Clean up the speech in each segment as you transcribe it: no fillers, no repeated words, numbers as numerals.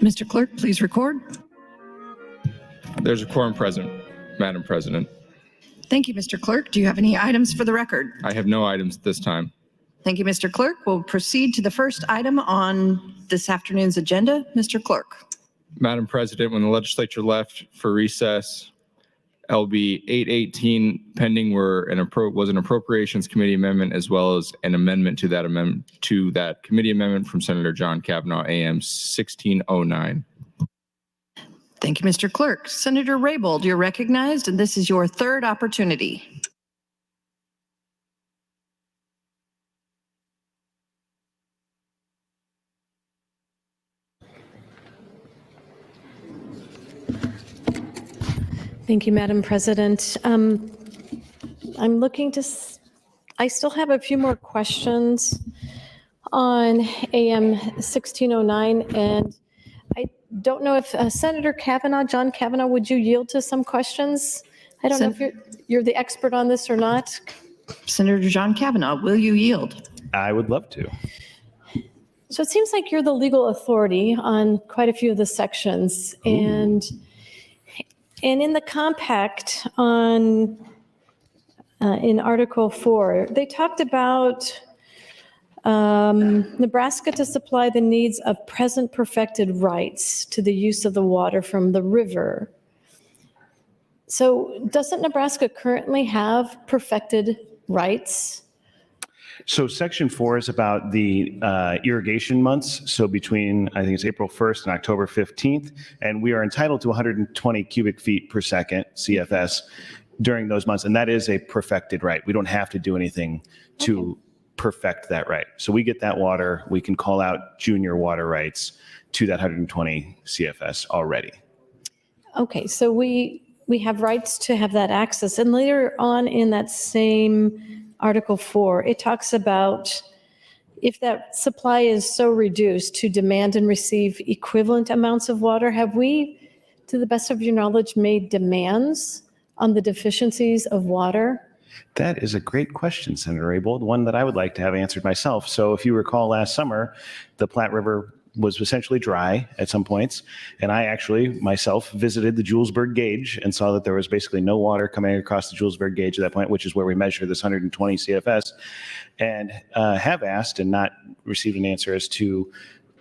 Mr. Clerk, please record. There's a quorum present, Madam President. Thank you, Mr. Clerk. Do you have any items for the record? I have no items at this time. Thank you, Mr. Clerk. We'll proceed to the first item on this afternoon's agenda. Mr. Clerk. Madam President, when the legislature left for recess, LB 818 pending was an Appropriations Committee amendment as well as an amendment to that committee amendment from Senator John Kavanaugh, AM 1609. Thank you, Mr. Clerk. Senator Raybould, you're recognized, and this is your third opportunity. Thank you, Madam President. I'm looking to, I still have a few more questions on AM 1609, and I don't know if Senator Kavanaugh, John Kavanaugh, would you yield to some questions? I don't know if you're the expert on this or not. Senator John Kavanaugh, will you yield? I would love to. So it seems like you're the legal authority on quite a few of the sections, and in the compact on in Article 4, they talked about Nebraska to supply the needs of present perfected rights to the use of the water from the river. So doesn't Nebraska currently have perfected rights? So Section 4 is about the irrigation months. So between, I think it's April 1st and October 15th, and we are entitled to 120 cubic feet per second, CFS, during those months. And that is a perfected right. We don't have to do anything to perfect that right. So we get that water. We can call out junior water rights to that 120 CFS already. Okay, so we have rights to have that access. And later on in that same Article 4, it talks about if that supply is so reduced to demand and receive equivalent amounts of water, have we, to the best of your knowledge, made demands on the deficiencies of water? That is a great question, Senator Raybould, one that I would like to have answered myself. So if you recall last summer, the Platte River was essentially dry at some points. And I actually myself visited the Julesburg gauge and saw that there was basically no water coming across the Julesburg gauge at that point, which is where we measure this 120 CFS, and have asked and not received an answer as to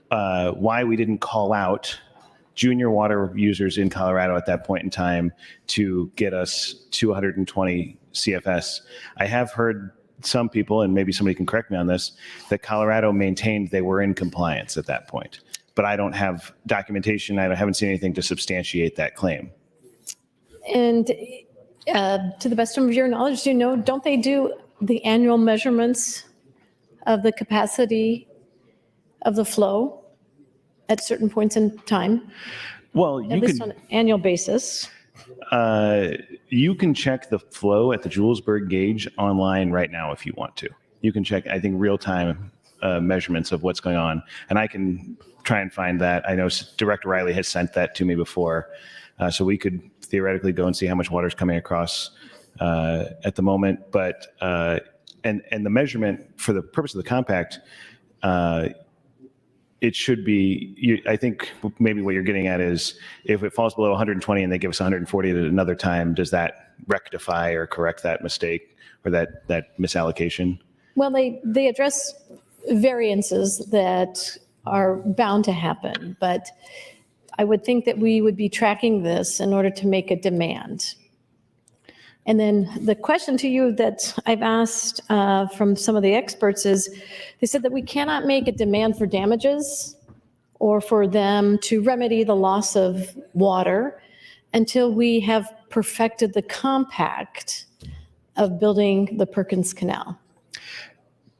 why we didn't call out junior water users in Colorado at that point in time to get us to 120 CFS. I have heard some people, and maybe somebody can correct me on this, that Colorado maintained they were in compliance at that point. But I don't have documentation. I haven't seen anything to substantiate that claim. And to the best of your knowledge, do you know, don't they do the annual measurements of the capacity of the flow at certain points in time? Well, at least on an annual basis. You can check the flow at the Julesburg gauge online right now if you want to. You can check, I think, real-time measurements of what's going on. And I can try and find that. I know Director Riley has sent that to me before. So we could theoretically go and see how much water is coming across at the moment. But, and the measurement for the purpose of the compact, it should be, I think maybe what you're getting at is if it falls below 120 and they give us 140 at another time, does that rectify or correct that mistake or that misallocation? Well, they address variances that are bound to happen, but I would think that we would be tracking this in order to make a demand. And then the question to you that I've asked from some of the experts is, they said that we cannot make a demand for damages or for them to remedy the loss of water until we have perfected the compact of building the Perkins Canal.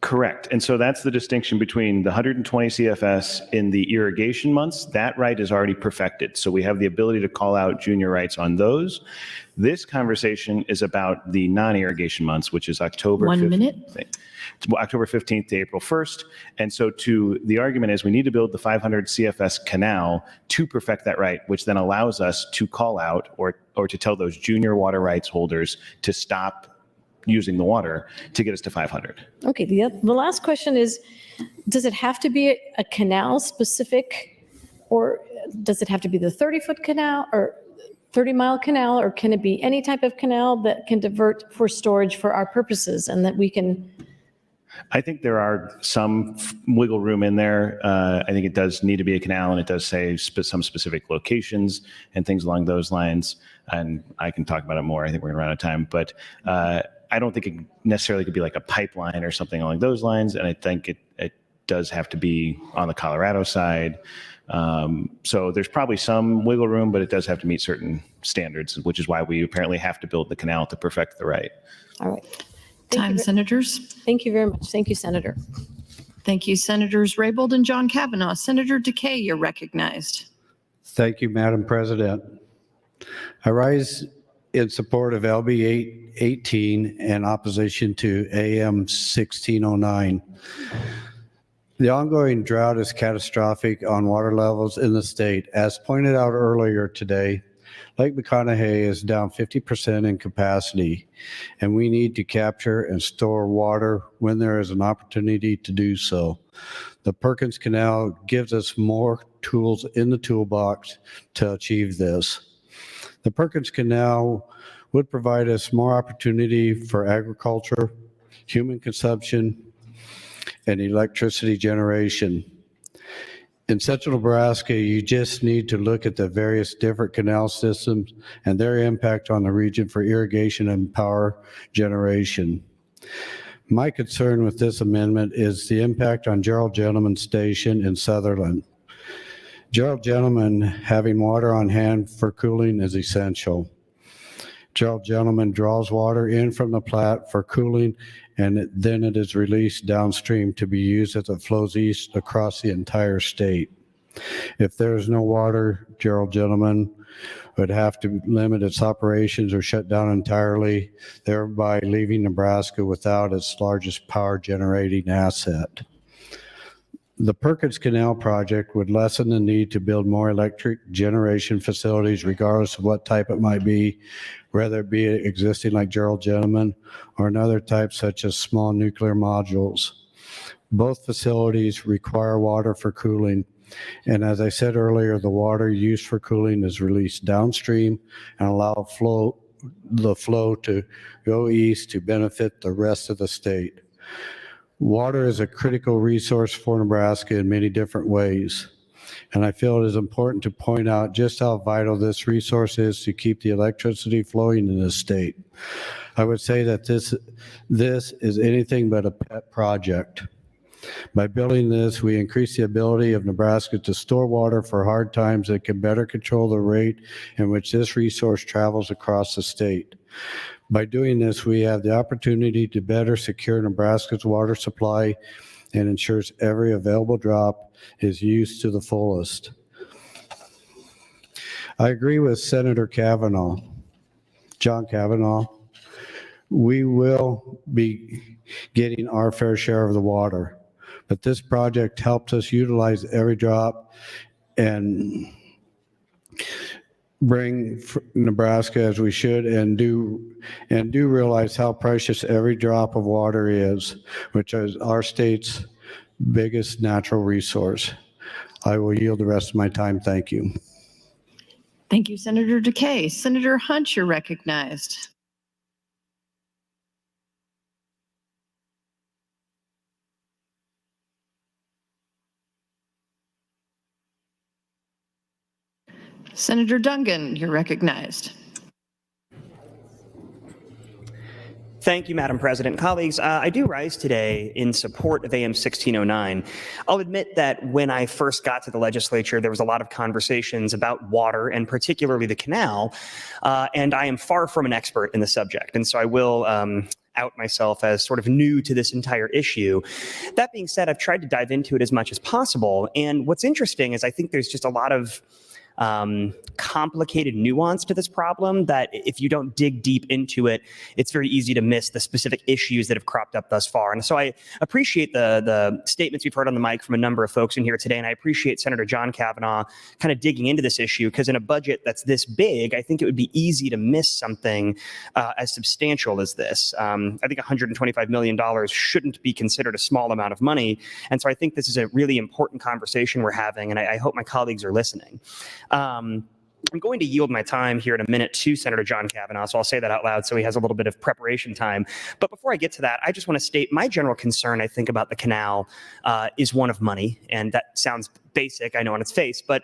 Correct. And so that's the distinction between the 120 CFS in the irrigation months. That right is already perfected. So we have the ability to call out junior rights on those. This conversation is about the non-irrigation months, which is October 15th. October 15th to April 1st. And so the argument is we need to build the 500 CFS canal to perfect that right, which then allows us to call out or to tell those junior water rights holders to stop using the water to get us to 500. Okay, the last question is, does it have to be a canal specific Or does it have to be the 30-foot canal or 30-mile canal, or can it be any type of canal that can divert for storage for our purposes and that we can? I think there are some wiggle room in there. I think it does need to be a canal, and it does say some specific locations and things along those lines. And I can talk about it more. I think we're going to run out of time. But I don't think it necessarily could be like a pipeline or something along those lines. And I think it does have to be on the Colorado side. So there's probably some wiggle room, but it does have to meet certain standards, which is why we apparently have to build the canal to perfect the right. All right. Time, Senators. Thank you very much. Thank you, Senator. Thank you, Senators Raybold and John Kavanaugh. Senator Decay, you're recognized. Thank you, Madam President. I rise in support of LB 818 and opposition to AM 1609. The ongoing drought is catastrophic on water levels in the state. As pointed out earlier today, Lake McConaughey is down 50% in capacity, and we need to capture and store water when there is an opportunity to do so. The Perkins Canal gives us more tools in the toolbox to achieve this. The Perkins Canal would provide us more opportunity for agriculture, human consumption, and electricity generation. In central Nebraska, you just need to look at the various different canal systems and their impact on the region for irrigation and power generation. My concern with this amendment is the impact on Gerald Gentleman Station in Sutherland. Gerald Gentleman having water on hand for cooling is essential. Gerald Gentleman draws water in from the Platte for cooling, and then it is released downstream to be used as it flows east across the entire state. If there is no water, Gerald Gentleman would have to limit its operations or shut down entirely, thereby leaving Nebraska without its largest power generating asset. The Perkins Canal project would lessen the need to build more electric generation facilities, regardless of what type it might be, whether it be existing like Gerald Gentleman or another type such as small nuclear modules. Both facilities require water for cooling, and as I said earlier, the water used for cooling is released downstream and allow the flow to go east to benefit the rest of the state. Water is a critical resource for Nebraska in many different ways, and I feel it is important to point out just how vital this resource is to keep the electricity flowing in this state. I would say that this is anything but a pet project. By building this, we increase the ability of Nebraska to store water for hard times and can better control the rate in which this resource travels across the state. By doing this, we have the opportunity to better secure Nebraska's water supply and ensures every available drop is used to the fullest. I agree with Senator Kavanaugh, John Kavanaugh. We will be getting our fair share of the water, but this project helps us utilize every drop and bring Nebraska as we should, and do realize how precious every drop of water is, which is our state's biggest natural resource. I will yield the rest of my time. Thank you. Thank you, Senator Decay. Senator Hunt, you're recognized. Senator Dungan, you're recognized. Thank you, Madam President. Colleagues, I do rise today in support of AM 1609. I'll admit that when I first got to the legislature, there was a lot of conversations about water and particularly the canal, and I am far from an expert in the subject. And so I will out myself as sort of new to this entire issue. That being said, I've tried to dive into it as much as possible. And what's interesting is I think there's just a lot of complicated nuance to this problem that if you don't dig deep into it, it's very easy to miss the specific issues that have cropped up thus far. And so I appreciate the statements we've heard on the mic from a number of folks in here today, and I appreciate Senator John Kavanaugh kind of digging into this issue, because in a budget that's this big, I think it would be easy to miss something as substantial as this. I think $125 million shouldn't be considered a small amount of money, and so I think this is a really important conversation we're having, and I hope my colleagues are listening. I'm going to yield my time here in a minute to Senator John Kavanaugh, so I'll say that out loud so he has a little bit of preparation time. But before I get to that, I just want to state my general concern, I think, about the canal is one of money. And that sounds basic, I know, on its face, but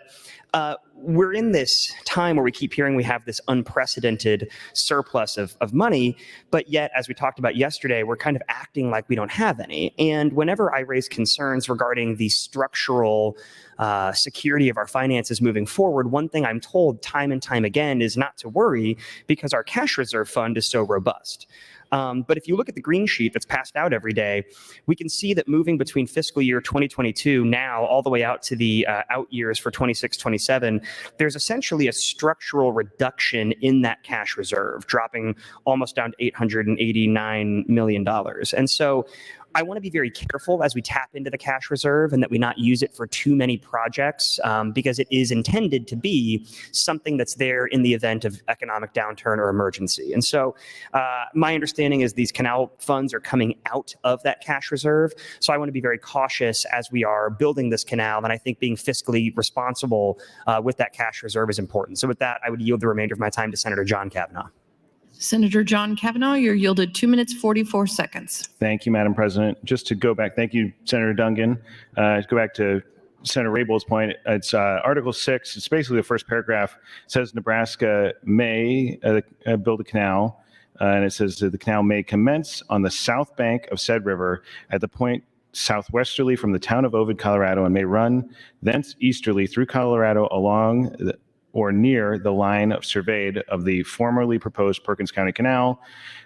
we're in this time where we keep hearing we have this unprecedented surplus of money, but yet, as we talked about yesterday, we're kind of acting like we don't have any. And whenever I raise concerns regarding the structural security of our finances moving forward, one thing I'm told time and time again is not to worry because our cash reserve fund is so robust. But if you look at the green sheet that's passed out every day, we can see that moving between fiscal year 2022 now all the way out to the out years for 26-27, there's essentially a structural reduction in that cash reserve, dropping almost down to $889 million. And so I want to be very careful as we tap into the cash reserve and that we not use it for too many projects, because it is intended to be something that's there in the event of economic downturn or emergency. And so my understanding is these canal funds are coming out of that cash reserve. So I want to be very cautious as we are building this canal. And I think being fiscally responsible with that cash reserve is important. So with that, I would yield the remainder of my time to Senator John Kavanaugh. Senator John Kavanaugh, you're yielded 2 minutes, 44 seconds. Thank you, Madam President. Just to go back, thank you, Senator Dungan. To go back to Senator Raybould's point, it's Article 6. It's basically the first paragraph. It says Nebraska may build a canal, and it says that the canal may commence on the south bank of said river at the point southwesterly from the town of Ovid, Colorado, and may run thence easterly through Colorado along or near the line of surveyed of the formerly proposed Perkins County Canal,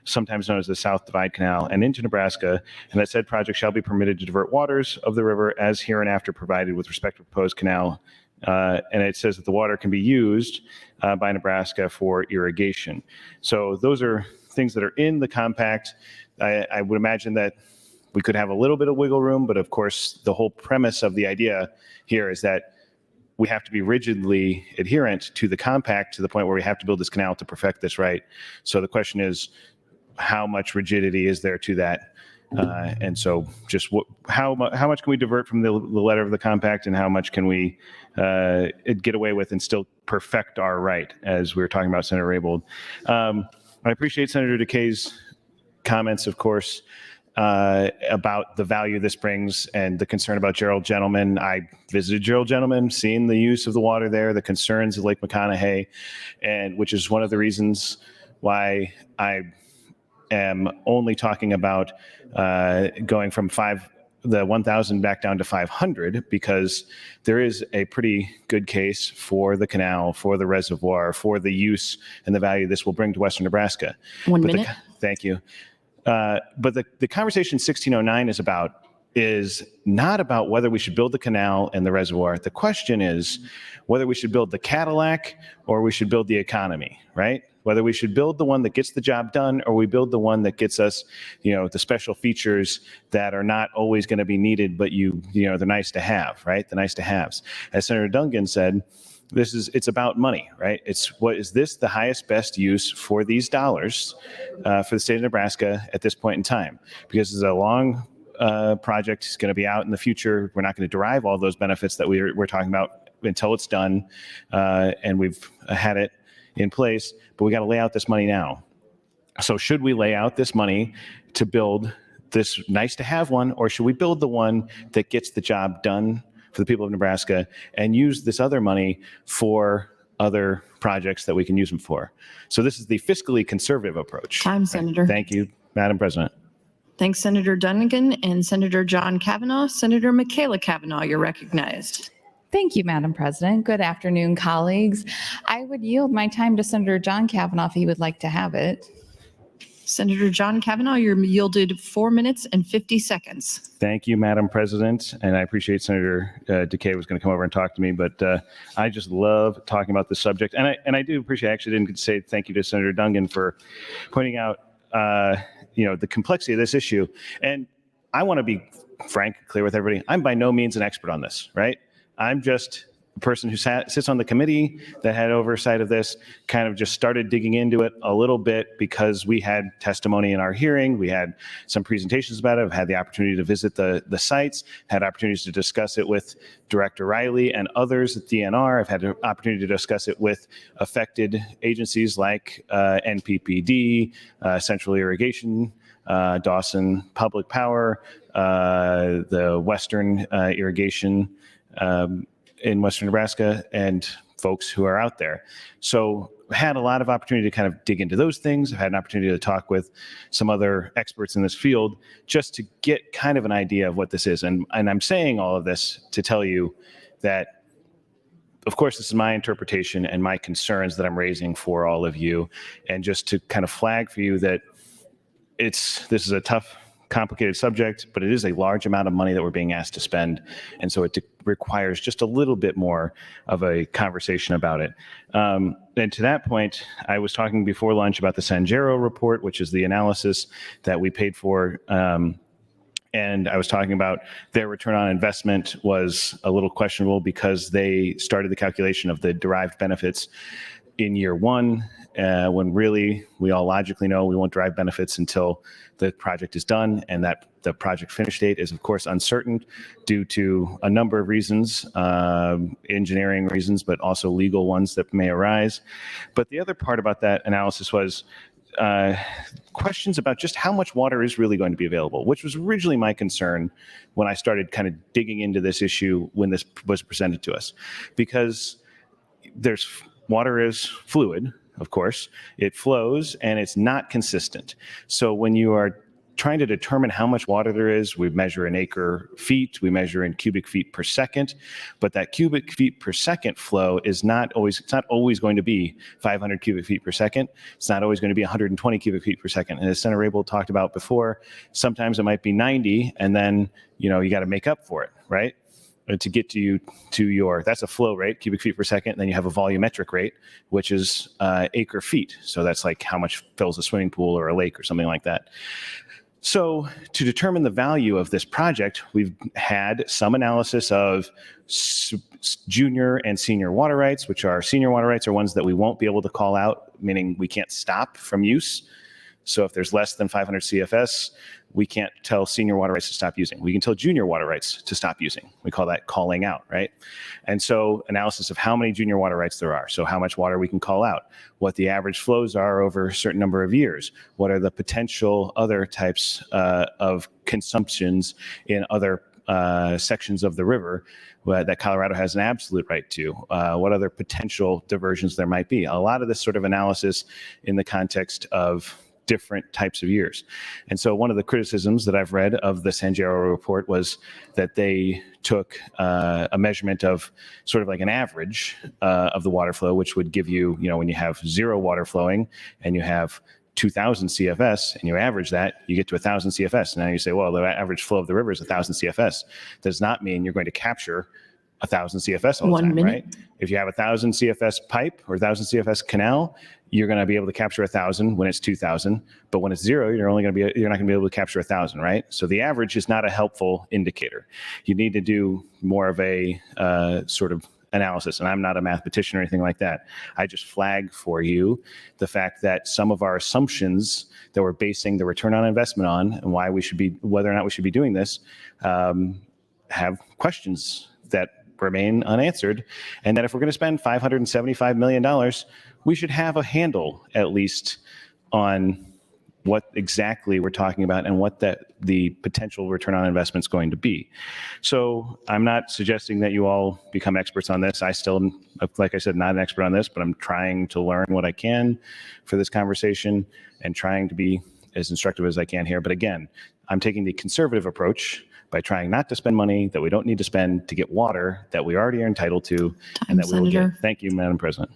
sometimes known as the South Divide Canal, and into Nebraska, and that said project shall be permitted to divert waters of the river as hereinafter provided with respect to proposed canal. And it says that the water can be used by Nebraska for irrigation. So those are things that are in the compact. I would imagine that we could have a little bit of wiggle room, but of course, the whole premise of the idea here is that we have to be rigidly adherent to the compact to the point where we have to build this canal to perfect this right. So the question is, how much rigidity is there to that? And so just how much can we divert from the letter of the compact, and how much can we get away with and still perfect our right, as we were talking about Senator Raybould. I appreciate Senator Decay's comments, of course, about the value this brings and the concern about Gerald Gentleman. I visited Gerald Gentleman, seen the use of the water there, the concerns of Lake McConaughey, and which is one of the reasons why I am only talking about going from the 1,000 back down to 500, because there is a pretty good case for the canal, for the reservoir, for the use and the value this will bring to Western Nebraska. 1 minute. Thank you. But the conversation 1609 is not about whether we should build the canal and the reservoir. The question is whether we should build the Cadillac or we should build the economy, right? Whether we should build the one that gets the job done or we build the one that gets us, the special features that are not always going to be needed, but they're nice to have, right? The nice to haves. As Senator Dungan said, it's about money, right? It's what is this the highest best use for these dollars for the state of Nebraska at this point in time? Because it's a long project. It's going to be out in the future. We're not going to derive all those benefits that we're talking about until it's done, and we've had it in place. But we got to lay out this money now. So should we lay out this money to build this nice to have one, or should we build the one that gets the job done for the people of Nebraska and use this other money for other projects that we can use them for? So this is the fiscally conservative approach. Time, Senator. Thank you, Madam President. Thanks, Senator Dunnigan and Senator John Kavanaugh. Senator Michaela Kavanaugh, you're recognized. Thank you, Madam President. Good afternoon, colleagues. I would yield my time to Senator John Kavanaugh if he would like to have it. Senator John Kavanaugh, you're yielded 4 minutes and 50 seconds. Thank you, Madam President. And I appreciate Senator Decay was going to come over and talk to me, but I just love talking about this subject. And I do appreciate, I actually didn't get to say thank you to Senator Dungan for pointing out, the complexity of this issue. And I want to be frank, clear with everybody. I'm by no means an expert on this, right? I'm just a person who sits on the committee that had oversight of this, kind of just started digging into it a little bit because we had testimony in our hearing. We had some presentations about it. I've had the opportunity to visit the sites, had opportunities to discuss it with Director Riley and others at DNR. I've had the opportunity to discuss it with affected agencies like NPPD, Central Irrigation, Dawson Public Power, the Western Irrigation in Western Nebraska, and folks who are out there. So had a lot of opportunity to kind of dig into those things. I've had an opportunity to talk with some other experts in this field just to get kind of an idea of what this is. And I'm saying all of this to tell you that, of course, this is my interpretation and my concerns that I'm raising for all of you. And just to kind of flag for you that this is a tough, complicated subject, but it is a large amount of money that we're being asked to spend. And so it requires just a little bit more of a conversation about it. And to that point, I was talking before lunch about the Sanjero report, which is the analysis that we paid for. And I was talking about their return on investment was a little questionable because they started the calculation of the derived benefits in year one, when really we all logically know we won't derive benefits until the project is done, and that the project finish date is of course uncertain due to a number of reasons, engineering reasons, but also legal ones that may arise. But the other part about that analysis was questions about just how much water is really going to be available, which was originally my concern when I started kind of digging into this issue when this was presented to us, because water is fluid, of course. It flows and it's not consistent. So when you are trying to determine how much water there is, we measure in acre feet, we measure in cubic feet per second, but that cubic feet per second flow is not always going to be 500 cubic feet per second. It's not always going to be 120 cubic feet per second. And as Senator Rabel talked about before, sometimes it might be 90, and then, you got to make up for it, right? To get to your, that's a flow rate, cubic feet per second. And then you have a volumetric rate, which is acre feet. So that's like how much fills a swimming pool or a lake or something like that. So to determine the value of this project, we've had some analysis of junior and senior water rights, which are senior water rights are ones that we won't be able to call out, meaning we can't stop from use. So if there's less than 500 CFS, we can't tell senior water rights to stop using. We can tell junior water rights to stop using. We call that calling out, right? And so analysis of how many junior water rights there are. So how much water we can call out, what the average flows are over a certain number of years, what are the potential other types of consumptions in other sections of the river that Colorado has an absolute right to, what other potential diversions there might be. A lot of this sort of analysis in the context of different types of years. And so one of the criticisms that I've read of the Sanjero report was that they took a measurement of sort of like an average of the water flow, which would give you, when you have zero water flowing and you have 2,000 CFS and you average that, you get to 1,000 CFS. And now you say, well, the average flow of the river is 1,000 CFS. Does not mean you're going to capture 1,000 CFS all the time, right? If you have 1,000 CFS pipe or 1,000 CFS canal, you're going to be able to capture 1,000 when it's 2,000, but when it's zero, you're not going to be able to capture 1,000, right? So the average is not a helpful indicator. You need to do more of a sort of analysis, and I'm not a mathematician or anything like that. I just flag for you the fact that some of our assumptions that we're basing the return on investment on and whether or not we should be doing this have questions that remain unanswered, and that if we're going to spend $575 million, we should have a handle at least on what exactly we're talking about and what the potential return on investment is going to be. So I'm not suggesting that you all become experts on this. I still, like I said, not an expert on this, but I'm trying to learn what I can for this conversation and trying to be as instructive as I can here. But again, I'm taking the conservative approach by trying not to spend money that we don't need to spend to get water that we already are entitled to and that we will get. Thank you, Madam President.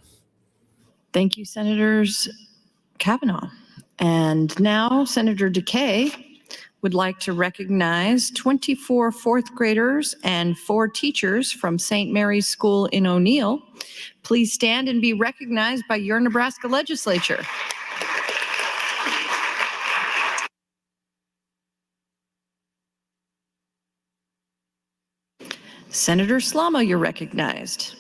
Thank you, Senators Kavanaugh And now Senator Decay would like to recognize 24 fourth graders and 4 teachers from St. Mary's School in O'Neill. Please stand and be recognized by your Nebraska Legislature. Senator Slama, you're recognized.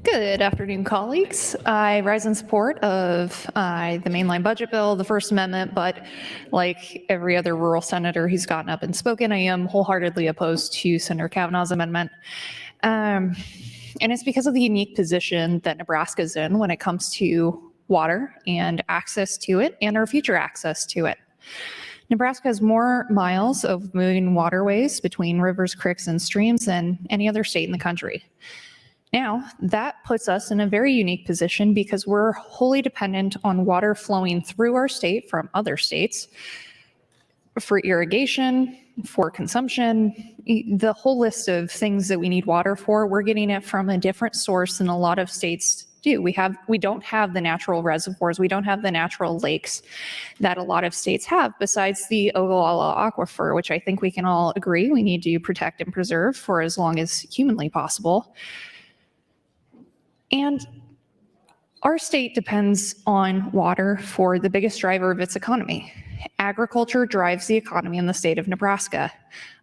Good afternoon, colleagues. I rise in support of the mainline budget bill, the First Amendment, but like every other rural senator who's gotten up and spoken, I am wholeheartedly opposed to Senator Kavanaugh's amendment. And it's because of the unique position that Nebraska is in when it comes to water and access to it and our future access to it. Nebraska has more miles of moving waterways between rivers, creeks, and streams than any other state in the country. Now, that puts us in a very unique position because we're wholly dependent on water flowing through our state from other states for irrigation, for consumption, the whole list of things that we need water for. We're getting it from a different source than a lot of states do. We don't have the natural reservoirs. We don't have the natural lakes that a lot of states have, besides the Ogallala Aquifer, which I think we can all agree we need to protect and preserve for as long as humanly possible. And our state depends on water for the biggest driver of its economy. Agriculture drives the economy in the state of Nebraska.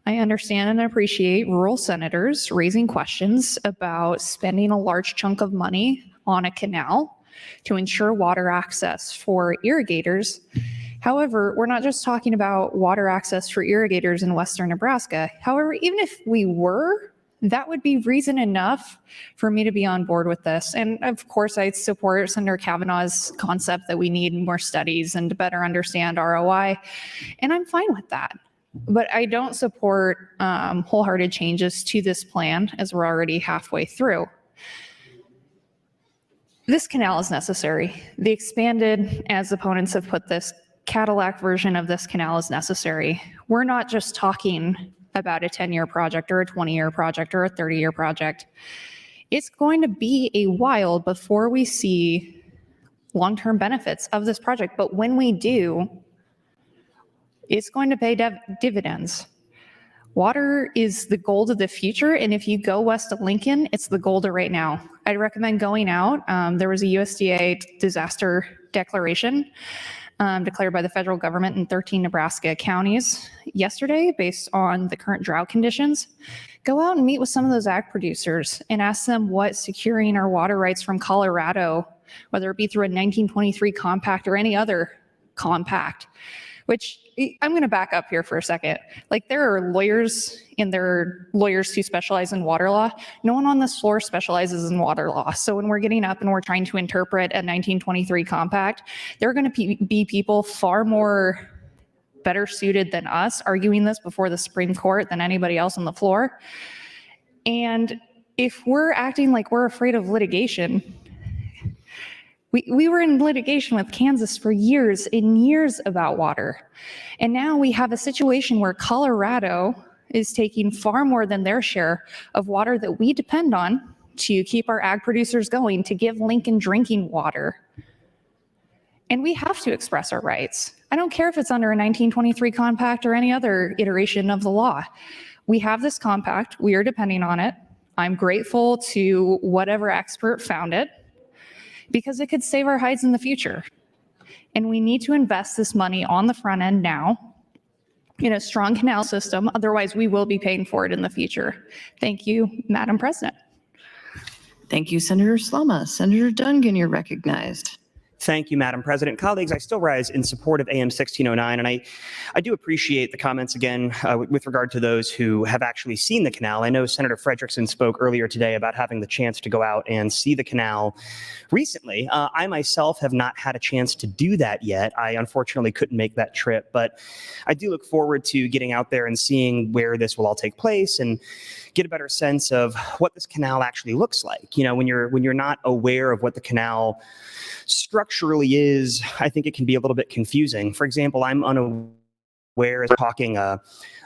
I understand and appreciate rural senators raising questions about spending a large chunk of money on a canal to ensure water access for irrigators. However, we're not just talking about water access for irrigators in western Nebraska. However, even if we were, that would be reason enough for me to be on board with this. And of course, I support Senator Kavanaugh's concept that we need more studies and to better understand ROI, and I'm fine with that. But I don't support wholehearted changes to this plan as we're already halfway through. This canal is necessary. The expanded, as opponents have put this, Cadillac version of this canal is necessary. We're not just talking about a 10-year project or a 20-year project or a 30-year project. It's going to be a while before we see long-term benefits of this project. But when we do, it's going to pay dividends. Water is the gold of the future, and if you go west of Lincoln, it's the gold of right now. I'd recommend going out. There was a USDA disaster declaration declared by the federal government in 13 Nebraska counties yesterday based on the current drought conditions. Go out and meet with some of those ag producers and ask them what securing our water rights from Colorado, whether it be through a 1923 compact or any other compact, which I'm going to back up here for a second. Like, there are lawyers and there are lawyers who specialize in water law. No one on this floor specializes in water law. So when we're getting up and we're trying to interpret a 1923 compact, there are going to be people far more better suited than us arguing this before the Supreme Court than anybody else on the floor. And if we're acting like we're afraid of litigation, we were in litigation with Kansas for years and years about water. And now we have a situation where Colorado is taking far more than their share of water that we depend on to keep our ag producers going, to give Lincoln drinking water. And we have to express our rights. I don't care if it's under a 1923 compact or any other iteration of the law. We have this compact. We are depending on it. I'm grateful to whatever expert found it, because it could save our hides in the future. And we need to invest this money on the front end now in a strong canal system. Otherwise, we will be paying for it in the future. Thank you, Madam President. Thank you, Senator Slama. Senator Dungan, you're recognized. Thank you, Madam President. Colleagues, I still rise in support of AM 1609, and I do appreciate the comments again with regard to those who have actually seen the canal. I know Senator Frederickson spoke earlier today about having the chance to go out and see the canal recently. I myself have not had a chance to do that yet. I unfortunately couldn't make that trip, but I do look forward to getting out there and seeing where this will all take place and get a better sense of what this canal actually looks like. You know, when you're not aware of what the canal structurally is, I think it can be a little bit confusing. For example, I'm unaware where it's talking a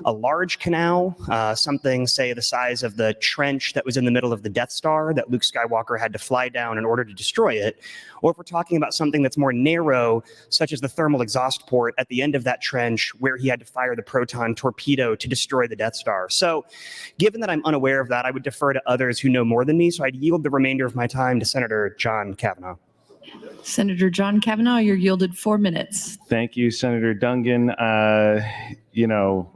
large canal, something, say, the size of the trench that was in the middle of the Death Star that Luke Skywalker had to fly down in order to destroy it, or if we're talking about something that's more narrow, such as the thermal exhaust port at the end of that trench where he had to fire the proton torpedo to destroy the Death Star. So given that I'm unaware of that, I would defer to others who know more than me, so I'd yield the remainder of my time to Senator John Kavanaugh. Senator John Kavanaugh, you're yielded 4 minutes. Thank you, Senator Dungan.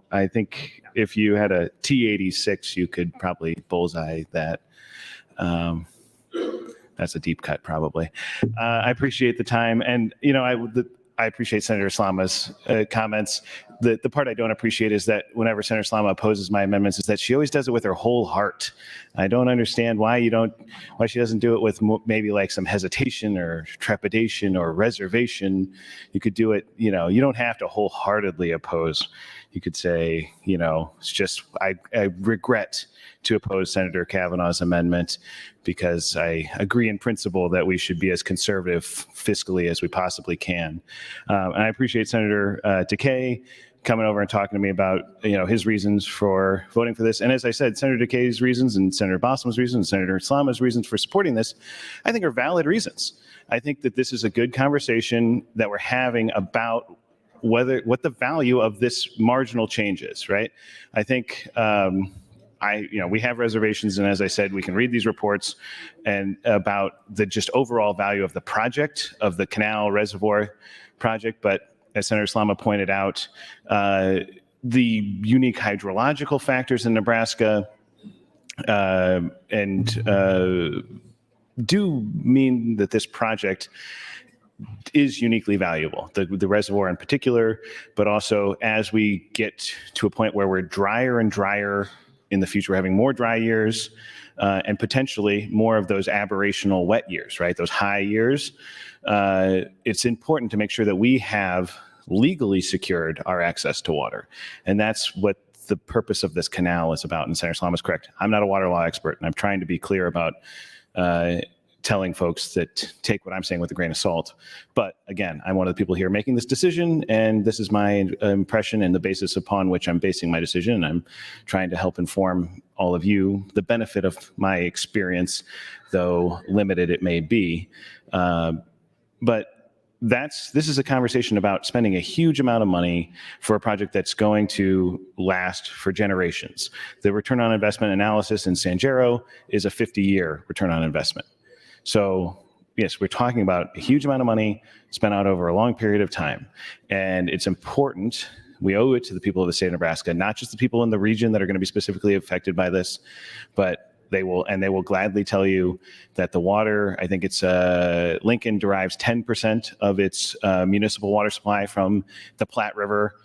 I think if you had a T-86, you could probably bullseye that. That's a deep cut, probably. I appreciate the time. And, I appreciate Senator Slama's comments. The part I don't appreciate is that whenever Senator Slama opposes my amendments is that she always does it with her whole heart. I don't understand why she doesn't do it with maybe like some hesitation or trepidation or reservation. You could do it, you don't have to wholeheartedly oppose. You could say, it's just, I regret to oppose Senator Kavanaugh's amendment because I agree in principle that we should be as conservative fiscally as we possibly can. And I appreciate Senator Takei coming over and talking to me about his reasons for voting for this. And as I said, Senator Takei's reasons and Senator Bosselman's reasons and Senator Slama's reasons for supporting this, I think are valid reasons. I think that this is a good conversation that we're having about what the value of this marginal change is, right? I think we have reservations, and as I said, we can read these reports and about the just overall value of the project, of the canal reservoir project. But as Senator Slama pointed out, the unique hydrological factors in Nebraska do mean that this project is uniquely valuable, the reservoir in particular, but also as we get to a point where we're drier and drier in the future, we're having more dry years and potentially more of those aberrational wet years, right? Those high years. It's important to make sure that we have legally secured our access to water. And that's what the purpose of this canal is about. And Senator Slama is correct. I'm not a water law expert, and I'm trying to be clear about telling folks that take what I'm saying with a grain of salt. But again, I'm one of the people here making this decision, and this is my impression and the basis upon which I'm basing my decision. And I'm trying to help inform all of you the benefit of my experience, though limited it may be. But this is a conversation about spending a huge amount of money for a project that's going to last for generations. The return on investment analysis in San Jero is a 50-year return on investment. So yes, we're talking about a huge amount of money spent out over a long period of time. And it's important, we owe it to the people of the state of Nebraska, not just the people in the region that are going to be specifically affected by this, but they will gladly tell you that the water, I think it's Lincoln derives 10% of its municipal water supply from the Platte River.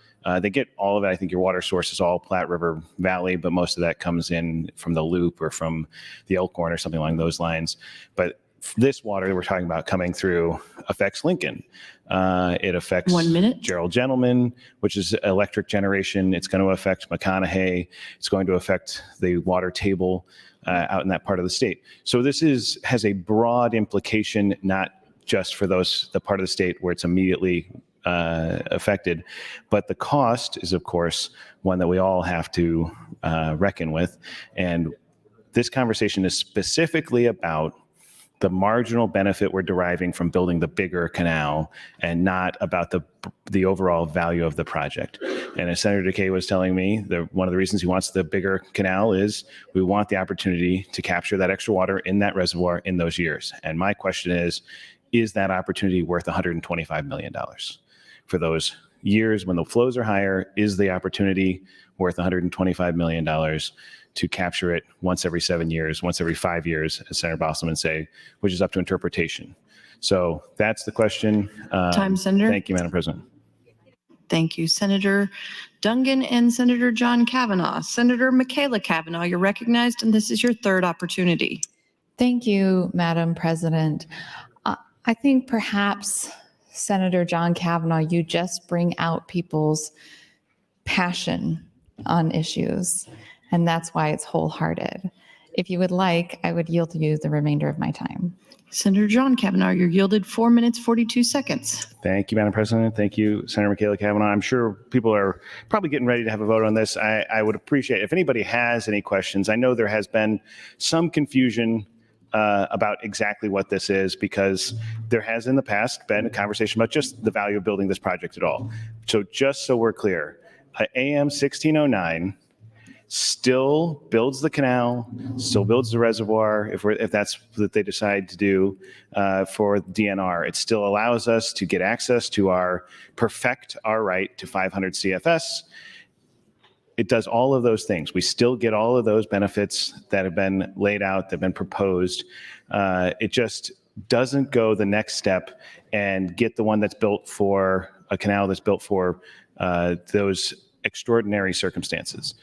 They get all of it. I think your water source is all Platte River Valley, but most of that comes in from the Loop or from the Elkhorn or something along those lines. But this water we're talking about coming through affects Lincoln. It affects 1 minute. Gerald Gentleman, which is electric generation. It's going to affect McConaughey. It's going to affect the water table out in that part of the state. So this has a broad implication, not just for the part of the state where it's immediately affected, but the cost is, of course, one that we all have to reckon with. And this conversation is specifically about the marginal benefit we're deriving from building the bigger canal and not about the overall value of the project. And as Senator Takei was telling me, one of the reasons he wants the bigger canal is we want the opportunity to capture that extra water in that reservoir in those years. And my question is that opportunity worth $125 million? For those years when the flows are higher, is the opportunity worth $125 million to capture it once every 7 years, once every 5 years, as Senator Bosselman say, which is up to interpretation. So that's the question. Time, Senator. Thank you, Madam President. Thank you, Senator Dungan and Senator John Kavanaugh. Senator Michaela Kavanaugh, you're recognized, and this is your third opportunity. Thank you, Madam President. I think perhaps, Senator John Kavanaugh, you just bring out people's passion on issues, and that's why it's wholehearted. If you would like, I would yield to you the remainder of my time. Senator John Kavanaugh, you're yielded 4 minutes, 42 seconds. Thank you, Madam President. Thank you, Senator Michaela Kavanaugh. I'm sure people are probably getting ready to have a vote on this. I would appreciate if anybody has any questions. I know there has been some confusion about exactly what this is, because there has in the past been a conversation about just the value of building this project at all. So just so we're clear, AM 1609 still builds the canal, still builds the reservoir, if that's what they decide to do for DNR. It still allows us to get access to perfect our right to 500 CFS. It does all of those things. We still get all of those benefits that have been laid out, that have been proposed. It just doesn't go the next step and get the one that's built for a canal that's built for those extraordinary circumstances.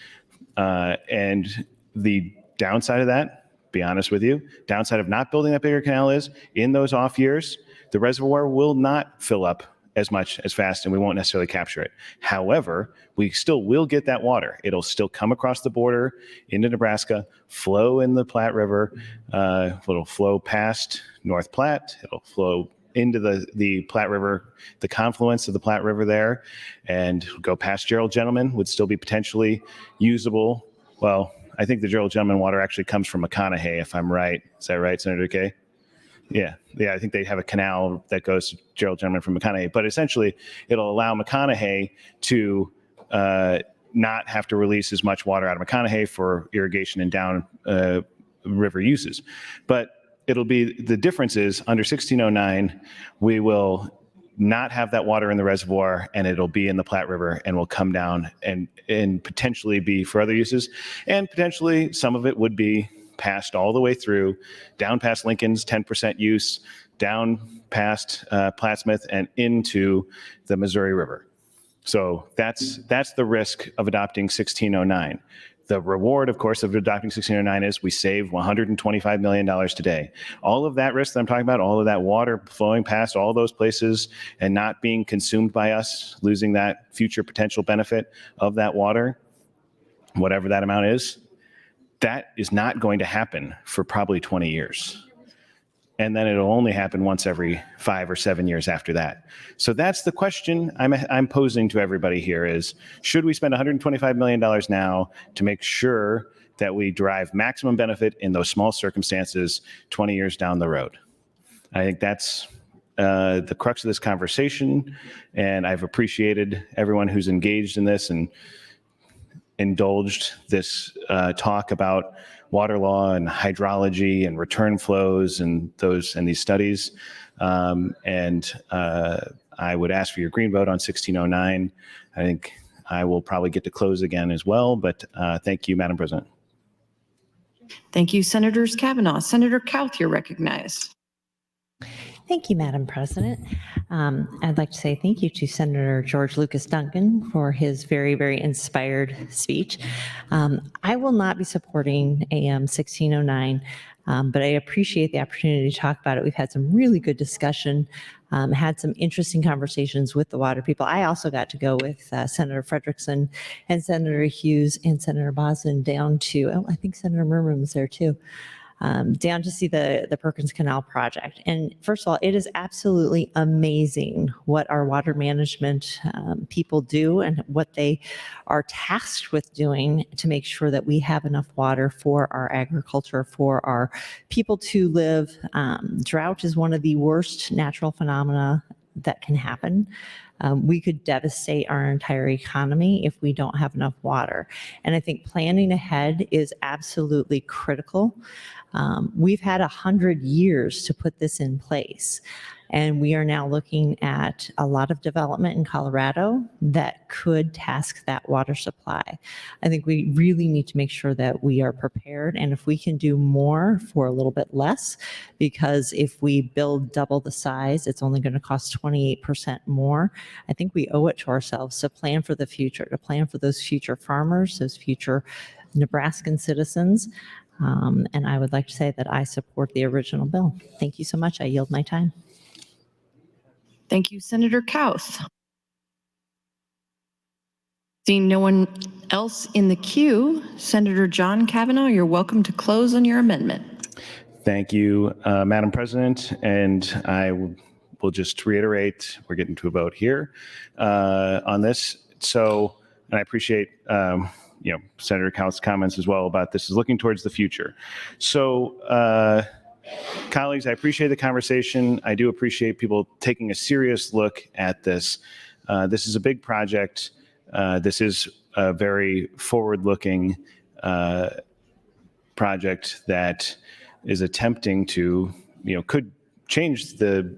And the downside of that, be honest with you, downside of not building that bigger canal is in those off years, the reservoir will not fill up as fast, and we won't necessarily capture it. However, we still will get that water. It'll still come across the border into Nebraska, flow in the Platte River. It'll flow past North Platte. It'll flow into the Platte River, the confluence of the Platte River there, and go past Gerald Gentleman, would still be potentially usable. Well, I think the Gerald Gentleman water actually comes from McConaughey, if I'm right. Is that right, Senator Kay? Yeah, I think they have a canal that goes to Gerald Gentleman from McConaughey, but essentially it'll allow McConaughey to not have to release as much water out of McConaughey for irrigation and down river uses. But it'll be, the difference is under 1609, we will not have that water in the reservoir, and it'll be in the Platte River and will come down and potentially be for other uses. And potentially some of it would be passed all the way through, down past Lincoln's 10% use, down past Plattsmouth and into the Missouri River. So that's the risk of adopting 1609. The reward, of course, of adopting 1609 is we save $125 million today. All of that risk that I'm talking about, all of that water flowing past all those places and not being consumed by us, losing that future potential benefit of that water, whatever that amount is, that is not going to happen for probably 20 years. And then it'll only happen once every 5 or 7 years after that. So that's the question I'm posing to everybody here is, should we spend $125 million now to make sure that we derive maximum benefit in those small circumstances 20 years down the road? I think that's the crux of this conversation. And I've appreciated everyone who's engaged in this and indulged this talk about water law and hydrology and return flows and these studies. And I would ask for your green vote on 1609. I think I will probably get to close again as well, but thank you, Madam President. Thank you, Senators Kavanaugh. Senator Kauth, you're recognized. Thank you, Madam President. I'd like to say thank you to Senator George Lucas Duncan for his very, very inspired speech. I will not be supporting AM 1609, but I appreciate the opportunity to talk about it. We've had some really good discussion, had some interesting conversations with the water people. I also got to go with Senator Frederickson and Senator Hughes and Senator Bosden down to, I think Senator Merman was there too. Down to see the Perkins Canal project. And first of all, it is absolutely amazing what our water management people do and what they are tasked with doing to make sure that we have enough water for our agriculture, for our people to live. Drought is one of the worst natural phenomena that can happen. We could devastate our entire economy if we don't have enough water. And I think planning ahead is absolutely critical. We've had 100 years to put this in place. And we are now looking at a lot of development in Colorado that could task that water supply. I think we really need to make sure that we are prepared. And if we can do more for a little bit less, because if we build double the size, it's only going to cost 28% more. I think we owe it to ourselves to plan for the future, to plan for those future farmers, those future Nebraskan citizens. And I would like to say that I support the original bill. Thank you so much. I yield my time. Thank you, Senator Kauth. Seeing no one else in the queue, Senator John Kavanaugh, you're welcome to close on your amendment. Thank you, Madam President. And I will just reiterate, we're getting to a vote here on this. So, and I appreciate, Senator Count's comments as well about this is looking towards the future. So, colleagues, I appreciate the conversation. I do appreciate people taking a serious look at this. This is a big project. This is a very forward-looking project that is attempting to, could change the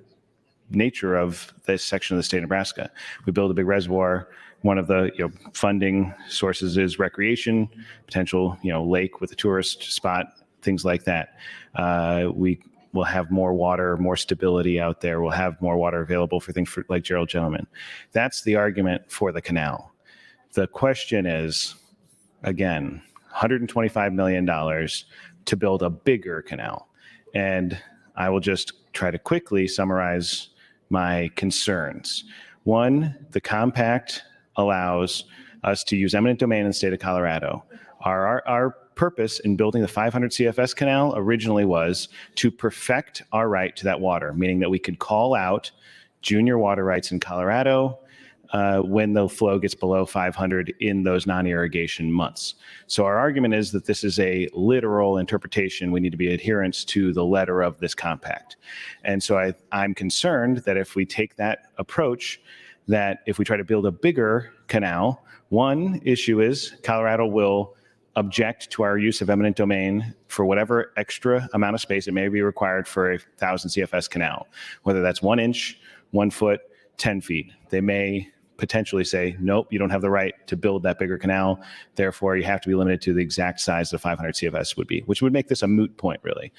nature of this section of the state of Nebraska. We build a big reservoir. One of the funding sources is recreation, potential lake with a tourist spot, things like that. We will have more water, more stability out there. We'll have more water available for things like Gerald Gentleman. That's the argument for the canal. The question is, again, $125 million to build a bigger canal. And I will just try to quickly summarize my concerns. One, the compact allows us to use eminent domain in the state of Colorado. Our purpose in building the 500 CFS canal originally was to perfect our right to that water, meaning that we could call out junior water rights in Colorado when the flow gets below 500 in those non-irrigation months. So our argument is that this is a literal interpretation. We need to be adherents to the letter of this compact. And so I'm concerned that if we take that approach, that if we try to build a bigger canal, one issue is Colorado will object to our use of eminent domain for whatever extra amount of space it may be required for a 1,000 CFS canal, whether that's 1 inch, 1 foot, 10 feet. They may potentially say, nope, you don't have the right to build that bigger canal. Therefore, you have to be limited to the exact size the 500 CFS would be, which would make this a moot point, really.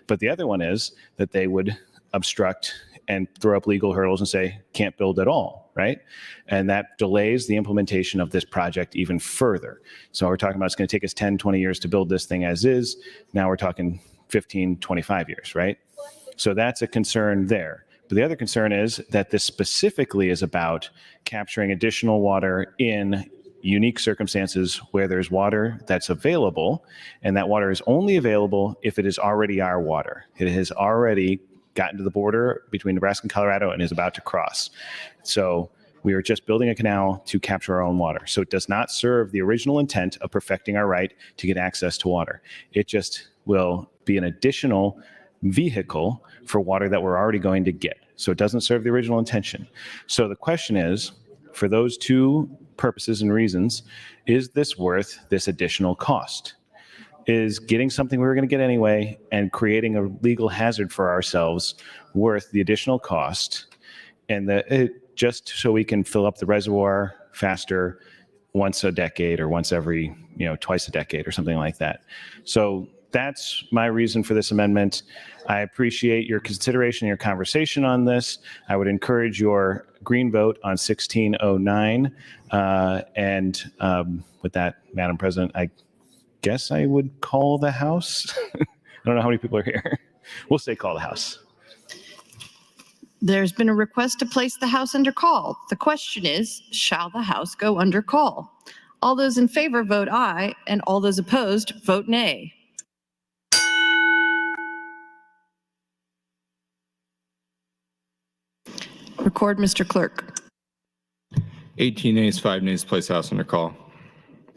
But the other one is that they would obstruct and throw up legal hurdles and say, can't build at all, right? And that delays the implementation of this project even further. So we're talking about it's going to take us 10, 20 years to build this thing as is. Now we're talking 15, 25 years, right? So that's a concern there. But the other concern is that this specifically is about capturing additional water in unique circumstances where there's water that's available, and that water is only available if it is already our water. It has already gotten to the border between Nebraska and Colorado and is about to cross. So we are just building a canal to capture our own water. So it does not serve the original intent of perfecting our right to get access to water. It just will be an additional vehicle for water that we're already going to get. So it doesn't serve the original intention. So the question is, for those two purposes and reasons, is this worth this additional cost? Is getting something we were going to get anyway and creating a legal hazard for ourselves worth the additional cost? And just so we can fill up the reservoir faster once a decade or once every, twice a decade or something like that. So that's my reason for this amendment. I appreciate your consideration and your conversation on this. I would encourage your green vote on 1609. With that, Madam President, I guess I would call the House. I don't know how many people are here. We'll say call the House. There's been a request to place the House under call. The question is, shall the House go under call? All those in favor vote aye, and all those opposed vote nay. Record, Mr. Clerk. 18 nays, 5 nays, place House under call.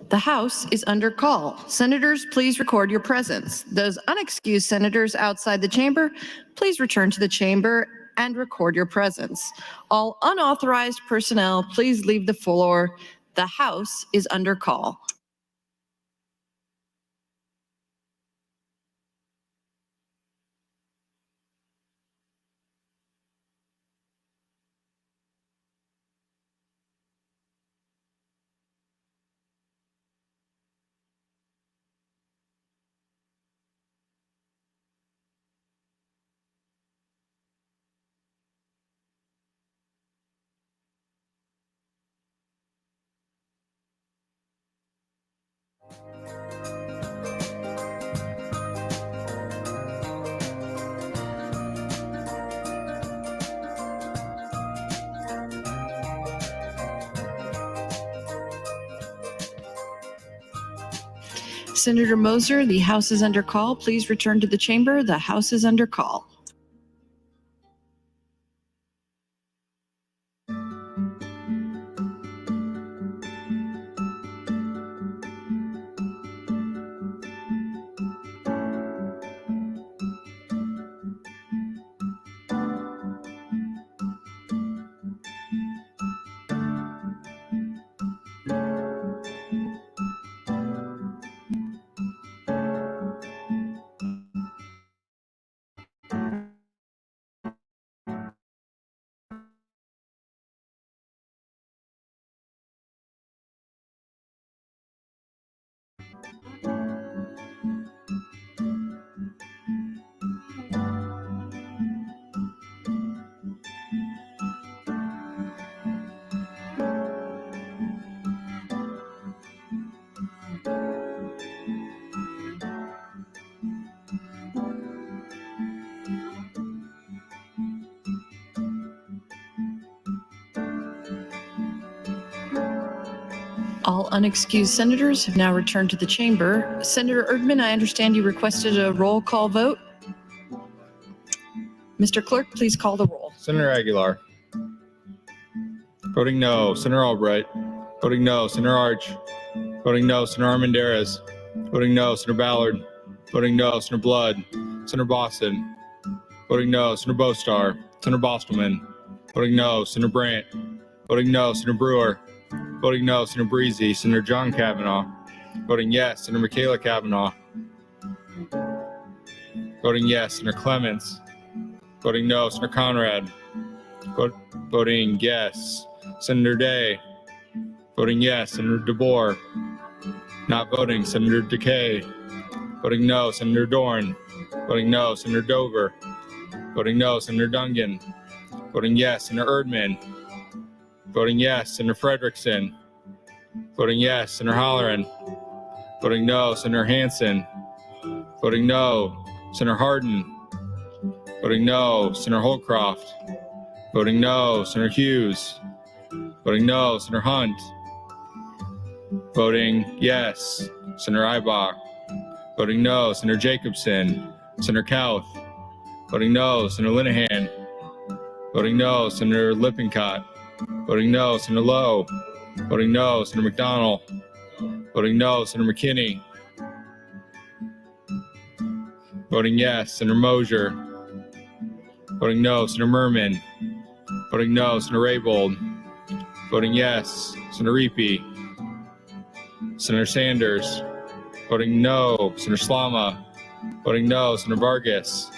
The House is under call. Senators, please record your presence. Those unexcused senators outside the chamber, please return to the chamber and record your presence. All unauthorized personnel, please leave the floor. The House is under call. Senator Moser, the House is under call. Please return to the chamber. The House is under call. All unexcused senators have now returned to the chamber. Senator Erdman, I understand you requested a roll call vote. Mr. Clerk, please call the roll. Senator Aguilar. Voting no. Senator Albright. Voting no. Senator Arch. Voting no. Senator Armendariz. Voting no. Senator Ballard. Voting no. Senator Blood. Senator Boston. Voting no. Senator Bostar. Senator Bostelman. Voting no. Senator Brandt. Voting no. Senator Brewer. Voting no. Senator Breezy. Senator John Kavanaugh. Voting yes. Senator Michaela Kavanaugh. Voting yes. Senator Clements. Voting no. Senator Conrad. Voting yes. Senator Day. Voting yes. Senator DeBoer. Not voting. Senator Decay. Voting no. Senator Dorn. Voting no. Senator Dover. Voting no. Senator Dungan. Voting yes. Senator Erdman. Voting yes. Senator Frederickson. Voting yes. Senator Halloran. Voting no. Senator Hansen. Voting no. Senator Hardin. Voting no. Senator Holcroft. Voting no. Senator Hughes. Voting no. Senator Hunt. Voting yes. Senator Eibach. Voting no. Senator Jacobson. Senator Kauth. Voting no. Senator Linehan. Voting no. Senator Lippincott. Voting no. Senator Lowe. Voting no. Senator McDonald. Voting no. Senator McKinney. Voting yes. Senator Mosier. Voting no. Senator Merman. Voting no. Senator Raybold. Voting yes. Senator Reapy. Senator Sanders. Voting no. Senator Slama. Voting no. Senator Vargas.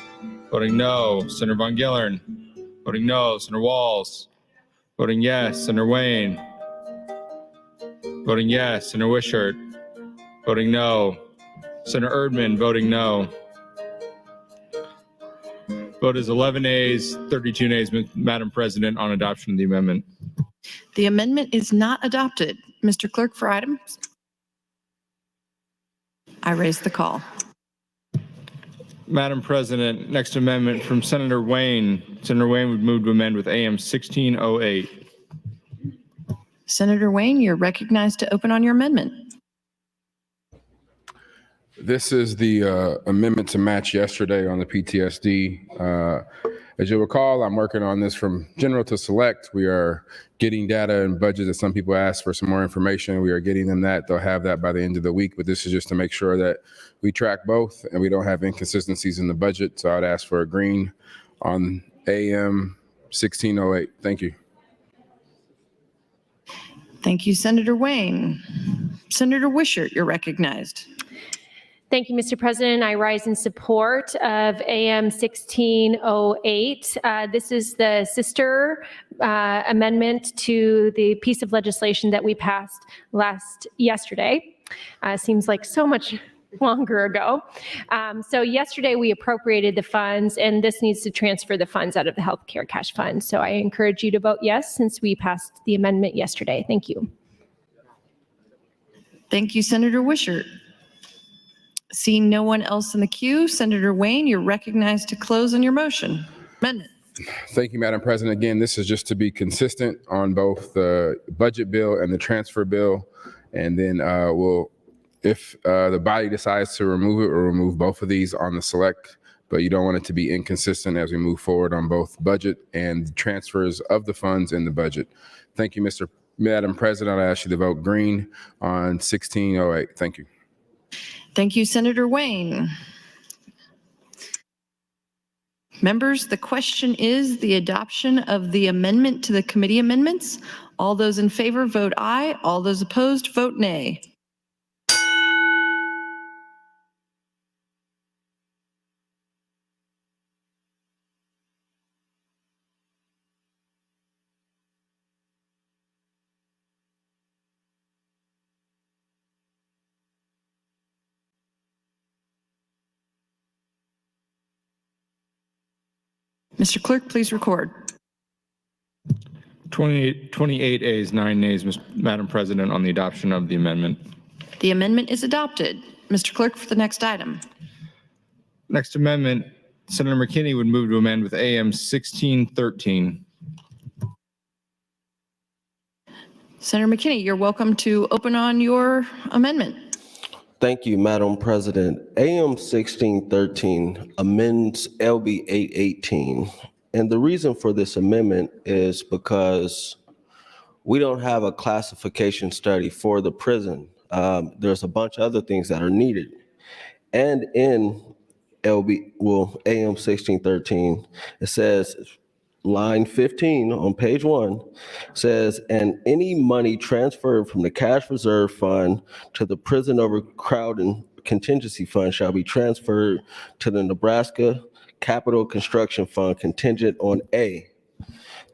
Voting no. Senator Von Gillern. Voting no. Senator Walls. Voting yes. Senator Wayne. Voting yes. Senator Wishart. Voting no. Senator Erdman. Voting no. Vote is 11 ayes, 32 nays, Madam President, on adoption of the amendment. The amendment is not adopted. Mr. Clerk, for items. I raise the call. Madam President, next amendment from Senator Wayne. Senator Wayne would move to amend with AM 1608. Senator Wayne, you're recognized to open on your amendment. This is the amendment to match yesterday on the PTSD. As you'll recall, I'm working on this from general to select. We are getting data and budget that some people ask for some more information. We are getting them that. They'll have that by the end of the week, but this is just to make sure that we track both and we don't have inconsistencies in the budget. So I'd ask for a green on AM 1608. Thank you. Thank you, Senator Wayne. Senator Wishart, you're recognized. Thank you, Mr. President. I rise in support of AM 1608. This is the sister amendment to the piece of legislation that we passed yesterday. Seems like so much longer ago. So yesterday we appropriated the funds, and this needs to transfer the funds out of the healthcare cash fund. So I encourage you to vote yes, since we passed the amendment yesterday. Thank you. Thank you, Senator Wishart. Seeing no one else in the queue, Senator Wayne, you're recognized to close on your motion. Amendment. Thank you, Madam President. Again, this is just to be consistent on both the budget bill and the transfer bill. And then we'll if the body decides to remove it, or remove both of these on the select, but you don't want it to be inconsistent as we move forward on both budget and transfers of the funds in the budget. Thank you, Madam President. I ask you to vote green on 1608. Thank you. Thank you, Senator Wayne. Members, the question is the adoption of the amendment to the committee amendments. All those in favor vote aye. All those opposed vote nay. Mr. Clerk, please record. 28 ayes, 9 nays, Madam President, on the adoption of the amendment. The amendment is adopted. Mr. Clerk, for the next item. Next amendment, Senator McKinney would move to amend with AM 1613. Senator McKinney, you're welcome to open on your amendment. Thank you, Madam President. AM 1613 amends LB 818. And the reason for this amendment is because we don't have a classification study for the prison. There's a bunch of other things that are needed. And in AM 1613, it says, line 15 on page 1 says, and any money transferred from the cash reserve fund to the prison overcrowding contingency fund shall be transferred to the Nebraska Capital Construction Fund contingent on A,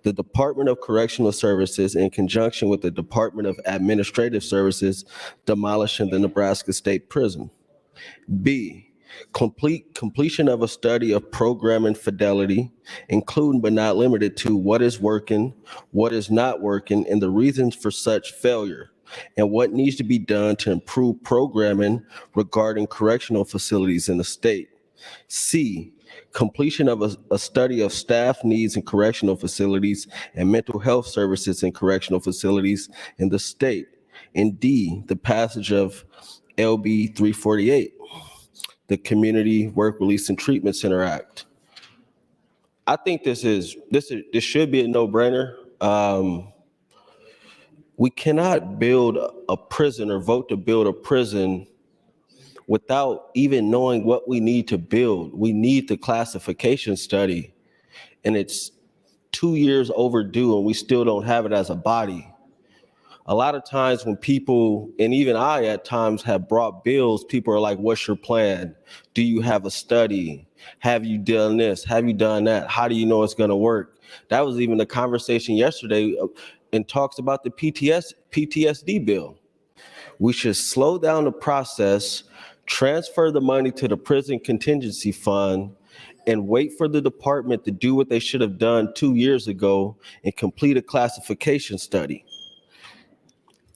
the Department of Correctional Services in conjunction with the Department of Administrative Services demolishing the Nebraska State Prison. B, completion of a study of programming fidelity, including but not limited to what is working, what is not working, and the reasons for such failure, and what needs to be done to improve programming regarding correctional facilities in the state. C, completion of a study of staff needs in correctional facilities and mental health services in correctional facilities in the state. And D, the passage of LB 348, the Community Work Release and Treatment Center Act. I think this should be a no-brainer. We cannot build a prison or vote to build a prison without even knowing what we need to build. We need the classification study, and it's 2 years overdue, and we still don't have it as a body. A lot of times when people, and even I at times have brought bills, people are like, what's your plan? Do you have a study? Have you done this? Have you done that? How do you know it's gonna work? That was even the conversation yesterday and talks about the PTSD bill. We should slow down the process, transfer the money to the prison contingency fund, and wait for the department to do what they should have done 2 years ago and complete a classification study.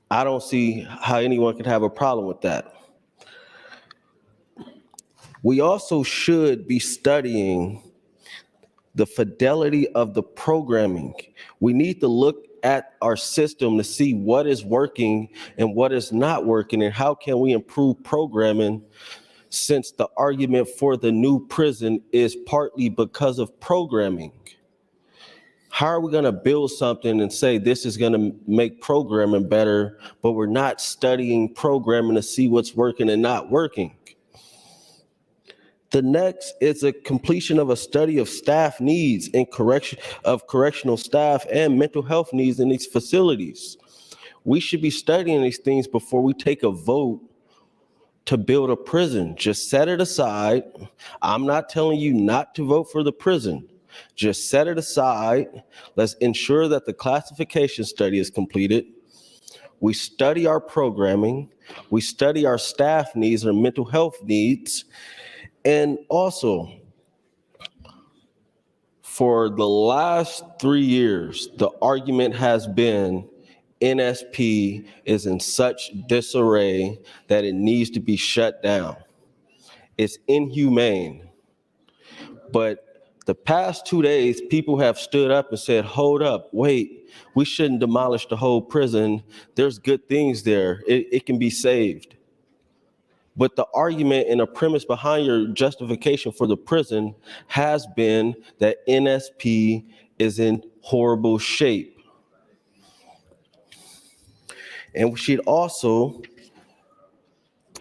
I don't see how anyone could have a problem with that. We also should be studying the fidelity of the programming. We need to look at our system to see what is working and what is not working, and how can we improve programming, since the argument for the new prison is partly because of programming. How are we going to build something and say this is going to make programming better, but we're not studying programming to see what's working and not working? The next is a completion of a study of staff needs in correctional staff and mental health needs in these facilities. We should be studying these things before we take a vote to build a prison. Just set it aside. I'm not telling you not to vote for the prison. Just set it aside. Let's ensure that the classification study is completed. We study our programming. We study our staff needs, our mental health needs. And also, for the last 3 years, the argument has been NSP is in such disarray that it needs to be shut down. It's inhumane. But the past 2 days, people have stood up and said, hold up, wait, we shouldn't demolish the whole prison. There's good things there. It can be saved. But the argument and the premise behind your justification for the prison has been that NSP is in horrible shape. And we should also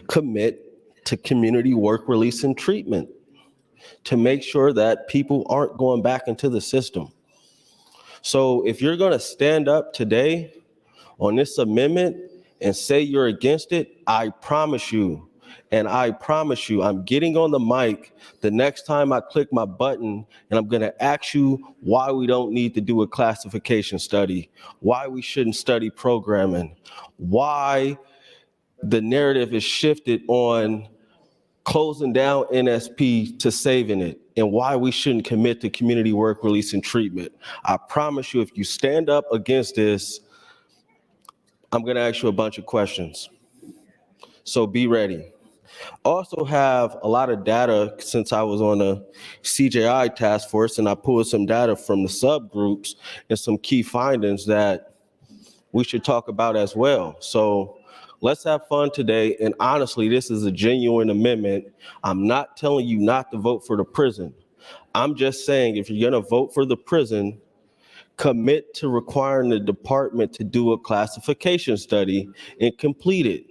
commit to community work, release, and treatment to make sure that people aren't going back into the system. So if you're going to stand up today on this amendment and say you're against it, I promise you, I'm getting on the mic the next time I click my button, and I'm going to ask you why we don't need to do a classification study, why we shouldn't study programming, why the narrative is shifted on closing down NSP to saving it, and why we shouldn't commit to community work, release, and treatment. I promise you, if you stand up against this, I'm going to ask you a bunch of questions. So be ready. Also have a lot of data since I was on the CJI task force, and I pulled some data from the subgroups and some key findings that we should talk about as well. So let's have fun today. And honestly, this is a genuine amendment. I'm not telling you not to vote for the prison. I'm just saying, if you're going to vote for the prison, commit to requiring the department to do a classification study and complete it.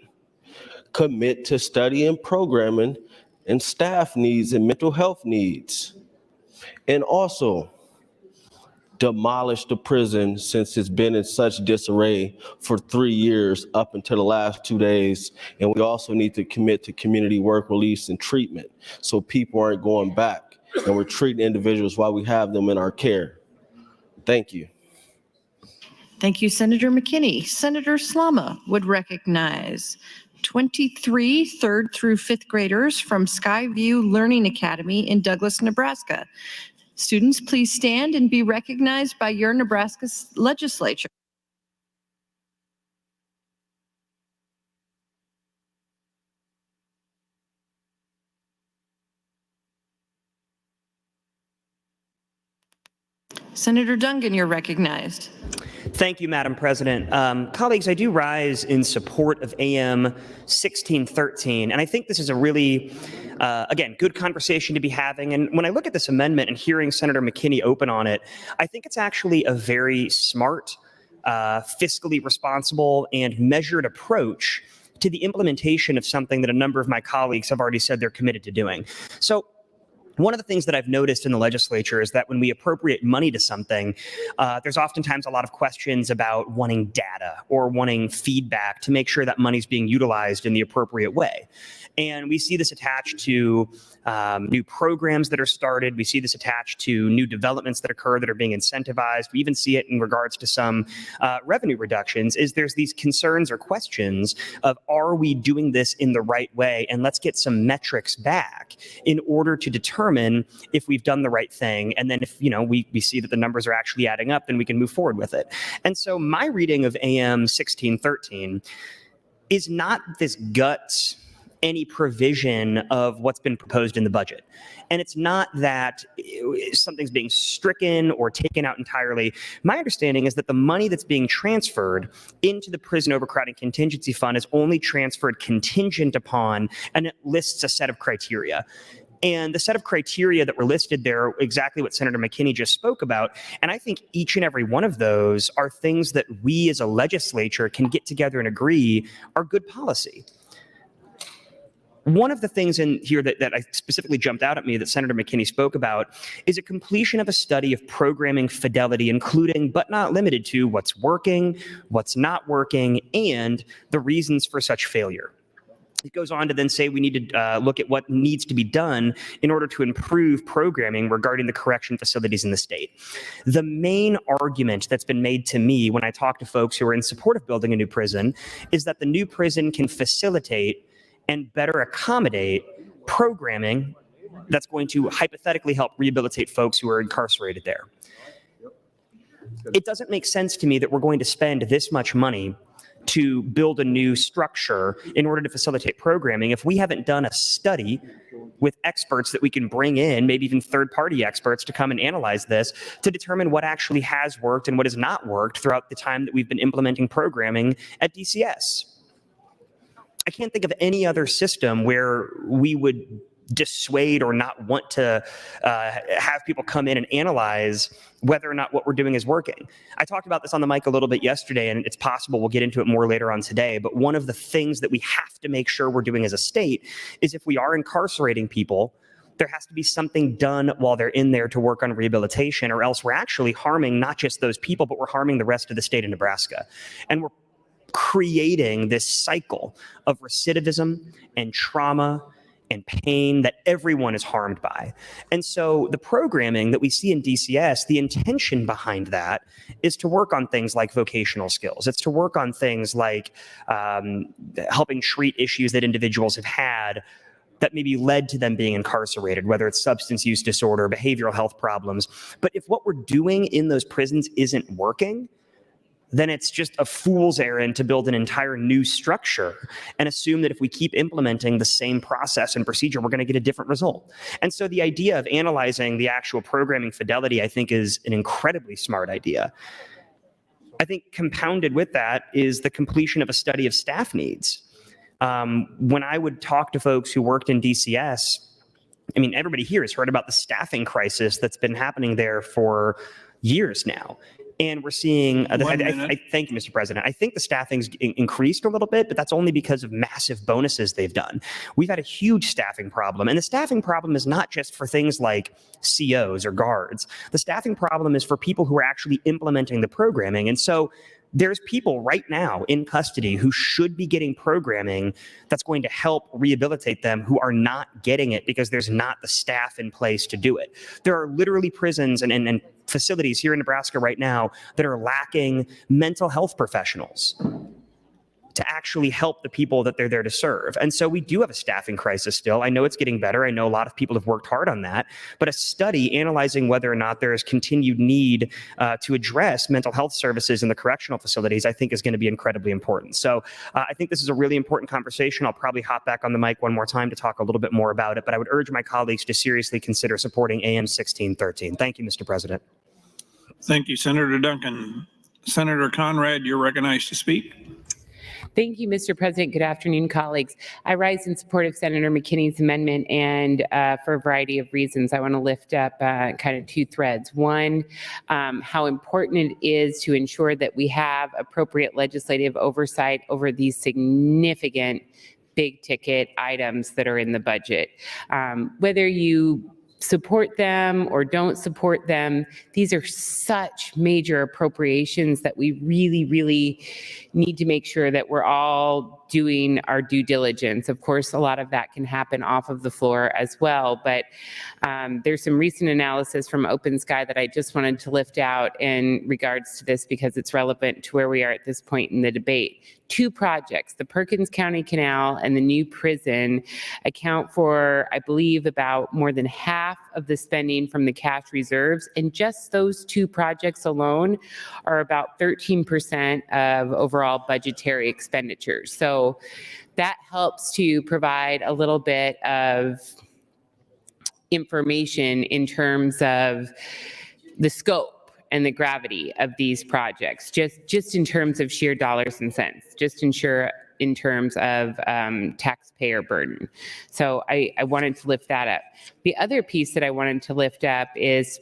Commit to studying programming and staff needs and mental health needs. And also, demolish the prison since it's been in such disarray for 3 years up until the last 2 days. And we also need to commit to community work, release, and treatment so people aren't going back and we're treating individuals while we have them in our care. Thank you. Thank you, Senator McKinney. Senator Slama would recognize 23 third through fifth graders from Skyview Learning Academy in Douglas, Nebraska. Students, please stand and be recognized by your Nebraska legislature. Senator Dungan, you're recognized. Thank you, Madam President. Colleagues, I do rise in support of AM 1613, and I think this is a really, again, good conversation to be having. And when I look at this amendment and hearing Senator McKinney open on it, I think it's actually a very smart, fiscally responsible, and measured approach to the implementation of something that a number of my colleagues have already said they're committed to doing. So one of the things that I've noticed in the legislature is that when we appropriate money to something, there's oftentimes a lot of questions about wanting data or wanting feedback to make sure that money's being utilized in the appropriate way. And we see this attached to new programs that are started. We see this attached to new developments that occur that are being incentivized. We even see it in regards to some revenue reductions. Is there's these concerns or questions of, are we doing this in the right way? And let's get some metrics back in order to determine if we've done the right thing. And then if, we see that the numbers are actually adding up, then we can move forward with it. And so my reading of AM 1613 is not this guts any provision of what's been proposed in the budget. And it's not that something's being stricken or taken out entirely. My understanding is that the money that's being transferred into the Prison Overcrowding Contingency Fund is only transferred contingent upon, and it lists a set of criteria. And the set of criteria that were listed there are exactly what Senator McKinney just spoke about. And I think each and every one of those are things that we as a legislature can get together and agree are good policy. One of the things in here that I specifically jumped out at me that Senator McKinney spoke about is a completion of a study of programming fidelity, including but not limited to what's working, what's not working, and the reasons for such failure. It goes on to then say we need to look at what needs to be done in order to improve programming regarding the correction facilities in the state. The main argument that's been made to me when I talk to folks who are in support of building a new prison is that the new prison can facilitate and better accommodate programming that's going to hypothetically help rehabilitate folks who are incarcerated there. It doesn't make sense to me that we're going to spend this much money to build a new structure in order to facilitate programming if we haven't done a study with experts that we can bring in, maybe even third-party experts, to come and analyze this to determine what actually has worked and what has not worked throughout the time that we've been implementing programming at DCS. I can't think of any other system where we would dissuade or not want to have people come in and analyze whether or not what we're doing is working. I talked about this on the mic a little bit yesterday, and it's possible we'll get into it more later on today, but one of the things that we have to make sure we're doing as a state is if we are incarcerating people, there has to be something done while they're in there to work on rehabilitation, or else we're actually harming not just those people, but we're harming the rest of the state of Nebraska. And we're creating this cycle of recidivism and trauma and pain that everyone is harmed by. And so the programming that we see in DCS, the intention behind that is to work on things like vocational skills. It's to work on things like helping treat issues that individuals have had that maybe led to them being incarcerated, whether it's substance use disorder, behavioral health problems. But if what we're doing in those prisons isn't working, then it's just a fool's errand to build an entire new structure and assume that if we keep implementing the same process and procedure, we're going to get a different result. And so the idea of analyzing the actual programming fidelity, I think, is an incredibly smart idea. I think compounded with that is the completion of a study of staff needs. When I would talk to folks who worked in DCS, I mean, everybody here has heard about the staffing crisis that's been happening there for years now. And we're seeing, thank you, Mr. President. I think the staffing's increased a little bit, but that's only because of massive bonuses they've done. We've had a huge staffing problem. And the staffing problem is not just for things like COs or guards. The staffing problem is for people who are actually implementing the programming. And so there's people right now in custody who should be getting programming that's going to help rehabilitate them who are not getting it because there's not the staff in place to do it. There are literally prisons and facilities here in Nebraska right now that are lacking mental health professionals to actually help the people that they're there to serve. And so we do have a staffing crisis still. I know it's getting better. I know a lot of people have worked hard on that, but a study analyzing whether or not there is continued need to address mental health services in the correctional facilities, I think is going to be incredibly important. So I think this is a really important conversation. I'll probably hop back on the mic one more time to talk a little bit more about it, but I would urge my colleagues to seriously consider supporting AM 1613. Thank you, Mr. President. Thank you, Senator Duncan. Senator Conrad, you're recognized to speak. Thank you, Mr. President. Good afternoon, colleagues. I rise in support of Senator McKinney's amendment, and for a variety of reasons. I want to lift up kind of two threads. One, how important it is to ensure that we have appropriate legislative oversight over these significant big ticket items that are in the budget. Whether you support them or don't support them, these are such major appropriations that we really, really need to make sure that we're all doing our due diligence. Of course, a lot of that can happen off of the floor as well, but there's some recent analysis from Open Sky that I just wanted to lift out in regards to this because it's relevant to where we are at this point in the debate. Two projects, the Perkins County Canal and the new prison, account for, I believe, about more than half of the spending from the cash reserves. And just those two projects alone are about 13% of overall budgetary expenditures. So that helps to provide a little bit of information in terms of the scope and the gravity of these projects, just in terms of sheer dollars and cents, just in terms of taxpayer burden. So I wanted to lift that up. The other piece that I wanted to lift up is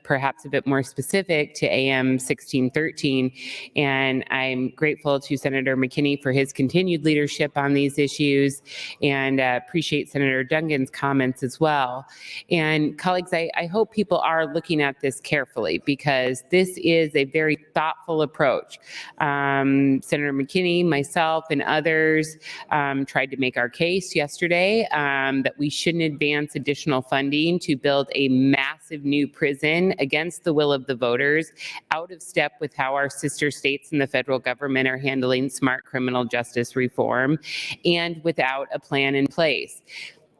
perhaps a bit more specific to AM 1613, and I'm grateful to Senator McKinney for his continued leadership on these issues, and appreciate Senator Duncan's comments as well. And colleagues, I hope people are looking at this carefully because this is a very thoughtful approach. Senator McKinney, myself, and others tried to make our case yesterday that we shouldn't advance additional funding to build a massive new prison against the will of the voters, out of step with how our sister states and the federal government are handling smart criminal justice reform, and without a plan in place.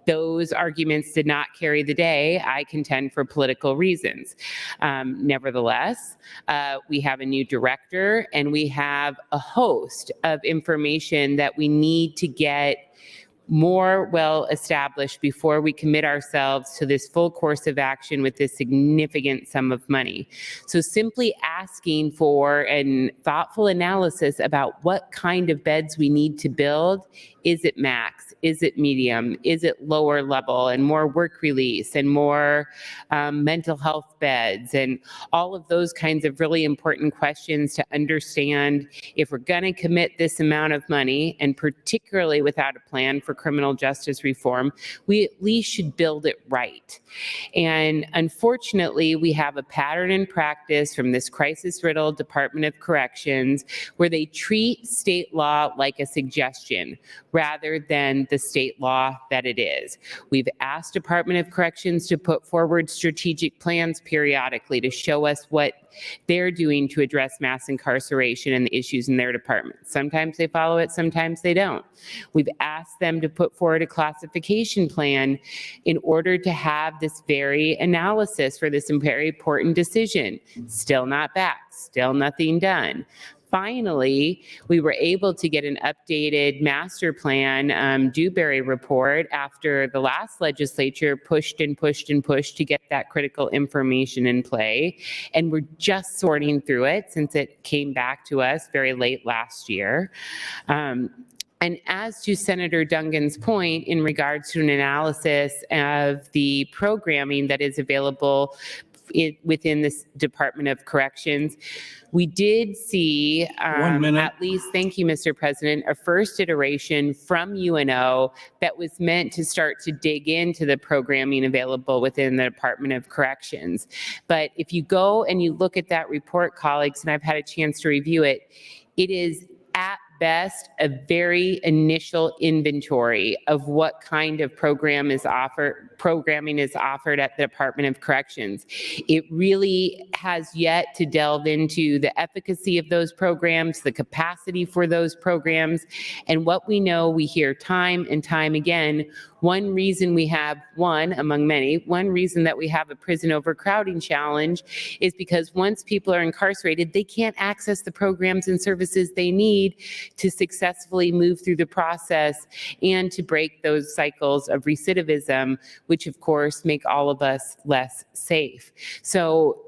Those arguments did not carry the day, I contend, for political reasons. Nevertheless, we have a new director and we have a host of information that we need to get more well established before we commit ourselves to this full course of action with this significant sum of money. So simply asking for a thoughtful analysis about what kind of beds we need to build. Is it max? Is it medium? Is it lower level and more work release and more mental health beds and all of those kinds of really important questions to understand if we're going to commit this amount of money, and particularly without a plan for criminal justice reform, we at least should build it right. And unfortunately, we have a pattern in practice from this crisis-riddled Department of Corrections where they treat state law like a suggestion rather than the state law that it is. We've asked Department of Corrections to put forward strategic plans periodically to show us what they're doing to address mass incarceration and the issues in their department. Sometimes they follow it, sometimes they don't. We've asked them to put forward a classification plan in order to have this very analysis for this very important decision. Still not back, still nothing done. Finally, we were able to get an updated master plan Dewberry report after the last legislature pushed and pushed and pushed to get that critical information in play. And we're just sorting through it since it came back to us very late last year. And as to Senator Duncan's point in regards to an analysis of the programming that is available within this Department of Corrections, we did see at least, thank you, Mr. President, a first iteration from UNO that was meant to start to dig into the programming available within the Department of Corrections. But if you go and you look at that report, colleagues, and I've had a chance to review it, it is at best a very initial inventory of what kind of programming is offered at the Department of Corrections. It really has yet to delve into the efficacy of those programs, the capacity for those programs, and what we know, we hear time and time again, one reason we have among many, one reason that we have a prison overcrowding challenge is because once people are incarcerated, they can't access the programs and services they need to successfully move through the process and to break those cycles of recidivism, which of course make all of us less safe. So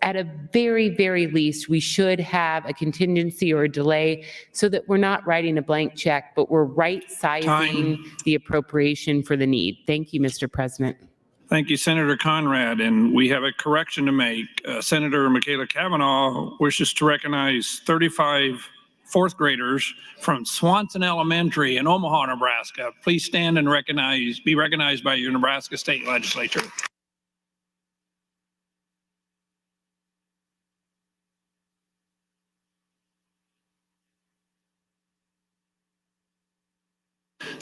at a very, very least, we should have a contingency or a delay so that we're not writing a blank check, but we're right-sizing the appropriation for the need. Thank you, Mr. President. Thank you, Senator Conrad. And we have a correction to make. Senator Michaela Cavanaugh wishes to recognize 35 fourth graders from Swanson Elementary in Omaha, Nebraska. Please stand and be recognized by your Nebraska State Legislature.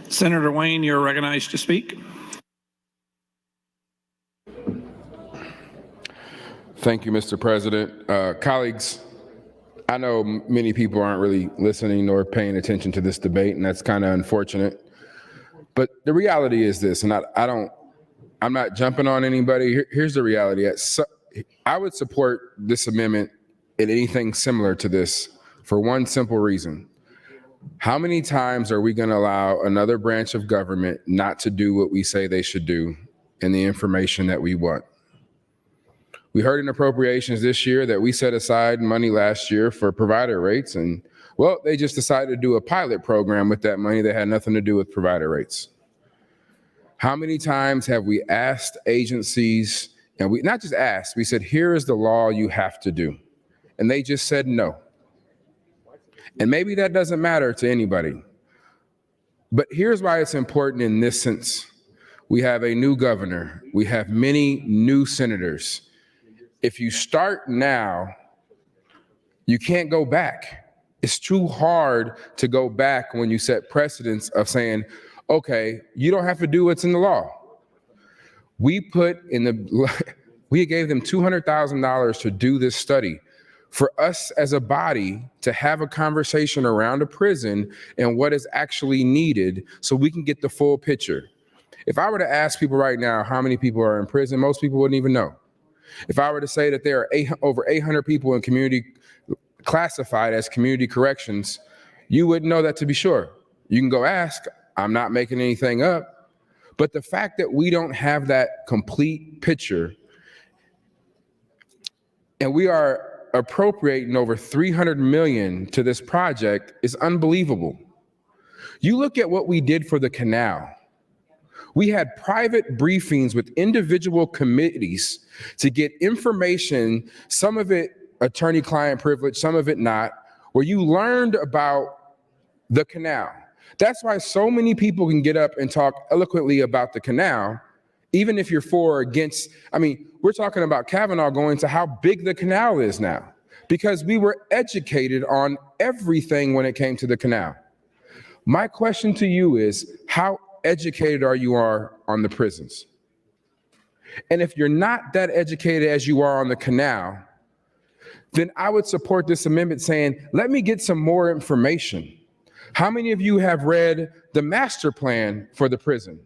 Senator Wayne, you're recognized to speak. Thank you, Mr. President. Colleagues, I know many people aren't really listening nor paying attention to this debate, and that's kind of unfortunate. But the reality is this, and I'm not jumping on anybody. Here's the reality. I would support this amendment and anything similar to this for one simple reason. How many times are we going to allow another branch of government not to do what we say they should do and the information that we want? We heard in appropriations this year that we set aside money last year for provider rates, and well, they just decided to do a pilot program with that money that had nothing to do with provider rates. How many times have we asked agencies, and we not just asked, we said, here is the law you have to do. And they just said no. And maybe that doesn't matter to anybody. But here's why it's important in this sense. We have a new governor. We have many new senators. If you start now, you can't go back. It's too hard to go back when you set precedents of saying, okay, you don't have to do what's in the law. We gave them $200,000 to do this study. For us as a body to have a conversation around a prison and what is actually needed so we can get the full picture. If I were to ask people right now how many people are in prison, most people wouldn't even know. If I were to say that there are over 800 people in community classified as community corrections, you wouldn't know that to be sure. You can go ask. I'm not making anything up. But the fact that we don't have that complete picture, and we are appropriating over $300 million to this project, is unbelievable. You look at what we did for the canal. We had private briefings with individual committees to get information, some of it attorney-client privilege, some of it not, where you learned about the canal. That's why so many people can get up and talk eloquently about the canal, even if you're for or against. I mean, we're talking about Kavanaugh going to how big the canal is now, because we were educated on everything when it came to the canal. My question to you is, how educated are you on the prisons? And if you're not that educated as you are on the canal, then I would support this amendment saying, let me get some more information. How many of you have read the master plan for the prison?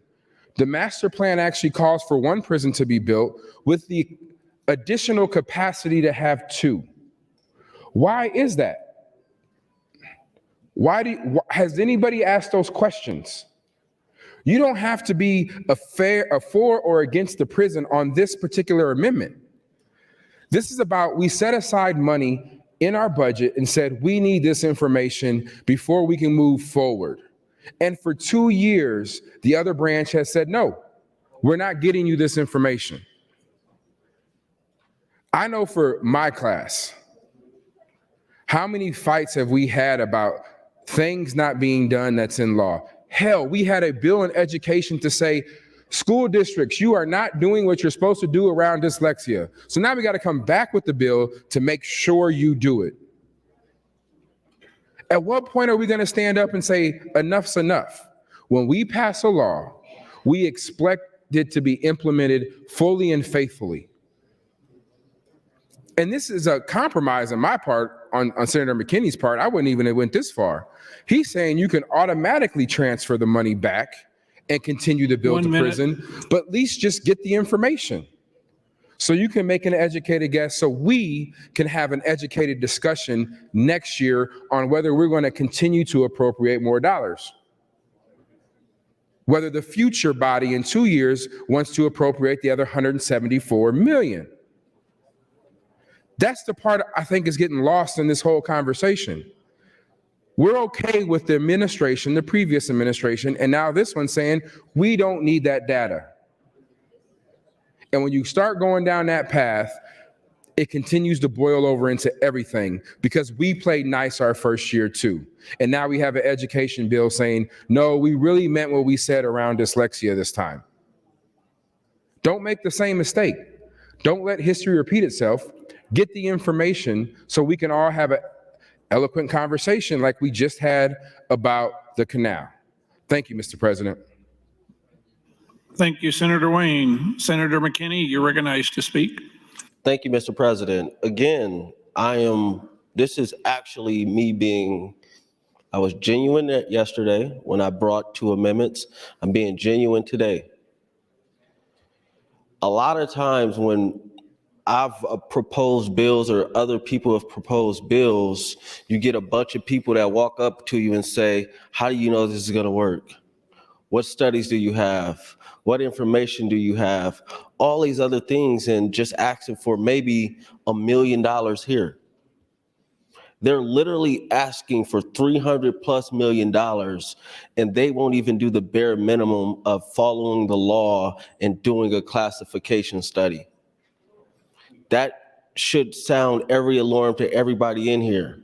The master plan actually calls for one prison to be built with the additional capacity to have 2. Why is that? Has anybody asked those questions? You don't have to be a for or against the prison on this particular amendment. This is about, we set aside money in our budget and said, we need this information before we can move forward. And for 2 years, the other branch has said, no, we're not getting you this information. I know for my class, how many fights have we had about things not being done that's in law? Hell, we had a bill in education to say, school districts, you are not doing what you're supposed to do around dyslexia. So now we got to come back with the bill to make sure you do it. At what point are we going to stand up and say, enough's enough? When we pass a law, we expect it to be implemented fully and faithfully. And this is a compromise on my part, on Senator McKinney's part. I wouldn't even have went this far. He's saying you can automatically transfer the money back and continue to build the prison, but at least just get the information so you can make an educated guess, so we can have an educated discussion next year on whether we're going to continue to appropriate more dollars. Whether the future body in 2 years wants to appropriate the other $174 million. That's the part I think is getting lost in this whole conversation. We're okay with the administration, the previous administration, and now this one saying, we don't need that data. And when you start going down that path, it continues to boil over into everything, because we played nice our first year too. And now we have an education bill saying, no, we really meant what we said around dyslexia this time. Don't make the same mistake. Don't let history repeat itself. Get the information so we can all have an eloquent conversation like we just had about the canal. Thank you, Mr. President. Thank you, Senator Wayne. Senator McKinney, you're recognized to speak. Thank you, Mr. President. Again, this is actually me I was genuine yesterday when I brought 2 amendments. I'm being genuine today. A lot of times when I've proposed bills or other people have proposed bills, you get a bunch of people that walk up to you and say, how do you know this is going to work? What studies do you have? What information do you have? All these other things, and just asking for maybe $1 million here. They're literally asking for $300+ million, and they won't even do the bare minimum of following the law and doing a classification study. That should sound every alarm to everybody in here.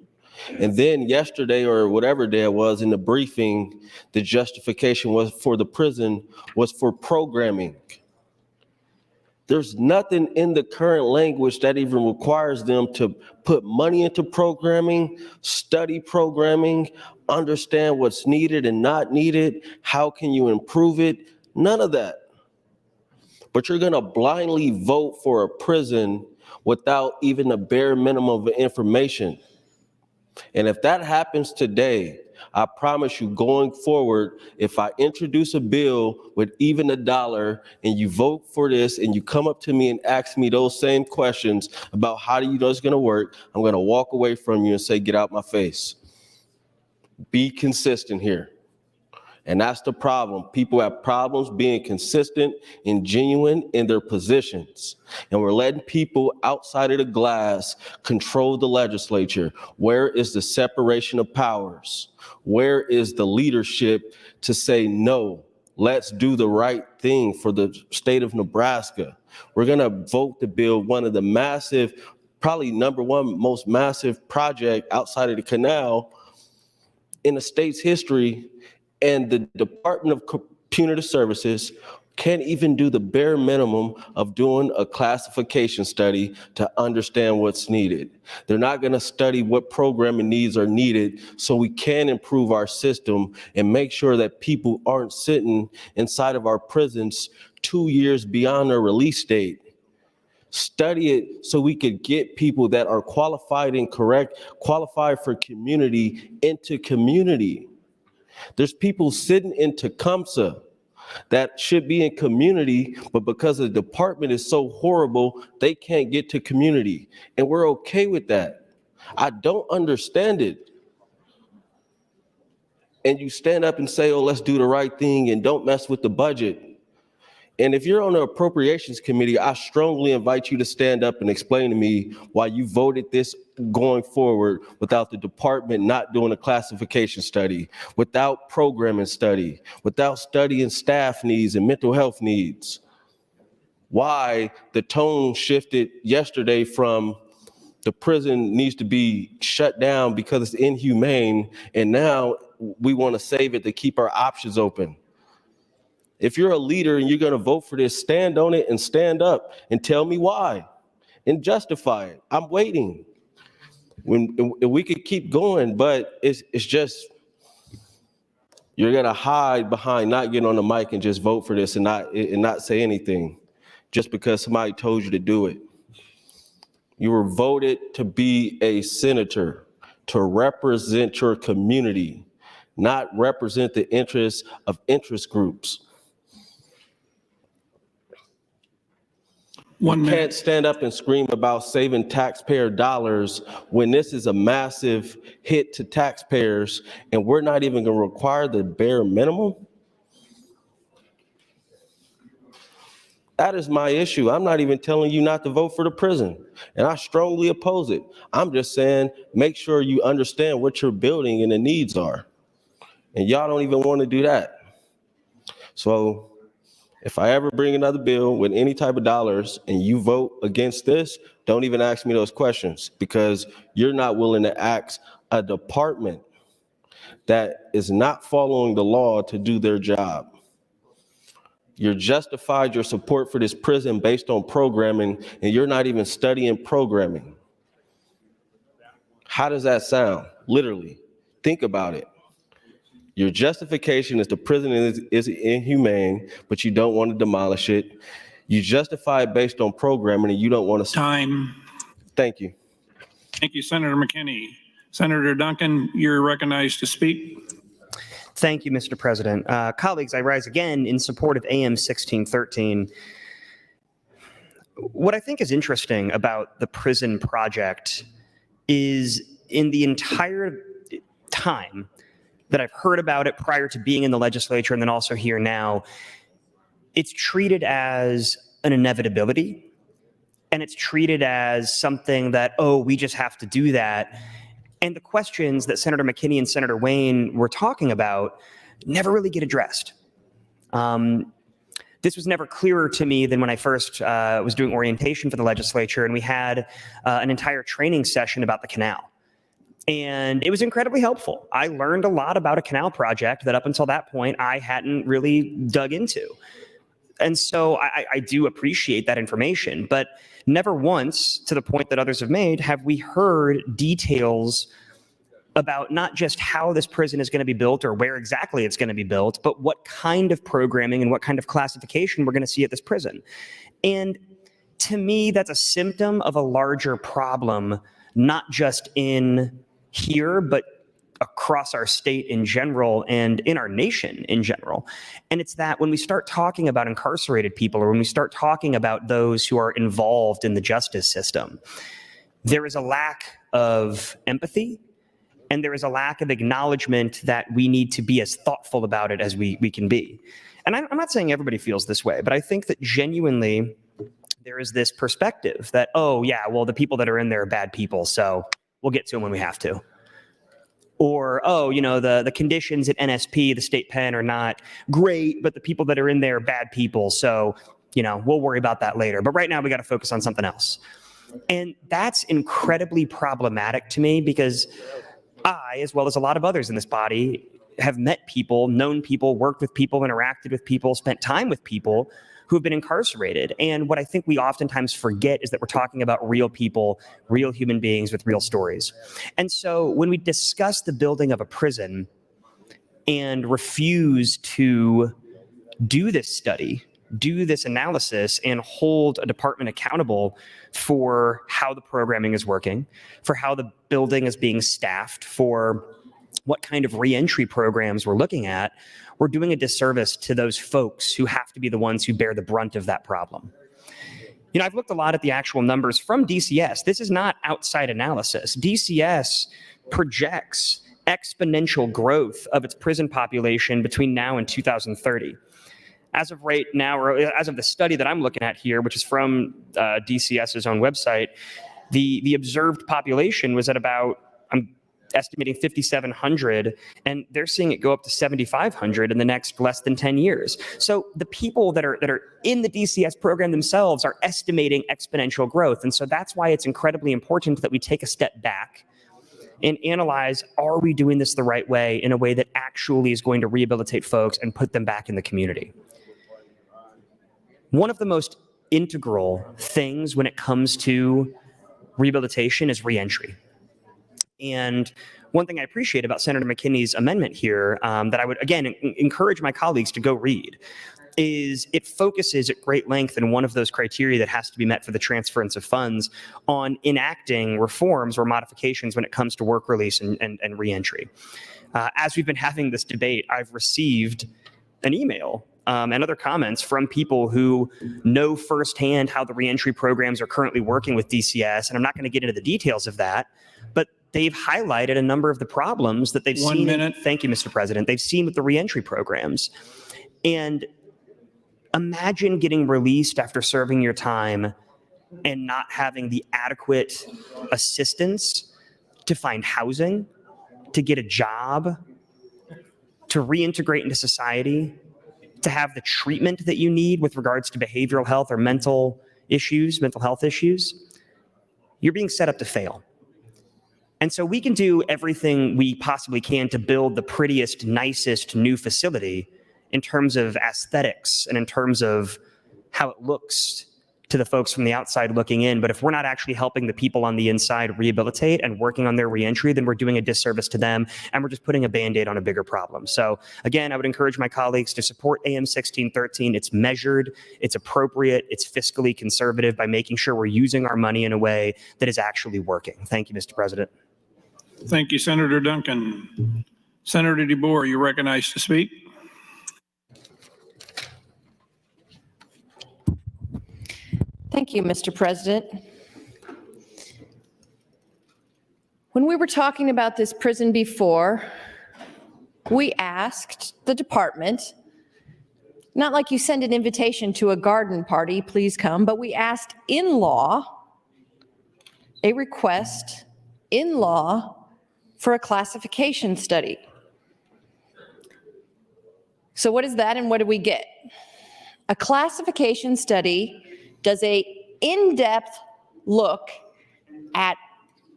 And then yesterday, or whatever day it was, in the briefing, the justification was for the prison was for programming. There's nothing in the current language that even requires them to put money into programming, study programming, understand what's needed and not needed. How can you improve it? None of that. But you're going to blindly vote for a prison without even the bare minimum of information. And if that happens today, I promise you, going forward, if I introduce a bill with even $1 and you vote for this and you come up to me and ask me those same questions about how do you know it's going to work, I'm going to walk away from you and say, get out my face. Be consistent here. And that's the problem. People have problems being consistent and genuine in their positions. And we're letting people outside of the glass control the legislature. Where is the separation of powers? Where is the leadership to say, no, let's do the right thing for the state of Nebraska? We're going to vote to build one of the massive, probably number one most massive project outside of the canal in the state's history. And the Department of Punitive Services can't even do the bare minimum of doing a classification study to understand what's needed. They're not going to study what programming needs are needed so we can improve our system and make sure that people aren't sitting inside of our prisons 2 years beyond their release date. Study it so we could get people that are qualified and correct, qualified for community into community. There's people sitting in Tecumseh that should be in community, but because the department is so horrible, they can't get to community. And we're okay with that. I don't understand it. And you stand up and say, oh, let's do the right thing and don't mess with the budget. And if you're on the Appropriations Committee, I strongly invite you to stand up and explain to me why you voted this going forward without the department not doing a classification study, without programming study, without studying staff needs and mental health needs. Why the tone shifted yesterday from the prison needs to be shut down because it's inhumane, and now we want to save it to keep our options open. If you're a leader and you're going to vote for this, stand on it and stand up and tell me why and justify it. I'm waiting. We could keep going, but it's just, you're going to hide behind not getting on the mic and just vote for this and not say anything just because somebody told you to do it. You were voted to be a senator, to represent your community, not represent the interests of interest groups. You can't stand up and scream about saving taxpayer dollars when this is a massive hit to taxpayers and we're not even going to require the bare minimum. That is my issue. I'm not even telling you not to vote for the prison, and I strongly oppose it. I'm just saying, make sure you understand what you're building and the needs are. And y'all don't even want to do that. So if I ever bring another bill with any type of dollars and you vote against this, don't even ask me those questions, because you're not willing to ask a department that is not following the law to do their job. You're justified your support for this prison based on programming, and you're not even studying programming. How does that sound? Literally, think about it. Your justification is the prison is inhumane, but you don't want to demolish it. You justify it based on programming, and you don't want to. Time. Thank you. Thank you, Senator McKinney. Senator Duncan, you're recognized to speak. Thank you, Mr. President. Colleagues, I rise again in support of AM 1613. What I think is interesting about the prison project is in the entire time that I've heard about it prior to being in the legislature and then also here now, it's treated as an inevitability, and it's treated as something that, oh, we just have to do that. And the questions that Senator McKinney and Senator Wayne were talking about never really get addressed. This was never clearer to me than when I first was doing orientation for the legislature, and we had an entire training session about the canal. And it was incredibly helpful. I learned a lot about a canal project that up until that point I hadn't really dug into. And so I do appreciate that information, but never once, to the point that others have made, have we heard details about not just how this prison is going to be built or where exactly it's going to be built, but what kind of programming and what kind of classification we're going to see at this prison. And to me, that's a symptom of a larger problem, not just in here, but across our state in general and in our nation in general. And it's that when we start talking about incarcerated people, or when we start talking about those who are involved in the justice system, there is a lack of empathy And there is a lack of acknowledgement that we need to be as thoughtful about it as we can be. And I'm not saying everybody feels this way, but I think that genuinely there is this perspective that, oh yeah, well, the people that are in there are bad people, so we'll get to them when we have to. Or, oh, you know, the conditions at NSP, the state pen, are not great, but the people that are in there are bad people, so, you know, we'll worry about that later. But right now we got to focus on something else. And that's incredibly problematic to me, because I, as well as a lot of others in this body, have met people, known people, worked with people, interacted with people, spent time with people who have been incarcerated. And what I think we oftentimes forget is that we're talking about real people, real human beings with real stories. And so when we discuss the building of a prison and refuse to do this study, do this analysis, and hold a department accountable for how the programming is working, for how the building is being staffed, for what kind of reentry programs we're looking at, we're doing a disservice to those folks who have to be the ones who bear the brunt of that problem. You know, I've looked a lot at the actual numbers from DCS. This is not outside analysis. DCS projects exponential growth of its prison population between now and 2030. As of right now, or as of the study that I'm looking at here, which is from DCS's own website, the observed population was at about, I'm estimating 5,700, and they're seeing it go up to 7,500 in the next less than 10 years. So the people that are in the DCS program themselves are estimating exponential growth. And so that's why it's incredibly important that we take a step back and analyze, are we doing this the right way, in a way that actually is going to rehabilitate folks and put them back in the community. One of the most integral things when it comes to rehabilitation is reentry. And one thing I appreciate about Senator McKinney's amendment here, that I would, again, encourage my colleagues to go read, is it focuses at great length in one of those criteria that has to be met for the transference of funds on enacting reforms or modifications when it comes to work release and reentry. As we've been having this debate, I've received an email and other comments from people who know firsthand how the reentry programs are currently working with DCS, and I'm not going to get into the details of that, but they've highlighted a number of the problems that they've seen. 1 minute. Thank you, Mr. President. They've seen with the reentry programs. And imagine getting released after serving your time and not having the adequate assistance to find housing, to get a job, to reintegrate into society, to have the treatment that you need with regards to behavioral health or mental health issues. You're being set up to fail. And so we can do everything we possibly can to build the prettiest, nicest new facility in terms of aesthetics and in terms of how it looks to the folks from the outside looking in. But if we're not actually helping the people on the inside rehabilitate and working on their reentry, then we're doing a disservice to them, and we're just putting a Band-Aid on a bigger problem. So again, I would encourage my colleagues to support AM 1613. It's measured, it's appropriate, it's fiscally conservative by making sure we're using our money in a way that is actually working. Thank you, Mr. President. Thank you, Senator Duncan. Senator DeBoer, you're recognized to speak. Thank you, Mr. President. When we were talking about this prison before, we asked the department, not like you send an invitation to a garden party, please come, but we asked in law, a request in law for a classification study. So what is that and what do we get? A classification study does a in-depth look at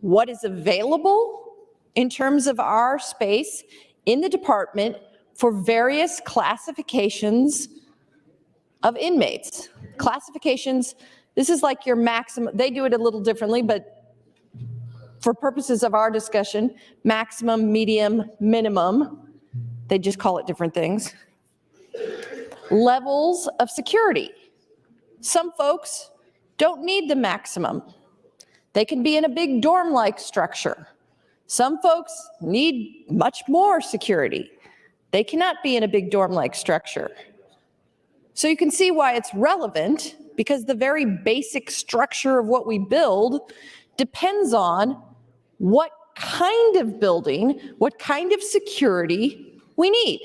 what is available in terms of our space in the department for various classifications of inmates. Classifications, this is like your maximum, they do it a little differently, but for purposes of our discussion, maximum, medium, minimum, they just call it different things. Levels of security. Some folks don't need the maximum. They can be in a big dorm-like structure. Some folks need much more security. They cannot be in a big dorm-like structure. So you can see why it's relevant, because the very basic structure of what we build depends on what kind of building, what kind of security we need.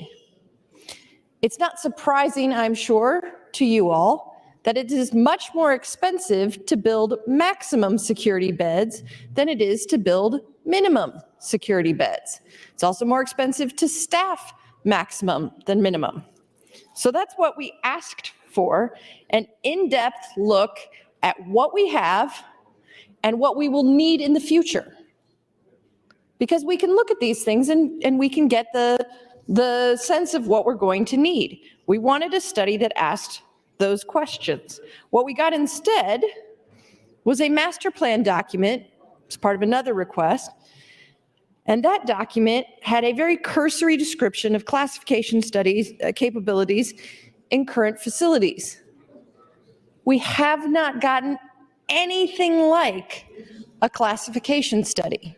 It's not surprising, I'm sure, to you all that it is much more expensive to build maximum security beds than it is to build minimum security beds. It's also more expensive to staff maximum than minimum. So that's what we asked for, an in-depth look at what we have and what we will need in the future. Because we can look at these things and we can get the sense of what we're going to need. We wanted a study that asked those questions. What we got instead was a master plan document as part of another request. And that document had a very cursory description of classification studies capabilities in current facilities. We have not gotten anything like a classification study.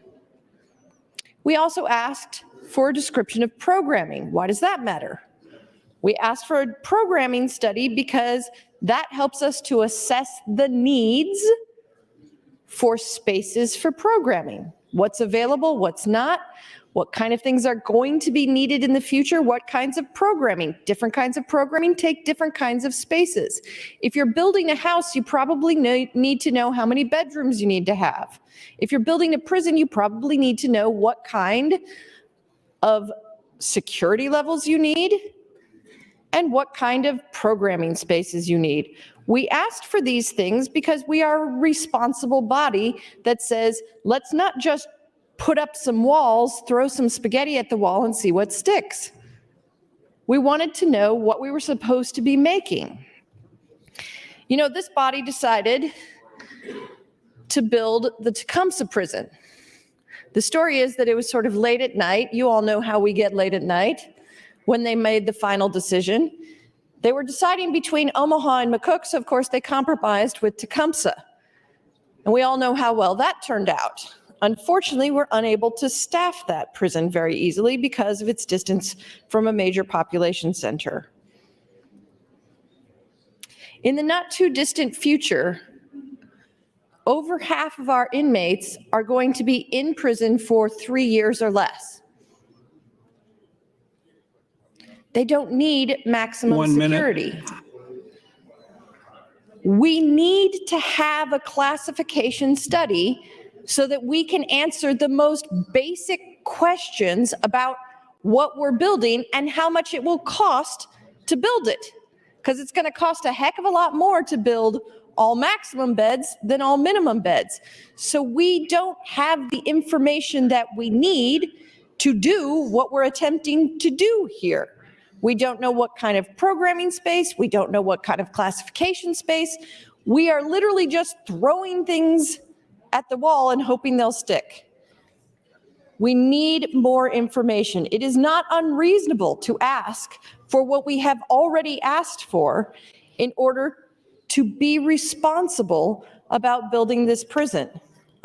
We also asked for a description of programming. Why does that matter? We asked for a programming study because that helps us to assess the needs for spaces for programming. What's available, what's not, what kind of things are going to be needed in the future, what kinds of programming. Different kinds of programming take different kinds of spaces. If you're building a house, you probably need to know how many bedrooms you need to have. If you're building a prison, you probably need to know what kind of security levels you need and what kind of programming spaces you need. We asked for these things because we are a responsible body that says, let's not just put up some walls, throw some spaghetti at the wall and see what sticks. We wanted to know what we were supposed to be making. You know, this body decided to build the Tecumseh prison. The story is that it was sort of late at night. You all know how we get late at night when they made the final decision. They were deciding between Omaha and McCook, so of course they compromised with Tecumseh. And we all know how well that turned out. Unfortunately, we're unable to staff that prison very easily because of its distance from a major population center. In the not too distant future, over half of our inmates are going to be in prison for 3 years or less. They don't need maximum security. We need to have a classification study so that we can answer the most basic questions about what we're building and how much it will cost to build it. Because it's going to cost a heck of a lot more to build all maximum beds than all minimum beds. So we don't have the information that we need to do what we're attempting to do here. We don't know what kind of programming space. We don't know what kind of classification space. We are literally just throwing things at the wall and hoping they'll stick. We need more information. It is not unreasonable to ask for what we have already asked for in order to be responsible about building this prison.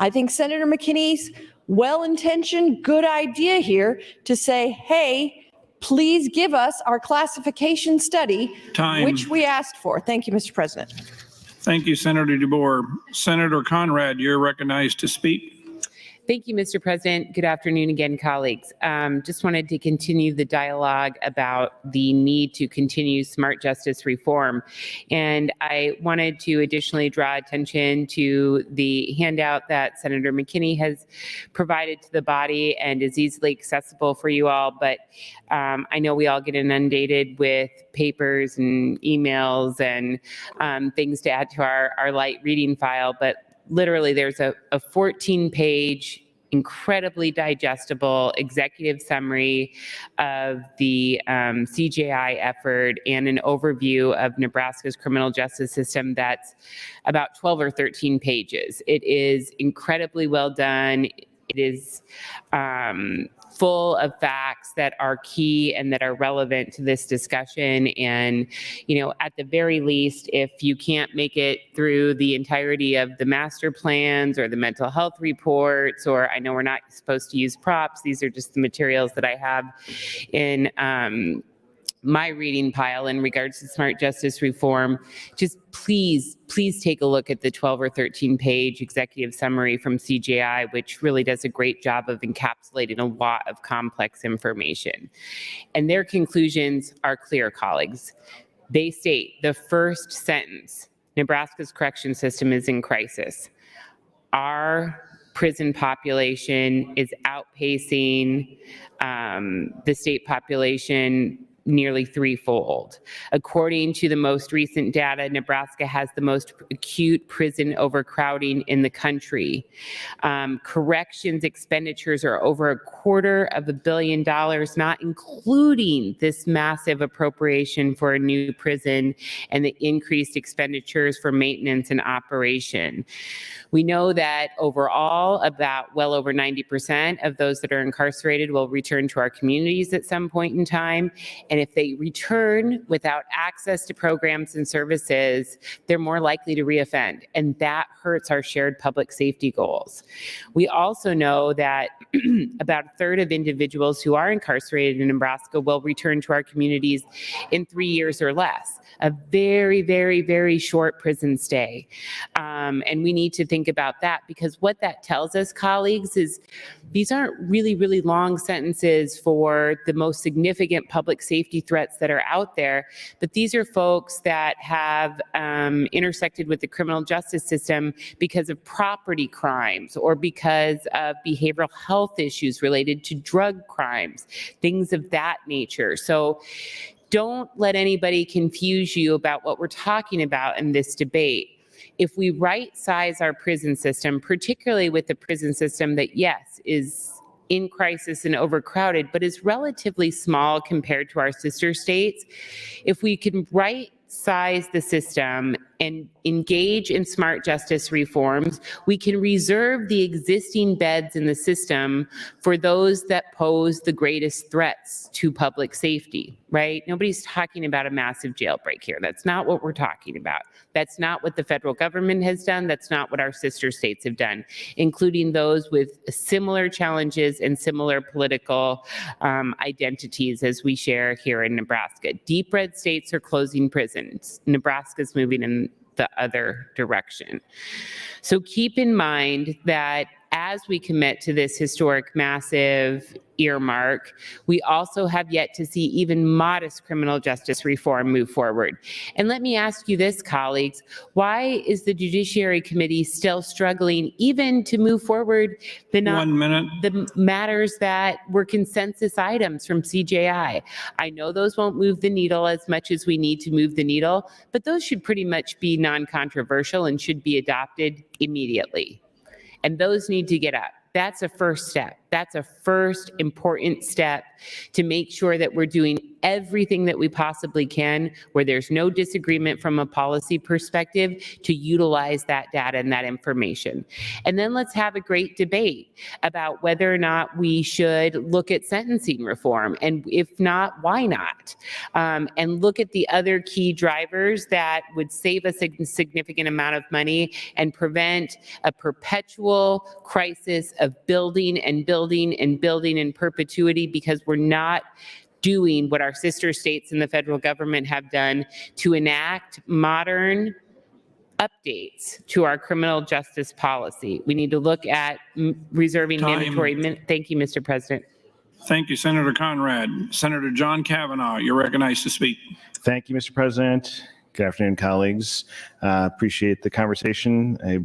I think Senator McKinney's well-intentioned, good idea here to say, hey, please give us our classification study, which we asked for. Thank you, Mr. President. Thank you, Senator DeBoer. Senator Conrad, you're recognized to speak. Thank you, Mr. President. Good afternoon again, colleagues. Just wanted to continue the dialogue about the need to continue smart justice reform. And I wanted to additionally draw attention to the handout that Senator McKinney has provided to the body and is easily accessible for you all. But I know we all get inundated with papers and emails and things to add to our light reading file. But literally, there's a 14-page, incredibly digestible executive summary of the CJI effort and an overview of Nebraska's criminal justice system that's about 12 or 13 pages. It is incredibly well done. It is full of facts that are key and that are relevant to this discussion. And, you know, at the very least, if you can't make it through the entirety of the master plans or the mental health reports, or I know we're not supposed to use props, these are just the materials that I have in my reading pile in regards to smart justice reform, just please take a look at the 12 or 13 page executive summary from CJI, which really does a great job of encapsulating a lot of complex information. And their conclusions are clear, colleagues. They state, the first sentence, Nebraska's correction system is in crisis. Our prison population is outpacing the state population nearly threefold. According to the most recent data, Nebraska has the most acute prison overcrowding in the country. Corrections expenditures are over $250 million, not including this massive appropriation for a new prison and the increased expenditures for maintenance and operation. We know that overall, about well over 90% of those that are incarcerated will return to our communities at some point in time. And if they return without access to programs and services, they're more likely to reoffend. And that hurts our shared public safety goals. We also know that about a third of individuals who are incarcerated in Nebraska will return to our communities in 3 years or less. A very, very, very short prison stay. And we need to think about that, because what that tells us, colleagues, is these aren't really, really long sentences for the most significant public safety threats that are out there, but these are folks that have intersected with the criminal justice system because of property crimes or because of behavioral health issues related to drug crimes, things of that nature. So don't let anybody confuse you about what we're talking about in this debate. If we right-size our prison system, particularly with the prison system that, yes, is in crisis and overcrowded, but is relatively small compared to our sister states, if we can right-size the system and engage in smart justice reforms, we can reserve the existing beds in the system for those that pose the greatest threats to public safety, right? Nobody's talking about a massive jailbreak here. That's not what we're talking about. That's not what the federal government has done. That's not what our sister states have done, including those with similar challenges and similar political identities as we share here in Nebraska. Deep red states are closing prisons. Nebraska's moving in the other direction. So keep in mind that as we commit to this historic massive earmark, we also have yet to see even modest criminal justice reform move forward. And let me ask you this, colleagues, why is the Judiciary Committee still struggling even to move forward the matters that were consensus items from CJI? I know those won't move the needle as much as we need to move the needle, but those should pretty much be non-controversial and should be adopted immediately. And those need to get up. That's a first step. That's a first important step to make sure that we're doing everything that we possibly can, where there's no disagreement from a policy perspective, to utilize that data and that information. And then let's have a great debate about whether or not we should look at sentencing reform. And if not, why not? And look at the other key drivers that would save us a significant amount of money and prevent a perpetual crisis of building and building and building in perpetuity, because we're not doing what our sister states and the federal government have done to enact modern updates to our criminal justice policy. We need to look at reserving mandatory. Thank you, Mr. President. Thank you, Senator Conrad. Senator John Kavanaugh, you're recognized to speak. Thank you, Mr. President. Good afternoon, colleagues. Appreciate the conversation. I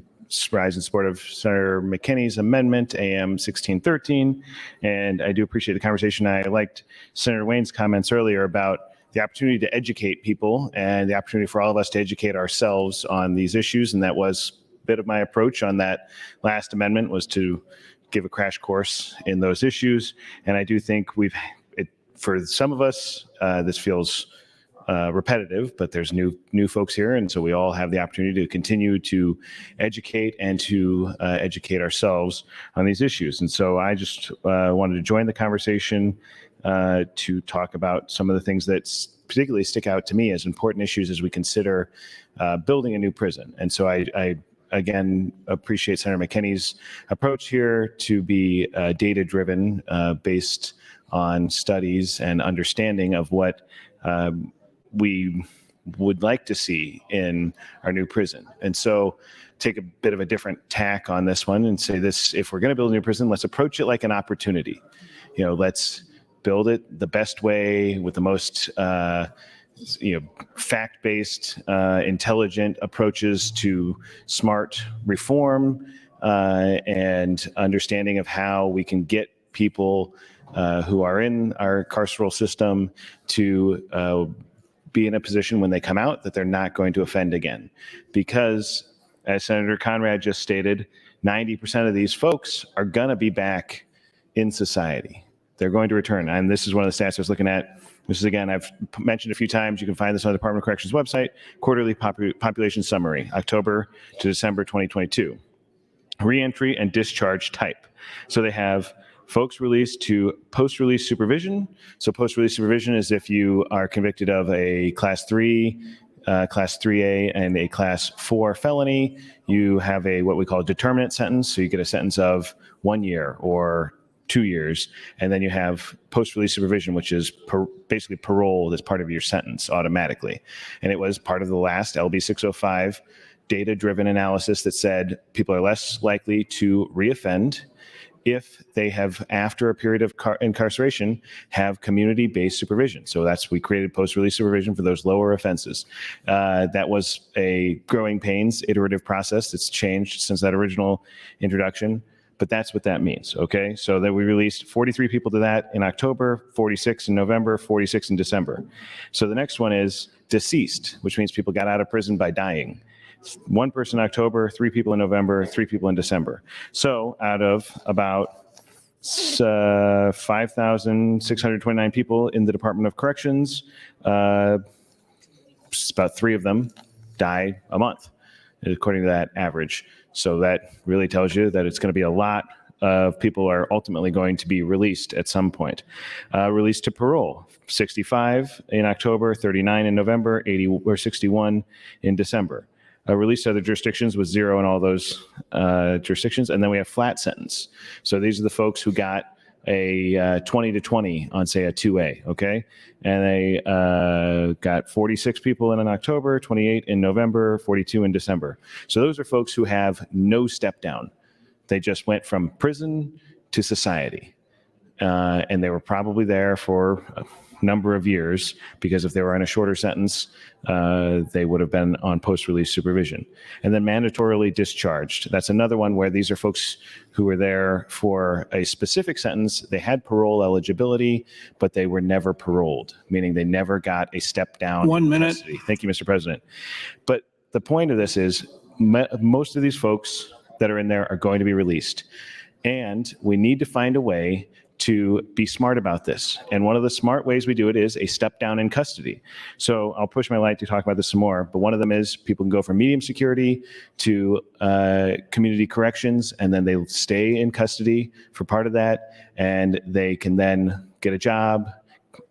rise in support of Senator McKinney's amendment, AM 1613, and I do appreciate the conversation. I liked Senator Wayne's comments earlier about the opportunity to educate people and the opportunity for all of us to educate ourselves on these issues, and that was a bit of my approach on that last amendment, was to give a crash course in those issues. And I do think for some of us, this feels repetitive, but there's new folks here, and so we all have the opportunity to continue to educate and to educate ourselves on these issues. And so I just wanted to join the conversation to talk about some of the things that particularly stick out to me as important issues as we consider building a new prison. And so I again appreciate Senator McKinney's approach here to be data-driven, based on studies and understanding of what we would like to see in our new prison. And so take a bit of a different tack on this one and say this, if we're going to build a new prison, let's approach it like an opportunity. Let's build it the best way with the most fact-based, intelligent approaches to smart reform and understanding of how we can get people who are in our carceral system to be in a position when they come out that they're not going to offend again. Because, as Senator Conrad just stated, 90% of these folks are going to be back in society. They're going to return. And this is one of the stats I was looking at. This is, again, I've mentioned a few times. You can find this on the Department of Corrections website, quarterly population summary, October to December 2022. Reentry and discharge type. So they have folks released to post-release supervision. So post-release supervision is if you are convicted of a Class 3, Class 3A, and a Class 4 felony, you have a what we call a determinate sentence. So you get a sentence of 1 year or 2 years. And then you have post-release supervision, which is basically parole as part of your sentence automatically. And it was part of the last LB 605 data-driven analysis that said people are less likely to reoffend if they have, after a period of incarceration, have community-based supervision. So we created post-release supervision for those lower offenses. That was a growing pains iterative process. It's changed since that original introduction, but that's what that means, okay? So that we released 43 people to that in October, 46 in November, 46 in December. So the next one is deceased, which means people got out of prison by dying. 1 person in October, 3 people in November, 3 people in December. So out of about 5,629 people in the Department of Corrections, about 3 of them die a month, according to that average. So that really tells you that it's going to be a lot of people are ultimately going to be released at some point. Released to parole, 65 in October, 39 in November, 80 or 61 in December. Released to other jurisdictions was 0 in all those jurisdictions. And then we have flat sentence. So these are the folks who got a 20 to 20 on, say, a 2A, okay? And they got 46 people in October, 28 in November, 42 in December. So those are folks who have no step down. They just went from prison to society. And they were probably there for a number of years, because if they were in a shorter sentence, they would have been on post-release supervision. And then mandatorily discharged. That's another one where these are folks who were there for a specific sentence. They had parole eligibility, but they were never paroled, meaning they never got a step down. 1 minute. Custody. Thank you, Mr. President. But the point of this is most of these folks that are in there are going to be released. And we need to find a way to be smart about this. And one of the smart ways we do it is a step down in custody. So I'll push my light to talk about this some more, but one of them is people can go from medium security to community corrections, and then they stay in custody for part of that, and they can then get a job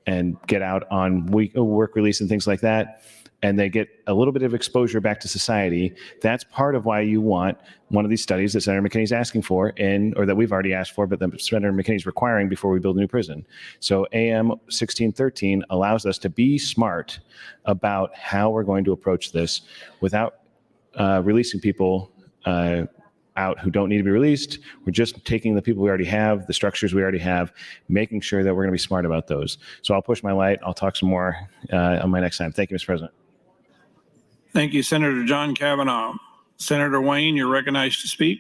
and get out on work release and things like that. And they get a little bit of exposure back to society. That's part of why you want one of these studies that Senator McKinney's asking for, or that we've already asked for, but that Senator McKinney's requiring before we build a new prison. So AM 1613 allows us to be smart about how we're going to approach this without releasing people out who don't need to be released. We're just taking the people we already have, the structures we already have, making sure that we're going to be smart about those. So I'll push my light. I'll talk some more on my next time. Thank you, Mr. President. Thank you, Senator John Kavanaugh. Senator Wayne, you're recognized to speak.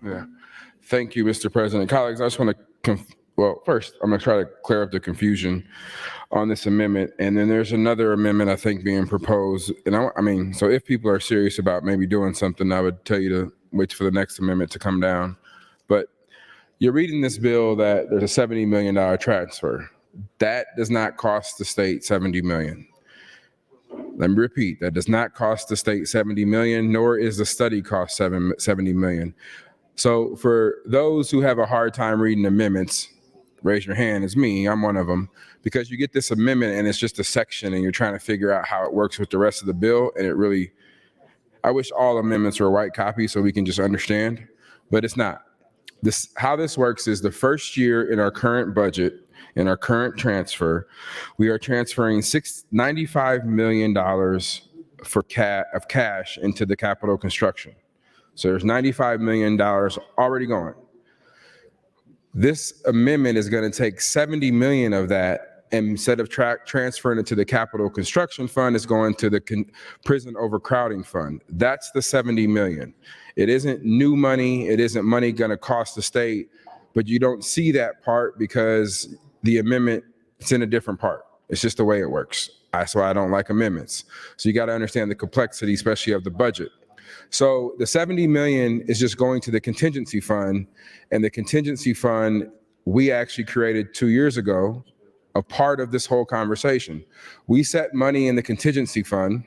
Yeah. Thank you, Mr. President. Colleagues, I just want to, first, I'm going to try to clear up the confusion on this amendment. And then there's another amendment, I think, being proposed. And I mean, so if people are serious about maybe doing something, I would tell you to wait for the next amendment to come down. But you're reading this bill that there's a $70 million transfer. That does not cost the state $70 million. Let me repeat, that does not cost the state $70 million, nor is the study cost $70 million. So for those who have a hard time reading amendments, raise your hand. It's me, I'm one of them, because you get this amendment and it's just a section and you're trying to figure out how it works with the rest of the bill. And it really, I wish all amendments were white copies so we can just understand, but it's not. How this works is the first year in our current budget, in our current transfer, we are transferring $95 million of cash into the capital construction. So there's $95 million already going. This amendment is going to take $70 million of that, and instead of transferring it to the capital construction fund, it's going to the prison overcrowding fund. That's the $70 million. It isn't new money. It isn't money going to cost the state, but you don't see that part because the amendment is in a different part. It's just the way it works. That's why I don't like amendments. So you got to understand the complexity, especially of the budget. So the 70 million is just going to the contingency fund, and the contingency fund we actually created 2 years ago, a part of this whole conversation. We set money in the contingency fund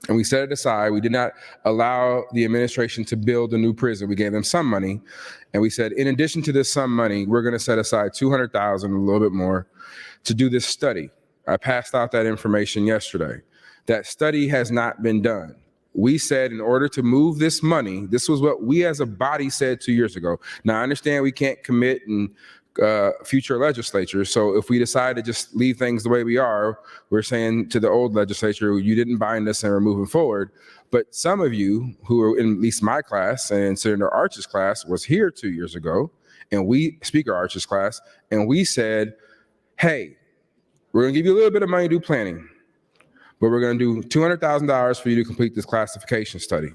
and we set it aside. We did not allow the administration to build a new prison. We gave them some money, and we said, in addition to this some money, we're going to set aside 200,000, a little bit more, to do this study. I passed out that information yesterday. That study has not been done. We said in order to move this money, this was what we as a body said 2 years ago. Now, I understand we can't commit in future legislatures. So if we decide to just leave things the way we are, we're saying to the old legislature, you didn't bind us and we're moving forward. But some of you who are in at least my class and Senator Arch's class was here 2 years ago, and Speaker Arch's class, and we said, hey, we're going to give you a little bit of money to do planning, but we're going to do $200,000 for you to complete this classification study.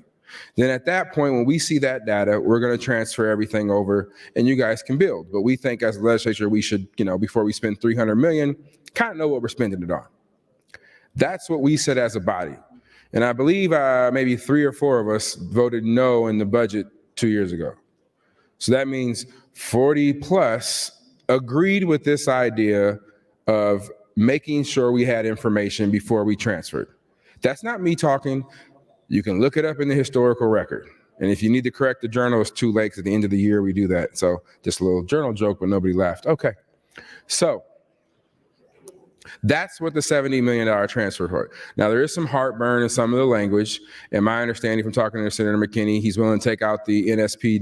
Then at that point, when we see that data, we're going to transfer everything over and you guys can build. But we think as a legislature, we should, before we spend $300 million, kind of know what we're spending it on. That's what we said as a body. And I believe maybe 3 or 4 of us voted no in the budget 2 years ago. So that means 40 plus agreed with this idea of making sure we had information before we transferred. That's not me talking. You can look it up in the historical record. And if you need to correct the journal, it's too late, 'cause at the end of the year we do that. So just a little journal joke, but nobody laughed. Okay. So that's what the $70 million transfer for. Now, there is some heartburn in some of the language. And my understanding from talking to Senator McKinney, he's willing to take out the NSP,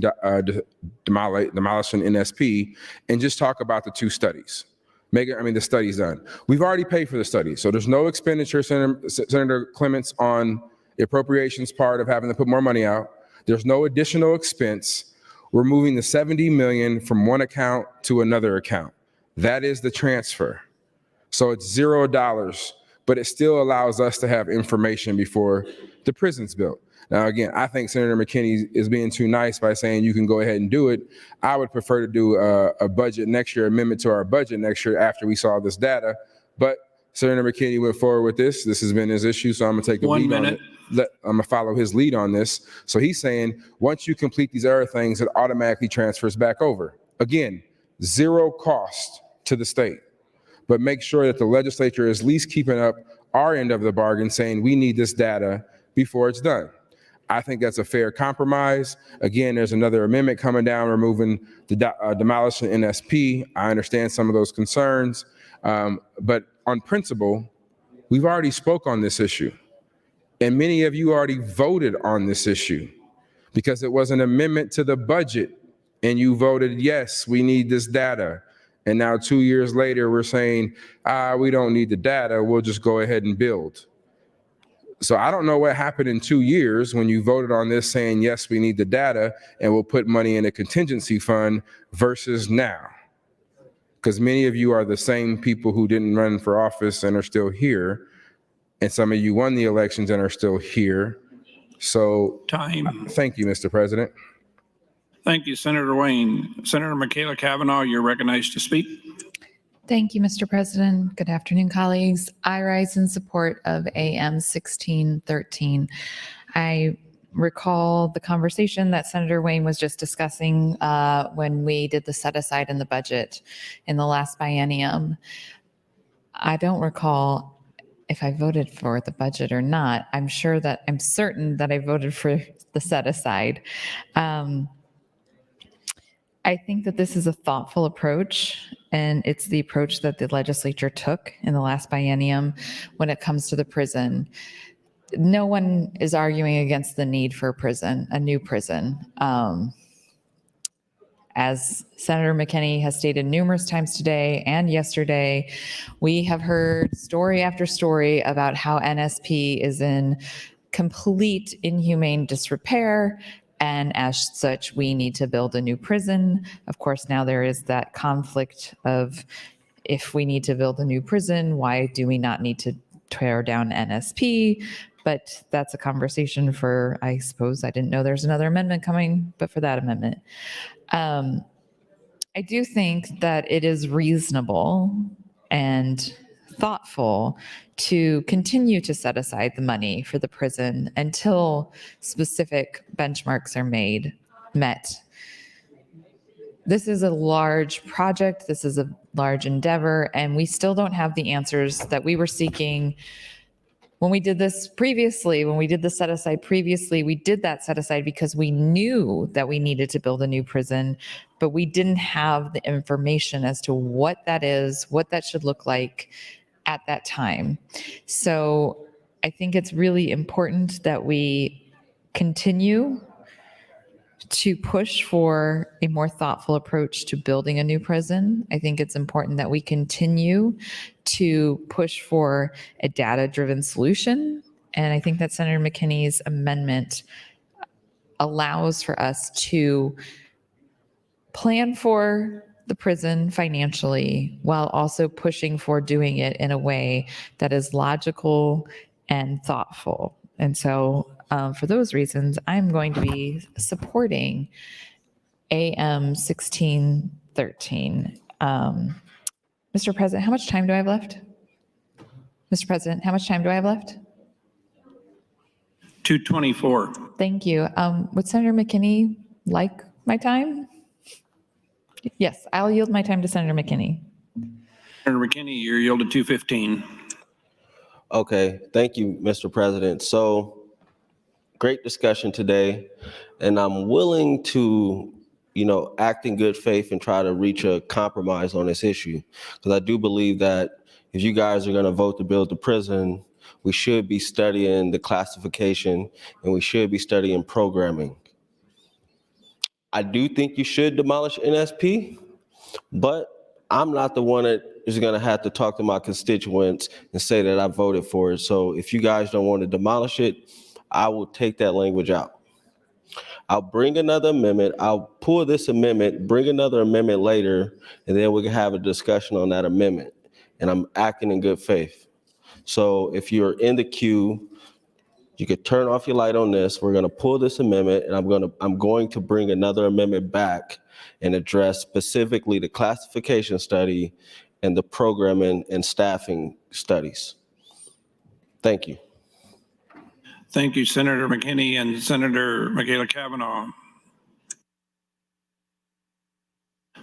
demolishing NSP, and just talk about the 2 studies. The study's done. We've already paid for the study. So there's no expenditure, Senator Clements, on the appropriations part of having to put more money out. There's no additional expense. We're moving the 70 million from one account to another account. That is the transfer. So it's $0, but it still allows us to have information before the prison's built. Now, again, I think Senator McKinney is being too nice by saying you can go ahead and do it. I would prefer to do a budget next year, amendment to our budget next year after we saw this data. But Senator McKinney went forward with this. This has been his issue, so I'm going to take the lead on it. I'm going to follow his lead on this. So he's saying once you complete these other things, it automatically transfers back over. Again, 0 cost to the state. But make sure that the legislature is at least keeping up our end of the bargain, saying we need this data before it's done. I think that's a fair compromise. Again, there's another amendment coming down, removing the demolishing NSP. I understand some of those concerns, but on principle, we've already spoke on this issue. And many of you already voted on this issue because it was an amendment to the budget and you voted, yes, we need this data. And now 2 years later, we're saying, we don't need the data, we'll just go ahead and build. So I don't know what happened in 2 years when you voted on this saying, yes, we need the data and we'll put money in a contingency fund versus now. Because many of you are the same people who didn't run for office and are still here. And some of you won the elections and are still here. So thank you, Mr. President. Thank you, Senator Wayne. Senator Michaela Cavanaugh, you're recognized to speak. Thank you, Mr. President. Good afternoon, colleagues. I rise in support of AM 1613. I recall the conversation that Senator Wayne was just discussing when we did the set aside in the budget in the last biennium. I don't recall if I voted for the budget or not. I'm certain that I voted for the set aside. I think that this is a thoughtful approach, and it's the approach that the legislature took in the last biennium when it comes to the prison. No one is arguing against the need for a prison, a new prison. As Senator McKinney has stated numerous times today and yesterday, we have heard story after story about how NSP is in complete inhumane disrepair, and as such, we need to build a new prison. Of course, now there is that conflict of, if we need to build a new prison, why do we not need to tear down NSP? But that's a conversation for, I suppose, I didn't know there's another amendment coming, but for that amendment. I do think that it is reasonable and thoughtful to continue to set aside the money for the prison until specific benchmarks are met. This is a large project, this is a large endeavor, and we still don't have the answers that we were seeking when we did this previously. When we did the set aside previously, we did that set aside because we knew that we needed to build a new prison, but we didn't have the information as to what that is, what that should look like at that time. So I think it's really important that we continue to push for a more thoughtful approach to building a new prison. I think it's important that we continue to push for a data-driven solution. And I think that Senator McKinney's amendment allows for us to plan for the prison financially while also pushing for doing it in a way that is logical and thoughtful. And so for those reasons, I'm going to be supporting AM 1613. Mr. President, how much time do I have left? Mr. President, how much time do I have left? 2:24. Thank you. Would Senator McKinney like my time? Yes, I'll yield my time to Senator McKinney. Senator McKinney, you're yielded 2:15. Okay, thank you, Mr. President. So great discussion today, and I'm willing to, act in good faith and try to reach a compromise on this issue, because I do believe that if you guys are going to vote to build the prison, we should be studying the classification and we should be studying programming. I do think you should demolish NSP, but I'm not the one that is going to have to talk to my constituents and say that I voted for it. So if you guys don't want to demolish it, I will take that language out. I'll bring another amendment. I'll pull this amendment, bring another amendment later, and then we can have a discussion on that amendment. And I'm acting in good faith. So if you're in the queue, you could turn off your light on this. We're going to pull this amendment, and I'm going to bring another amendment back and address specifically the classification study and the programming and staffing studies. Thank you. Thank you, Senator McKinney and Senator Michaela Cavanaugh.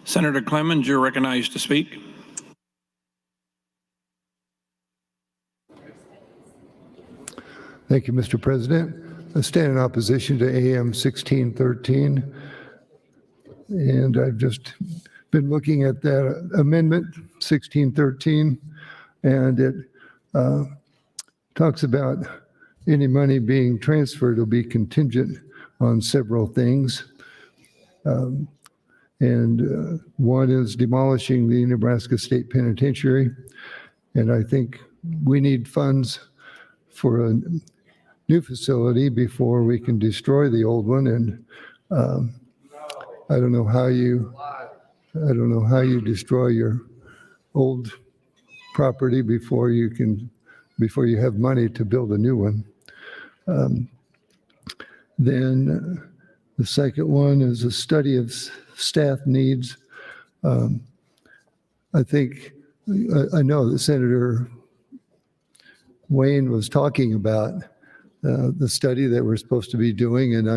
Senator Clemens, you're recognized to speak. Thank you, Mr. President. I stand in opposition to AM 1613. And I've just been looking at that amendment 1613, and it talks about any money being transferred will be contingent on several things. And one is demolishing the Nebraska State Penitentiary. And I think we need funds for a new facility before we can destroy the old one. And I don't know how you destroy your old property before you have money to build a new one. Then the second one is a study of staff needs. I know that Senator Wayne was talking about the study that we're supposed to be doing, and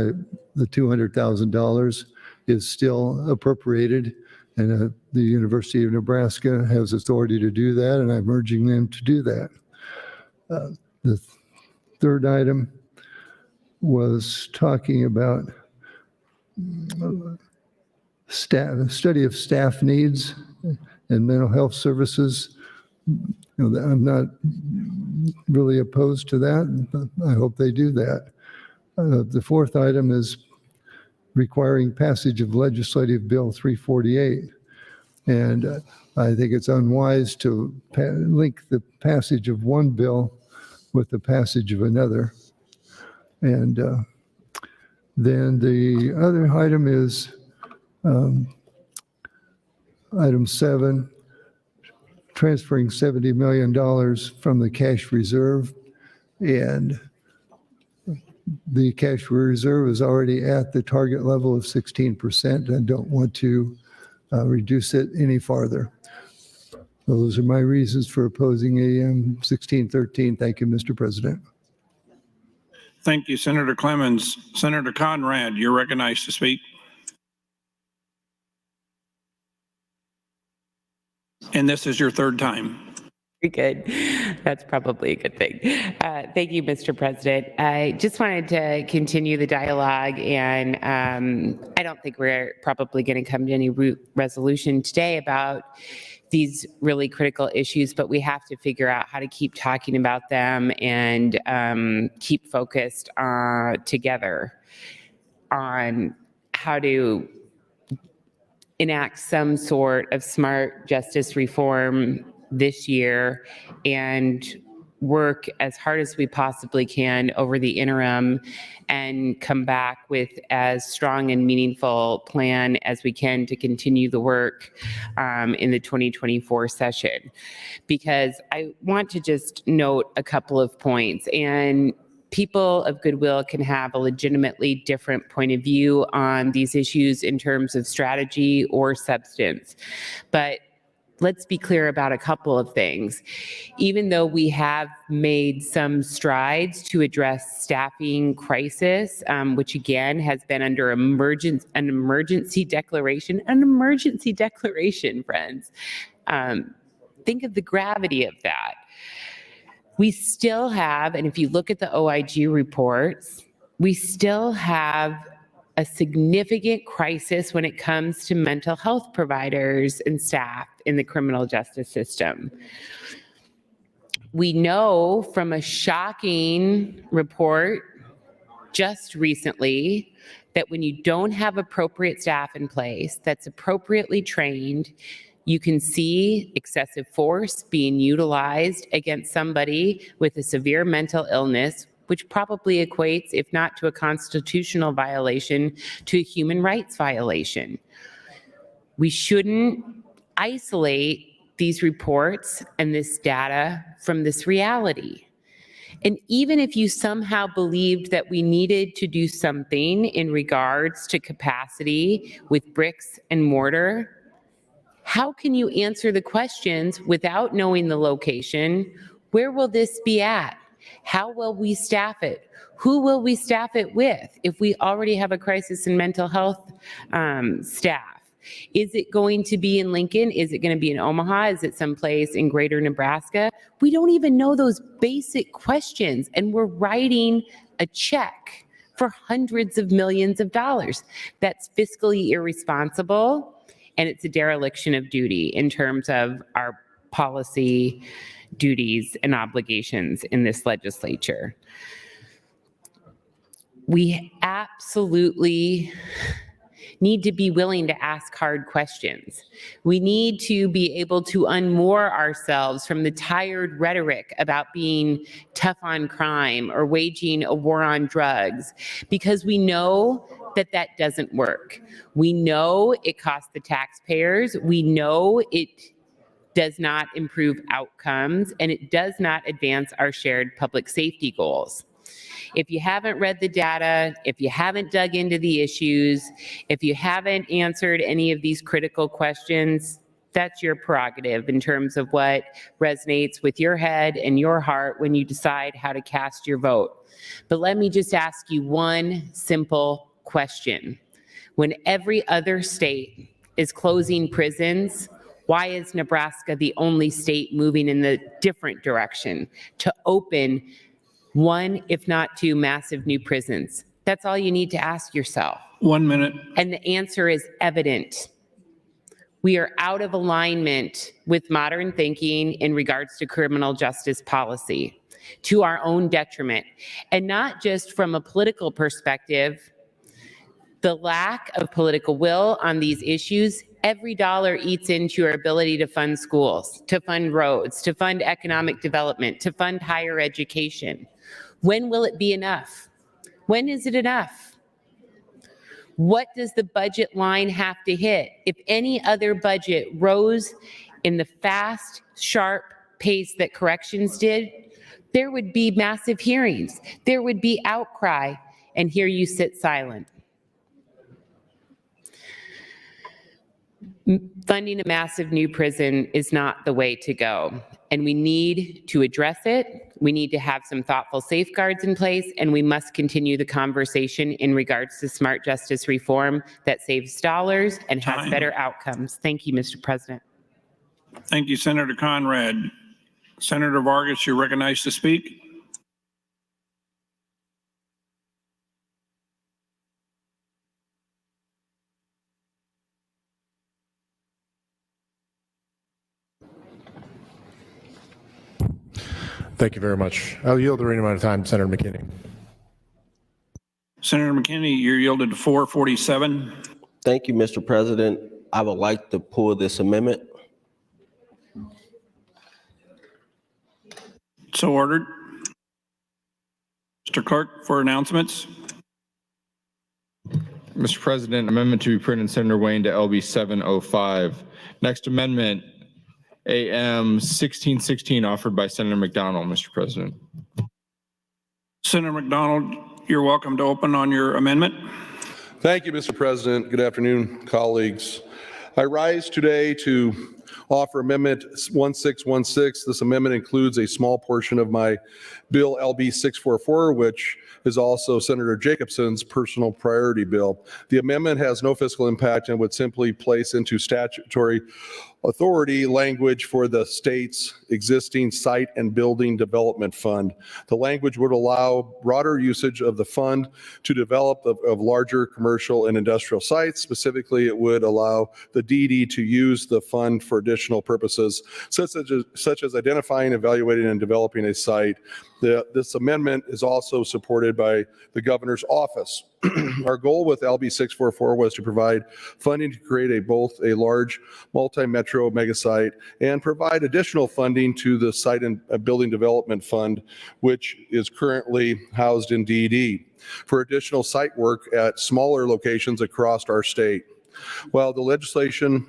the $200,000 is still appropriated, and the University of Nebraska has authority to do that, and I'm urging them to do that. The third item was talking about study of staff needs and mental health services. I'm not really opposed to that. I hope they do that. The fourth item is requiring passage of Legislative Bill 348. And I think it's unwise to link the passage of one bill with the passage of another. And then the other item is item 7, transferring $70 million from the cash reserve. And the cash reserve is already at the target level of 16% and don't want to reduce it any farther. Those are my reasons for opposing AM 1613. Thank you, Mr. President. Thank you, Senator Clemens. Senator Conrad, you're recognized to speak. And this is your third time. Very good. That's probably a good thing. Thank you, Mr. President. I just wanted to continue the dialogue, and I don't think we're probably going to come to any resolution today about these really critical issues, but we have to figure out how to keep talking about them and keep focused together on how to enact some sort of smart justice reform this year and work as hard as we possibly can over the interim and come back with as strong and meaningful plan as we can to continue the work in the 2024 session. Because I want to just note a couple of points, and people of goodwill can have a legitimately different point of view on these issues in terms of strategy or substance. But let's be clear about a couple of things. Even though we have made some strides to address staffing crisis, which again has been under an emergency declaration, friends. Think of the gravity of that. We still have, and if you look at the OIG reports, we still have a significant crisis when it comes to mental health providers and staff in the criminal justice system. We know from a shocking report just recently that when you don't have appropriate staff in place that's appropriately trained, you can see excessive force being utilized against somebody with a severe mental illness, which probably equates, if not to a constitutional violation, to a human rights violation. We shouldn't isolate these reports and this data from this reality. And even if you somehow believed that we needed to do something in regards to capacity with bricks and mortar, how can you answer the questions without knowing the location? Where will this be at? How will we staff it? Who will we staff it with if we already have a crisis in mental health staff? Is it going to be in Lincoln? Is it going to be in Omaha? Is it someplace in greater Nebraska? We don't even know those basic questions, and we're writing a check for hundreds of millions of dollars. That's fiscally irresponsible, and it's a dereliction of duty in terms of our policy duties and obligations in this legislature. We absolutely need to be willing to ask hard questions. We need to be able to unmoor ourselves from the tired rhetoric about being tough on crime or waging a war on drugs, because we know that that doesn't work. We know it costs the taxpayers. We know it does not improve outcomes, and it does not advance our shared public safety goals. If you haven't read the data, if you haven't dug into the issues, if you haven't answered any of these critical questions, that's your prerogative in terms of what resonates with your head and your heart when you decide how to cast your vote. But let me just ask you one simple question. When every other state is closing prisons, why is Nebraska the only state moving in the different direction to open one, if not two, massive new prisons? That's all you need to ask yourself. 1 minute. And the answer is evident. We are out of alignment with modern thinking in regards to criminal justice policy, to our own detriment. And not just from a political perspective, The lack of political will on these issues, every dollar eats into your ability to fund schools, to fund roads, to fund economic development, to fund higher education. When will it be enough? When is it enough? What does the budget line have to hit? If any other budget rose in the fast, sharp pace that corrections did, there would be massive hearings. There would be outcry, and here you sit silent. Funding a massive new prison is not the way to go, and we need to address it. We need to have some thoughtful safeguards in place, and we must continue the conversation in regards to smart justice reform that saves dollars and has better outcomes. Thank you, Mr. President. Thank you, Senator Conrad. Senator Vargas, you're recognized to speak. Thank you very much. I'll yield the remaining amount of time to Senator McKinney. Senator McKinney, you're yielded to 447. Thank you, Mr. President. I would like to pull this amendment. So ordered. Mr. Clerk, for announcements. Mr. President, amendment to be printed, Senator Wayne, to LB 705. Next amendment, AM 1616, offered by Senator McDonald, Mr. President. Senator McDonald, you're welcome to open on your amendment. Thank you, Mr. President. Good afternoon, colleagues. I rise today to offer Amendment 1616. This amendment includes a small portion of my bill LB 644, which is also Senator Jacobson's personal priority bill. The amendment has no fiscal impact and would simply place into statutory authority language for the state's existing site and building development fund. The language would allow broader usage of the fund to develop of larger commercial and industrial sites. Specifically, it would allow the DD to use the fund for additional purposes, such as identifying, evaluating, and developing a site. This amendment is also supported by the governor's office. Our goal with LB 644 was to provide funding to create both a large multi-metro mega site and provide additional funding to the Site and Building Development Fund, which is currently housed in DD, for additional site work at smaller locations across our state. While the legislature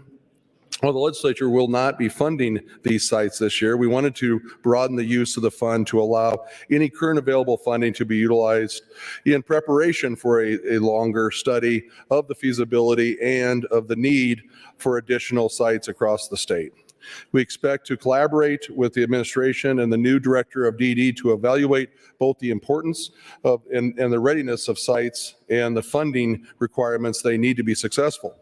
will not be funding these sites this year, we wanted to broaden the use of the fund to allow any current available funding to be utilized in preparation for a longer study of the feasibility and of the need for additional sites across the state. We expect to collaborate with the administration and the new director of DD to evaluate both the importance of and the readiness of sites and the funding requirements they need to be successful.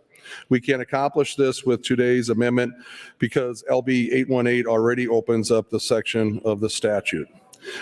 We can accomplish this with today's amendment because LB 818 already opens up the section of the statute.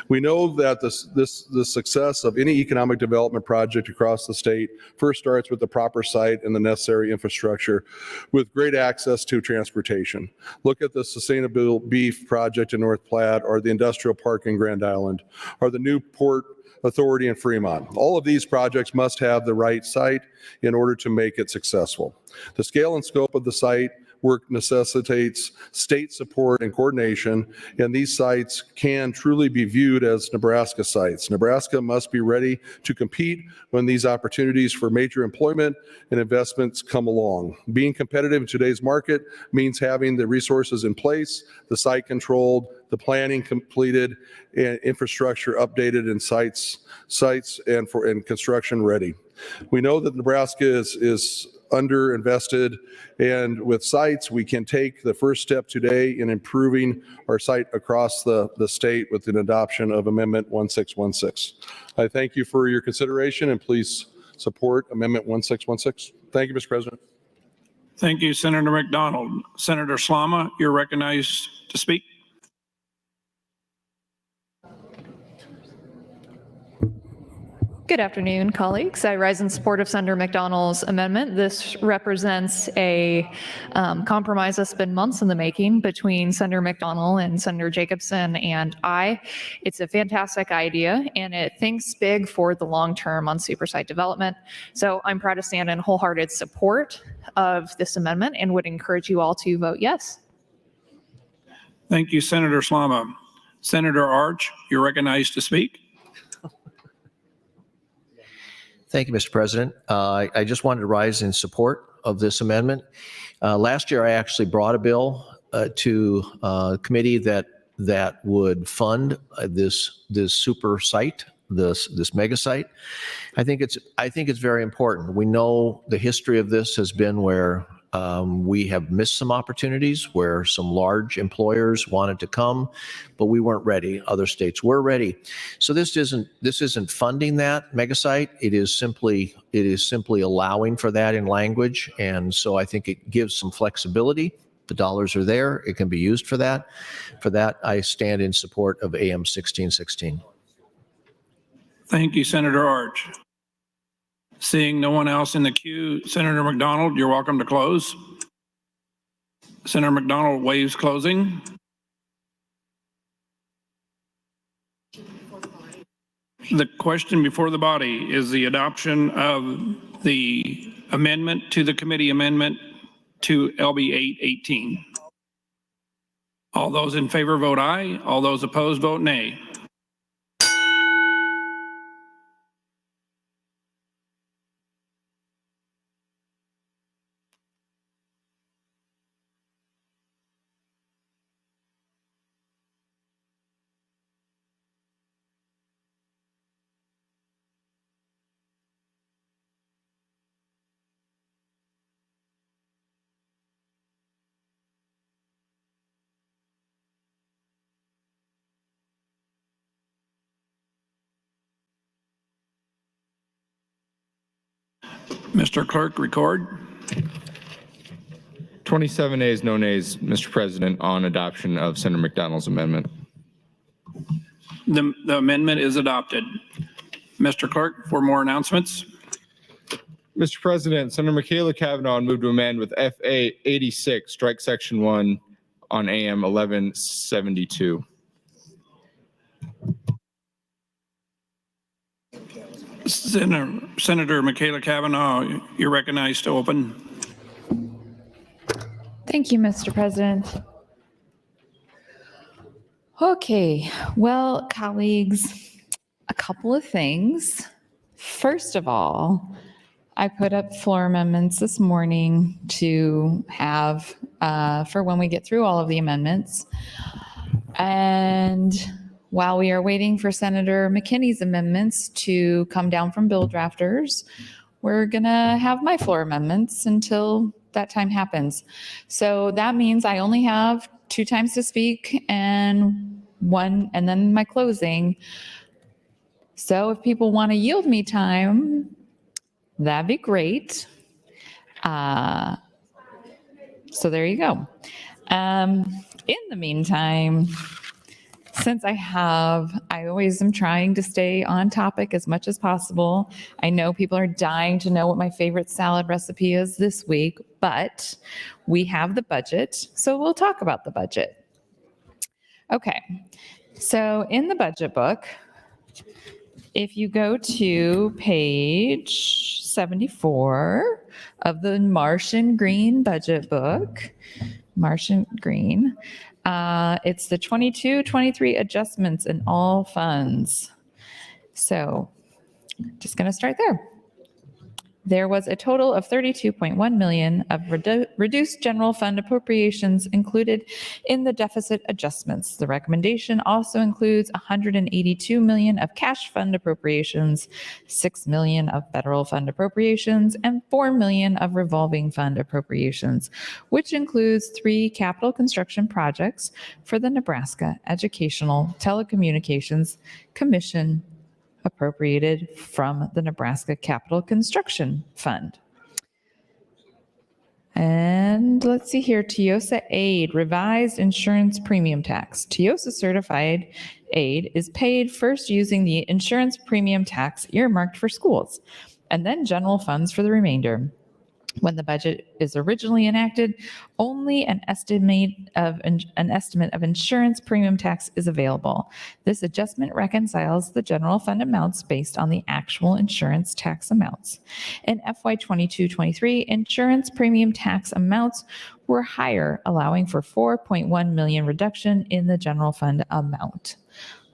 We know that the success of any economic development project across the state first starts with the proper site and the necessary infrastructure with great access to transportation. Look at the Sustainable Beef Project in North Platte, or the Industrial Park in Grand Island, or the new Port Authority in Fremont. All of these projects must have the right site in order to make it successful. The scale and scope of the site work necessitates state support and coordination, and these sites can truly be viewed as Nebraska sites. Nebraska must be ready to compete when these opportunities for major employment and investments come along. Being competitive in today's market means having the resources in place, the site controlled, the planning completed, and infrastructure updated, and sites and construction ready. We know that Nebraska is underinvested, and with sites, we can take the first step today in improving our site across the state with an adoption of Amendment 1616. I thank you for your consideration, and please support Amendment 1616. Thank you, Mr. President. Thank you, Senator McDonald. Senator Slama, you're recognized to speak. Good afternoon, colleagues. I rise in support of Senator McDonald's amendment. This represents a compromise that's been months in the making between Senator McDonald and Senator Jacobson and I. It's a fantastic idea, and it thinks big for the long term on supersite development. So I'm proud to stand in wholehearted support of this amendment and would encourage you all to vote yes. Thank you, Senator Slama. Senator Arch, you're recognized to speak. Thank you, Mr. President. I just wanted to rise in support of this amendment. Last year, I actually brought a bill to committee that would fund this super site, this mega site. I think it's very important. We know the history of this has been where we have missed some opportunities where some large employers wanted to come, but we weren't ready. Other states were ready. So this isn't funding that mega site. It is simply allowing for that in language. And so I think it gives some flexibility. The dollars are there. It can be used for that. For that, I stand in support of AM 1616. Thank you, Senator Arch. Seeing no one else in the queue, Senator McDonald, you're welcome to close. Senator McDonald waives closing. The question before the body is the adoption of the amendment to the committee amendment to LB 818. All those in favor vote aye. All those opposed vote nay. Mr. Clerk, record. 27 ayes, no nays, Mr. President, on adoption of Senator McDonald's amendment. The amendment is adopted. Mr. Clerk, for more announcements. Mr. President, Senator Michaela Cavanaugh moved to amend with FA 86, strike section 1 on AM 1172. Senator Michaela Cavanaugh, you're recognized to open. Thank you, Mr. President. Okay, well, colleagues, a couple of things. First of all, I put up floor amendments this morning to have for when we get through all of the amendments. And while we are waiting for Senator McKinney's amendments to come down from bill drafters, we're gonna have my floor amendments until that time happens. So that means I only have 2 times to speak and then my closing. So if people want to yield me time, that'd be great. So there you go. In the meantime, since I always am trying to stay on topic as much as possible. I know people are dying to know what my favorite salad recipe is this week, but we have the budget, so we'll talk about the budget. Okay, so in the budget book, if you go to page 74 of the Martian Green budget book, Martian Green, it's the 22-23 adjustments in all funds. So just going to start there. There was a total of $32.1 million of reduced general fund appropriations included in the deficit adjustments. The recommendation also includes $182 million of cash fund appropriations, $6 million of federal fund appropriations, and $4 million of revolving fund appropriations, which includes 3 capital construction projects for the Nebraska Educational Telecommunications Commission appropriated from the Nebraska Capital Construction Fund. And let's see here, TIOSA aid, revised insurance premium tax. TIOSA certified aid is paid first using the insurance premium tax earmarked for schools, and then general funds for the remainder. When the budget is originally enacted, only an estimate of insurance premium tax is available. This adjustment reconciles the general fund amounts based on the actual insurance tax amounts. In FY 22-23, insurance premium tax amounts were higher, allowing for $4.1 million reduction in the general fund amount.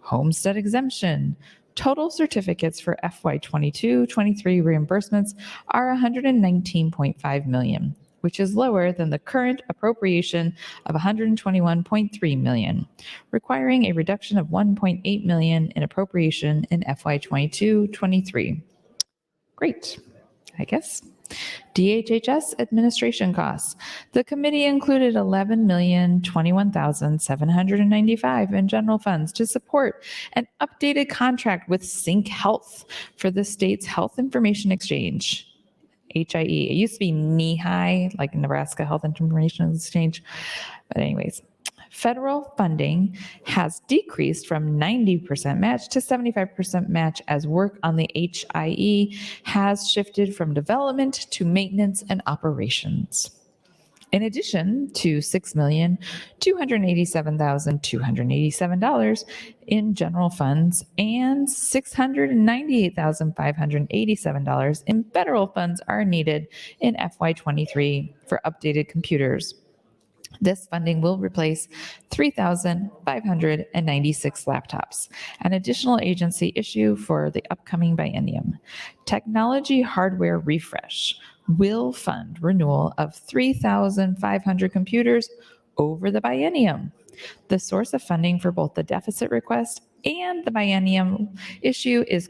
Homestead exemption. Total certificates for FY 22-23 reimbursements are $119.5 million, which is lower than the current appropriation of $121.3 million, requiring a reduction of $1.8 million in appropriation in FY 22-23. Great, I guess. DHHS administration costs. The committee included $11,021,795 in general funds to support an updated contract with Sync Health for the state's health information exchange, HIE. It used to be NEHI, like Nebraska Health Information Exchange. But anyways, federal funding has decreased from 90% match to 75% match as work on the HIE has shifted from development to maintenance and operations. In addition to $6,287,287 in general funds and $698,587 in federal funds are needed in FY23 for updated computers. This funding will replace 3,596 laptops, an additional agency issue for the upcoming biennium. Technology hardware refresh will fund renewal of 3,500 computers over the biennium. The source of funding for both the deficit request and the biennium issue is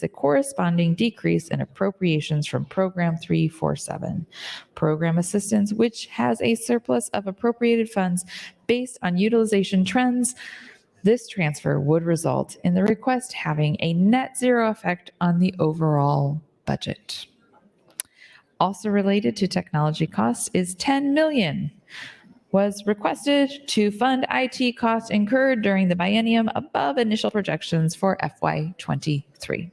a corresponding decrease in appropriations from Program 347. Program assistance, which has a surplus of appropriated funds based on utilization trends. This transfer would result in the request having a net zero effect on the overall budget. Also related to technology costs is $10 million. Was requested to fund IT costs incurred during the biennium above initial projections for FY23.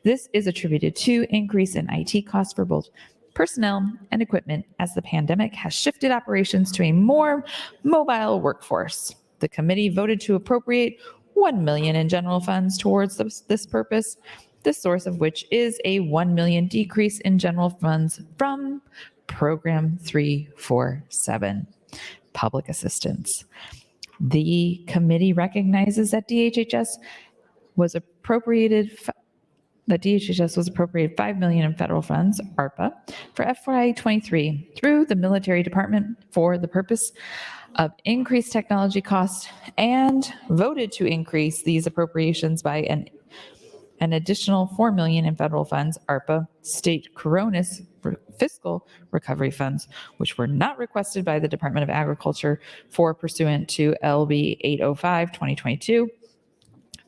This is attributed to increase in IT costs for both personnel and equipment as the pandemic has shifted operations to a more mobile workforce. The committee voted to appropriate $1 million in general funds towards this purpose, the source of which is a $1 million decrease in general funds from Program 347. Public assistance. The committee recognizes that DHHS was appropriated $5 million in federal funds, ARPA, for FY23 through the military department for the purpose of increased technology costs and voted to increase these appropriations by an additional $4 million in federal funds, ARPA, state coronas fiscal recovery funds, which were not requested by the Department of Agriculture for pursuant to LB 805-2022,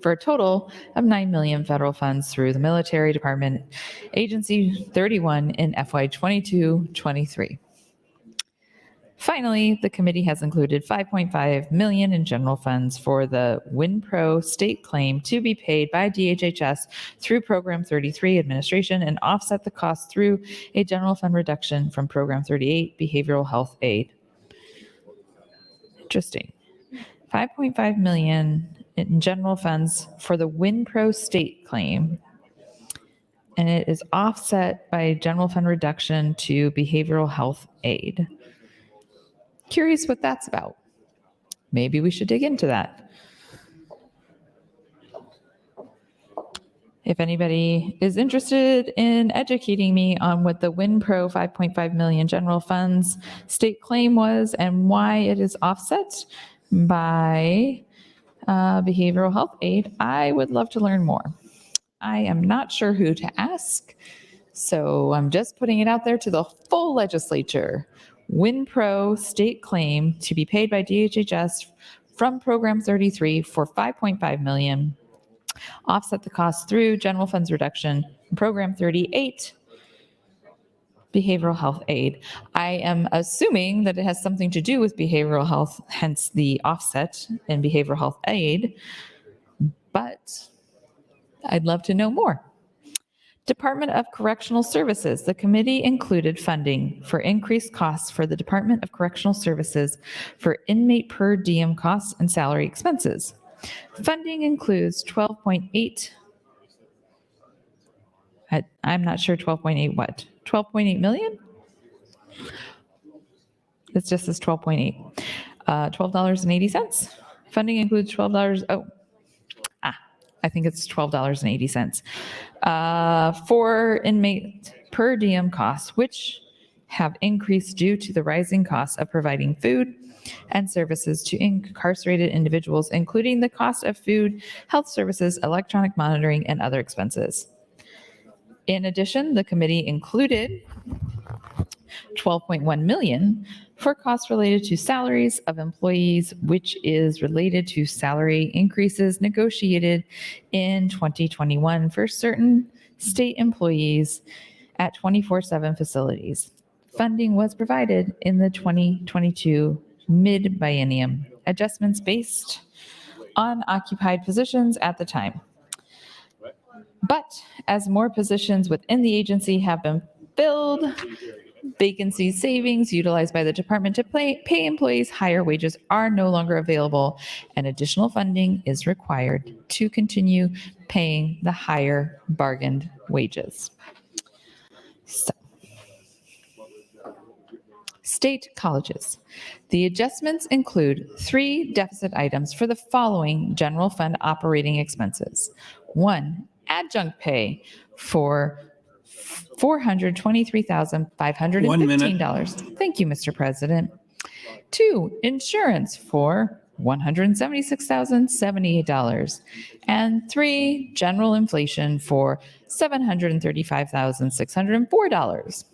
for a total of $9 million federal funds through the Military Department Agency 31 in FY 22-23. Finally, the committee has included $5.5 million in general funds for the WinPro state claim to be paid by DHHS through Program 33 administration and offset the cost through a general fund reduction from Program 38 behavioral health aid. Interesting. $5.5 million in general funds for the WinPro state claim, and it is offset by general fund reduction to behavioral health aid. Curious what that's about. Maybe we should dig into that. If anybody is interested in educating me on what the WinPro 5.5 million general funds state claim was and why it is offset by behavioral health aid, I would love to learn more. I am not sure who to ask, so I'm just putting it out there to the full legislature. WinPro state claim to be paid by DHHS from Program 33 for $5.5 million. Offset the cost through general funds reduction. Program 38 behavioral health aid. I am assuming that it has something to do with behavioral health, hence the offset in behavioral health aid, but I'd love to know more. Department of Correctional Services. The committee included funding for increased costs for the Department of Correctional Services for inmate per diem costs and salary expenses. Funding includes 12.8, I'm not sure 12.8 what? 12.8 million? It just says 12.8. $12.80. Funding includes $12. I think it's $12.80 for inmate per diem costs, which have increased due to the rising costs of providing food and services to incarcerated individuals, including the cost of food, health services, electronic monitoring, and other expenses. In addition, the committee included $12.1 million for costs related to salaries of employees, which is related to salary increases negotiated in 2021 for certain state employees at 24/7 facilities. Funding was provided in the 2022 mid-biennium, adjustments based on occupied positions at the time. But as more positions within the agency have been filled, vacancy savings utilized by the department to pay employees higher wages are no longer available, and additional funding is required to continue paying the higher bargained wages. So, state colleges. The adjustments include 3 deficit items for the following general fund operating expenses. 1, adjunct pay for $423,515. 1 minute. Thank you, Mr. President. 2, insurance for $176,078. And 3, general inflation for $735,604.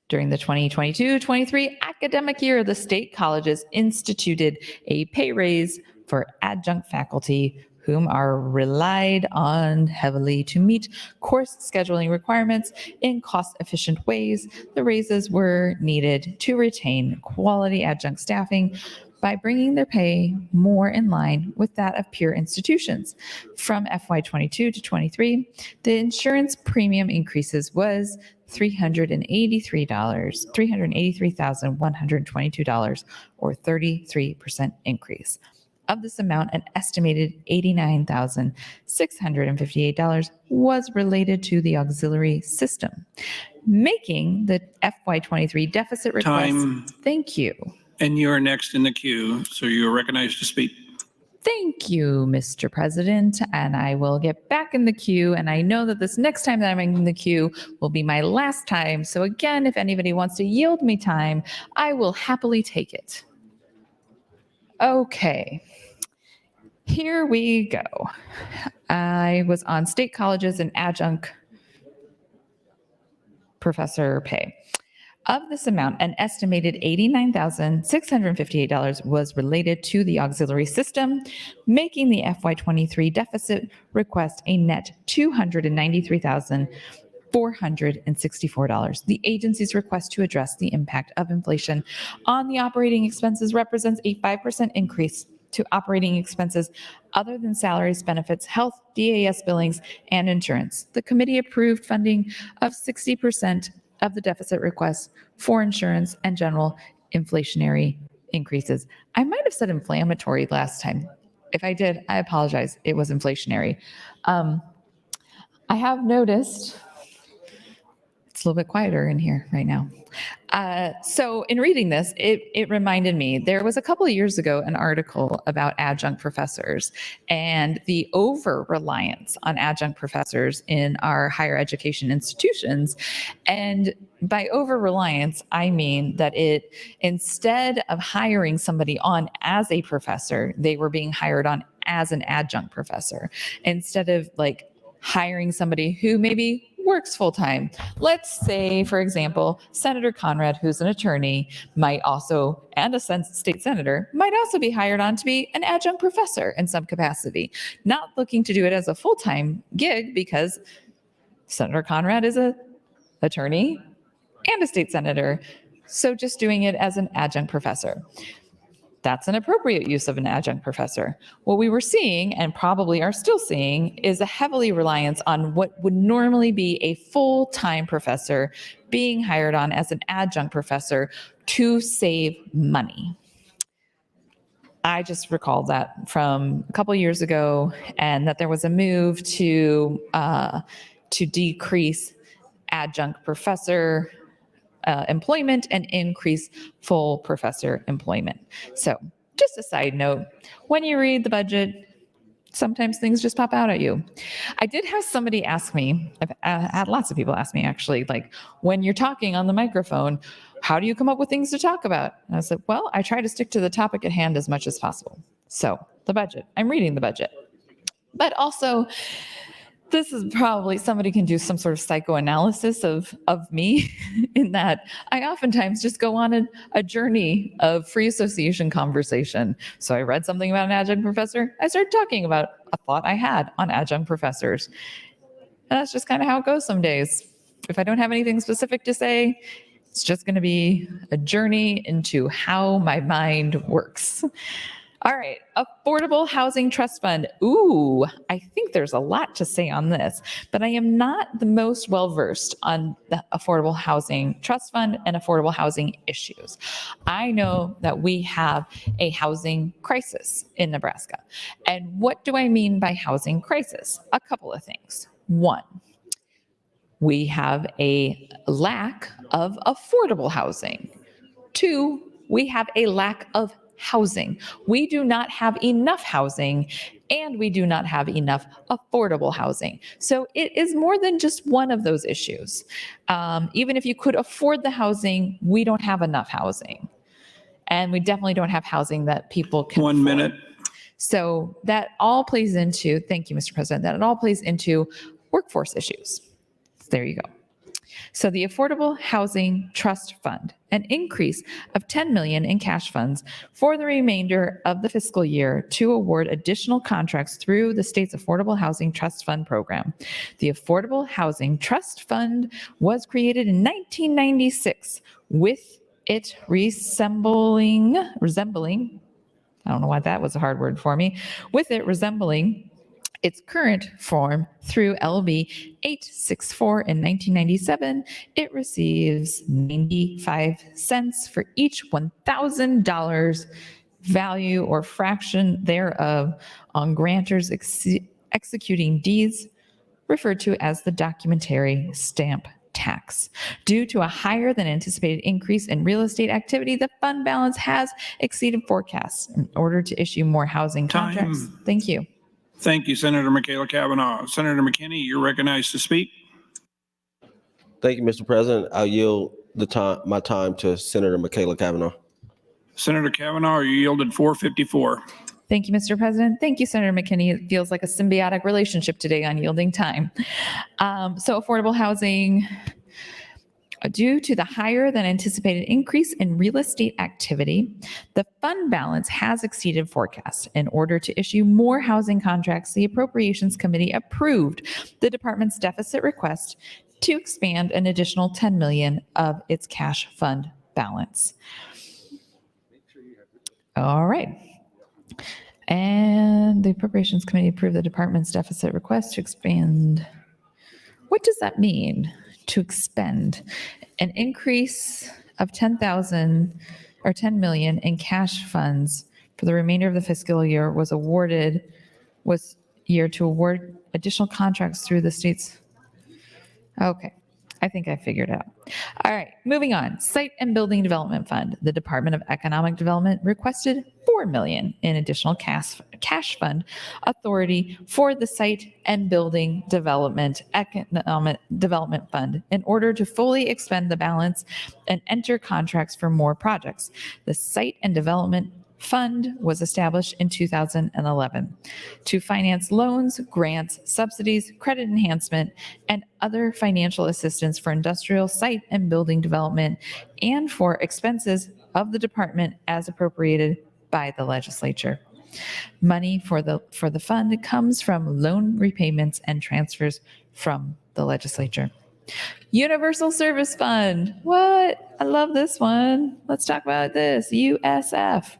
During the 2022-23 academic year, the state colleges instituted a pay raise for adjunct faculty whom are relied on heavily to meet course scheduling requirements in cost-efficient ways. The raises were needed to retain quality adjunct staffing by bringing their pay more in line with that of peer institutions. From FY22 to 23, the insurance premium increases was $383,122, or 33% increase. Of this amount, an estimated $89,658 was related to the auxiliary system, making the FY23 deficit request. Time. Thank you. And you're next in the queue, so you're recognized to speak. Thank you, Mr. President, and I will get back in the queue, and I know that this next time that I'm in the queue will be my last time, so again, if anybody wants to yield me time, I will happily take it. Okay. Here we go. I was on state colleges and adjunct professor pay. Of this amount, an estimated $89,658 was related to the auxiliary system, making the FY23 deficit request a net $293,464. The agency's request to address the impact of inflation on the operating expenses represents a 5% increase to operating expenses other than salaries, benefits, health, DAS billings, and insurance. The committee approved funding of 60% of the deficit request for insurance and general inflationary increases. I might have said inflammatory last time. If I did, I apologize. It was inflationary. I have noticed it's a little bit quieter in here right now. So in reading this, it reminded me, there was a couple of years ago an article about adjunct professors and the over-reliance on adjunct professors in our higher education institutions. And by over-reliance, I mean that instead of hiring somebody on as a professor, they were being hired on as an adjunct professor, instead of like hiring somebody who maybe works full-time. Let's say, for example, Senator Conrad, who's an attorney, might also, and a state senator, might also be hired on to be an adjunct professor in some capacity, not looking to do it as a full-time gig because Senator Conrad is an attorney and a state senator. So just doing it as an adjunct professor. That's an appropriate use of an adjunct professor. What we were seeing, and probably are still seeing, is a heavily reliance on what would normally be a full-time professor being hired on as an adjunct professor to save money. I just recalled that from a couple years ago, and that there was a move to decrease adjunct professor employment and increase full professor employment. So just a side note, when you read the budget, sometimes things just pop out at you. I did have somebody ask me, I've had lots of people ask me actually, like, when you're talking on the microphone, how do you come up with things to talk about? And I said, well, I try to stick to the topic at hand as much as possible. So the budget, I'm reading the budget. But also, this is probably, somebody can do some sort of psychoanalysis of me in that I oftentimes just go on a journey of free association conversation. So I read something about an adjunct professor. I started talking about a thought I had on adjunct professors. And that's just kind of how it goes some days. If I don't have anything specific to say, it's just going to be a journey into how my mind works. All right, Affordable Housing Trust Fund. Ooh, I think there's a lot to say on this, but I am not the most well-versed on the Affordable Housing Trust Fund and affordable housing issues. I know that we have a housing crisis in Nebraska. And what do I mean by housing crisis? A couple of things. One, we have a lack of affordable housing. Two, we have a lack of housing. We do not have enough housing, and we do not have enough affordable housing. So it is more than just one of those issues. Even if you could afford the housing, we don't have enough housing. And we definitely don't have housing that people can afford. 1 minute. So that all plays into, thank you, Mr. President, that it all plays into workforce issues. There you go. So the Affordable Housing Trust Fund, an increase of $10 million in cash funds for the remainder of the fiscal year to award additional contracts through the state's Affordable Housing Trust Fund program. The Affordable Housing Trust Fund was created in 1996 with it resembling, I don't know why that was a hard word for me, with it resembling its current form through LB 864 in 1997, it receives 95 cents for each $1,000 value or fraction thereof on grantors executing deeds, referred to as the documentary stamp tax. Due to a higher than anticipated increase in real estate activity, the fund balance has exceeded forecasts. In order to issue more housing contracts. Thank you. Thank you, Senator Michaela Cavanaugh. Senator McKinney, you're recognized to speak. Thank you, Mr. President. I'll yield my time to Senator Michaela Cavanaugh. Senator Cavanaugh, you yielded 4:54. Thank you, Mr. President. Thank you, Senator McKinney. It feels like a symbiotic relationship today on yielding time. So affordable housing, due to the higher than anticipated increase in real estate activity, the fund balance has exceeded forecasts. In order to issue more housing contracts, the Appropriations Committee approved the department's deficit request to expand an additional $10 million of its cash fund balance. All right. And the Appropriations Committee approved the department's deficit request to expand. What does that mean? To expend an increase of 10,000 or 10 million in cash funds for the remainder of the fiscal year was to award additional contracts through the state's. Okay. I think I figured it out. All right, moving on. Site and Building Development Fund. The Department of Economic Development requested $4 million in additional cash fund authority for the Site and Building Economic Development Fund in order to fully expend the balance and enter contracts for more projects. The Site and Development Fund was established in 2011 to finance loans, grants, subsidies, credit enhancement, and other financial assistance for industrial site and building development and for expenses of the department as appropriated by the legislature. Money for the fund comes from loan repayments and transfers from the legislature. Universal Service Fund. What? I love this one. Let's talk about this. USF.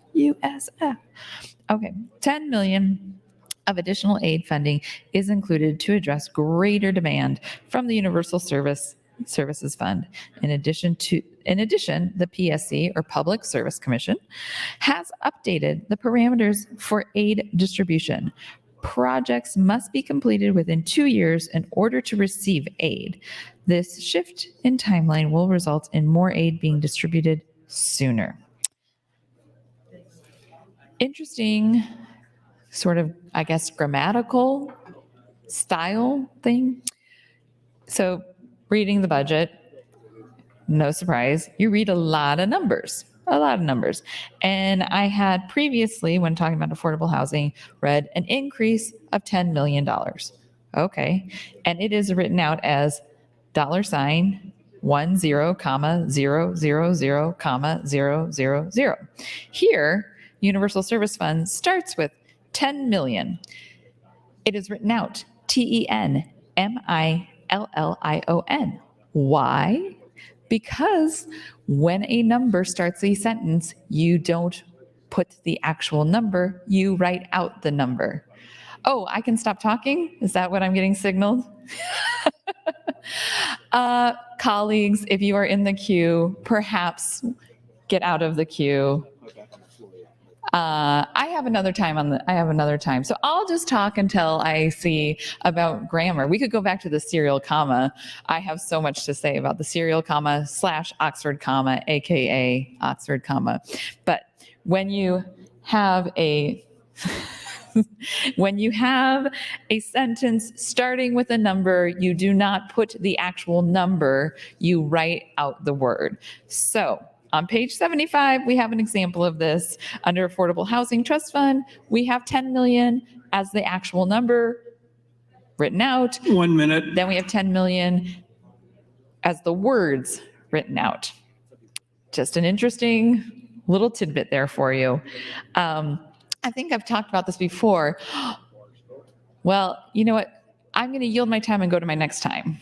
Okay, 10 million of additional aid funding is included to address greater demand from the Universal Services Fund. In addition, the PSC, or Public Service Commission, has updated the parameters for aid distribution. Projects must be completed within 2 years in order to receive aid. This shift in timeline will result in more aid being distributed sooner. Interesting sort of, I guess, grammatical style thing. So reading the budget, no surprise, you read a lot of numbers. And I had previously, when talking about affordable housing, read an increase of $10 million. Okay. And it is written out as $10,000,000, 0,000,000. Here, Universal Service Fund starts with 10 million. It is written out TENMILLION. Why? Because when a number starts a sentence, you don't put the actual number, you write out the number. Oh, I can stop talking? Is that what I'm getting signaled? Colleagues, if you are in the queue, perhaps get out of the queue. I have another time. So I'll just talk until I see about grammar. We could go back to the serial comma. I have so much to say about the serial comma / Oxford comma, AKA Oxford comma. But when you have a sentence starting with a number, you do not put the actual number, you write out the word. So on page 75, we have an example of this. Under Affordable Housing Trust Fund, we have 10 million as the actual number written out. 1 minute. Then we have 10 million as the words written out. Just an interesting little tidbit there for you. I think I've talked about this before. Well, you know what? I'm going to yield my time and go to my next time.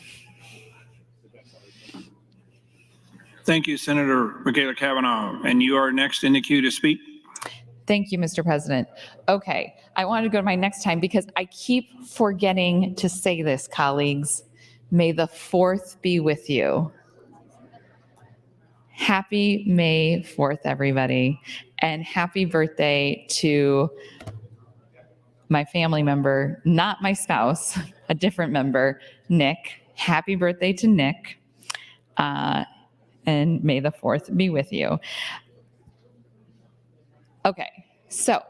Thank you, Senator Michaela Cavanaugh. And you are next in the queue to speak. Thank you, Mr. President. Okay, I wanted to go to my next time because I keep forgetting to say this, colleagues. May the 4th be with you. Happy May 4th, everybody. And happy birthday to my family member, not my spouse, a different member, Nick. Happy birthday to Nick. And may the 4th be with you. Okay, so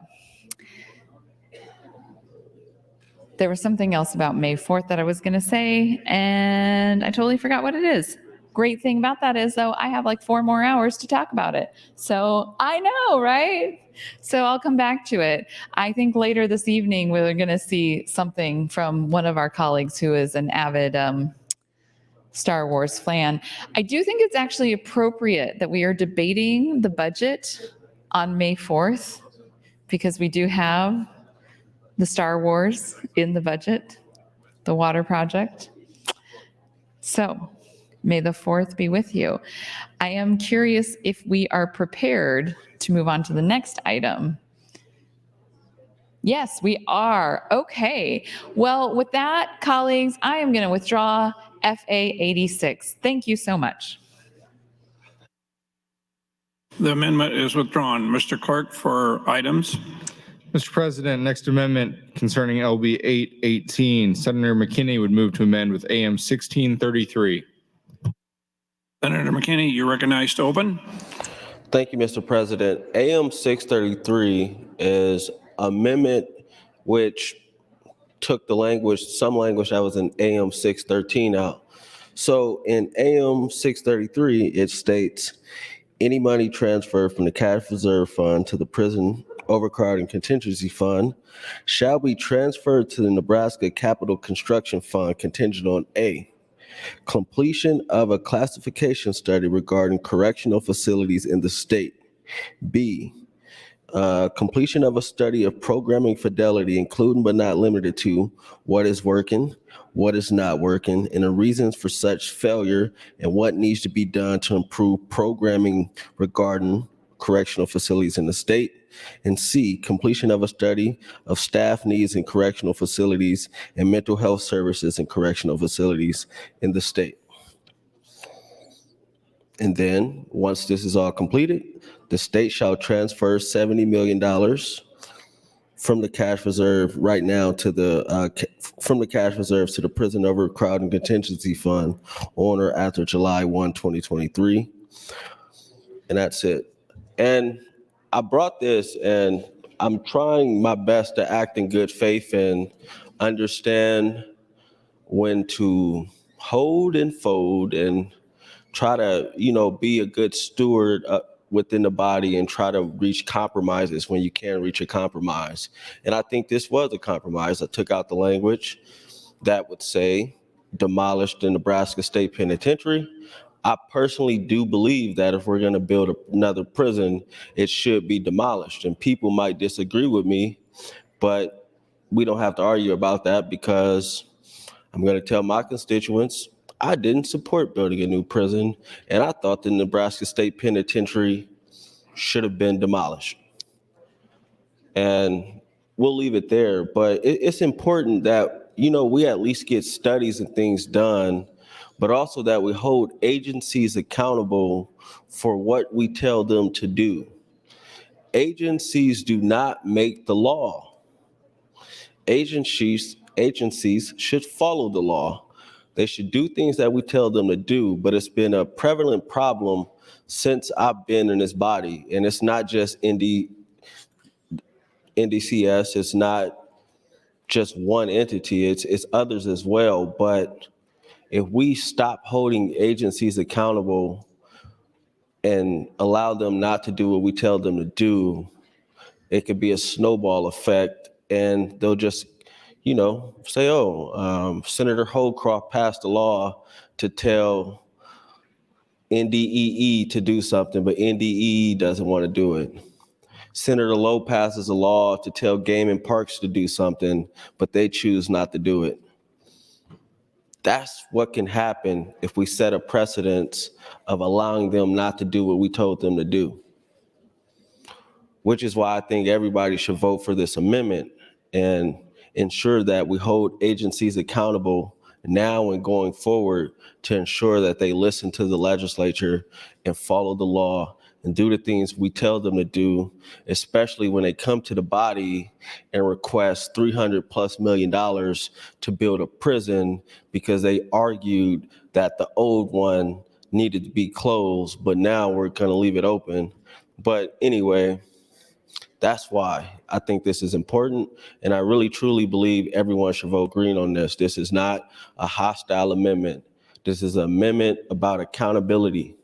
there was something else about May 4th that I was going to say, and I totally forgot what it is. Great thing about that is, though, I have like 4 more hours to talk about it. So I know, right? So I'll come back to it. I think later this evening, we're going to see something from one of our colleagues who is an avid Star Wars fan. I do think it's actually appropriate that we are debating the budget on May 4th, because we do have the Star Wars in the budget, the water project. So may the 4th be with you. I am curious if we are prepared to move on to the next item. Yes, we are. Okay. Well, with that, colleagues, I am going to withdraw FA 86. Thank you so much. The amendment is withdrawn. Mr. Clerk, for items. Mr. President, next amendment concerning LB 818, Senator McKinney would move to amend with AM 1633. Senator McKinney, you're recognized to open. Thank you, Mr. President. AM 633 is amendment which took some language that was in AM 613 out. So in AM 633, it states, any money transferred from the Cash Reserve Fund to the Prison Overcrowding Contingency Fund shall be transferred to the Nebraska Capital Construction Fund contingent on A, completion of a classification study regarding correctional facilities in the state, B, completion of a study of programming fidelity, including but not limited to what is working, what is not working, and the reasons for such failure, and what needs to be done to improve programming regarding correctional facilities in the state. And C, completion of a study of staff needs in correctional facilities and mental health services in correctional facilities in the state. And then, once this is all completed, the state shall transfer $70 million from the cash reserve right now to from the cash reserves to the Prison Overcrowding Contingency Fund on or after July 1, 2023. And that's it. And I brought this, and I'm trying my best to act in good faith and understand when to hold and fold and try to, be a good steward within the body and try to reach compromises when you can reach a compromise. And I think this was a compromise. I took out the language that would say demolish the Nebraska State Penitentiary. I personally do believe that if we're going to build another prison, it should be demolished. And people might disagree with me, but we don't have to argue about that, because I'm going to tell my constituents I didn't support building a new prison, and I thought the Nebraska State Penitentiary should have been demolished. And we'll leave it there, but it's important that, we at least get studies and things done, but also that we hold agencies accountable for what we tell them to do. Agencies do not make the law. Agencies should follow the law. They should do things that we tell them to do, but it's been a prevalent problem since I've been in this body. And it's not just NDCS, it's not just one entity, it's others as well. But if we stop holding agencies accountable and allow them not to do what we tell them to do, it could be a snowball effect, and they'll just say, Senator Holcroft passed a law to tell NDEE to do something, but NDEE doesn't want to do it. Senator Lowe passes a law to tell Game and Parks to do something, but they choose not to do it. That's what can happen if we set a precedence of allowing them not to do what we told them to do, which is why I think everybody should vote for this amendment and ensure that we hold agencies accountable now and going forward to ensure that they listen to the legislature and follow the law and do the things we tell them to do, especially when they come to the body and request $300+ million to build a prison because they argued that the old one needed to be closed, but now we're going to leave it open. But anyway, that's why I think this is important, and I really truly believe everyone should vote green on this. This is not a hostile amendment. This is an amendment about accountability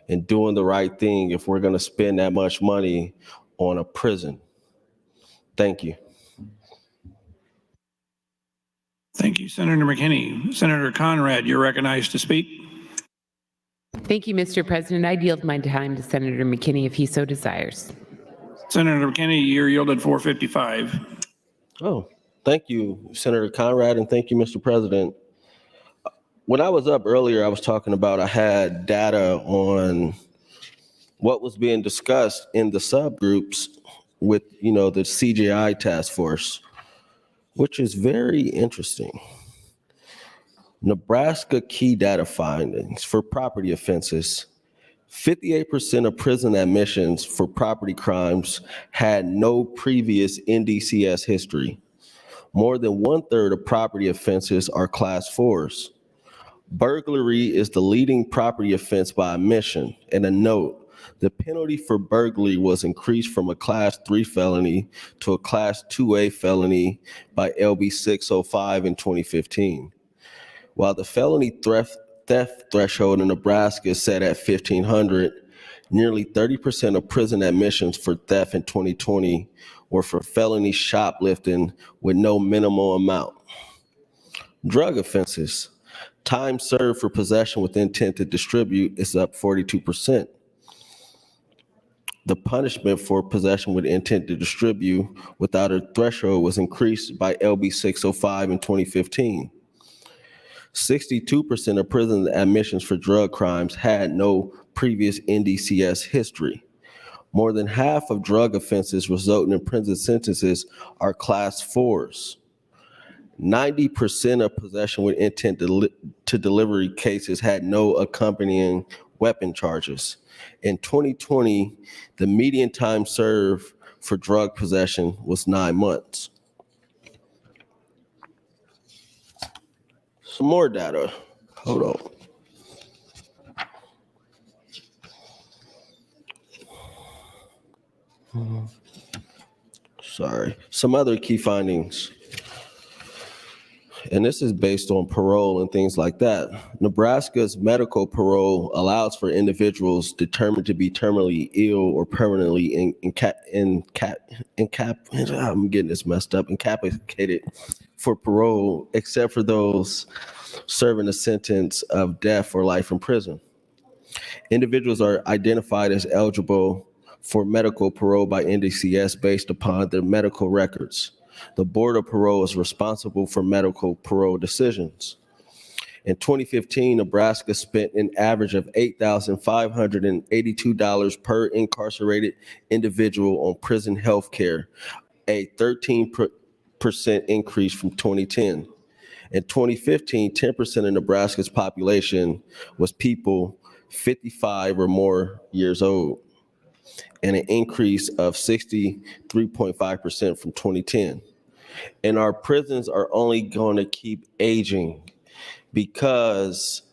and doing the right thing if we're going to spend that much money on a prison. Thank you. Thank you, Senator McKinney. Senator Conrad, you're recognized to speak. Thank you, Mr. President. I'd yield my time to Senator McKinney if he so desires. Senator McKinney, you're yielded 455. Oh, thank you, Senator Conrad, and thank you, Mr. President. When I was up earlier, I was talking about I had data on what was being discussed in the subgroups with, the CJI task force, which is very interesting. Nebraska key data findings for property offenses. 58% of prison admissions for property crimes had no previous NDCS history. More than 1/3 of property offenses are class 4s. Burglary is the leading property offense by admission. And a note, the penalty for burglary was increased from a class 3 felony to a class 2A felony by LB 605 in 2015. While the felony theft threshold in Nebraska is set at $1,500, nearly 30% of prison admissions for theft in 2020 were for felony shoplifting with no minimal amount. Drug offenses. Time served for possession with intent to distribute is up 42%. The punishment for possession with intent to distribute without a threshold was increased by LB 605 in 2015. 62% of prison admissions for drug crimes had no previous NDCS history. More than half of drug offenses resulting in prison sentences are class 4s. 90% of possession with intent to delivery cases had no accompanying weapon charges. In 2020, the median time served for drug possession was 9 months. Some more data. Hold on. Sorry. Some other key findings. And this is based on parole and things like that. Nebraska's medical parole allows for individuals determined to be terminally ill or permanently I'm getting this messed up, incapacitated for parole, except for those serving a sentence of death or life in prison. Individuals are identified as eligible for medical parole by NDCS based upon their medical records. The Board of Parole is responsible for medical parole decisions. In 2015, Nebraska spent an average of $8,582 per incarcerated individual on prison health care, a 13% increase from 2010. In 2015, 10% of Nebraska's population was people 55 or more years old, and an increase of 63.5% from 2010. And our prisons are only going to keep aging because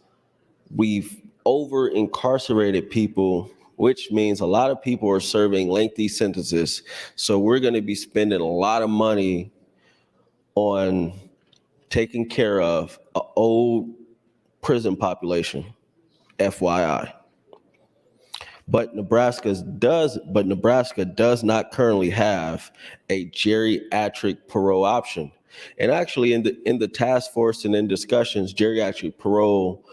we've over-incarcerated people, which means a lot of people are serving lengthy sentences. So we're going to be spending a lot of money on taking care of an old prison population, FYI. But Nebraska does not currently have a geriatric parole option. And actually in the task force and in discussions, geriatric parole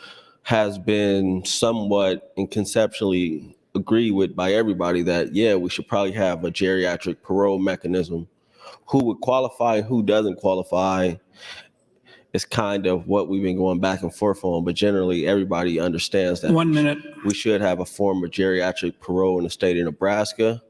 has been somewhat and conceptually agreed with by everybody that, yeah, we should probably have a geriatric parole mechanism. Who would qualify, who doesn't qualify, is kind of what we've been going back and forth on, but generally everybody understands that 1 minute. We should have a form of geriatric parole in the state of Nebraska.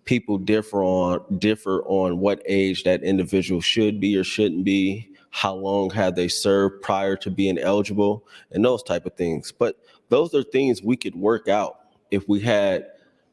People differ on what age that individual should be or shouldn't be, how long have they served prior to being eligible, and those type of things. But those are things we could work out if we had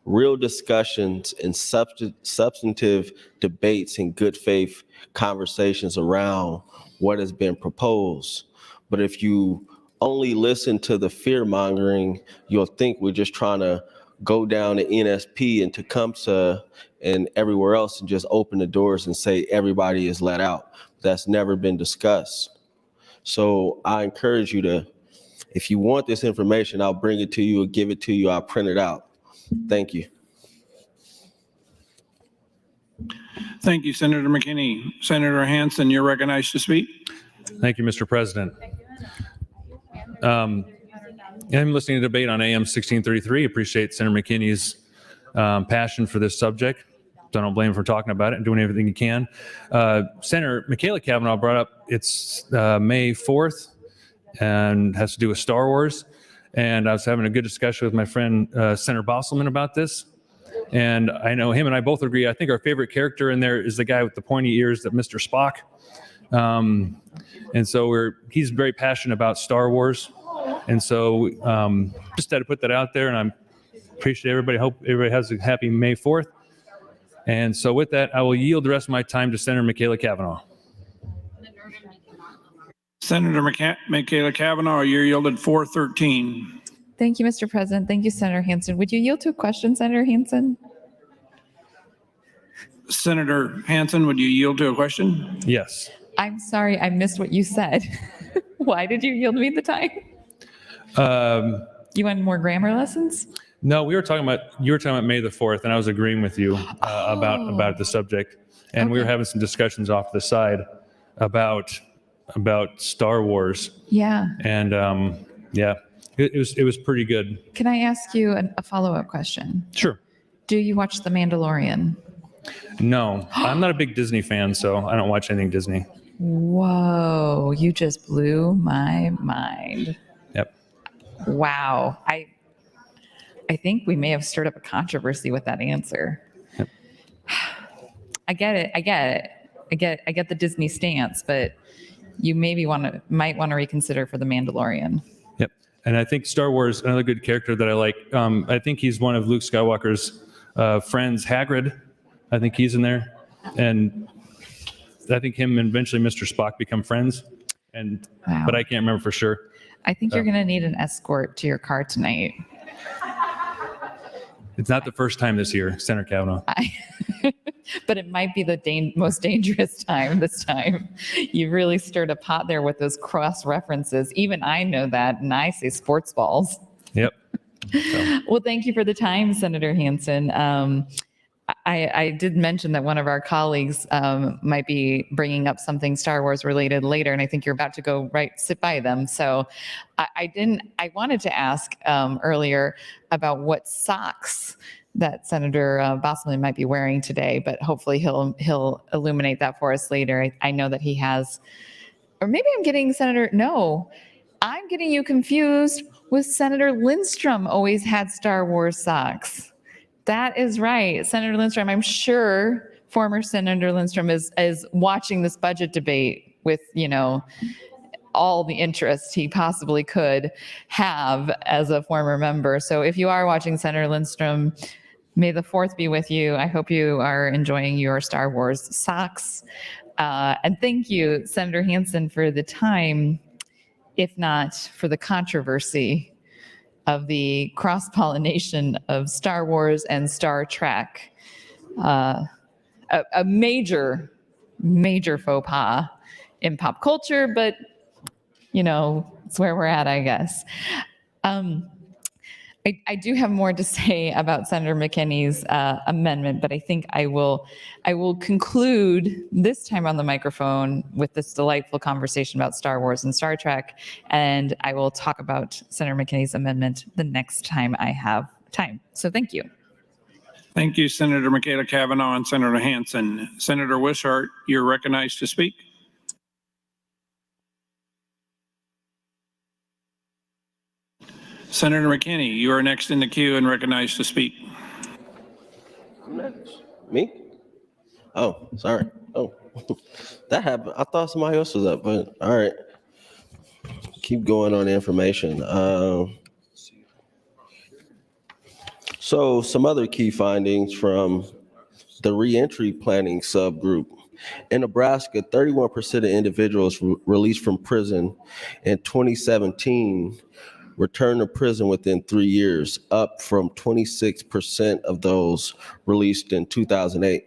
real discussions and substantive debates and good faith conversations around what has been proposed. But if you only listen to the fear mongering, you'll think we're just trying to go down to NSP and Tecumseh and everywhere else and just open the doors and say everybody is let out. That's never been discussed. So I encourage you to, if you want this information, I'll bring it to you or give it to you. I'll print it out. Thank you. Thank you, Senator McKinney. Senator Hansen, you're recognized to speak. Thank you, Mr. President. I'm listening to debate on AM 1633. Appreciate Senator McKinney's passion for this subject. So I don't blame him for talking about it and doing everything he can. Senator Michaela Cavanaugh brought up it's May 4th and has to do with Star Wars. And I was having a good discussion with my friend Senator Bosselman about this. And I know him and I both agree. I think our favorite character in there is the guy with the pointy ears, that Mr. Spock. And so he's very passionate about Star Wars. And so just had to put that out there, and I appreciate everybody. Hope everybody has a happy May 4th. And so with that, I will yield the rest of my time to Senator Michaela Cavanaugh. Senator Michaela Cavanaugh, you're yielded 413. Thank you, Mr. President. Thank you, Senator Hansen. Would you yield to a question, Senator Hansen? Senator Hansen, would you yield to a question? Yes. I'm sorry, I missed what you said. Why did you yield me the time? You wanted more grammar lessons? No, you were talking about May the 4th, and I was agreeing with you about the subject. And we were having some discussions off the side about Star Wars. Yeah. And yeah, it was pretty good. Can I ask you a follow-up question? Sure. Do you watch The Mandalorian? No, I'm not a big Disney fan, so I don't watch anything Disney. Whoa, you just blew my mind. Yep. Wow. I think we may have stirred up a controversy with that answer. Yep. I get it. I get the Disney stance, but you might want to reconsider for The Mandalorian. Yep. And I think Star Wars, another good character that I like, I think he's one of Luke Skywalker's friends, Hagrid. I think he's in there. And I think him and eventually Mr. Spock become friends. Wow. But I can't remember for sure. I think you're going to need an escort to your car tonight. It's not the first time this year, Senator Kavanaugh. But it might be the most dangerous time this time. You really stirred a pot there with those cross references. Even I know that, and I say sports balls. Yep. Well, thank you for the time, Senator Hansen. I did mention that one of our colleagues might be bringing up something Star Wars related later, and I think you're about to go sit by them. So I wanted to ask earlier about what socks that Senator Bosselman might be wearing today, but hopefully he'll illuminate that for us later. I know that he has, or maybe I'm getting I'm getting you confused with Senator Lindstrom always had Star Wars socks. That is right. Senator Lindstrom, I'm sure former Senator Lindstrom is watching this budget debate with, all the interest he possibly could have as a former member. So if you are watching, Senator Lindstrom, may the 4th be with you. I hope you are enjoying your Star Wars socks. And thank you, Senator Hansen, for the time, if not for the controversy of the cross-pollination of Star Wars and Star Trek. A major faux pas in pop culture, but it's where we're at, I guess. I do have more to say about Senator McKinney's amendment, but I think I will conclude this time on the microphone with this delightful conversation about Star Wars and Star Trek, and I will talk about Senator McKinney's amendment the next time I have time. So thank you. Thank you, Senator Michaela Cavanaugh and Senator Hansen. Senator Wishart, you're recognized to speak. Senator McKinney, you are next in the queue and recognized to speak. Me? Oh, sorry. Oh, that happened. I thought somebody else was up, but all right. Keep going on the information. So some other key findings from the reentry planning subgroup. In Nebraska, 31% of individuals released from prison in 2017 returned to prison within 3 years, up from 26% of those released in 2008.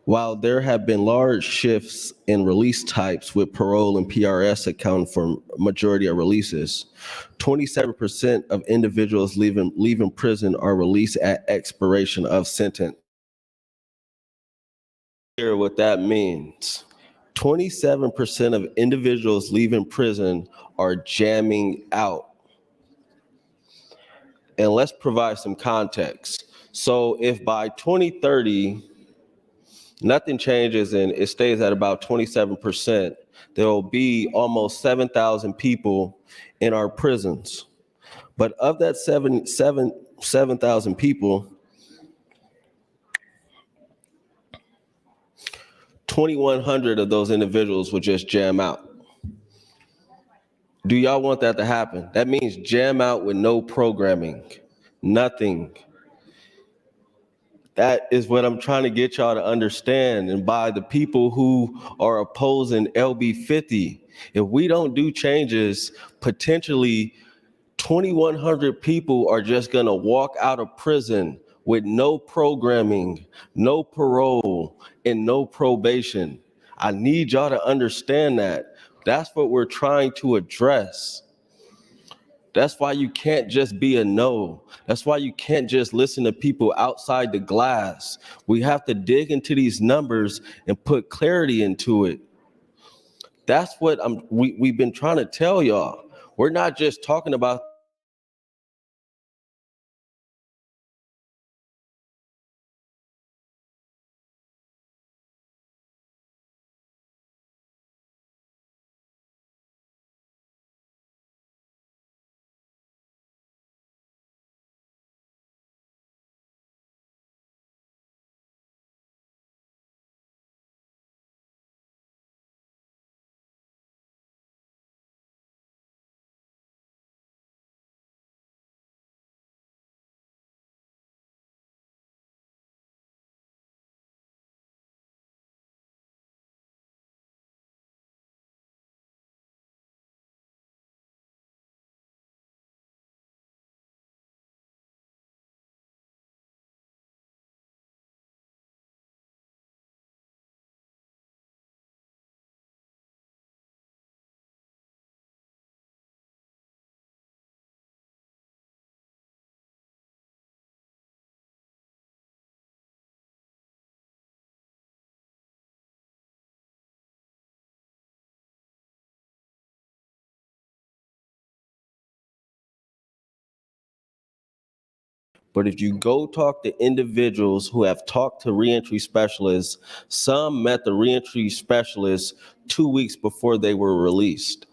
While there have been large shifts in release types, with parole and PRS accounting for majority of releases, 27% of individuals leaving prison are released at expiration of sentence. Hear what that means. 27% of individuals leaving prison are jamming out. And let's provide some context. So if by 2030, nothing changes and it stays at about 27%, there will be almost 7,000 people in our prisons. But of that 7,000 people, 2,100 of those individuals will just jam out. Do y'all want that to happen? That means jam out with no programming, nothing. That is what I'm trying to get y'all to understand. And by the people who are opposing LB 50, if we don't do changes, potentially 2,100 people are just gonna walk out of prison with no programming, no parole, and no probation. I need y'all to understand that. That's what we're trying to address. That's why you can't just be a no. That's why you can't just listen to people outside the glass. We have to dig into these numbers and put clarity into it. That's what we've been trying to tell y'all. We're not just talking about But if you go talk to individuals who have talked to reentry specialists, some met the reentry specialists 2 weeks before they were released.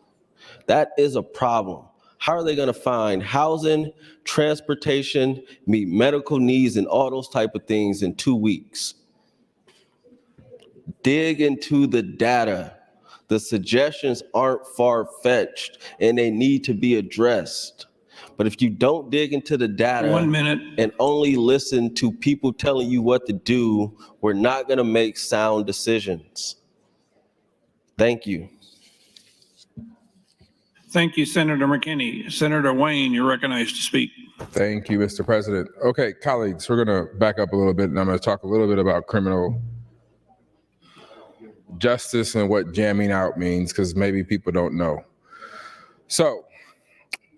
That is a problem. How are they going to find housing, transportation, meet medical needs, and all those type of things in 2 weeks? Dig into the data. The suggestions aren't far-fetched, and they need to be addressed. But if you don't dig into the data 1 minute. and only listen to people telling you what to do, we're not going to make sound decisions. Thank you. Thank you, Senator McKinney. Senator Wayne, you're recognized to speak. Thank you, Mr. President. Okay, colleagues, we're going to back up a little bit, and I'm going to talk a little bit about criminal justice and what jamming out means, because maybe people don't know. So,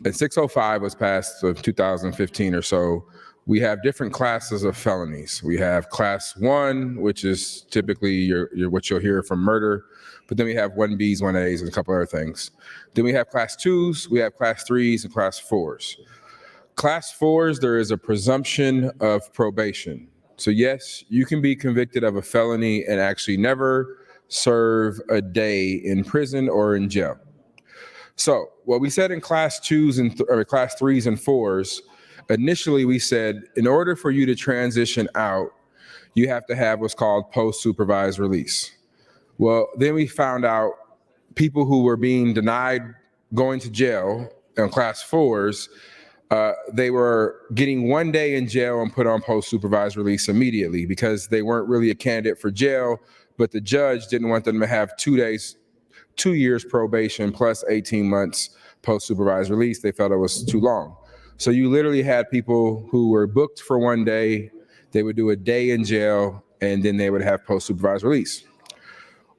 in 605 was passed of 2015 or so, we have different classes of felonies. We have class 1, which is typically your what you'll hear from murder, but then we have 1Bs, 1As, and a couple other things. Then we have class 2s, we have class 3s, and class 4s. Class 4s, there is a presumption of probation. So yes, you can be convicted of a felony and actually never serve a day in prison or in jail. So what we said in class 2s and class 3s and 4s, initially we said, in order for you to transition out, you have to have what's called post-supervised release. Well, then we found out people who were being denied going to jail in class 4s, they were getting 1 day in jail and put on post-supervised release immediately because they weren't really a candidate for jail, but the judge didn't want them to have 2 years probation plus 18 months post-supervised release. They felt it was too long. So you literally had people who were booked for 1 day, they would do a day in jail, and then they would have post-supervised release.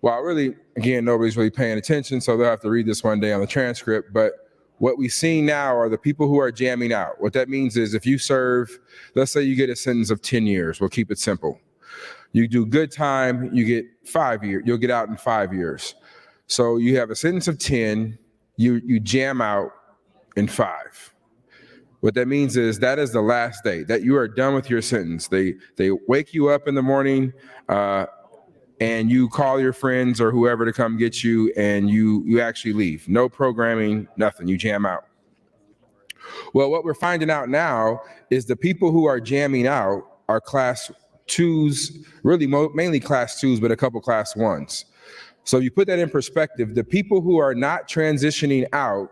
Well, really, again, nobody's really paying attention, so they'll have to read this one day on the transcript, but what we see now are the people who are jamming out. What that means is if you serve, let's say you get a sentence of 10 years, we'll keep it simple. You do good time, you get 5 years, you'll get out in 5 years. So you have a sentence of 10, you jam out in 5. What that means is that is the last day that you are done with your sentence. They wake you up in the morning and you call your friends or whoever to come get you and you actually leave. No programming, nothing, you jam out. Well, what we're finding out now is the people who are jamming out are class 2s, really mainly class 2s, but a couple class 1s. So you put that in perspective, the people who are not transitioning out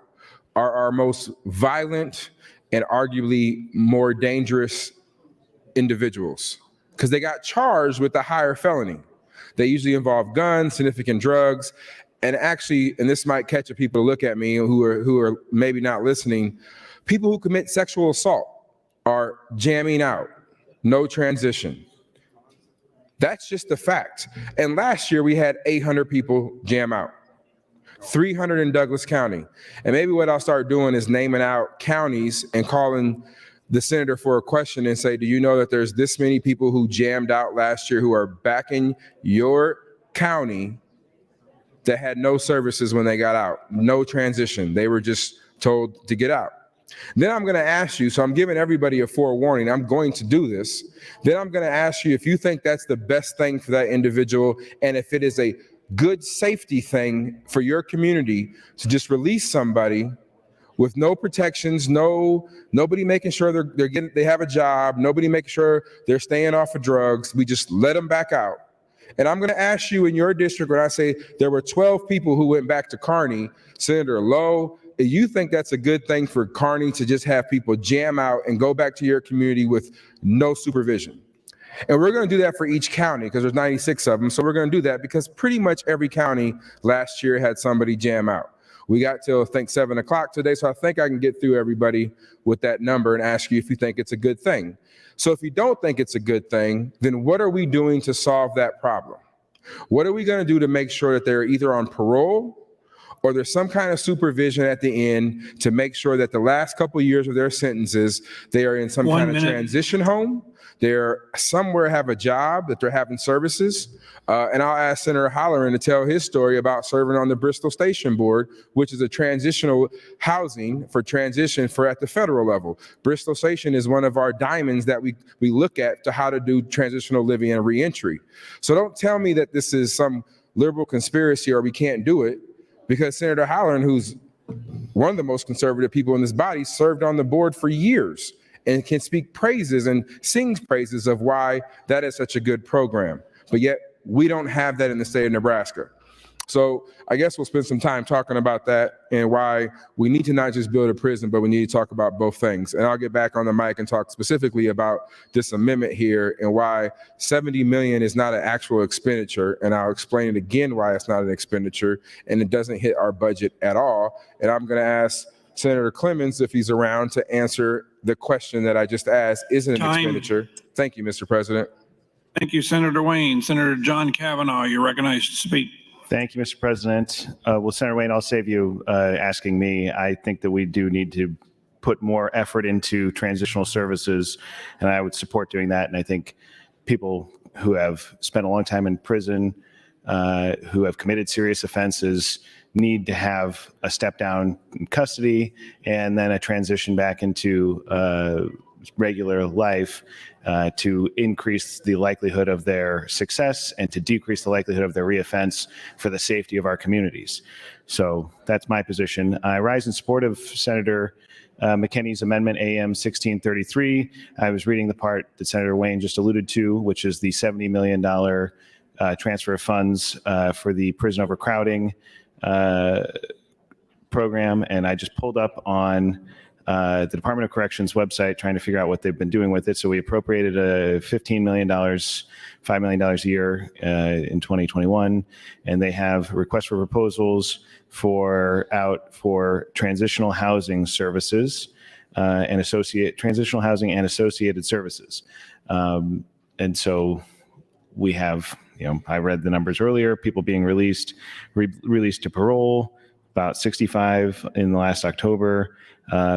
are our most violent and arguably more dangerous individuals because they got charged with a higher felony. They usually involve guns, significant drugs, and actually, and this might catch people to look at me who are maybe not listening, people who commit sexual assault are jamming out, no transition. That's just the fact. And last year we had 800 people jam out, 300 in Douglas County. And maybe what I'll start doing is naming out counties and calling the senator for a question and say, do you know that there's this many people who jammed out last year who are back in your county that had no services when they got out, no transition. They were just told to get out. Then I'm going to ask you, so I'm giving everybody a forewarning, I'm going to do this. Then I'm going to ask you if you think that's the best thing for that individual and if it is a good safety thing for your community to just release somebody with no protections, nobody making sure they have a job, nobody making sure they're staying off of drugs. We just let them back out. And I'm going to ask you in your district when I say there were 12 people who went back to Kearney, Senator Lowe, you think that's a good thing for Kearney to just have people jam out and go back to your community with no supervision? And we're going to do that for each county because there's 96 of them. So we're going to do that because pretty much every county last year had somebody jam out. We got till, I think, 7 o'clock today, so I think I can get through everybody with that number and ask you if you think it's a good thing. So if you don't think it's a good thing, then what are we doing to solve that problem? What are we going to do to make sure that they're either on parole or there's some kind of supervision at the end to make sure that the last couple of years of their sentences, they are in some kind of transition home. They're somewhere have a job, that they're having services. And I'll ask Senator Halloran to tell his story about serving on the Bristol Station Board, which is a transitional housing for transition for at the federal level. Bristol Station is one of our diamonds that we look at to how to do transitional living and reentry. So don't tell me that this is some liberal conspiracy or we can't do it, because Senator Halloran, who's one of the most conservative people in this body, served on the board for years and can speak praises and sings praises of why that is such a good program. But yet we don't have that in the state of Nebraska. So I guess we'll spend some time talking about that and why we need to not just build a prison, but we need to talk about both things. And I'll get back on the mic and talk specifically about this amendment here and why 70 million is not an actual expenditure. And I'll explain it again why it's not an expenditure and it doesn't hit our budget at all. And I'm going to ask Senator Clemens, if he's around, to answer the question that I just asked. Is it an expenditure? Thank you, Mr. President. Thank you, Senator Wayne. Senator John Kavanaugh, you're recognized to speak. Thank you, Mr. President. Well, Senator Wayne, I'll save you asking me. I think that we do need to put more effort into transitional services, and I would support doing that. And I think people who have spent a long time in prison, who have committed serious offenses, need to have a step down in custody and then a transition back into regular life to increase the likelihood of their success and to decrease the likelihood of their reoffense for the safety of our communities. So that's my position. I rise in support of Senator McKinney's amendment AM 1633. I was reading the part that Senator Wayne just alluded to, which is the $70 million transfer of funds for the prison overcrowding program. And I just pulled up on the Department of Corrections website trying to figure out what they've been doing with it. So we appropriated $15 million, $5 million a year in 2021. And they have requests for proposals for transitional housing services and transitional housing and associated services. And so we have, I read the numbers earlier, people being released to parole, about 65 in the last October.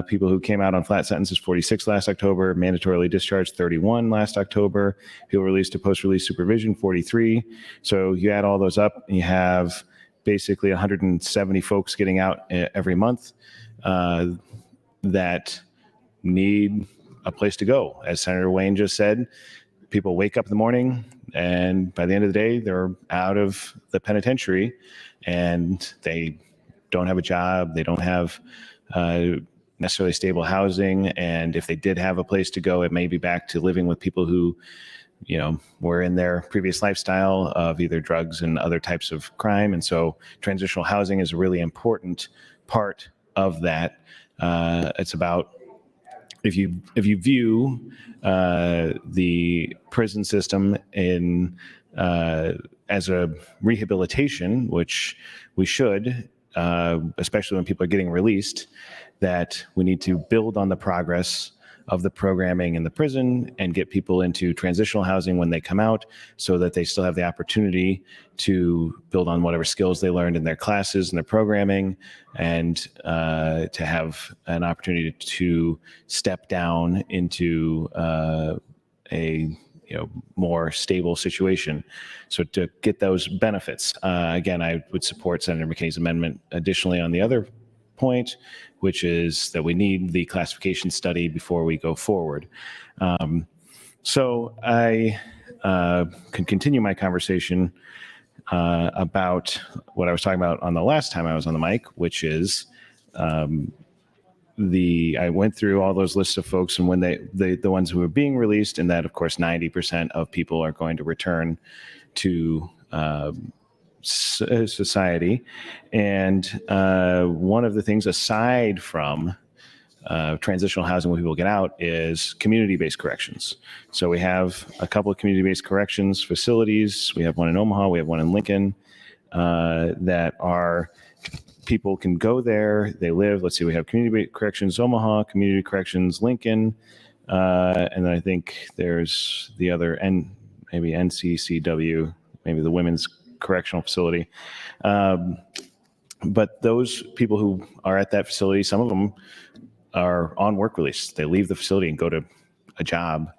People who came out on flat sentences, 46 last October, mandatorily discharged, 31 last October. People released to post-release supervision, 43. So you add all those up, and you have basically 170 folks getting out every month that need a place to go. As Senator Wayne just said, people wake up in the morning, and by the end of the day, they're out of the penitentiary, and they don't have a job. They don't have necessarily stable housing. And if they did have a place to go, it may be back to living with people who, were in their previous lifestyle of either drugs and other types of crime. And so transitional housing is a really important part of that. It's about, if you view the prison system as a rehabilitation, which we should, especially when people are getting released, that we need to build on the progress of the programming in the prison and get people into transitional housing when they come out so that they still have the opportunity to build on whatever skills they learned in their classes and their programming, and to have an opportunity to step down into a more stable situation. So to get those benefits, again, I would support Senator McKinney's amendment. Additionally, on the other point, which is that we need the classification study before we go forward. So I can continue my conversation about what I was talking about on the last time I was on the mic, which is I went through all those lists of folks and when the ones who are being released, and that of course 90% of people are going to return to society. And one of the things aside from transitional housing when people get out is community-based corrections. So we have a couple of community-based corrections facilities. We have one in Omaha, we have one in Lincoln, that are, people can go there, they live. Let's see, we have community corrections Omaha, community corrections Lincoln, and then I think there's the other, maybe NCCW, maybe the Women's Correctional Facility. But those people who are at that facility, some of them are on work release. They leave the facility and go to a job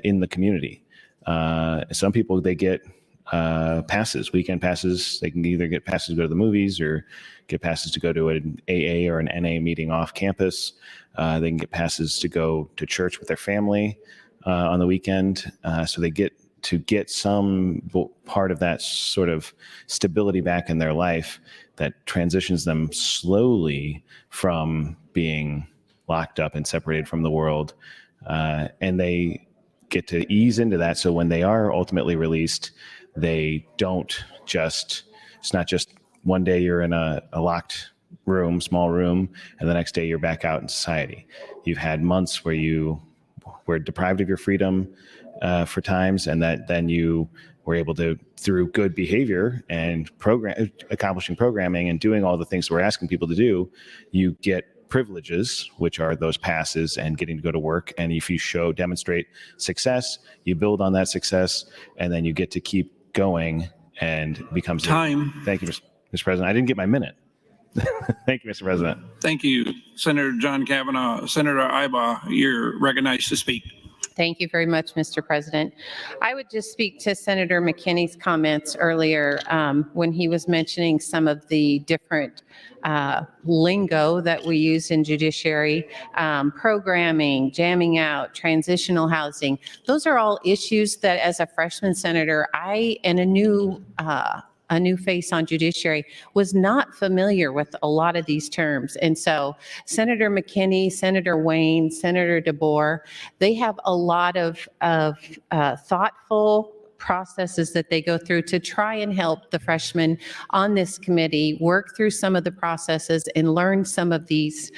in the community. Some people, they get passes, weekend passes. They can either get passes to go to the movies or get passes to go to an AA or an NA meeting off campus. They can get passes to go to church with their family on the weekend. So they get to get some part of that sort of stability back in their life that transitions them slowly from being locked up and separated from the world. And they get to ease into that. So when they are ultimately released, they don't just, it's not just one day you're in a locked room, small room, and the next day you're back out in society. You've had months where you were deprived of your freedom for times, and that then you were able to, through good behavior and accomplishing programming and doing all the things we're asking people to do, you get privileges, which are those passes and getting to go to work. And if you demonstrate success, you build on that success, and then you get to keep going and becomes time. Thank you, Mr. President. I didn't get my minute. Thank you, Mr. President. Thank you, Senator John Kavanaugh. Senator Iba, you're recognized to speak. Thank you very much, Mr. President. I would just speak to Senator McKinney's comments earlier when he was mentioning some of the different lingo that we use in judiciary, programming, jamming out, transitional housing. Those are all issues that as a freshman senator, and a new face on judiciary, was not familiar with a lot of these terms. And so Senator McKinney, Senator Wayne, Senator DeBoer, they have a lot of thoughtful processes that they go through to try and help the freshmen on this committee work through some of the processes and learn some of these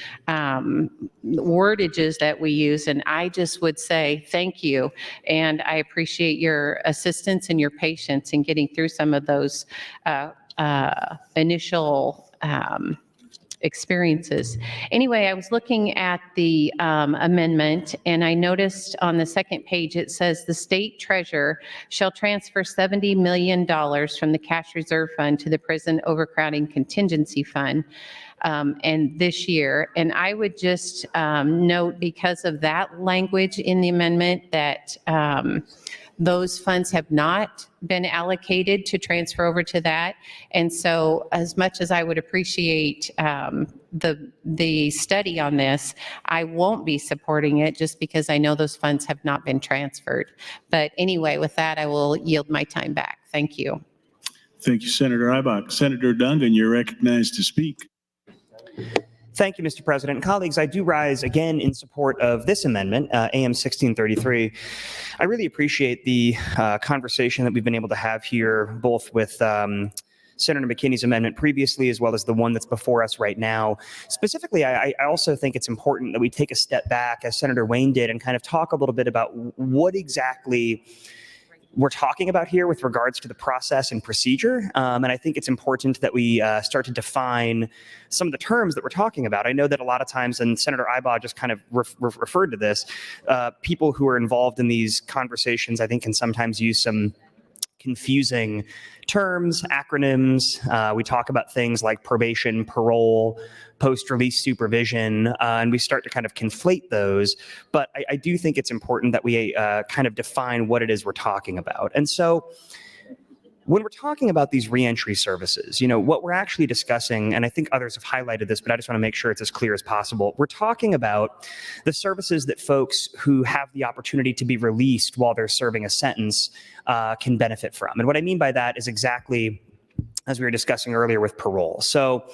wordages that we use. And I just would say thank you. And I appreciate your assistance and your patience in getting through some of those initial experiences. Anyway, I was looking at the amendment, and I noticed on the second page it says the state treasurer shall transfer $70 million from the cash reserve fund to the prison overcrowding contingency fund and this year. And I would just note, because of that language in the amendment, that those funds have not been allocated to transfer over to that. And so as much as I would appreciate the study on this, I won't be supporting it just because I know those funds have not been transferred. But anyway, with that, I will yield my time back. Thank you. Thank you, Senator Ibach. Senator Dungin, you're recognized to speak. Thank you, Mr. President. Colleagues, I do rise again in support of this amendment, AM 1633. I really appreciate the conversation that we've been able to have here, both with Senator McKinney's amendment previously, as well as the one that's before us right now. Specifically, I also think it's important that we take a step back, as Senator Wayne did, and kind of talk a little bit about what exactly we're talking about here with regards to the process and procedure. And I think it's important that we start to define some of the terms that we're talking about. I know that a lot of times, and Senator Ibaugh just kind of referred to this, people who are involved in these conversations, I think, can sometimes use some confusing terms, acronyms. We talk about things like probation, parole, post-release supervision, and we start to kind of conflate those. But I do think it's important that we kind of define what it is we're talking about. And so when we're talking about these reentry services, you know, what we're actually discussing, and I think others have highlighted this, but I just want to make sure it's as clear as possible. We're talking about the services that folks who have the opportunity to be released while they're serving a sentence can benefit from. And what I mean by that is exactly as we were discussing earlier with parole. So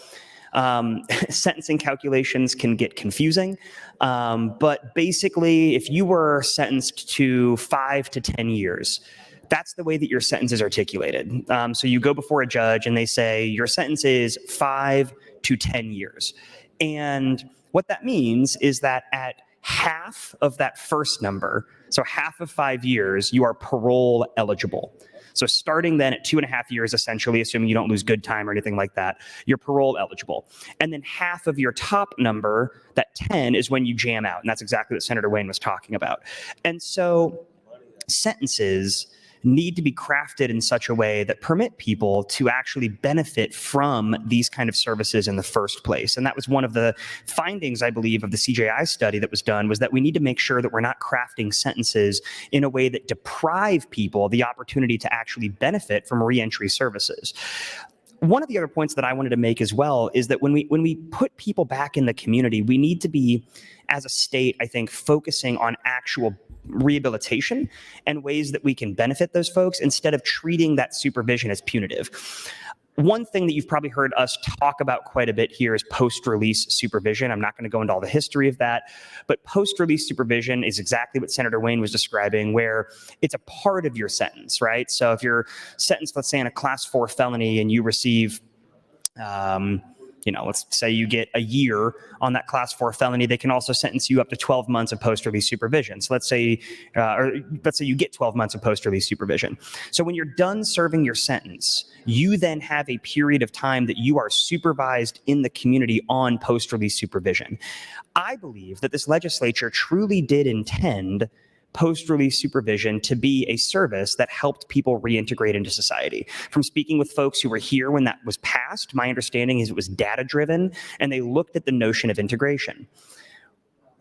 sentencing calculations can get confusing, but basically if you were sentenced to 5 to 10 years, that's the way that your sentence is articulated. So you go before a judge and they say your sentence is 5 to 10 years. And what that means is that at half of that first number, so half of 5 years, you are parole eligible. So starting then at 2.5 years, essentially, assuming you don't lose good time or anything like that, you're parole eligible. And then half of your top number, that 10, is when you jam out. And that's exactly what Senator Wayne was talking about. And so sentences need to be crafted in such a way that permit people to actually benefit from these kind of services in the first place. And that was one of the findings, I believe, of the CJI study that was done, was that we need to make sure that we're not crafting sentences in a way that deprive people the opportunity to actually benefit from reentry services. One of the other points that I wanted to make as well is that when we put people back in the community, we need to be, as a state, I think, focusing on actual rehabilitation and ways that we can benefit those folks instead of treating that supervision as punitive. One thing that you've probably heard us talk about quite a bit here is post-release supervision. I'm not going to go into all the history of that, but post-release supervision is exactly what Senator Wayne was describing, where it's a part of your sentence, right? So if you're sentenced, let's say, in a class 4 felony and you receive let's say you get a year on that class 4 felony, they can also sentence you up to 12 months of post-release supervision. So let's say you get 12 months of post-release supervision. So when you're done serving your sentence, you then have a period of time that you are supervised in the community on post-release supervision. I believe that this legislature truly did intend post-release supervision to be a service that helped people reintegrate into society. From speaking with folks who were here when that was passed, my understanding is it was data-driven, and they looked at the notion of integration.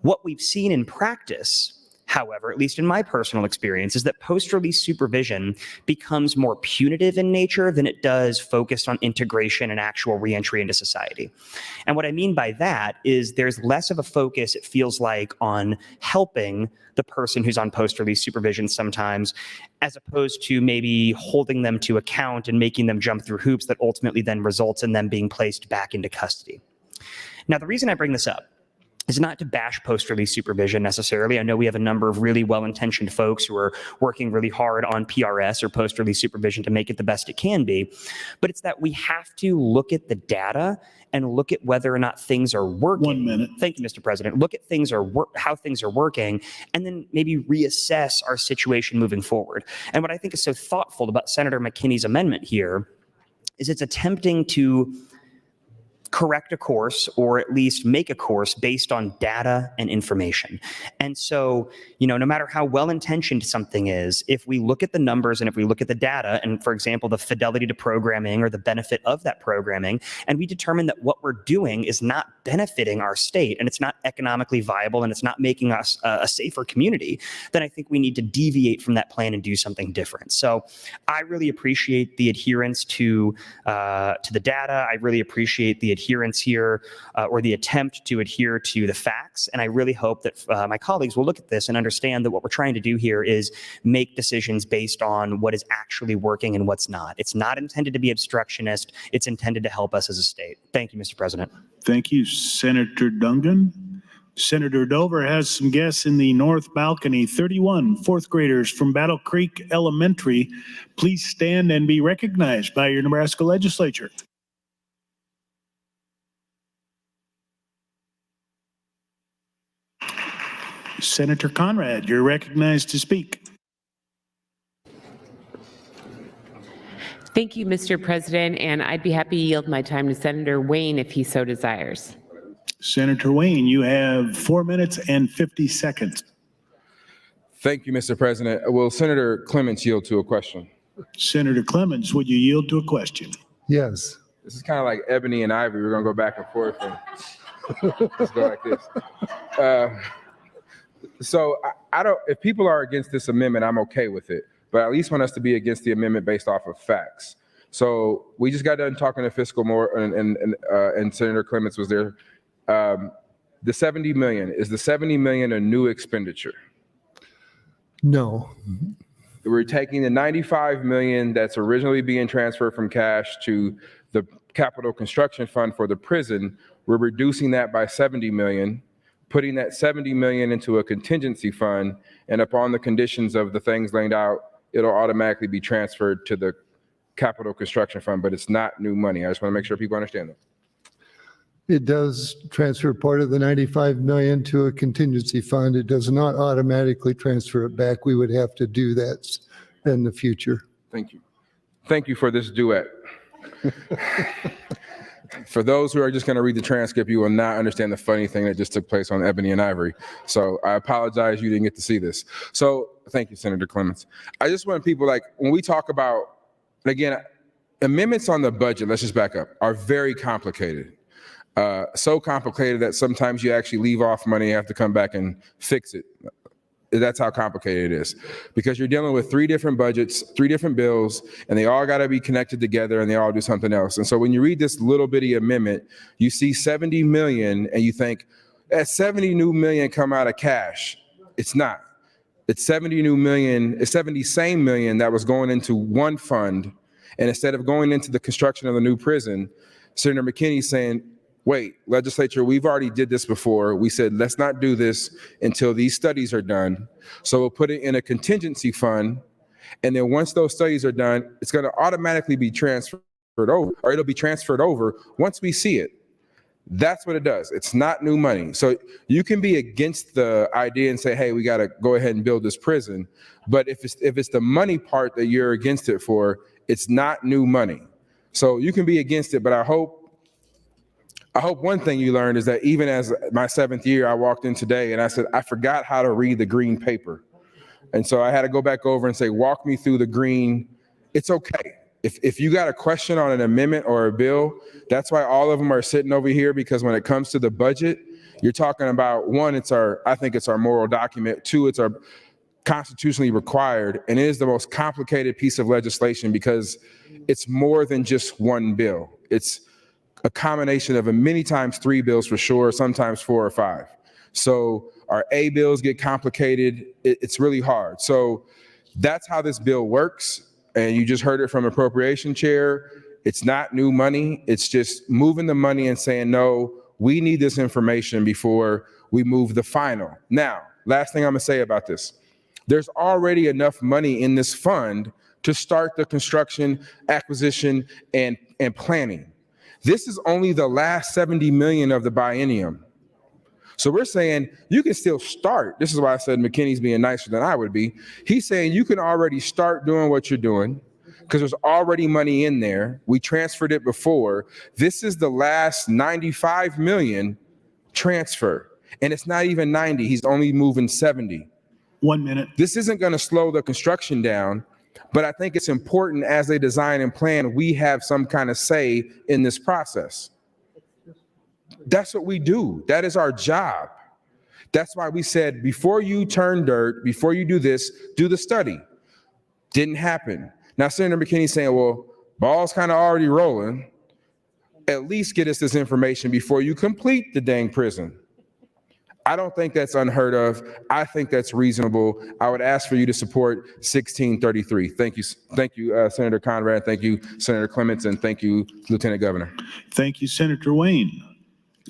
What we've seen in practice, however, at least in my personal experience, is that post-release supervision becomes more punitive in nature than it does focused on integration and actual reentry into society. And what I mean by that is there's less of a focus, it feels like, on helping the person who's on post-release supervision sometimes, as opposed to maybe holding them to account and making them jump through hoops that ultimately then results in them being placed back into custody. Now, the reason I bring this up is not to bash post-release supervision necessarily. I know we have a number of really well-intentioned folks who are working really hard on PRS or post-release supervision to make it the best it can be, but it's that we have to look at the data and look at whether or not things are working. 1 minute. Thank you, Mr. President. Look at how things are working, and then maybe reassess our situation moving forward. And what I think is so thoughtful about Senator McKinney's amendment here is it's attempting to correct a course, or at least make a course based on data and information. And so, no matter how well-intentioned something is, if we look at the numbers and if we look at the data and, for example, the fidelity to programming or the benefit of that programming, and we determine that what we're doing is not benefiting our state and it's not economically viable and it's not making us a safer community, then I think we need to deviate from that plan and do something different. So I really appreciate the adherence to the data. I really appreciate the adherence here, or the attempt to adhere to the facts. And I really hope that my colleagues will look at this and understand that what we're trying to do here is make decisions based on what is actually working and what's not. It's not intended to be obstructionist. It's intended to help us as a state. Thank you, Mr. President. Thank you, Senator Dungan. Senator Dover has some guests in the north balcony. 31 fourth graders from Battle Creek Elementary. Please stand and be recognized by your Nebraska Legislature. Senator Conrad, you're recognized to speak. Thank you, Mr. President, and I'd be happy to yield my time to Senator Wayne if he so desires. Senator Wayne, you have 4 minutes and 50 seconds. Thank you, Mr. President. Will Senator Clements yield to a question? Senator Clements, would you yield to a question? Yes. This is kind of like ebony and ivory. We're going to go back and forth. And let's go like this. So I don't, if people are against this amendment, I'm okay with it, but I at least want us to be against the amendment based off of facts. So we just got done talking to fiscal more, and Senator Clements was there. The 70 million, is the 70 million a new expenditure? No. We're taking the 95 million that's originally being transferred from cash to the capital construction fund for the prison. We're reducing that by 70 million. Putting that 70 million into a contingency fund, and upon the conditions of the things laid out, it'll automatically be transferred to the capital construction fund, but it's not new money. I just want to make sure people understand that. It does transfer part of the 95 million to a contingency fund. It does not automatically transfer it back. We would have to do that in the future. Thank you. Thank you for this duet. For those who are just going to read the transcript, you will not understand the funny thing that just took place on Ebony and Ivory. So I apologize you didn't get to see this. So thank you, Senator Clements. I just want people, like, when we talk about, again, amendments on the budget, let's just back up, are very complicated. So complicated that sometimes you actually leave off money and have to come back and fix it. That's how complicated it is, because you're dealing with 3 different budgets, 3 different bills, and they all got to be connected together and they all do something else. And so when you read this little bitty amendment, you see 70 million and you think, that 70 new million come out of cash. It's not. It's 70 new million, it's 70 same million that was going into one fund. And instead of going into the construction of the new prison, Senator McKinney's saying, wait, legislature, we've already did this before. We said, let's not do this until these studies are done. So we'll put it in a contingency fund. And then once those studies are done, it's going to automatically be transferred over, or it'll be transferred over once we see it. That's what it does. It's not new money. So you can be against the idea and say, hey, we got to go ahead and build this prison. But if it's the money part that you're against it for, it's not new money. So you can be against it, but I hope one thing you learned is that even as my 7th year, I walked in today and I said, I forgot how to read the green paper. And so I had to go back over and say, walk me through the green. It's okay. If you got a question on an amendment or a bill, that's why all of them are sitting over here, because when it comes to the budget, you're talking about, 1, I think it's our moral document. 2, it's our constitutionally required. And it is the most complicated piece of legislation because it's more than just one bill. It's a combination of many times 3 bills for sure, sometimes 4 or 5. So our A bills get complicated. It's really hard. So that's how this bill works. And you just heard it from Appropriation Chair. It's not new money. It's just moving the money and saying, no, we need this information before we move the final. Now, last thing I'm gonna say about this. There's already enough money in this fund to start the construction, acquisition, and planning. This is only the last 70 million of the biennium. So we're saying you can still start. This is why I said McKinney's being nicer than I would be. He's saying you can already start doing what you're doing because there's already money in there. We transferred it before. This is the last 95 million transfer. And it's not even 90. He's only moving 70. 1 minute. This isn't going to slow the construction down. But I think it's important as they design and plan, we have some kind of say in this process. That's what we do. That is our job. That's why we said, before you turn dirt, before you do this, do the study. Didn't happen. Now, Senator McKinney's saying, well, ball's kind of already rolling. At least get us this information before you complete the dang prison. I don't think that's unheard of. I think that's reasonable. I would ask for you to support 1633. Thank you. Thank you, Senator Conrad. Thank you, Senator Clements, and thank you, Lieutenant Governor. Thank you, Senator Wayne.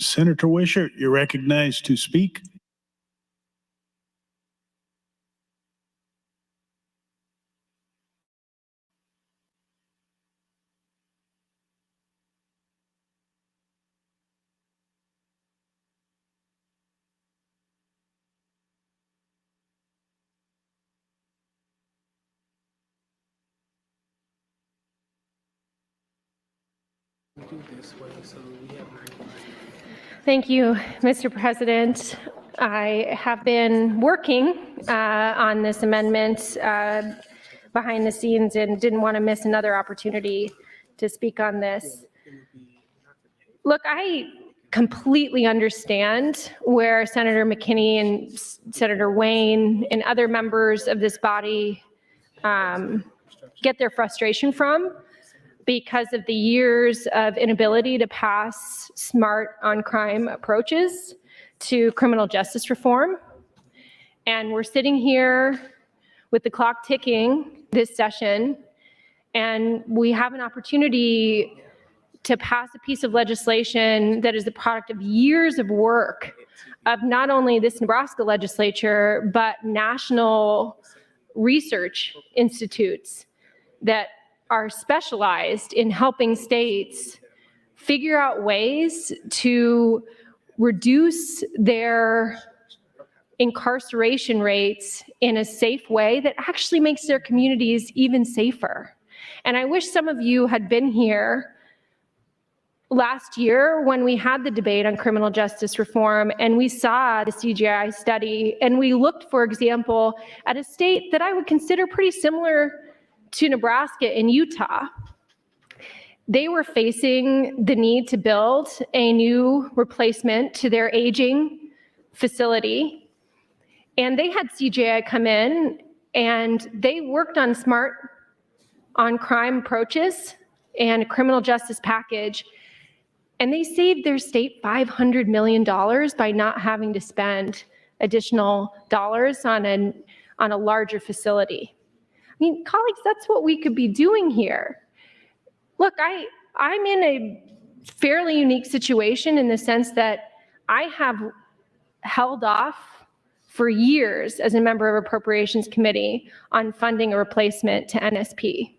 Senator Wishart, you're recognized to speak. Thank you, Mr. President. I have been working on this amendment behind the scenes and didn't want to miss another opportunity to speak on this. Look, I completely understand where Senator McKinney and Senator Wayne and other members of this body get their frustration from, because of the years of inability to pass smart on-crime approaches to criminal justice reform. And we're sitting here with the clock ticking this session, and we have an opportunity to pass a piece of legislation that is the product of years of work of not only this Nebraska legislature, but national research institutes that are specialized in helping states figure out ways to reduce their incarceration rates in a safe way that actually makes their communities even safer. And I wish some of you had been here last year when we had the debate on criminal justice reform and we saw the CGI study and we looked, for example, at a state that I would consider pretty similar to Nebraska and Utah. They were facing the need to build a new replacement to their aging facility. And they had CGI come in and they worked on smart on crime approaches and a criminal justice package. And they saved their state $500 million by not having to spend additional dollars on a larger facility. I mean, colleagues, that's what we could be doing here. Look, I'm in a fairly unique situation in the sense that I have held off for years as a member of Appropriations Committee on funding a replacement to NSP.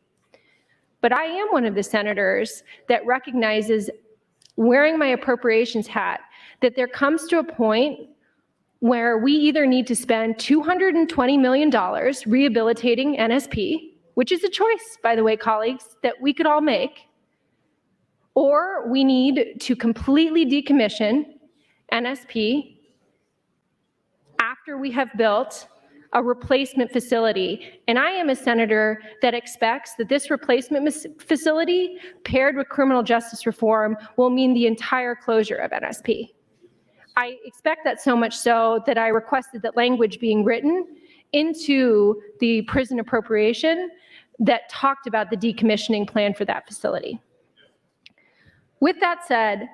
But I am one of the senators that recognizes, wearing my appropriations hat, that there comes to a point where we either need to spend $220 million rehabilitating NSP, which is a choice, by the way, colleagues, that we could all make, or we need to completely decommission NSP after we have built a replacement facility. And I am a senator that expects that this replacement facility paired with criminal justice reform will mean the entire closure of NSP. I expect that so much so that I requested that language being written into the prison appropriation that talked about the decommissioning plan for that facility. With that said,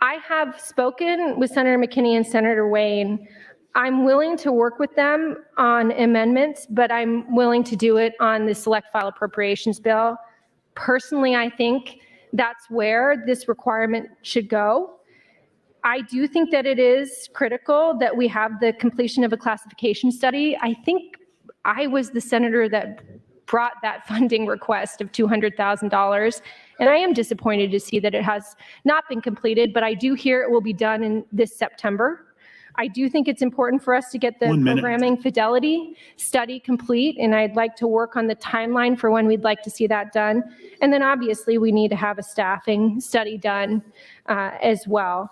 I have spoken with Senator McKinney and Senator Wayne. I'm willing to work with them on amendments, but I'm willing to do it on the select file appropriations bill. Personally, I think that's where this requirement should go. I do think that it is critical that we have the completion of a classification study. I think I was the senator that brought that funding request of $200,000, and I am disappointed to see that it has not been completed, but I do hear it will be done in this September. I do think it's important for us to get the programming fidelity study complete, and I'd like to work on the timeline for when we'd like to see that done. And then obviously we need to have a staffing study done as well.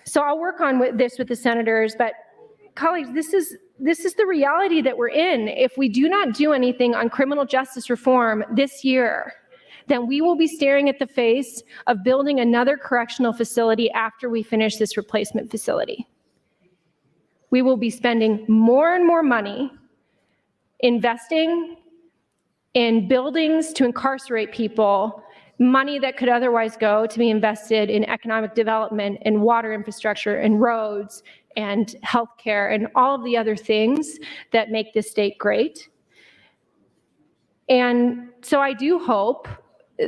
So I'll work on this with the senators, but colleagues, this is the reality that we're in. If we do not do anything on criminal justice reform this year, then we will be staring at the face of building another correctional facility after we finish this replacement facility. We will be spending more and more money investing in buildings to incarcerate people, money that could otherwise go to be invested in economic development and water infrastructure and roads and healthcare and all of the other things that make this state great. And so I do hope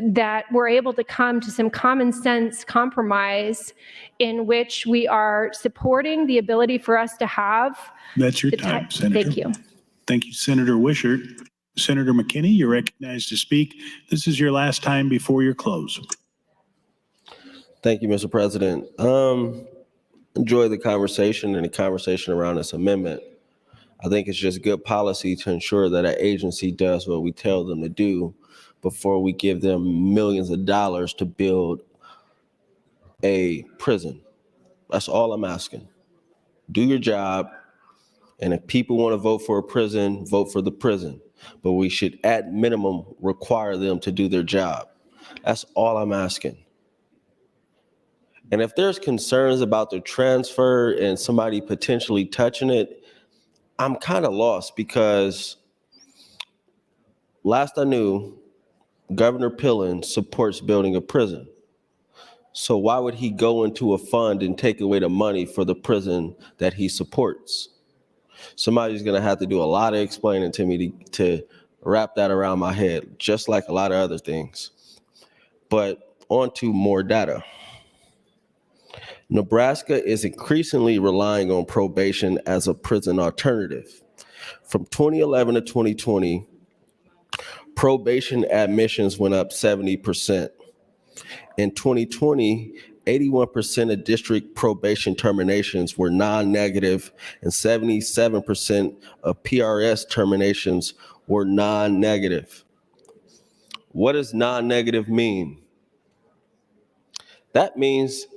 that we're able to come to some common sense compromise in which we are supporting the ability for us to have. That's your time, Senator. Thank you. Thank you, Senator Wishart. Senator McKinney, you're recognized to speak. This is your last time before your close. Thank you, Mr. President. Enjoy the conversation and the conversation around this amendment. I think it's just good policy to ensure that an agency does what we tell them to do before we give them millions of dollars to build a prison. That's all I'm asking. Do your job, and if people want to vote for a prison, vote for the prison. But we should, at minimum, require them to do their job. That's all I'm asking. And if there's concerns about the transfer and somebody potentially touching it, I'm kind of lost, because last I knew, Governor Pillen supports building a prison. So why would he go into a fund and take away the money for the prison that he supports? Somebody's going to have to do a lot of explaining to me to wrap that around my head, just like a lot of other things. But on to more data. Nebraska is increasingly relying on probation as a prison alternative. From 2011 to 2020, probation admissions went up 70%. In 2020, 81% of district probation terminations were non-negative, and 77% of PRS terminations were non-negative. What does non-negative mean? that means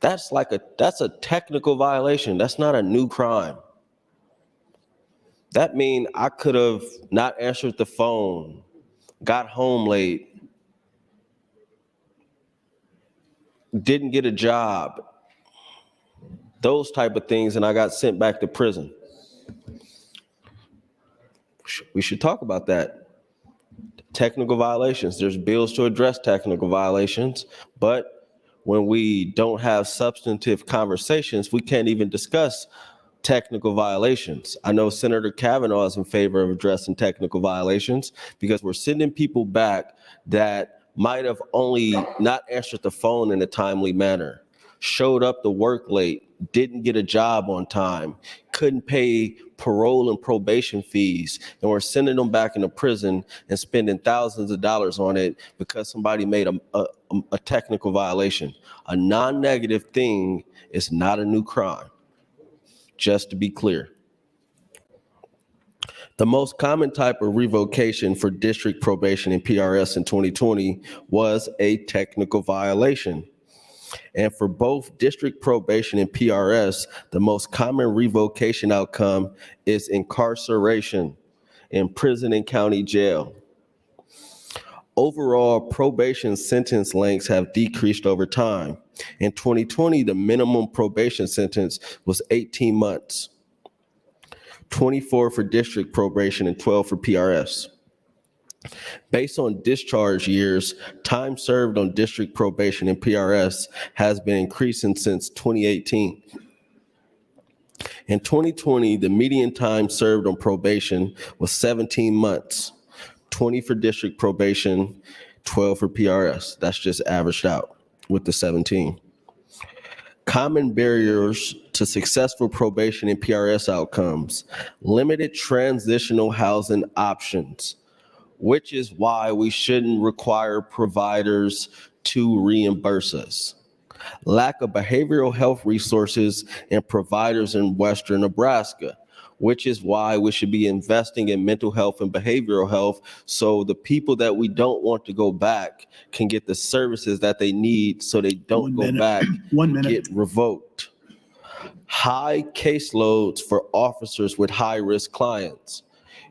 that's a technical violation. That's not a new crime. That means I could have not answered the phone, got home late, didn't get a job, those type of things, and I got sent back to prison. We should talk about that. Technical violations. There's bills to address technical violations, but when we don't have substantive conversations, we can't even discuss technical violations. I know Senator Kavanaugh is in favor of addressing technical violations because we're sending people back that might have only not answered the phone in a timely manner, showed up to work late, didn't get a job on time, couldn't pay parole and probation fees, and we're sending them back into prison and spending thousands of dollars on it because somebody made a technical violation. A non-negative thing is not a new crime, just to be clear. The most common type of revocation for district probation and PRS in 2020 was a technical violation. And for both district probation and PRS, the most common revocation outcome is incarceration in prison and county jail. Overall, probation sentence lengths have decreased over time. In 2020, the minimum probation sentence was 18 months, 24 for district probation and 12 for PRS. Based on discharge years, time served on district probation and PRS has been increasing since 2018. In 2020, the median time served on probation was 17 months, 20 for district probation, 12 for PRS. That's just averaged out with the 17. Common barriers to successful probation and PRS outcomes: limited transitional housing options, which is why we shouldn't require providers to reimburse us. Lack of behavioral health resources and providers in Western Nebraska, which is why we should be investing in mental health and behavioral health so the people that we don't want to go back can get the services that they need so they don't go back and get revoked. High caseloads for officers with high-risk clients.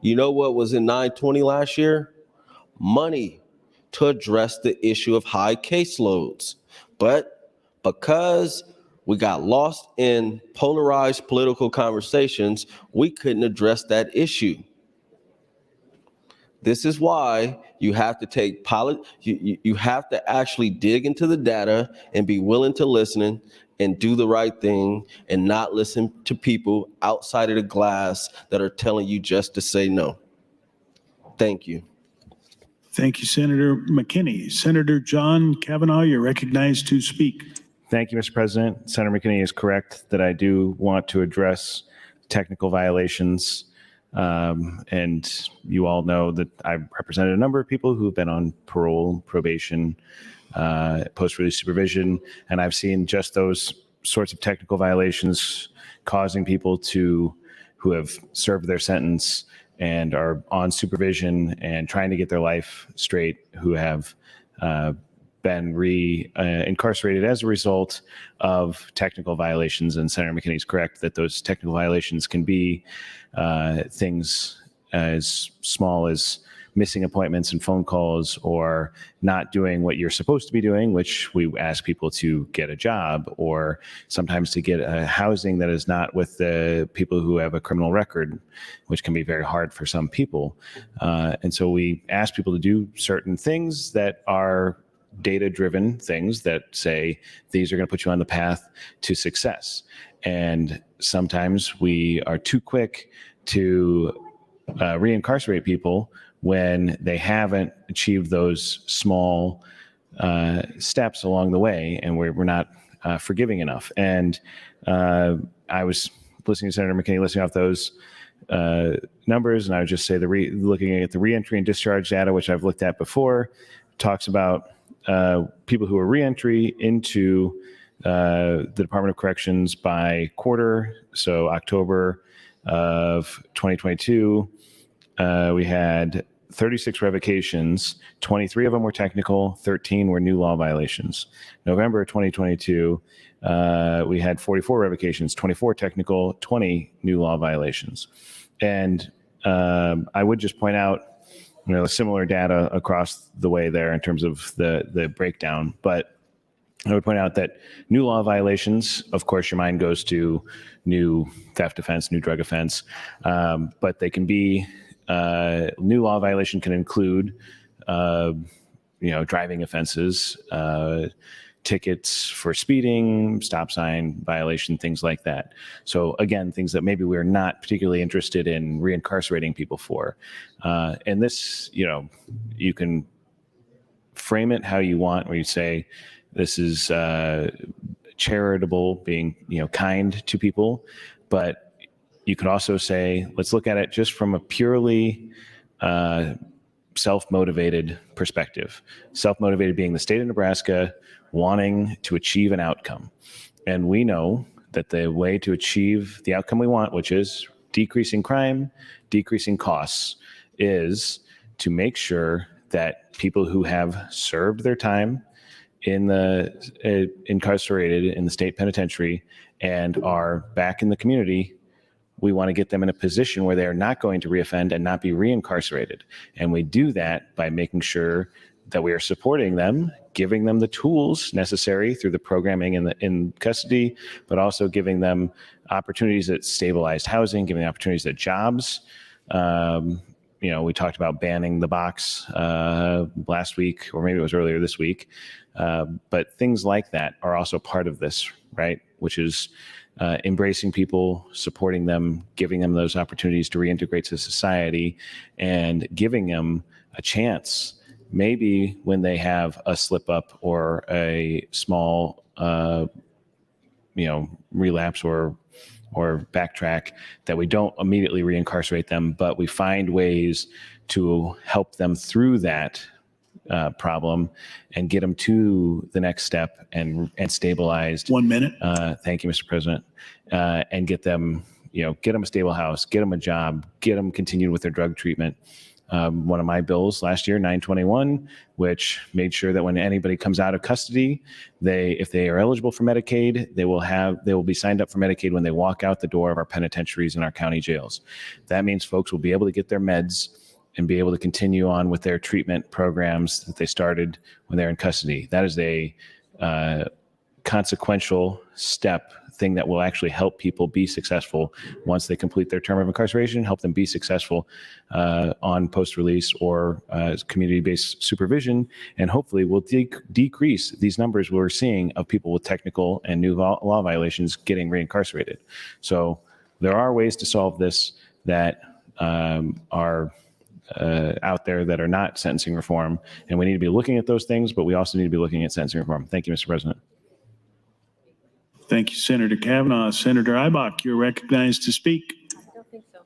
You know what was in 920 last year? Money to address the issue of high caseloads. But because we got lost in polarized political conversations, we couldn't address that issue. This is why you have to take you have to actually dig into the data and be willing to listen and do the right thing and not listen to people outside of the glass that are telling you just to say no. Thank you. Thank you, Senator McKinney. Senator John Kavanaugh, you're recognized to speak. Thank you, Mr. President. Senator McKinney is correct that I do want to address technical violations. And you all know that I've represented a number of people who've been on parole, probation, post-release supervision, and I've seen just those sorts of technical violations causing people who have served their sentence and are on supervision and trying to get their life straight, who have been incarcerated as a result of technical violations. And Senator McKinney is correct that those technical violations can be things as small as missing appointments and phone calls, or not doing what you're supposed to be doing, which we ask people to get a job, or sometimes to get a housing that is not with the people who have a criminal record, which can be very hard for some people. And so we ask people to do certain things that are data-driven things that say these are going to put you on the path to success. And sometimes we are too quick to reincarcerate people when they haven't achieved those small steps along the way, and we're not forgiving enough. And I was listening to Senator McKinney, listening off those numbers, and I would just say looking at the reentry and discharge data, which I've looked at before, talks about people who are reentry into the Department of Corrections by quarter. So October of 2022, we had 36 revocations, 23 of them were technical, 13 were new law violations. November 2022, we had 44 revocations, 24 technical, 20 new law violations. And I would just point out, similar data across the way there in terms of the breakdown. But I would point out that new law violations, of course, your mind goes to new theft offense, new drug offense, but they can be, new law violation can include, driving offenses, tickets for speeding, stop sign violation, things like that. So again, things that maybe we're not particularly interested in reincarcerating people for. And this, you can frame it how you want, where you say this is charitable, being kind to people, but you could also say, let's look at it just from a purely self-motivated perspective. Self-motivated being the state of Nebraska wanting to achieve an outcome. And we know that the way to achieve the outcome we want, which is decreasing crime, decreasing costs, is to make sure that people who have served their time in the incarcerated in the state penitentiary and are back in the community, we want to get them in a position where they are not going to reoffend and not be reincarcerated. And we do that by making sure that we are supporting them, giving them the tools necessary through the programming in custody, but also giving them opportunities at stabilized housing, giving them opportunities at jobs. We talked about banning the box last week, or maybe it was earlier this week. But things like that are also part of this, right? Which is embracing people, supporting them, giving them those opportunities to reintegrate to society, and giving them a chance. Maybe when they have a slip up or a small, relapse or backtrack, that we don't immediately reincarcerate them, but we find ways to help them through that problem and get them to the next step and stabilized. 1 minute. Thank you, Mr. President. And get them a stable house, get them a job, get them continued with their drug treatment. One of my bills last year, 921, which made sure that when anybody comes out of custody, if they are eligible for Medicaid, they will be signed up for Medicaid when they walk out the door of our penitentiaries and our county jails. That means folks will be able to get their meds and be able to continue on with their treatment programs that they started when they're in custody. That is a consequential thing that will actually help people be successful once they complete their term of incarceration, help them be successful on post-release or community-based supervision, and hopefully will decrease these numbers we're seeing of people with technical and new law violations getting reincarcerated. So there are ways to solve this that are out there that are not sentencing reform, and we need to be looking at those things, but we also need to be looking at sentencing reform. Thank you, Mr. President. Thank you, Senator Kavanaugh. Senator Ibach, you're recognized to speak. I don't think so.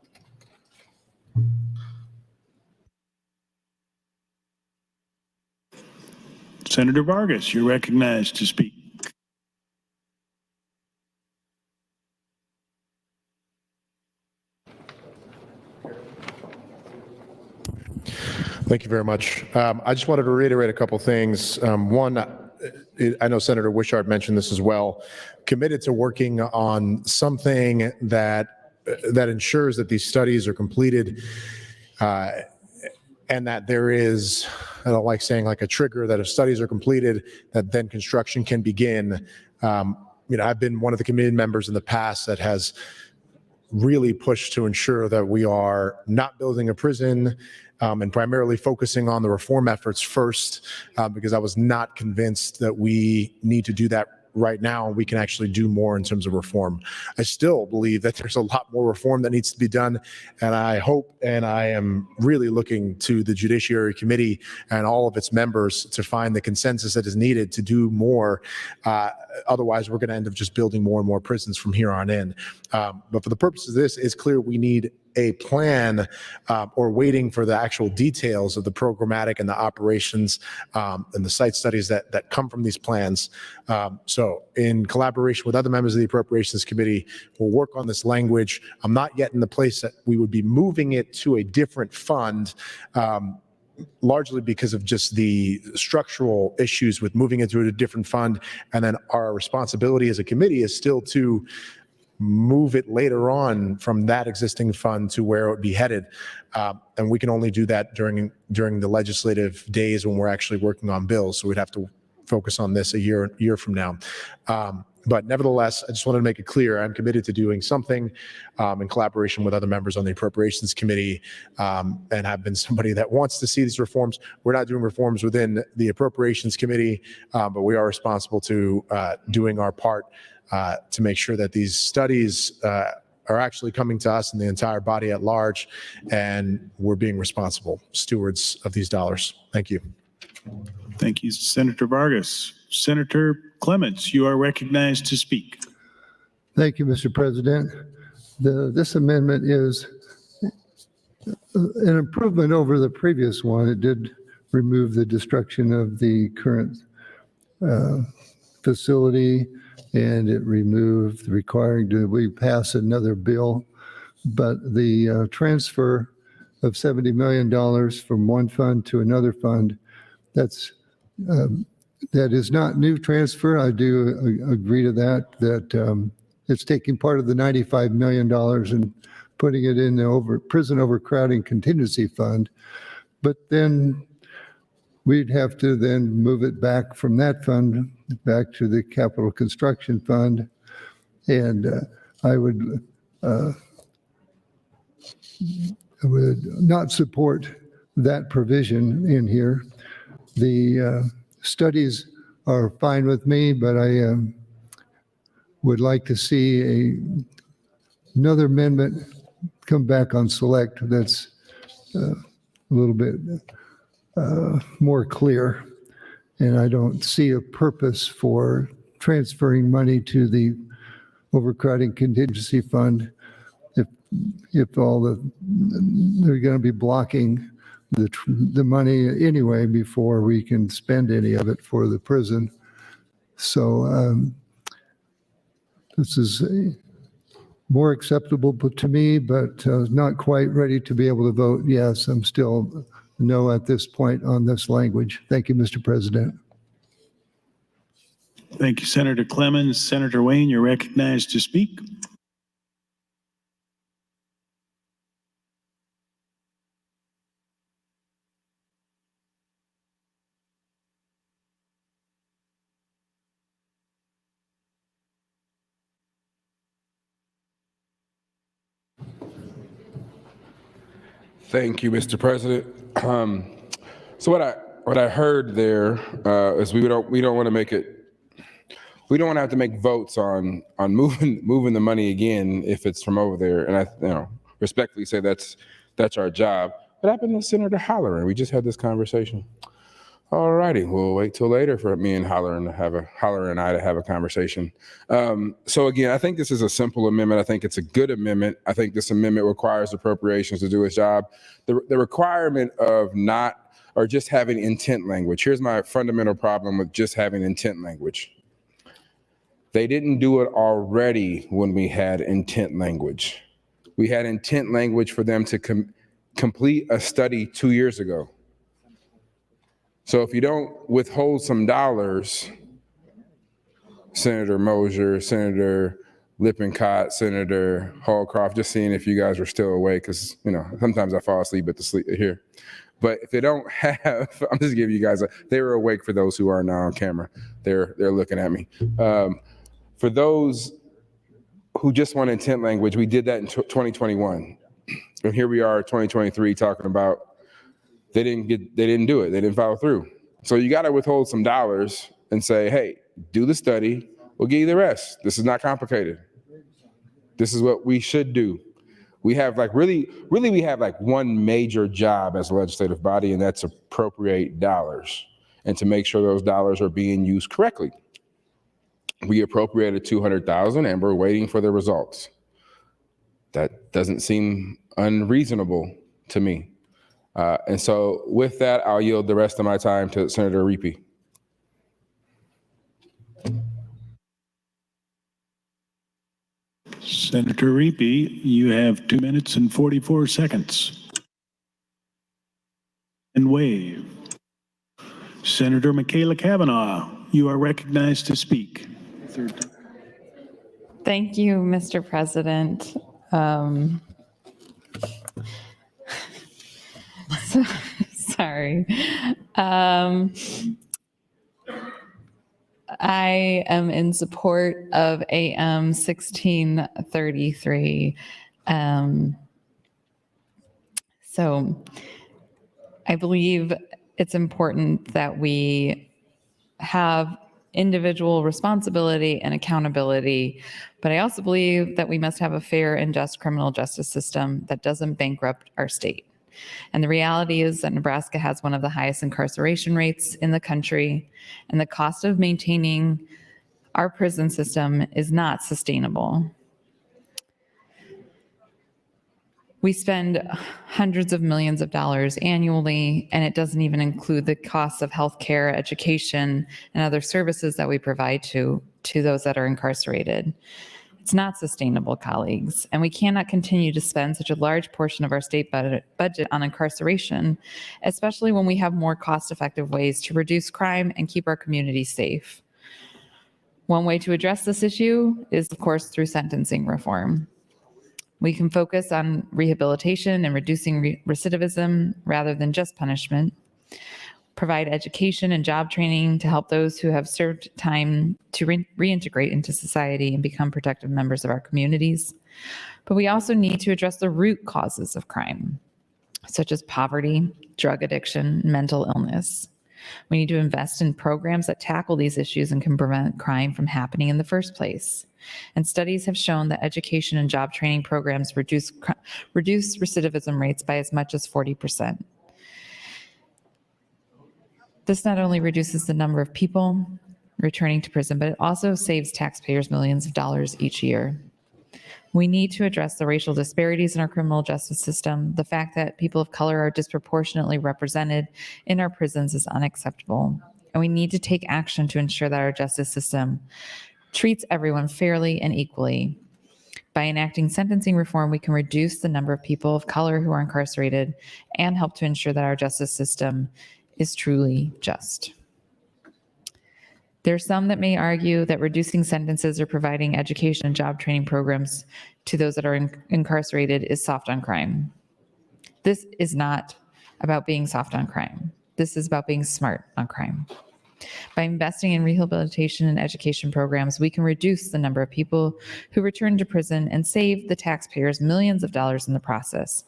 Senator Vargas, you're recognized to speak. Thank you very much. I just wanted to reiterate a couple things. One, I know Senator Wishart mentioned this as well, committed to working on something that ensures that these studies are completed and that there is, I don't like saying like a trigger, that if studies are completed, that then construction can begin. I've been one of the committee members in the past that has really pushed to ensure that we are not building a prison and primarily focusing on the reform efforts first, because I was not convinced that we need to do that right now. We can actually do more in terms of reform. I still believe that there's a lot more reform that needs to be done, and I hope and I am really looking to the Judiciary Committee and all of its members to find the consensus that is needed to do more. Otherwise, we're going to end up just building more and more prisons from here on in. But for the purpose of this, it's clear we need a plan or waiting for the actual details of the programmatic and the operations and the site studies that come from these plans. So in collaboration with other members of the Appropriations Committee, we'll work on this language. I'm not yet in the place that we would be moving it to a different fund, largely because of just the structural issues with moving it to a different fund. And then our responsibility as a committee is still to move it later on from that existing fund to where it would be headed. And we can only do that during the legislative days when we're actually working on bills. So we'd have to focus on this a year from now. But nevertheless, I just wanted to make it clear, I'm committed to doing something in collaboration with other members on the Appropriations Committee, and have been somebody that wants to see these reforms. We're not doing reforms within the Appropriations Committee, but we are responsible to doing our part to make sure that these studies are actually coming to us and the entire body at large, and we're being responsible stewards of these dollars. Thank you. Thank you, Senator Vargas. Senator Clements, you are recognized to speak. Thank you, Mr. President. This amendment is an improvement over the previous one. It did remove the destruction of the current facility, and it removed requiring we pass another bill. But the transfer of $70 million from one fund to another fund, that is not new transfer. I do agree to that it's taking part of the $95 million and putting it in the prison overcrowding contingency fund. But then we'd have to then move it back from that fund back to the capital construction fund. And I would not support that provision in here. The studies are fine with me, but I would like to see another amendment come back on select that's a little bit more clear. And I don't see a purpose for transferring money to the overcrowding contingency fund if all they're going to be blocking the money anyway before we can spend any of it for the prison. So this is more acceptable to me, but not quite ready to be able to vote yes. I'm still no at this point on this language. Thank you, Mr. President. Thank you, Senator Clemens. Senator Wayne, you're recognized to speak. Thank you, Mr. President. So what I heard there is we don't want to make it. We don't want to have to make votes on moving the money again if it's from over there. And I respectfully say that's our job. What happened to Senator Halloran? We just had this conversation. All righty, we'll wait till later for me and Halloran and I to have a conversation. So again, I think this is a simple amendment. I think it's a good amendment. I think this amendment requires appropriations to do its job. The requirement of not or just having intent language. Here's my fundamental problem with just having intent language. They didn't do it already when we had intent language. We had intent language for them to complete a study 2 years ago. So if you don't withhold some dollars, Senator Mosier, Senator Lippincott, Senator Hallcroft, just seeing if you guys are still awake, because sometimes I fall asleep at the sleep here. But if they don't have, I'm just giving you guys they were awake for those who are now on camera. They're looking at me. For those who just want intent language, we did that in 2021, and here we are, 2023, talking about. They didn't do it. They didn't follow through. So you got to withhold some dollars and say, hey, do the study. We'll give you the rest. This is not complicated. This is what we should do. We have really we have one major job as a legislative body, and that's appropriate dollars and to make sure those dollars are being used correctly. We appropriated $200,000 and we're waiting for the results. That doesn't seem unreasonable to me. And so with that, I'll yield the rest of my time to Senator Reapy. Senator Reapy, you have 2 minutes and 44 seconds. And wave. Senator Michaela Cavanaugh, you are recognized to speak. Thank you, Mr. President. Sorry. I am in support of AM 1633. So I believe it's important that we have individual responsibility and accountability, but I also believe that we must have a fair and just criminal justice system that doesn't bankrupt our state. And the reality is that Nebraska has one of the highest incarceration rates in the country, and the cost of maintaining our prison system is not sustainable. We spend hundreds of millions of dollars annually, and it doesn't even include the costs of healthcare, education, and other services that we provide to those that are incarcerated. It's not sustainable, colleagues, and we cannot continue to spend such a large portion of our state budget on incarceration, especially when we have more cost-effective ways to reduce crime and keep our communities safe. One way to address this issue is, of course, through sentencing reform. We can focus on rehabilitation and reducing recidivism rather than just punishment. Provide education and job training to help those who have served time to reintegrate into society and become productive members of our communities. But we also need to address the root causes of crime, such as poverty, drug addiction, and mental illness. We need to invest in programs that tackle these issues and can prevent crime from happening in the first place. And studies have shown that education and job training programs reduce recidivism rates by as much as 40%. This not only reduces the number of people returning to prison, but it also saves taxpayers millions of dollars each year. We need to address the racial disparities in our criminal justice system. The fact that people of color are disproportionately represented in our prisons is unacceptable. And we need to take action to ensure that our justice system treats everyone fairly and equally. By enacting sentencing reform, we can reduce the number of people of color who are incarcerated and help to ensure that our justice system is truly just. There are some that may argue that reducing sentences or providing education and job training programs to those that are incarcerated is soft on crime. This is not about being soft on crime. This is about being smart on crime. By investing in rehabilitation and education programs, we can reduce the number of people who return to prison and save the taxpayers millions of dollars in the process.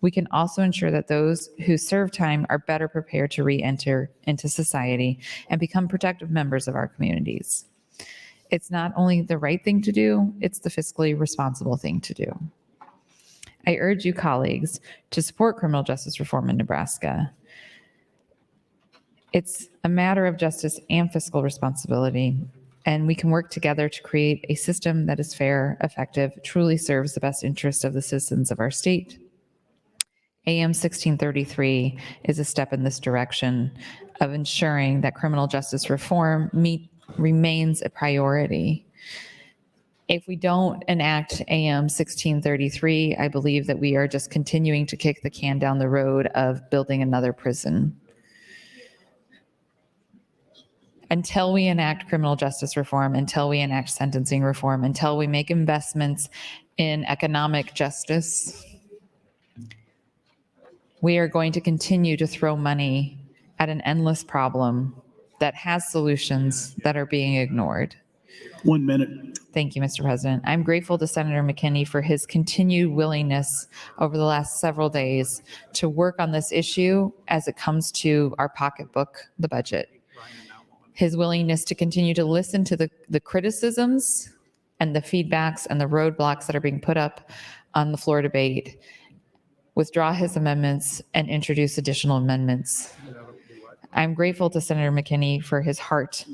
We can also ensure that those who serve time are better prepared to re-enter into society and become productive members of our communities. It's not only the right thing to do, it's the fiscally responsible thing to do. I urge you, colleagues, to support criminal justice reform in Nebraska. It's a matter of justice and fiscal responsibility, and we can work together to create a system that is fair, effective, truly serves the best interests of the citizens of our state. AM 1633 is a step in this direction of ensuring that criminal justice reform remains a priority. If we don't enact AM 1633, I believe that we are just continuing to kick the can down the road of building another prison. Until we enact criminal justice reform, until we enact sentencing reform, until we make investments in economic justice, we are going to continue to throw money at an endless problem that has solutions that are being ignored. 1 minute. Thank you, Mr. President. I'm grateful to Senator McKinney for his continued willingness over the last several days to work on this issue as it comes to our pocketbook, the budget. His willingness to continue to listen to the criticisms and the feedbacks and the roadblocks that are being put up on the floor debate, withdraw his amendments and introduce additional amendments. I'm grateful to Senator McKinney for his heart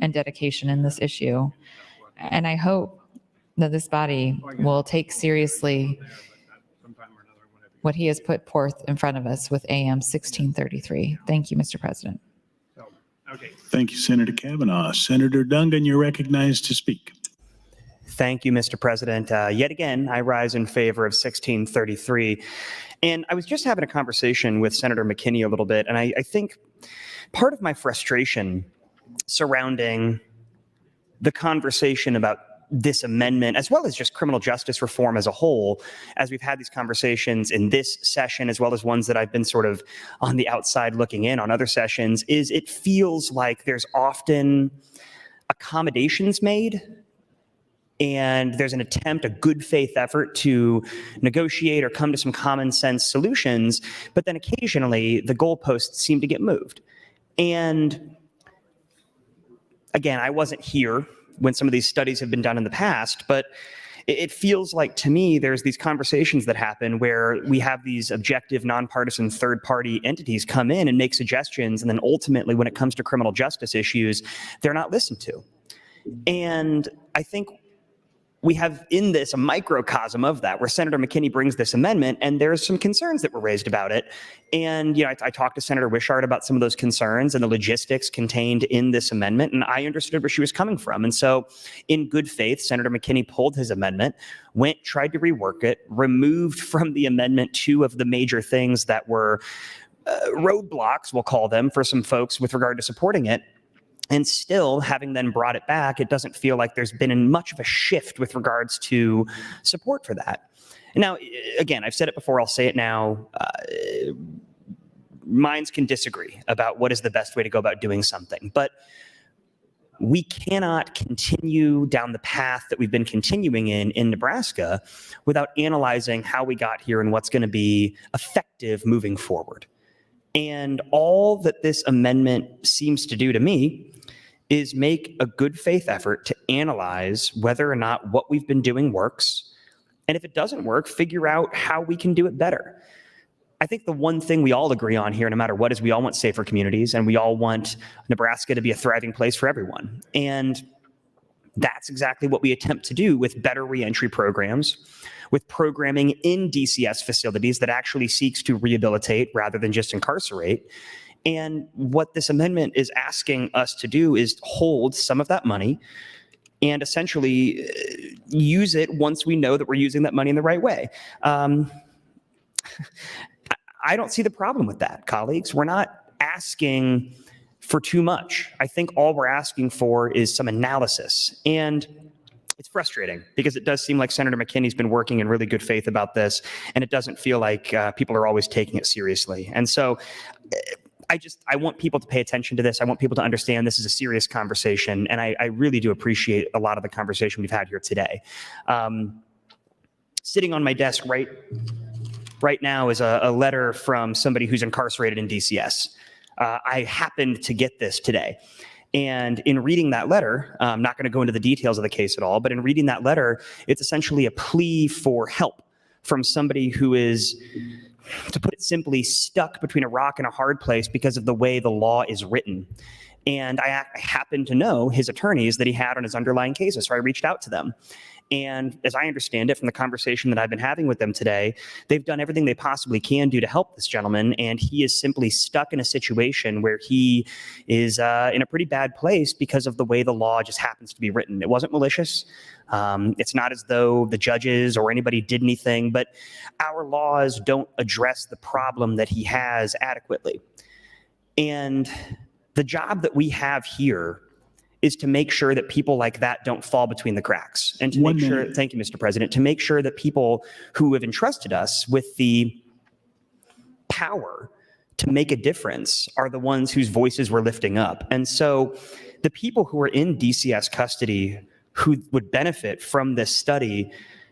and dedication in this issue. And I hope that this body will take seriously what he has put forth in front of us with AM 1633. Thank you, Mr. President. Thank you, Senator Kavanaugh. Senator Dungan, you're recognized to speak. Thank you, Mr. President. Yet again, I rise in favor of 1633. And I was just having a conversation with Senator McKinney a little bit, and I think part of my frustration surrounding the conversation about this amendment, as well as just criminal justice reform as a whole, as we've had these conversations in this session, as well as ones that I've been sort of on the outside looking in on other sessions, is it feels like there's often accommodations made and there's an attempt, a good faith effort to negotiate or come to some common sense solutions, but then occasionally the goalposts seem to get moved. And again, I wasn't here when some of these studies have been done in the past, but it feels like to me there's these conversations that happen where we have these objective, nonpartisan third-party entities come in and make suggestions, and then ultimately when it comes to criminal justice issues, they're not listened to. And I think we have in this a microcosm of that, where Senator McKinney brings this amendment, and there's some concerns that were raised about it. And I talked to Senator Wishart about some of those concerns and the logistics contained in this amendment, and I understood where she was coming from. And so in good faith, Senator McKinney pulled his amendment, tried to rework it, removed from the amendment two of the major things that were roadblocks, we'll call them, for some folks with regard to supporting it. And still, having then brought it back, it doesn't feel like there's been much of a shift with regards to support for that. Now, again, I've said it before, I'll say it now. Minds can disagree about what is the best way to go about doing something. But we cannot continue down the path that we've been continuing in Nebraska without analyzing how we got here and what's going to be effective moving forward. And all that this amendment seems to do to me is make a good faith effort to analyze whether or not what we've been doing works. And if it doesn't work, figure out how we can do it better. I think the one thing we all agree on here, no matter what, is we all want safer communities, and we all want Nebraska to be a thriving place for everyone. And that's exactly what we attempt to do with better reentry programs, with programming in DCS facilities that actually seeks to rehabilitate rather than just incarcerate. And what this amendment is asking us to do is hold some of that money and essentially use it once we know that we're using that money in the right way. I don't see the problem with that, colleagues. We're not asking for too much. I think all we're asking for is some analysis. And it's frustrating because it does seem like Senator McKinney's been working in really good faith about this, and it doesn't feel like people are always taking it seriously. And so I want people to pay attention to this. I want people to understand this is a serious conversation, and I really do appreciate a lot of the conversation we've had here today. Sitting on my desk right now is a letter from somebody who's incarcerated in DCS. I happened to get this today. And in reading that letter, I'm not going to go into the details of the case at all, but in reading that letter, it's essentially a plea for help from somebody who is, to put it simply, stuck between a rock and a hard place because of the way the law is written. And I happen to know his attorneys that he had on his underlying cases, so I reached out to them. And as I understand it from the conversation that I've been having with them today, they've done everything they possibly can do to help this gentleman, and he is simply stuck in a situation where he is in a pretty bad place because of the way the law just happens to be written. It wasn't malicious. It's not as though the judges or anybody did anything, but our laws don't address the problem that he has adequately. And the job that we have here is to make sure that people like that don't fall between the cracks, and to make sure, thank you, Mr. President, to make sure that people who have entrusted us with the power to make a difference are the ones whose voices we're lifting up. And so the people who are in DCS custody who would benefit from this study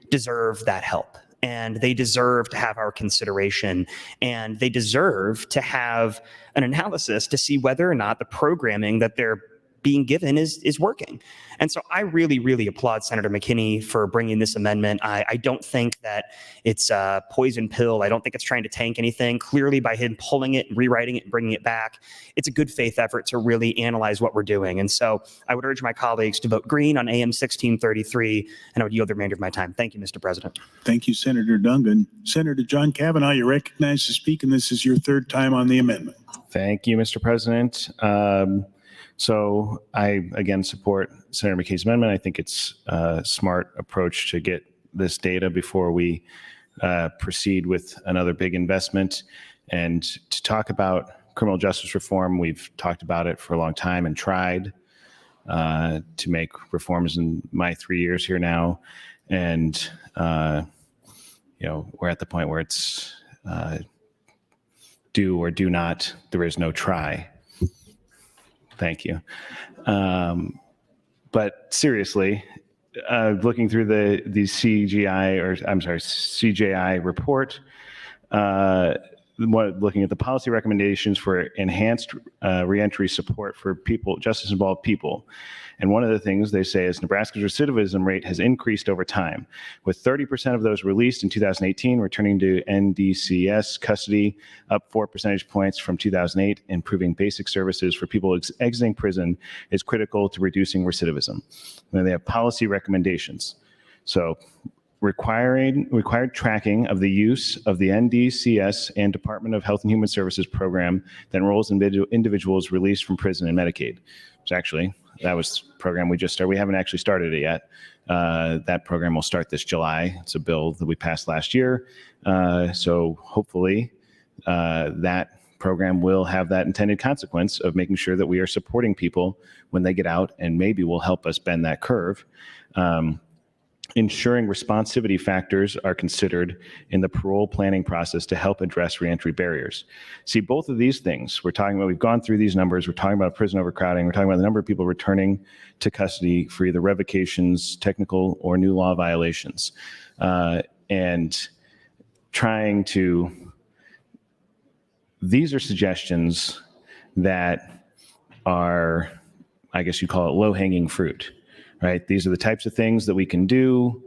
deserve that help. And they deserve to have our consideration, and they deserve to have an analysis to see whether or not the programming that they're being given is working. And so I really, really applaud Senator McKinney for bringing this amendment. I don't think that it's a poison pill. I don't think it's trying to tank anything. Clearly, by him pulling it, rewriting it, and bringing it back, it's a good faith effort to really analyze what we're doing. And so I would urge my colleagues to vote green on AM 1633, and I would yield the remainder of my time. Thank you, Mr. President. Thank you, Senator Dungan. Senator John Kavanaugh, you're recognized to speak, and this is your third time on the amendment. Thank you, Mr. President. So I, again, support Senator McKay's amendment. I think it's a smart approach to get this data before we proceed with another big investment. And to talk about criminal justice reform, we've talked about it for a long time and tried to make reforms in my 3 years here now. And, we're at the point where it's do or do not, there is no try. Thank you. But seriously, looking through the CJI report, looking at the policy recommendations for enhanced reentry support for people, justice-involved people. And one of the things they say is Nebraska's recidivism rate has increased over time, with 30% of those released in 2018 returning to NDCS custody, up 4 percentage points from 2008. Improving basic services for people exiting prison is critical to reducing recidivism. And they have policy recommendations. So required tracking of the use of the NDCS and Department of Health and Human Services program that enrolls individuals released from prison and Medicaid. So actually, that was the program we just started. We haven't actually started it yet. That program will start this July. It's a bill that we passed last year. So hopefully that program will have that intended consequence of making sure that we are supporting people when they get out, and maybe will help us bend that curve. Ensuring responsivity factors are considered in the parole planning process to help address reentry barriers. See, both of these things we're talking about, we've gone through these numbers, we're talking about prison overcrowding, we're talking about the number of people returning to custody for either revocations, technical or new law violations, and trying to, these are suggestions that are, I guess you call it low-hanging fruit. Right? These are the types of things that we can do,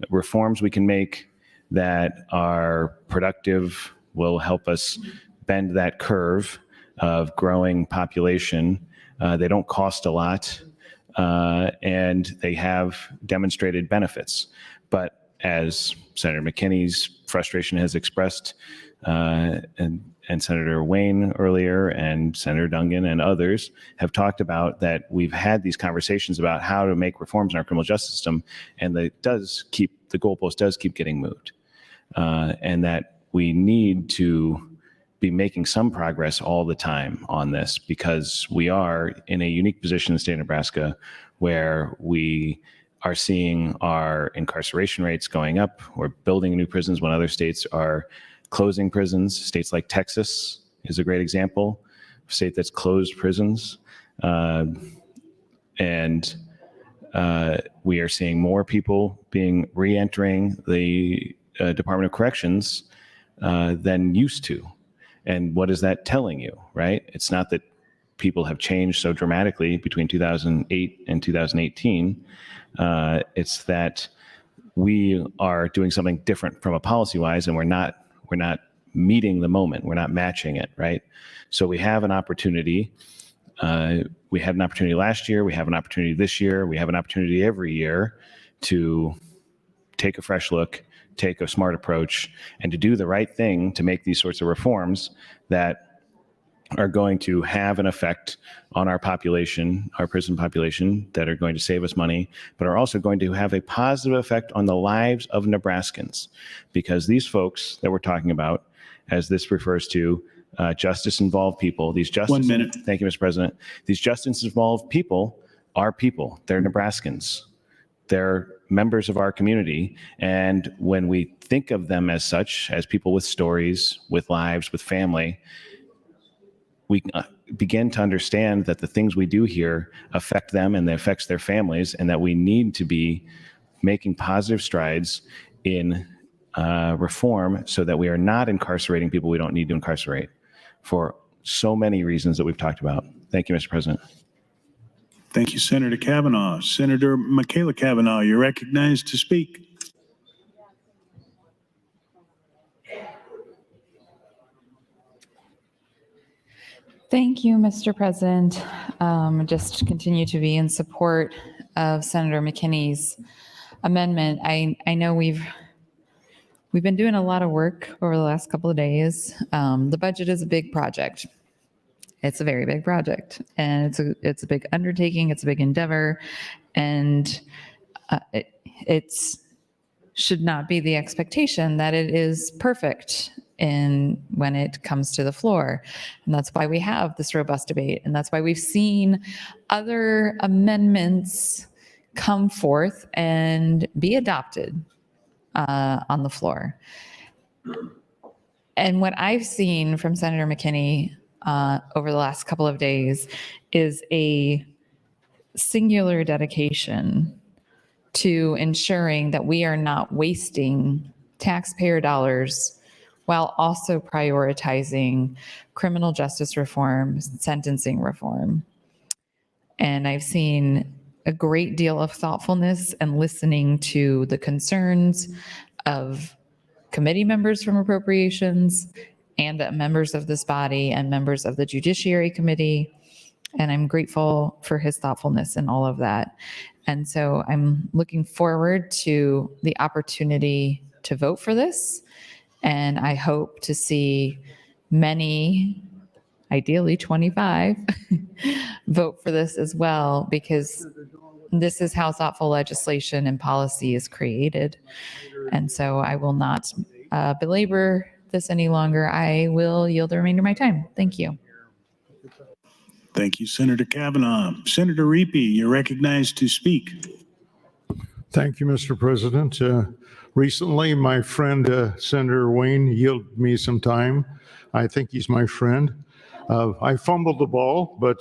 reforms we can make that are productive, will help us bend that curve of growing population. They don't cost a lot, and they have demonstrated benefits. But as Senator McKinney's frustration has expressed, and Senator Wayne earlier, and Senator Dungan and others have talked about, that we've had these conversations about how to make reforms in our criminal justice system, and the goalpost does keep getting moved, and that we need to be making some progress all the time on this, because we are in a unique position in the state of Nebraska where we are seeing our incarceration rates going up. We're building new prisons when other states are closing prisons. States like Texas is a great example, a state that's closed prisons. And we are seeing more people being re-entering the Department of Corrections than used to. And what is that telling you, right? It's not that people have changed so dramatically between 2008 and 2018. It's that we are doing something different from a policy-wise, and we're not meeting the moment. We're not matching it, right? So we have an opportunity. We had an opportunity last year. We have an opportunity this year. We have an opportunity every year to take a fresh look, take a smart approach, and to do the right thing to make these sorts of reforms that are going to have an effect on our population, our prison population, that are going to save us money, but are also going to have a positive effect on the lives of Nebraskans. Because these folks that we're talking about, as this refers to, justice-involved people, these justice— 1 minute. Thank you, Mr. President. These justice-involved people are people. They're Nebraskans. They're members of our community. And when we think of them as such, as people with stories, with lives, with family, we begin to understand that the things we do here affect them and they affects their families, and that we need to be making positive strides in reform so that we are not incarcerating people we don't need to incarcerate for so many reasons that we've talked about. Thank you, Mr. President. Thank you, Senator Kavanaugh. Senator Michaela Kavanaugh, you're recognized to speak. Thank you, Mr. President. Just continue to be in support of Senator McKinney's amendment. I know we've been doing a lot of work over the last couple of days. The budget is a big project. It's a very big project, and it's a big undertaking. It's a big endeavor, and it's should not be the expectation that it is perfect when it comes to the floor. And that's why we have this robust debate. And that's why we've seen other amendments come forth and be adopted on the floor. And what I've seen from Senator McKinney over the last couple of days is a singular dedication to ensuring that we are not wasting taxpayer dollars while also prioritizing criminal justice reform, sentencing reform. And I've seen a great deal of thoughtfulness and listening to the concerns of committee members from appropriations and members of this body and members of the Judiciary Committee. And I'm grateful for his thoughtfulness in all of that. And so I'm looking forward to the opportunity to vote for this. And I hope to see many, ideally 25, vote for this as well, because this is how thoughtful legislation and policy is created. And so I will not belabor this any longer. I will yield the remainder of my time. Thank you. Thank you, Senator Kavanaugh. Senator Reapy, you're recognized to speak. Thank you, Mr. President. Recently, my friend, Senator Wayne, yielded me some time. I think he's my friend. I fumbled the ball, but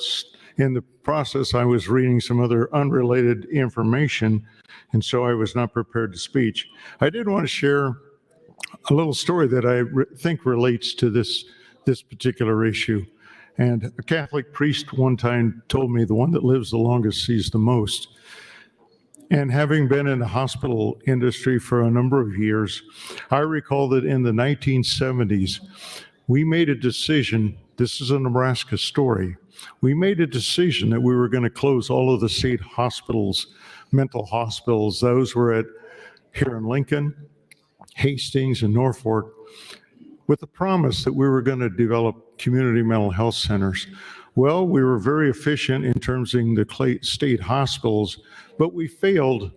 in the process, I was reading some other unrelated information, and so I was not prepared to speak. I did want to share a little story that I think relates to this particular issue. And a Catholic priest one time told me the one that lives the longest sees the most. And having been in the hospital industry for a number of years, I recall that in the 1970s, we made a decision. This is a Nebraska story. We made a decision that we were going to close all of the state hospitals, mental hospitals. Those were here in Lincoln, Hastings, and Norfolk, with the promise that we were going to develop community mental health centers. Well, we were very efficient in terms of the state hospitals, but we failed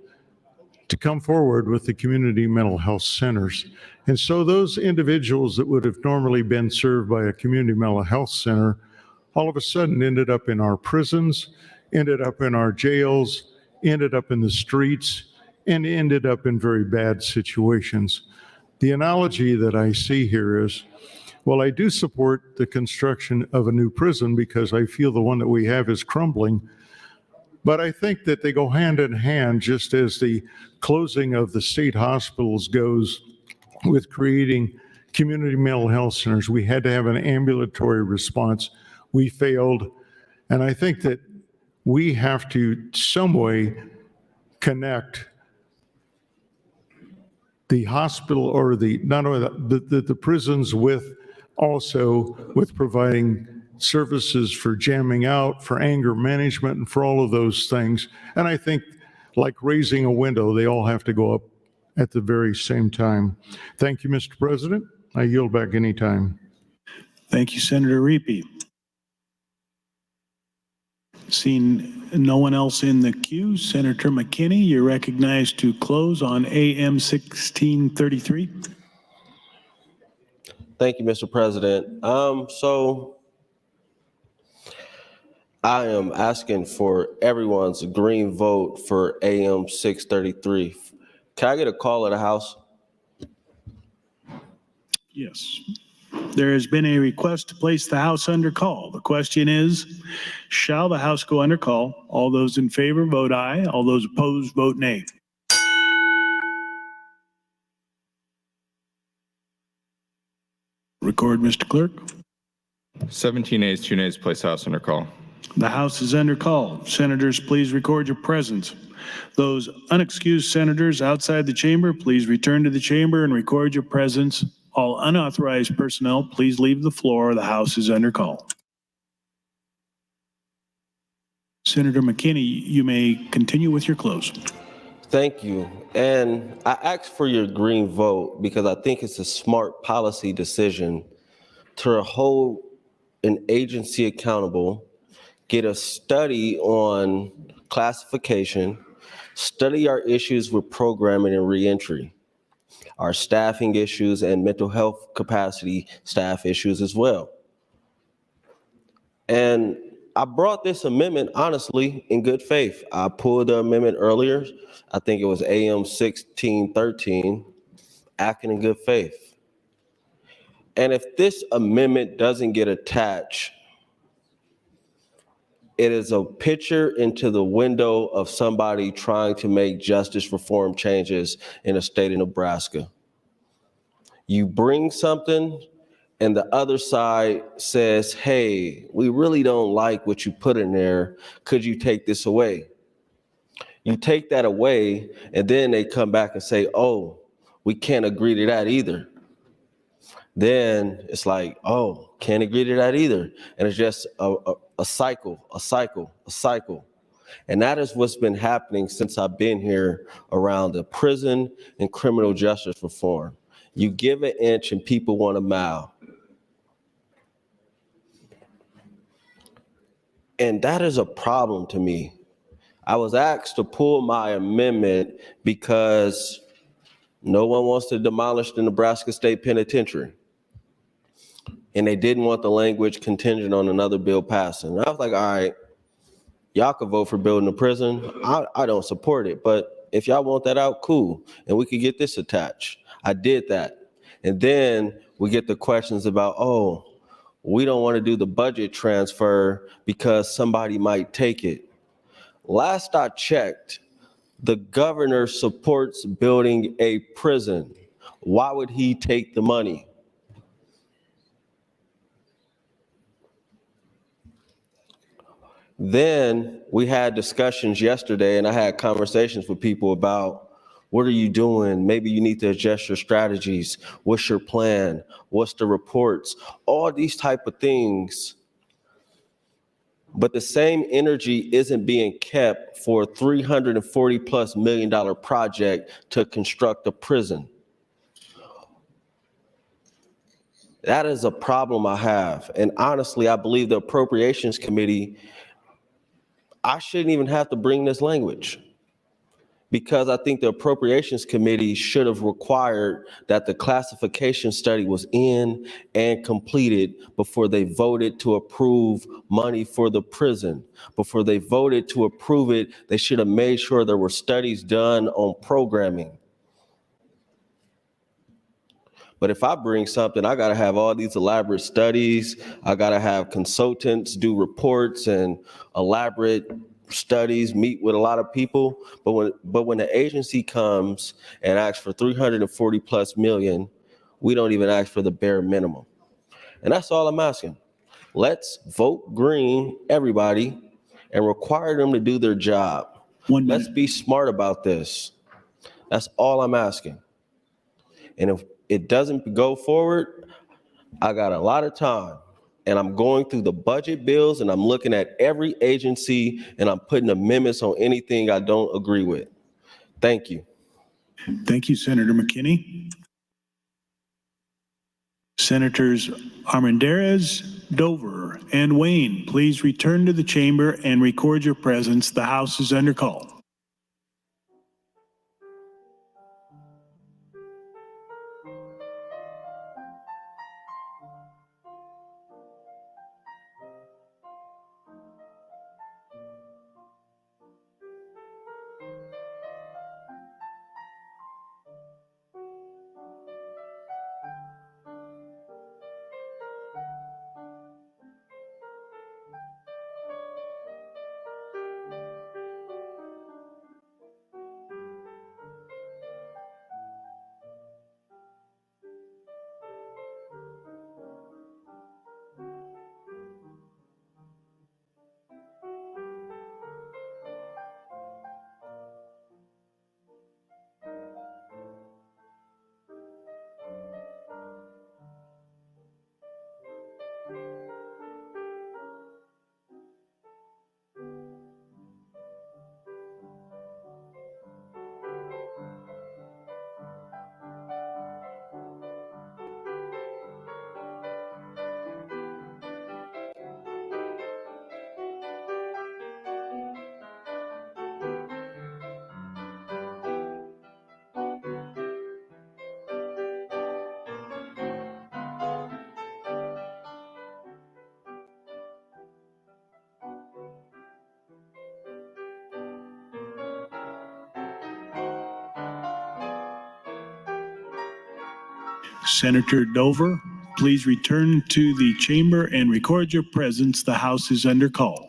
to come forward with the community mental health centers. And so those individuals that would have normally been served by a community mental health center all of a sudden ended up in our prisons, ended up in our jails, ended up in the streets, and ended up in very bad situations. The analogy that I see here is, well, I do support the construction of a new prison because I feel the one that we have is crumbling. But I think that they go hand in hand, just as the closing of the state hospitals goes with creating community mental health centers. We had to have an ambulatory response. We failed. And I think that we have to some way connect the hospital or not only the prisons with providing services for jamming out, for anger management, and for all of those things. And I think, like raising a window, they all have to go up at the very same time. Thank you, Mr. President. I yield back any time. Thank you, Senator Reapy. Seeing no one else in the queue, Senator McKinney, you're recognized to close on AM 1633. Thank you, Mr. President. So I am asking for everyone's green vote for AM 633. Can I get a call at the House? Yes. There has been a request to place the House under call. The question is, shall the House go under call? All those in favor vote aye. All those opposed vote nay. Record, Mr. Clerk. 17 ayes, 2 nays, place House under call. The House is under call. Senators, please record your presence. Those unexcused senators outside the chamber, please return to the chamber and record your presence. All unauthorized personnel, please leave the floor. The House is under call. Senator McKinney, you may continue with your close. Thank you. And I asked for your green vote because I think it's a smart policy decision to hold an agency accountable, get a study on classification, study our issues with programming and reentry, our staffing issues and mental health capacity staff issues as well. And I brought this amendment, honestly, in good faith. I pulled the amendment earlier. I think it was AM 1613, acting in good faith. And if this amendment doesn't get attached, it is a picture into the window of somebody trying to make justice reform changes in the state of Nebraska. You bring something and the other side says, hey, we really don't like what you put in there. Could you take this away? You take that away, and then they come back and say, oh, we can't agree to that either. Then it's like, oh, can't agree to that either. And it's just a cycle. And that is what's been happening since I've been here around the prison and criminal justice reform. You give an inch and people want a mile. And that is a problem to me. I was asked to pull my amendment because no one wants to demolish the Nebraska State Penitentiary. And they didn't want the language contingent on another bill passing. And I was like, all right, y'all can vote for building a prison. I don't support it, but if y'all want that out, cool. And we could get this attached. I did that. And then we get the questions about, oh, we don't want to do the budget transfer because somebody might take it. Last I checked, the governor supports building a prison. Why would he take the money? Then we had discussions yesterday, and I had conversations with people about, what are you doing? Maybe you need to adjust your strategies. What's your plan? What's the reports? All these type of things. But the same energy isn't being kept for a $340+ million project to construct a prison. That is a problem I have. And honestly, I believe the Appropriations Committee, I shouldn't even have to bring this language, because I think the Appropriations Committee should have required that the classification study was in and completed before they voted to approve money for the prison. Before they voted to approve it, they should have made sure there were studies done on programming. But if I bring something, I gotta have all these elaborate studies. I gotta have consultants do reports and elaborate studies, meet with a lot of people. But when the agency comes and asks for $340+ million, we don't even ask for the bare minimum. And that's all I'm asking. Let's vote green, everybody, and require them to do their job. Let's be smart about this. That's all I'm asking. And if it doesn't go forward, I got a lot of time. And I'm going through the budget bills and I'm looking at every agency and I'm putting amendments on anything I don't agree with. Thank you. Thank you, Senator McKinney. Senators Armendariz, Dover, and Wayne, please return to the chamber and record your presence. The House is under call. Senator Dover, please return to the chamber and record your presence. The House is under call.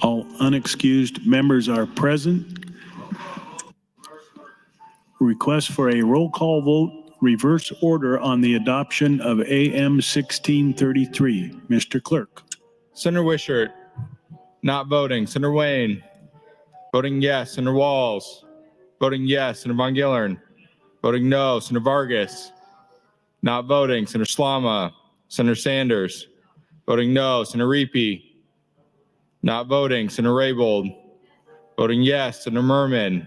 All unexcused members are present. Request for a roll call vote, reverse order on the adoption of AM 1633. Mr. Clerk. Senator Wishart, not voting. Senator Wayne, voting yes. Senator Walls, voting yes. Senator Von Gillern, voting no. Senator Vargas, not voting. Senator Slama, Senator Sanders, voting no. Senator Reapy, not voting. Senator Raybold, voting yes. Senator Merman,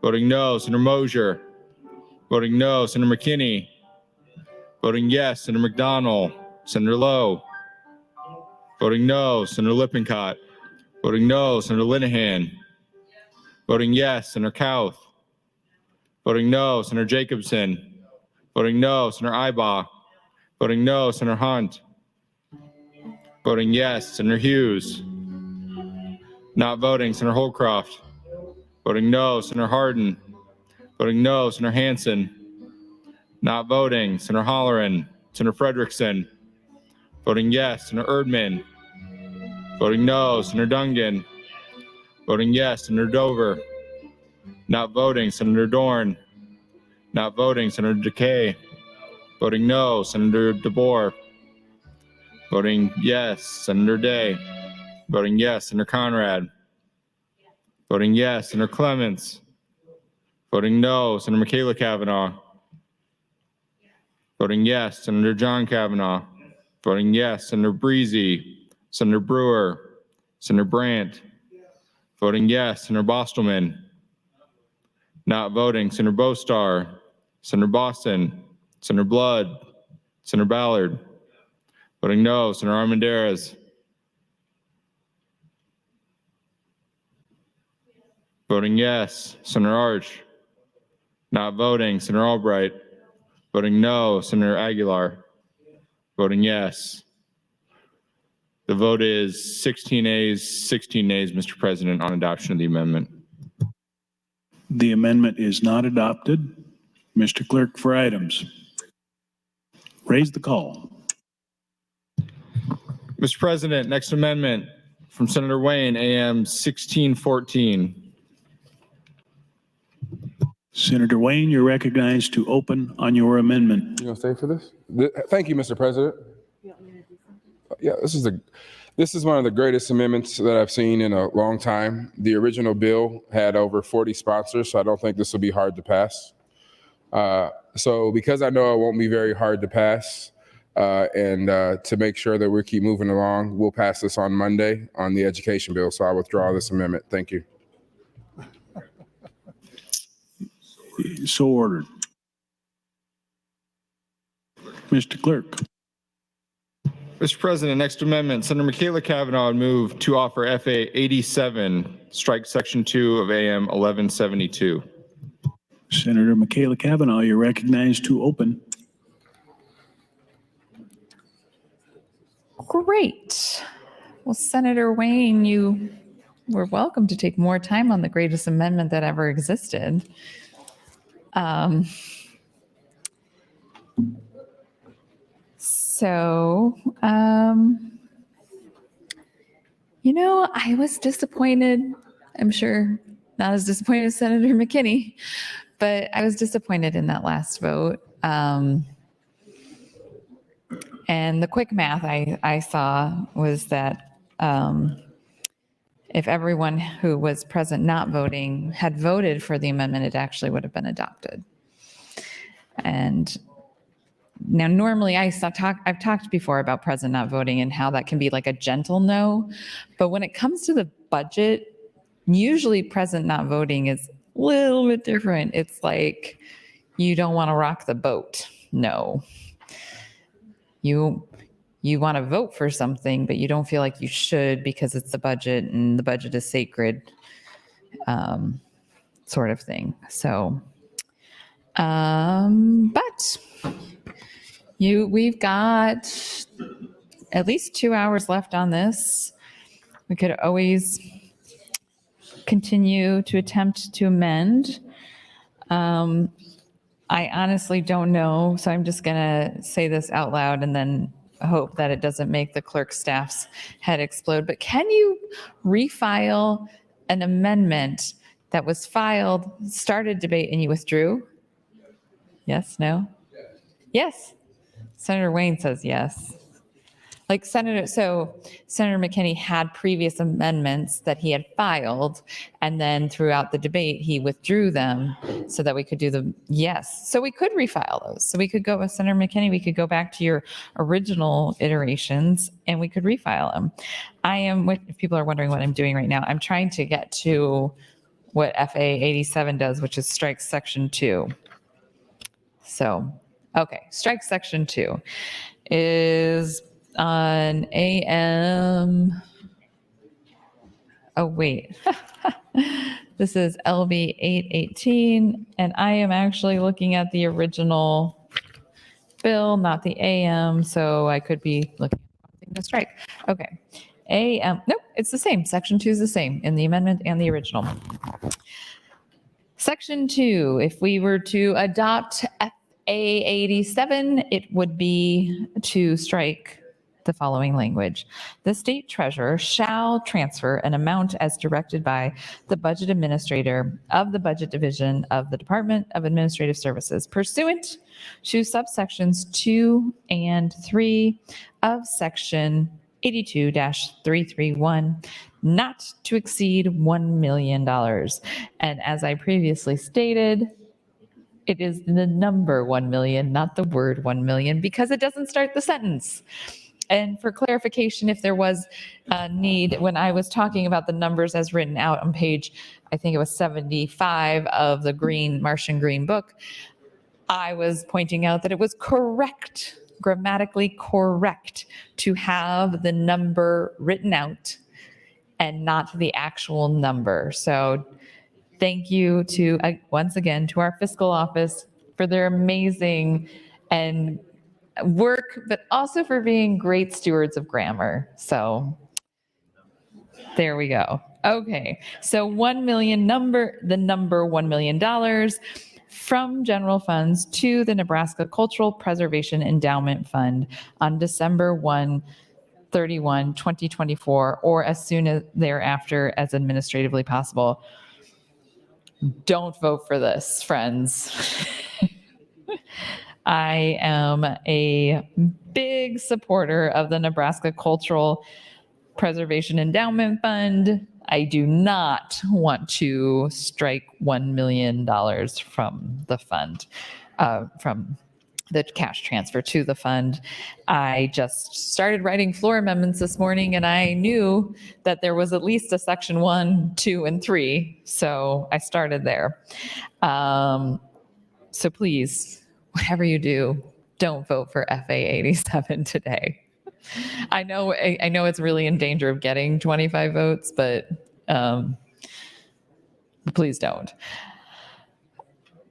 voting no. Senator Mosier, voting no. Senator McKinney, voting yes. Senator McDonald, Senator Lowe, voting no. Senator Lippincott, voting no. Senator Linehan, voting yes. Senator Kauth, voting no. Senator Jacobson, voting no. Senator Ibach, voting no. Senator Hunt, voting yes. Senator Hughes, not voting. Senator Holcroft, voting no. Senator Hardin, voting no. Senator Hansen, not voting. Senator Holleran, Senator Frederickson, voting yes. Senator Erdman, voting no. Senator Dungan, voting yes. Senator Dover, not voting. Senator Dorn, not voting. Senator Decay, voting no. Senator DeBoer, voting yes. Senator Day, voting yes. Senator Conrad, voting yes. Senator Clements, voting no. Senator Michaela Cavanaugh, voting yes. Senator John Kavanaugh, voting yes. Senator Breezy, Senator Brewer, Senator Brandt, voting yes. Senator Bostelman, not voting. Senator Bostar, Senator Boston, Senator Blood, Senator Ballard, voting no. Senator Armendariz, voting yes. Senator Arch, not voting. Senator Albright, voting no. Senator Aguilar, voting yes. The vote is 16 ayes, 16 nays, Mr. President, on adoption of the amendment. The amendment is not adopted. Mr. Clerk, for items. Raise the call. Mr. President, next amendment from Senator Wayne, AM 1614. Senator Wayne, you're recognized to open on your amendment. You gonna stay for this? Thank you, Mr. President. Yeah, this is one of the greatest amendments that I've seen in a long time. The original bill had over 40 sponsors, so I don't think this will be hard to pass. So because I know it won't be very hard to pass, and to make sure that we keep moving along, we'll pass this on Monday on the education bill. So I withdraw this amendment. Thank you. So ordered. Mr. Clerk. Mr. President, next amendment, Senator Michaela Cavanaugh would move to offer FA 87, strike section 2 of AM 1172. Senator Michaela Cavanaugh, you're recognized to open. Great. Well, Senator Wayne, you were welcome to take more time on the greatest amendment that ever existed. I was disappointed. I'm sure not as disappointed as Senator McKinney, but I was disappointed in that last vote. And the quick math I saw was that if everyone who was present not voting had voted for the amendment, it actually would have been adopted. And now, normally I've talked before about present not voting and how that can be like a gentle no. But when it comes to the budget, usually present not voting is a little bit different. It's like you don't want to rock the boat. No. You want to vote for something, but you don't feel like you should because it's the budget and the budget is sacred, sort of thing. So, but we've got at least 2 hours left on this. We could always continue to attempt to amend. I honestly don't know, so I'm just gonna say this out loud and then hope that it doesn't make the clerk staff's head explode. But can you refile an amendment that was filed, started debate, and you withdrew? Yes, no? Yes. Senator Wayne says yes. Like Senator McKinney had previous amendments that he had filed, and then throughout the debate, he withdrew them so that we could do the yes. So we could refile those. So we could go with Senator McKinney, we could go back to your original iterations and we could refile them. If people are wondering what I'm doing right now, I'm trying to get to what FA 87 does, which is strike section 2. So, okay, strike section 2 is on AM. Oh, wait. This is LB 818, and I am actually looking at the original bill, not the AM, so I could be looking at the strike. Okay. AM, nope, it's the same. Section 2 is the same in the amendment and the original. Section 2, if we were to adopt FA 87, it would be to strike the following language. The state treasurer shall transfer an amount as directed by the budget administrator of the budget division of the Department of Administrative Services pursuant to subsections 2 and 3 of section 82-331, not to exceed $1 million. And as I previously stated, it is the number 1 million, not the word 1 million, because it doesn't start the sentence. And for clarification, if there was a need, when I was talking about the numbers as written out on page, I think it was 75 of the Martian Green book, I was pointing out that it was correct, grammatically correct, to have the number written out and not the actual number. So thank you to, once again, to our fiscal office for their amazing and work, but also for being great stewards of grammar. So there we go. Okay, so 1 million the number $1 million from general funds to the Nebraska Cultural Preservation Endowment Fund on December 31, 2024, or as soon as thereafter as administratively possible. Don't vote for this, friends. I am a big supporter of the Nebraska Cultural Preservation Endowment Fund. I do not want to strike $1 million from the fund, from the cash transfer to the fund. I just started writing floor amendments this morning, and I knew that there was at least a section 1, 2, and 3, so I started there. So please, whatever you do, don't vote for FA 87 today. I know it's really in danger of getting 25 votes, but please don't.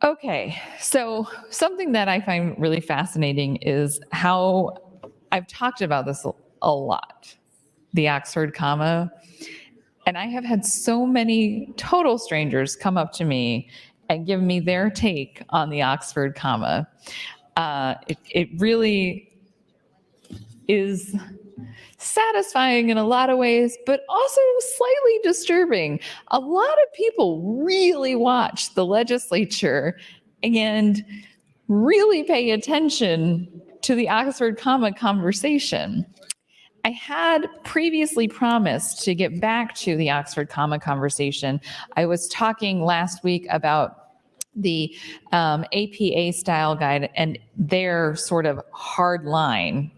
Okay, so something that I find really fascinating is how I've talked about this a lot, the Oxford comma. And I have had so many total strangers come up to me and give me their take on the Oxford comma. It really is satisfying in a lot of ways, but also slightly disturbing. A lot of people really watch the legislature and really pay attention to the Oxford comma conversation. I had previously promised to get back to the Oxford comma conversation. I was talking last week about the APA style guide and their sort of hard line,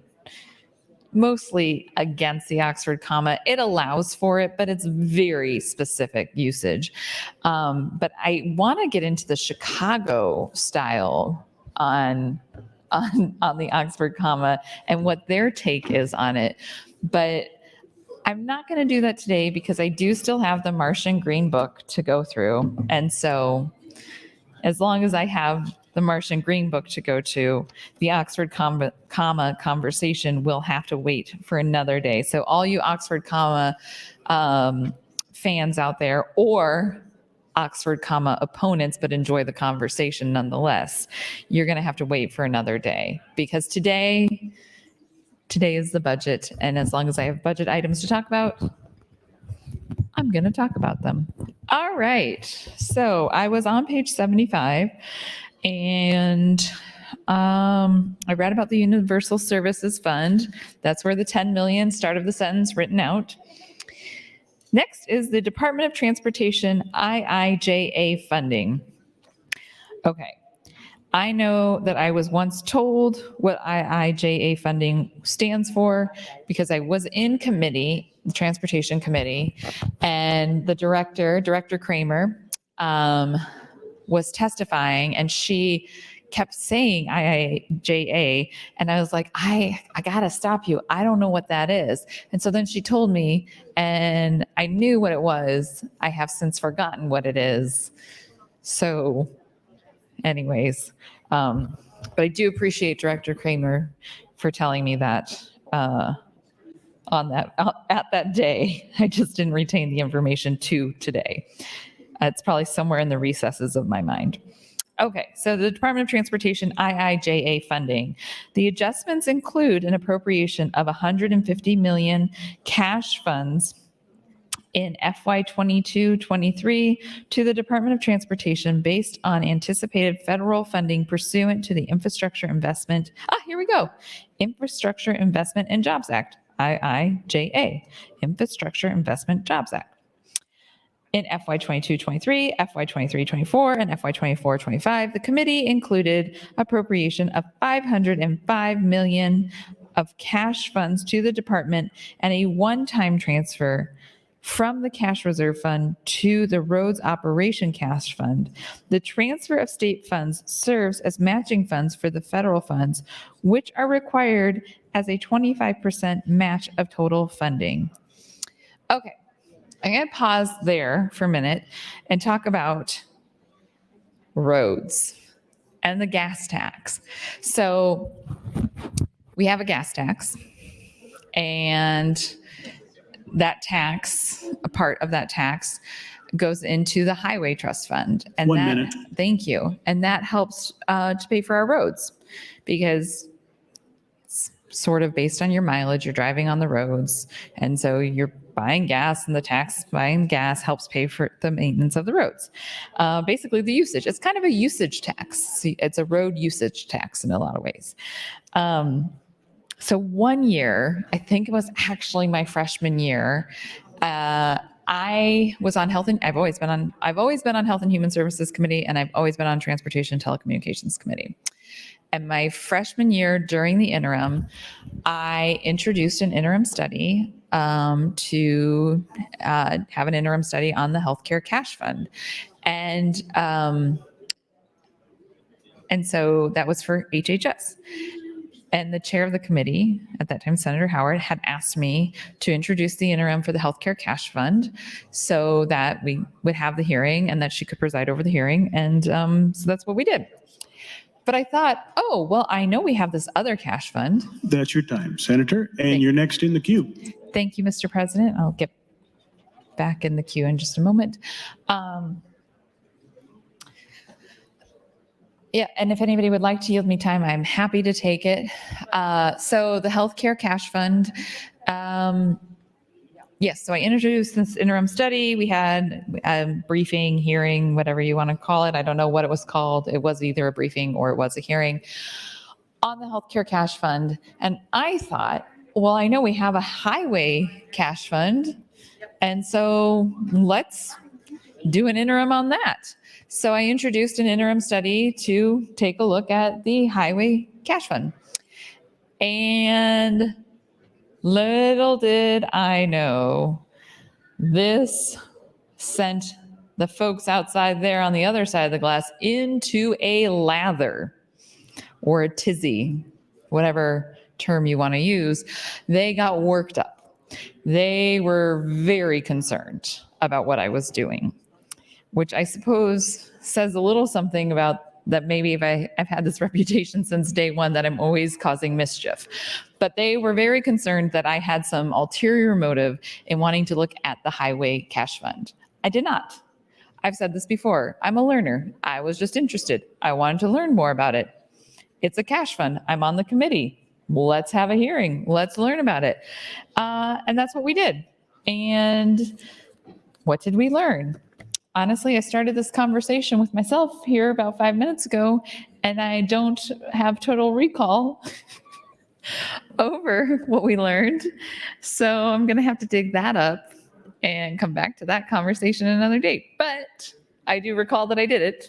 mostly against the Oxford comma. It allows for it, but it's very specific usage. But I want to get into the Chicago style on the Oxford comma and what their take is on it. But I'm not going to do that today because I do still have the Martian Green Book to go through. And so as long as I have the Martian Green Book to go to, the Oxford comma conversation will have to wait for another day. So all you Oxford comma fans out there, or Oxford comma opponents but enjoy the conversation nonetheless, you're going to have to wait for another day, because today is the budget, and as long as I have budget items to talk about, I'm going to talk about them. All right, so I was on page 75, and I read about the Universal Services Fund. That's where the 10 million, start of the sentence, written out. Next is the Department of Transportation IIJA funding. Okay, I know that I was once told what IIJA funding stands for because I was in committee, the Transportation Committee, and the Director Kramer, was testifying, and she kept saying IIJA, and I was like, I gotta stop you. I don't know what that is. And so then she told me, and I knew what it was. I have since forgotten what it is. So anyways, but I do appreciate Director Kramer for telling me that at that day. I just didn't retain the information to today. It's probably somewhere in the recesses of my mind. Okay, so the Department of Transportation IIJA funding. The adjustments include an appropriation of $150 million cash funds in FY 22-23 to the Department of Transportation based on anticipated federal funding pursuant to the Infrastructure Investment and Jobs Act, IIJA, Infrastructure Investment Jobs Act. In FY 22-23, FY 23-24, and FY 24-25, the committee included appropriation of $505 million of cash funds to the department and a one-time transfer from the cash reserve fund to the roads operation cash fund. The transfer of state funds serves as matching funds for the federal funds, which are required as a 25% match of total funding. Okay. I'm going to pause there for a minute and talk about roads and the gas tax. So we have a gas tax, and that tax, a part of that tax, goes into the Highway Trust Fund. And One minute. Thank you. And that helps to pay for our roads, because it's sort of based on your mileage, you're driving on the roads. And so you're buying gas, and the tax buying gas helps pay for the maintenance of the roads. Basically the usage, it's kind of a usage tax. It's a road usage tax in a lot of ways. So one year, I think it was actually my freshman year, I was on I've always been on Health and Human Services Committee, and I've always been on Transportation and Telecommunications Committee. And my freshman year, during the interim, I introduced an interim study to have an interim study on the healthcare cash fund. And so that was for HHS. And the chair of the committee at that time, Senator Howard, had asked me to introduce the interim for the healthcare cash fund so that we would have the hearing and that she could preside over the hearing. And so that's what we did. But I thought, oh, well, I know we have this other cash fund. That's your time, Senator, and you're next in the queue. Thank you, Mr. President. I'll get back in the queue in just a moment. Yeah, and if anybody would like to yield me time, I'm happy to take it. So the healthcare cash fund, yes, so I introduced this interim study. We had a briefing, hearing, whatever you want to call it. I don't know what it was called. It was either a briefing or it was a hearing on the healthcare cash fund. And I thought, well, I know we have a highway cash fund, and so let's do an interim on that. So I introduced an interim study to take a look at the highway cash fund. And little did I know, this sent the folks outside there on the other side of the glass into a lather or a tizzy, whatever term you want to use. They got worked up. They were very concerned about what I was doing, which I suppose says a little something about that. Maybe if I've had this reputation since day one that I'm always causing mischief. But they were very concerned that I had some ulterior motive in wanting to look at the highway cash fund. I did not. I've said this before. I'm a learner. I was just interested. I wanted to learn more about it. It's a cash fund. I'm on the committee. Let's have a hearing. Let's learn about it. And that's what we did. And what did we learn? Honestly, I started this conversation with myself here about 5 minutes ago, and I don't have total recall over what we learned. So I'm going to have to dig that up and come back to that conversation another day. But I do recall that I did it.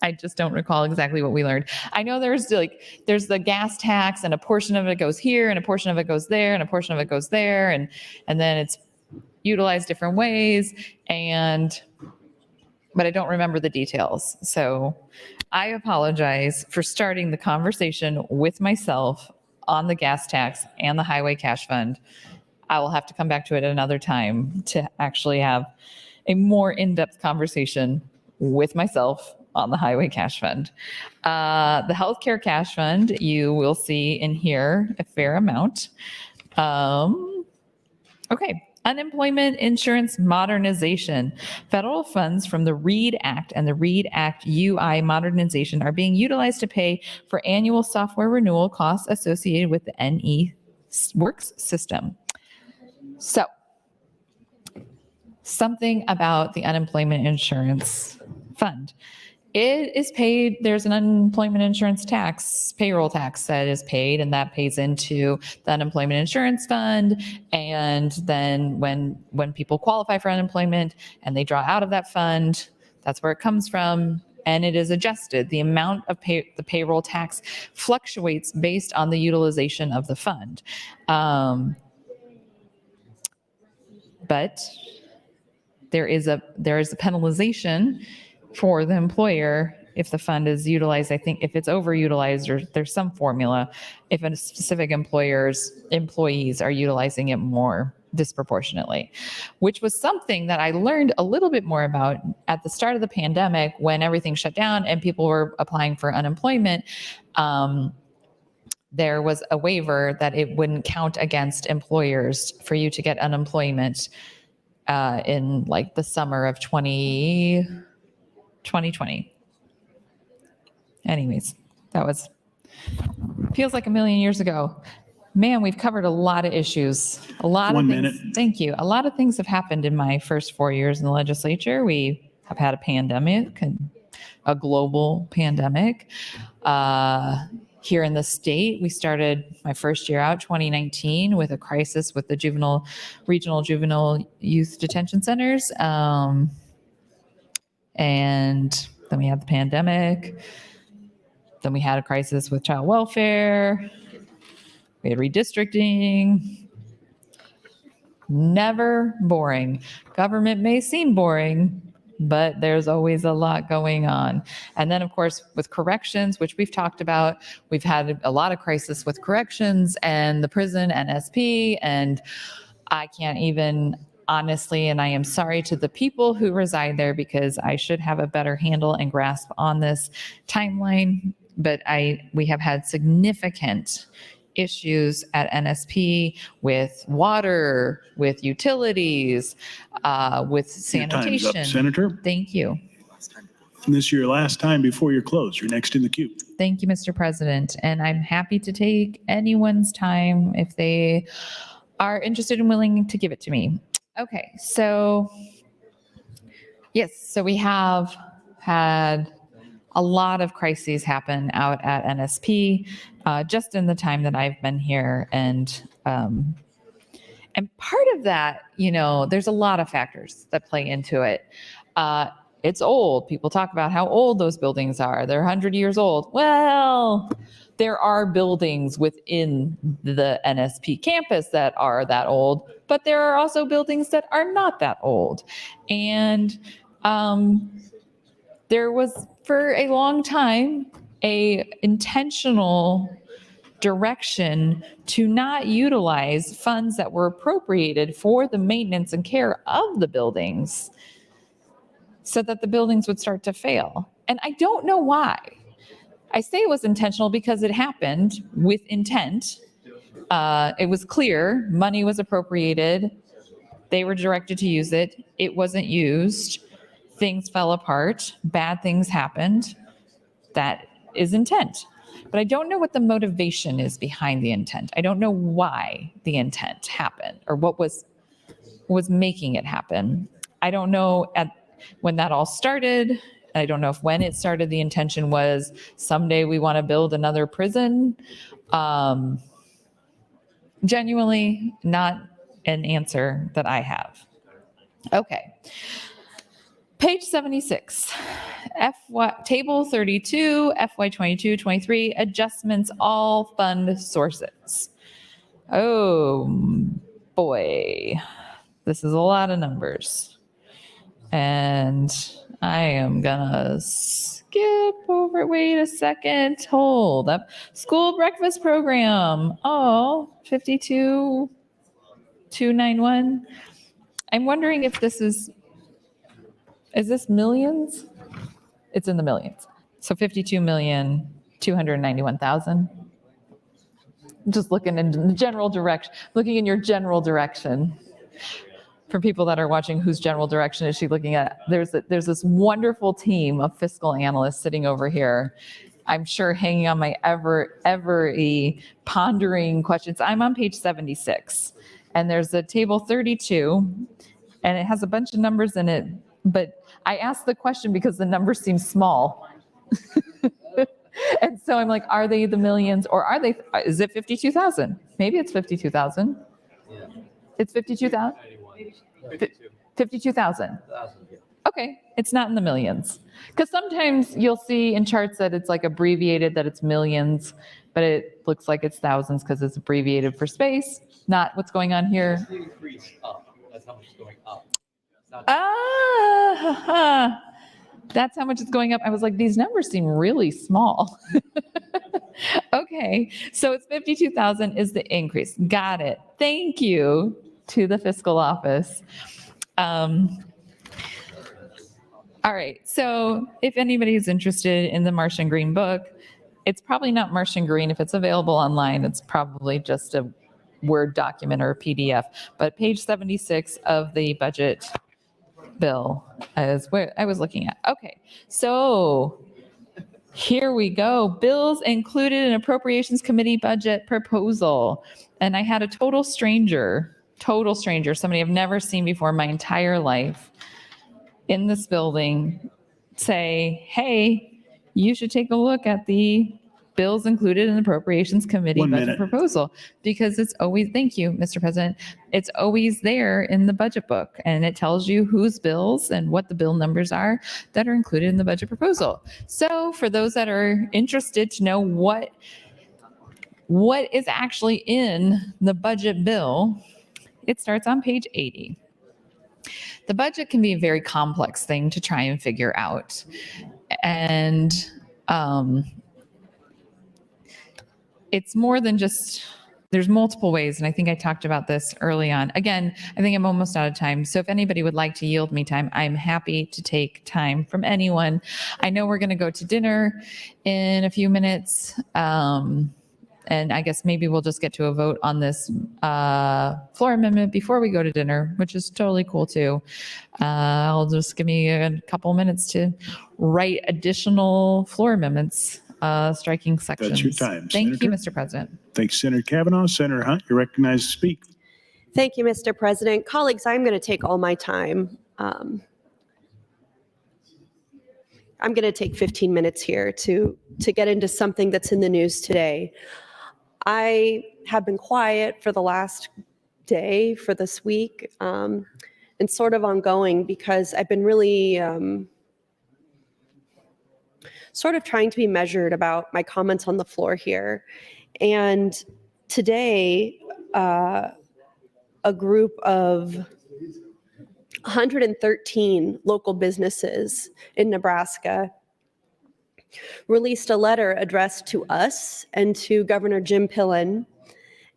I just don't recall exactly what we learned. I know there's the gas tax, and a portion of it goes here, and a portion of it goes there, and a portion of it goes there, and then it's utilized different ways. But I don't remember the details. So I apologize for starting the conversation with myself on the gas tax and the highway cash fund. I will have to come back to it another time to actually have a more in-depth conversation with myself on the highway cash fund. The healthcare cash fund, you will see in here a fair amount. Okay. Unemployment insurance modernization. Federal funds from the READ Act and the READ Act UI modernization are being utilized to pay for annual software renewal costs associated with the NE Works system. So, something about the unemployment insurance fund. It is paid, there's an unemployment insurance tax, payroll tax that is paid, and that pays into the unemployment insurance fund. And then when people qualify for unemployment and they draw out of that fund, that's where it comes from, and it is adjusted. The amount of the payroll tax fluctuates based on the utilization of the fund. But there is a penalization for the employer if the fund is utilized. I think if it's overutilized, or there's some formula, if a specific employer's employees are utilizing it more disproportionately, which was something that I learned a little bit more about at the start of the pandemic when everything shut down and people were applying for unemployment. There was a waiver that it wouldn't count against employers for you to get unemployment in like the summer of 2020. Anyways, feels like a million years ago. Man, we've covered a lot of issues. A lot of things. Thank you. A lot of things have happened in my first 4 years in the legislature. We have had a pandemic, a global pandemic. Here in the state, we started my first year out, 2019, with a crisis with the regional juvenile youth detention centers. And then we had the pandemic. Then we had a crisis with child welfare. We had redistricting. Never boring. Government may seem boring, but there's always a lot going on. And then, of course, with corrections, which we've talked about, we've had a lot of crisis with corrections and the prison and SP, and I can't even honestly, and I am sorry to the people who reside there because I should have a better handle and grasp on this timeline. but we have had significant issues at NSP with water, with utilities, with sanitation. Your time's up, Senator. Thank you. And this is your last time before you're closed. You're next in the queue. Thank you, Mr. President. And I'm happy to take anyone's time if they are interested and willing to give it to me. Okay, so yes, so we have had a lot of crises happen out at NSP just in the time that I've been here. And part of that, there's a lot of factors that play into it. It's old. People talk about how old those buildings are. They're 100 years old. Well, there are buildings within the NSP campus that are that old, but there are also buildings that are not that old. And there was, for a long time, a intentional direction to not utilize funds that were appropriated for the maintenance and care of the buildings so that the buildings would start to fail. And I don't know why. I say it was intentional because it happened with intent. It was clear money was appropriated. They were directed to use it. It wasn't used. Things fell apart. Bad things happened. That is intent. But I don't know what the motivation is behind the intent. I don't know why the intent happened or what was making it happen. I don't know when that all started. I don't know if when it started the intention was someday we want to build another prison. Genuinely not an answer that I have. Okay. Page 76, Table 32, FY 22-23, adjustments all fund sources. Oh boy, this is a lot of numbers. And I am gonna skip over, wait a second, hold up. School breakfast program, 52,291. I'm wondering if this is this millions? It's in the millions. So 52,291,000. Just looking in the general direction, looking in your general direction. For people that are watching, whose general direction is she looking at? There's this wonderful team of fiscal analysts sitting over here. I'm sure hanging on my ever pondering questions. I'm on page 76, and there's a table 32, and it has a bunch of numbers in it. But I asked the question because the numbers seem small. And so I'm like, are they the millions or is it 52,000? Maybe it's 52,000. Yeah. It's 52,000? 52,000. Okay, it's not in the millions. Because sometimes you'll see in charts that it's like abbreviated, that it's millions, but it looks like it's thousands because it's abbreviated for space. Not what's going on here. That's how much it's going up. That's how much it's going up. I was like, these numbers seem really small. Okay, so it's 52,000 is the increase. Got it. Thank you to the fiscal office. All right, so if anybody is interested in the Martian Green book, it's probably not Martian Green. If it's available online, it's probably just a Word document or a PDF. But page 76 of the budget bill is where I was looking at. Okay, so here we go. Bills included in Appropriations Committee budget proposal. And I had a total stranger, somebody I've never seen before in my entire life in this building say, hey, you should take a look at the bills included in the Appropriations Committee budget proposal, because it's always, thank you, Mr. President, it's always there in the budget book, and it tells you whose bills and what the bill numbers are that are included in the budget proposal. So for those that are interested to know what is actually in the budget bill, it starts on page 80. The budget can be a very complex thing to try and figure out. And it's more than just there's multiple ways, and I think I talked about this early on. Again, I think I'm almost out of time. So if anybody would like to yield me time, I'm happy to take time from anyone. I know we're going to go to dinner in a few minutes. And I guess maybe we'll just get to a vote on this floor amendment before we go to dinner, which is totally cool too. I'll just give me a couple minutes to write additional floor amendments, striking sections. That's your time, Thank Senator. you, Mr. President. Thanks, Senator Kavanaugh. Senator Hunt, you're recognized to speak. Thank you, Mr. President. Colleagues, I'm going to take all my time. I'm going to take 15 minutes here to get into something that's in the news today. I have been quiet for the last day, for this week, and sort of ongoing because I've been really sort of trying to be measured about my comments on the floor here. And today, a group of 113 local businesses in Nebraska released a letter addressed to us and to Governor Jim Pillen.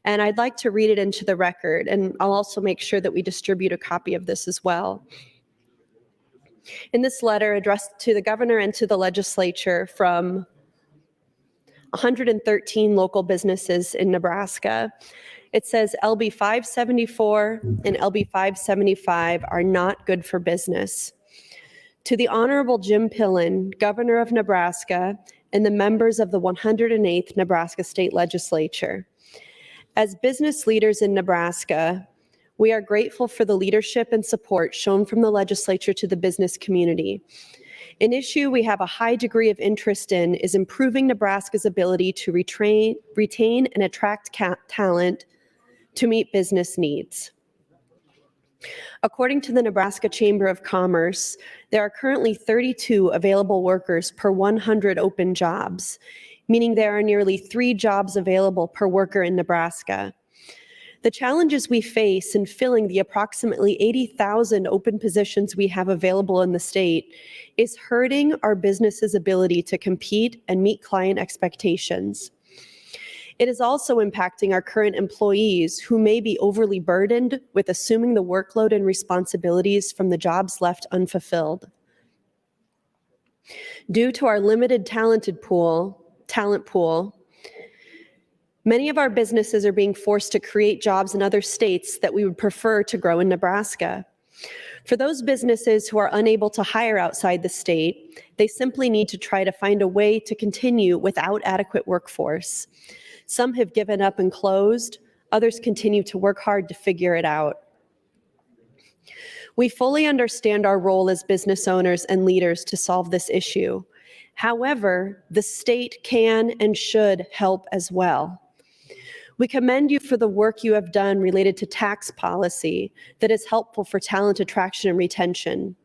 And I'd like to read it into the record, and I'll also make sure that we distribute a copy of this as well. In this letter addressed to the governor and to the legislature from 113 local businesses in Nebraska, it says LB 574 and LB 575 are not good for business. To the Honorable Jim Pillen, Governor of Nebraska, and the members of the 108th Nebraska State Legislature. As business leaders in Nebraska, we are grateful for the leadership and support shown from the legislature to the business community. An issue we have a high degree of interest in is improving Nebraska's ability to retain and attract talent to meet business needs. According to the Nebraska Chamber of Commerce, there are currently 32 available workers per 100 open jobs, meaning there are nearly 3 jobs available per worker in Nebraska. The challenges we face in filling the approximately 80,000 open positions we have available in the state is hurting our business's ability to compete and meet client expectations. It is also impacting our current employees who may be overly burdened with assuming the workload and responsibilities from the jobs left unfulfilled. Due to our limited talent pool, many of our businesses are being forced to create jobs in other states that we would prefer to grow in Nebraska. For those businesses who are unable to hire outside the state, they simply need to try to find a way to continue without adequate workforce. Some have given up and closed. Others continue to work hard to figure it out. We fully understand our role as business owners and leaders to solve this issue. However, the state can and should help as well. We commend you for the work you have done related to tax policy that is helpful for talent attraction and retention.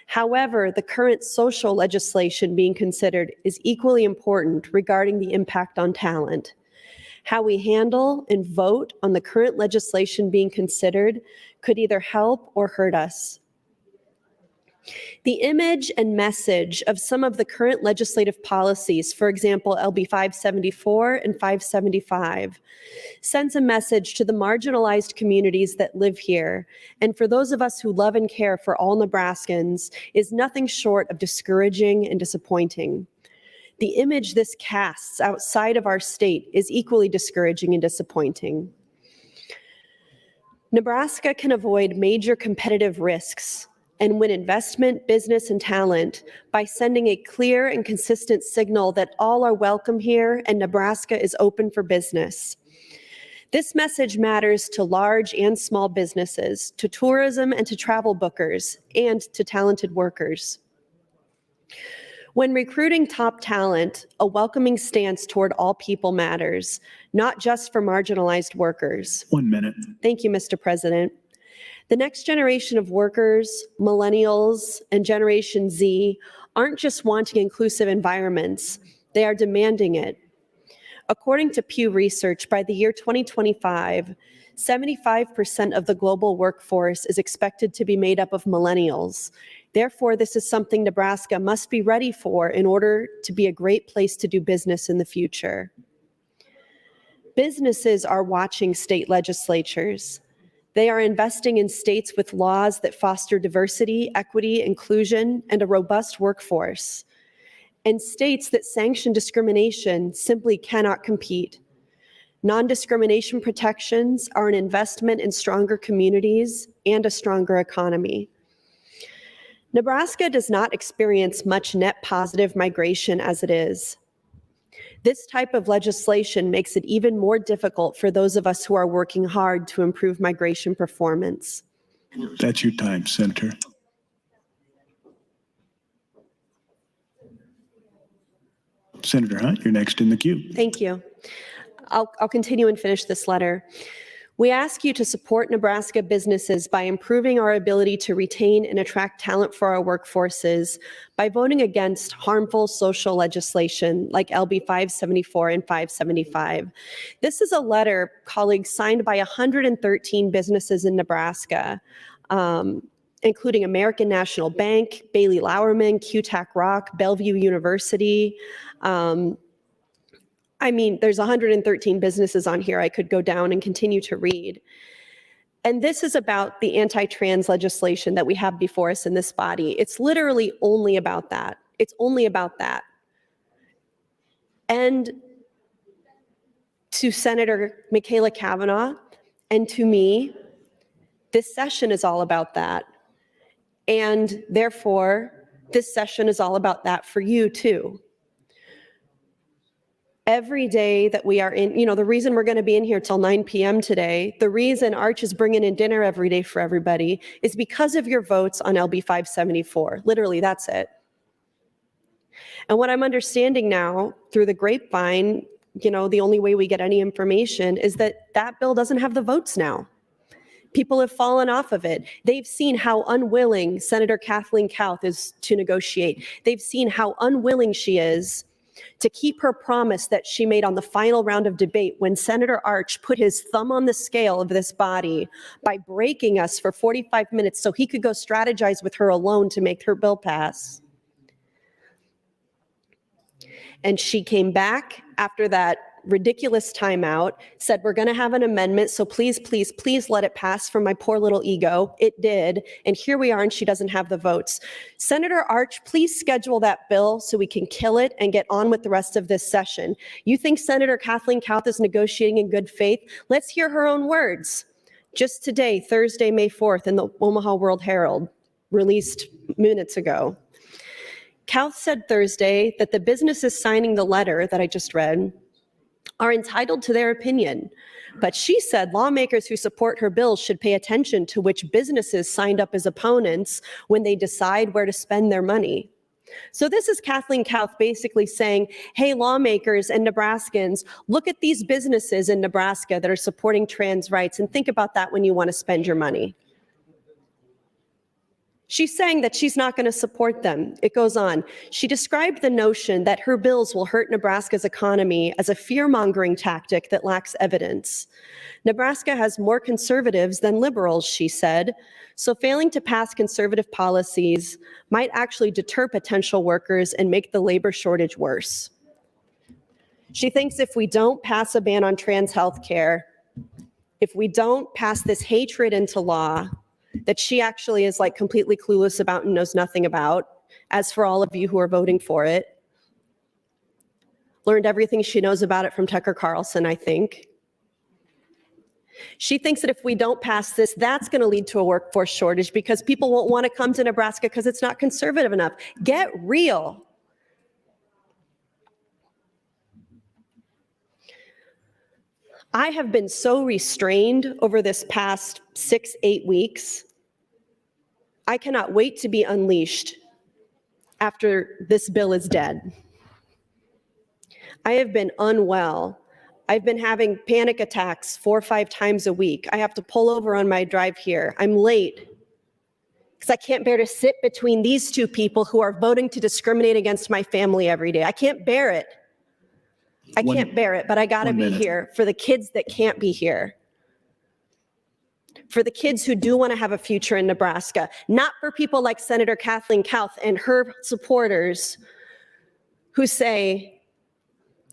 However, the current social legislation being considered is equally important regarding the impact on talent. How we handle and vote on the current legislation being considered could either help or hurt us. The image and message of some of the current legislative policies, for example, LB 574 and 575, sends a message to the marginalized communities that live here, and for those of us who love and care for all Nebraskans, is nothing short of discouraging and disappointing. The image this casts outside of our state is equally discouraging and disappointing. Nebraska can avoid major competitive risks and win investment, business, and talent by sending a clear and consistent signal that all are welcome here and Nebraska is open for business. This message matters to large and small businesses, to tourism and to travel bookers, and to talented workers. When recruiting top talent, a welcoming stance toward all people matters, not just for marginalized workers. 1 minute. Thank you, Mr. President. The next generation of workers, millennials, and Generation Z aren't just wanting inclusive environments, they are demanding it. According to Pew Research, by the year 2025, 75% of the global workforce is expected to be made up of millennials. Therefore, this is something Nebraska must be ready for in order to be a great place to do business in the future. Businesses are watching state legislatures. They are investing in states with laws that foster diversity, equity, inclusion, and a robust workforce. And states that sanction discrimination simply cannot compete. Non-discrimination protections are an investment in stronger communities and a stronger economy. Nebraska does not experience much net positive migration as it is. This type of legislation makes it even more difficult for those of us who are working hard to improve migration performance. That's your time, Senator. Senator Hunt, you're next in the queue. Thank you. I'll continue and finish this letter. We ask you to support Nebraska businesses by improving our ability to retain and attract talent for our workforces by voting against harmful social legislation like LB 574 and 575. This is a letter, colleagues, signed by 113 businesses in Nebraska, including American National Bank, Bailey Lauerman, QTAC Rock, Bellevue University. I mean, there's 113 businesses on here. I could go down and continue to read. And this is about the anti-trans legislation that we have before us in this body. It's literally only about that. It's only about that. And to Senator Michaela Cavanaugh and to me, this session is all about that. And therefore, this session is all about that for you too. Every day that we are in, the reason we're going to be in here till 9 p.m. today, the reason Arch is bringing in dinner every day for everybody is because of your votes on LB 574. Literally, that's it. And what I'm understanding now through the grapevine, the only way we get any information is that that bill doesn't have the votes now. People have fallen off of it. They've seen how unwilling Senator Kathleen Kauth is to negotiate. They've seen how unwilling she is to keep her promise that she made on the final round of debate when Senator Arch put his thumb on the scale of this body by breaking us for 45 minutes so he could go strategize with her alone to make her bill pass. And she came back after that ridiculous timeout, said, we're going to have an amendment, so please, please, please let it pass for my poor little ego. It did, and here we are, and she doesn't have the votes. Senator Arch, please schedule that bill so we can kill it and get on with the rest of this session. You think Senator Kathleen Kauth is negotiating in good faith? Let's hear her own words. Just today, Thursday, May 4th, in the Omaha World Herald, released minutes ago. Kauth said Thursday that the businesses signing the letter that I just read are entitled to their opinion. But she said lawmakers who support her bill should pay attention to which businesses signed up as opponents when they decide where to spend their money. So this is Kathleen Kauth basically saying, hey, lawmakers and Nebraskans, look at these businesses in Nebraska that are supporting trans rights and think about that when you want to spend your money. She's saying that she's not going to support them. It goes on. She described the notion that her bills will hurt Nebraska's economy as a fear-mongering tactic that lacks evidence. Nebraska has more conservatives than liberals, she said, so failing to pass conservative policies might actually deter potential workers and make the labor shortage worse. She thinks if we don't pass a ban on trans health care, if we don't pass this hatred into law, that she actually is like completely clueless about and knows nothing about, as for all of you who are voting for it. Learned everything she knows about it from Tucker Carlson, I think. She thinks that if we don't pass this, that's going to lead to a workforce shortage because people won't want to come to Nebraska because it's not conservative enough. Get real. I have been so restrained over this past 6-8 weeks. I cannot wait to be unleashed after this bill is dead. I have been unwell. I've been having panic attacks 4 or 5 times a week. I have to pull over on my drive here. I'm late because I can't bear to sit between these two people who are voting to discriminate against my family every day. I can't bear it. I can't bear it, but I gotta be here for the kids that can't be here. For the kids who do want to have a future in Nebraska, not for people like Senator Kathleen Kauth and her supporters who say,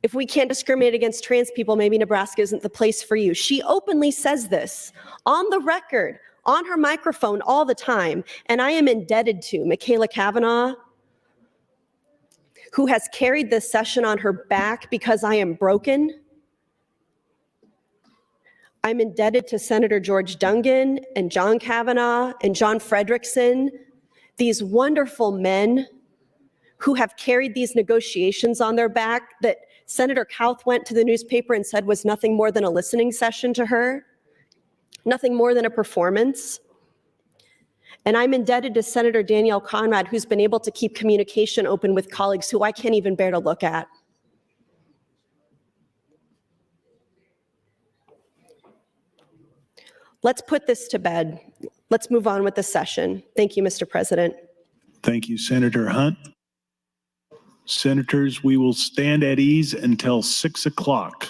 If we can't discriminate against trans people, maybe Nebraska isn't the place for you. She openly says this on the record, on her microphone all the time. And I am indebted to Michaela Cavanaugh, who has carried this session on her back because I am broken. I'm indebted to Senator George Dungan and John Kavanaugh and John Frederickson, these wonderful men who have carried these negotiations on their back that Senator Kauth went to the newspaper and said was nothing more than a listening session to her, nothing more than a performance. And I'm indebted to Senator Danielle Conrad, who's been able to keep communication open with colleagues who I can't even bear to look at. Let's put this to bed. Let's move on with the session. Thank you, Mr. President. Thank you, Senator Hunt. Senators, we will stand at ease until 6 o'clock.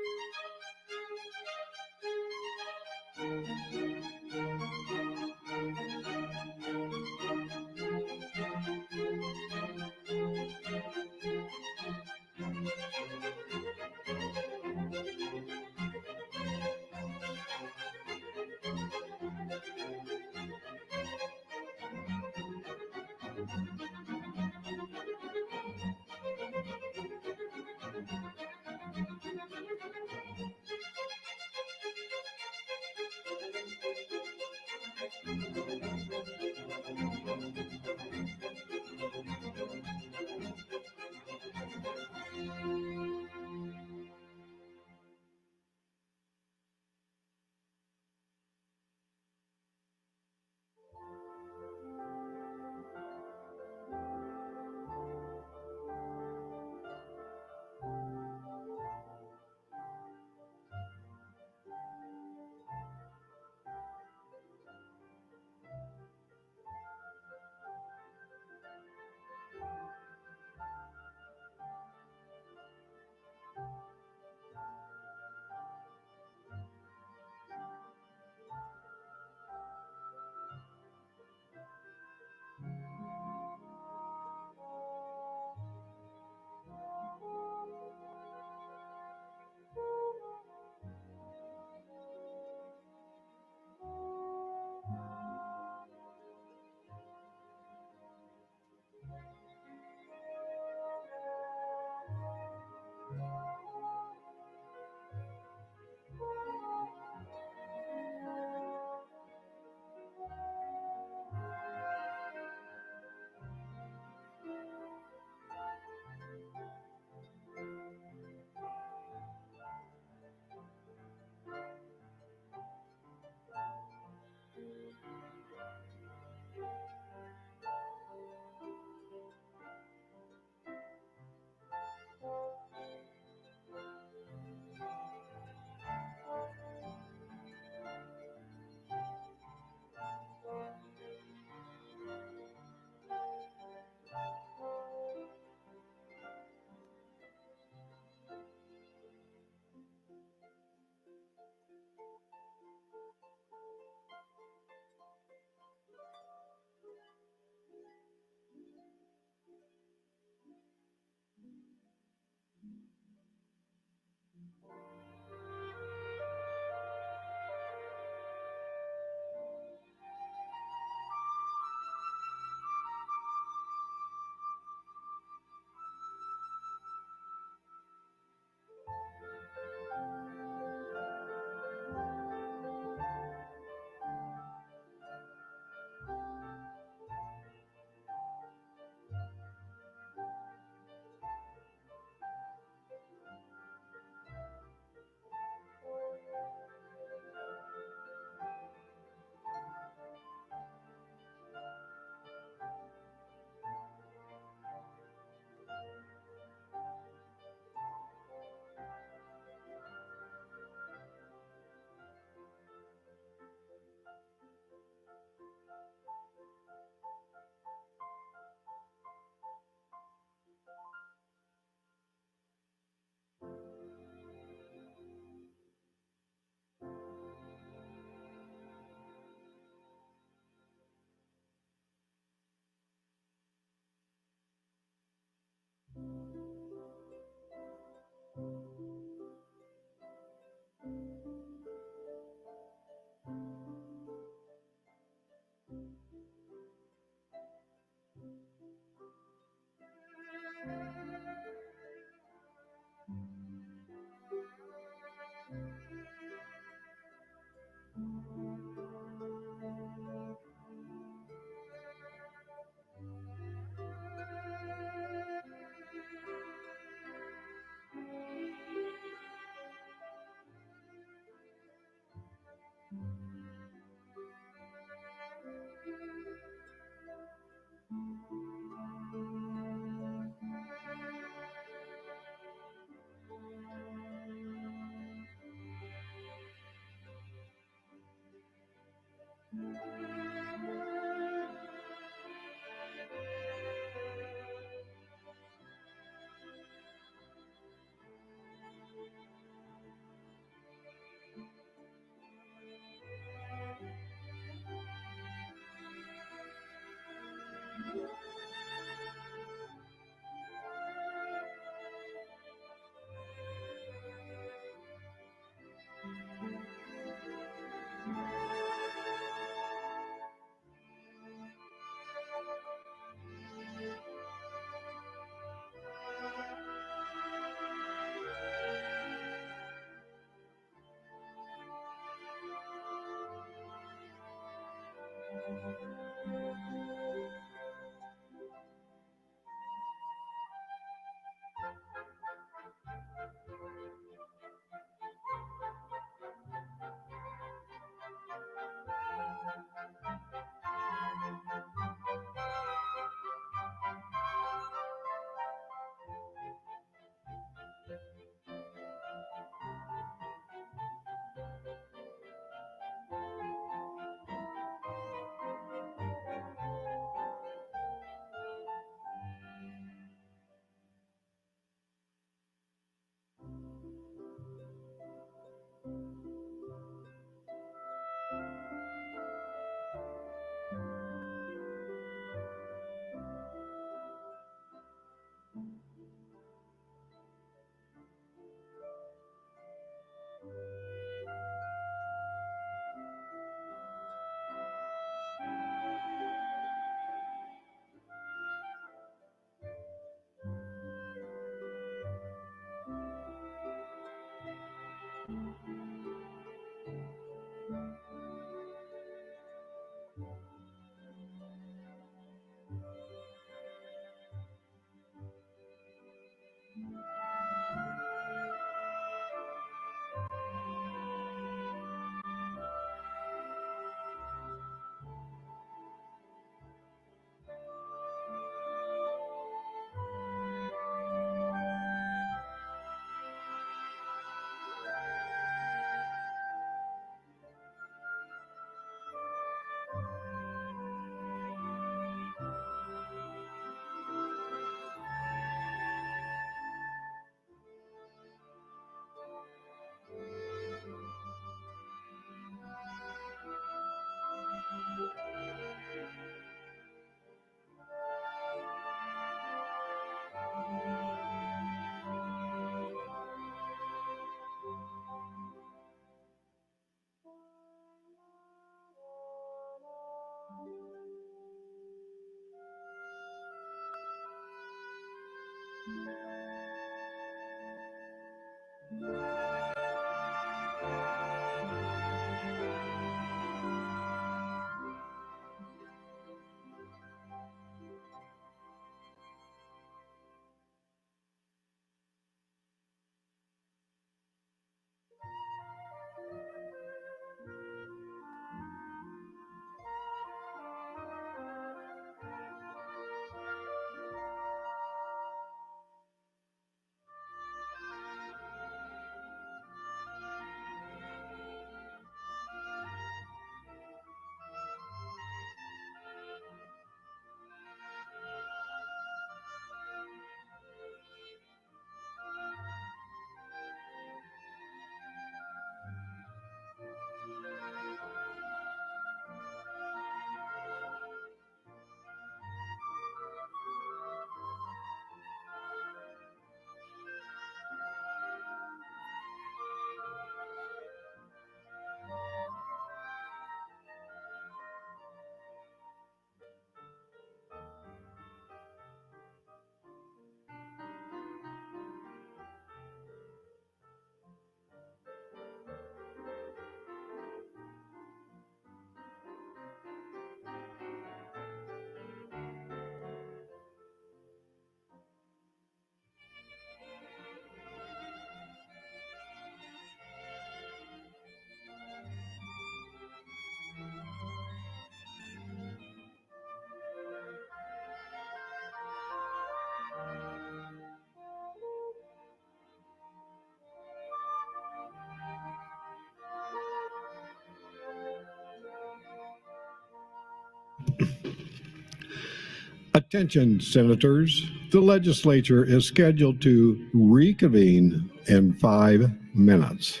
Attention, Senators. The legislature is scheduled to reconvene in 5 minutes.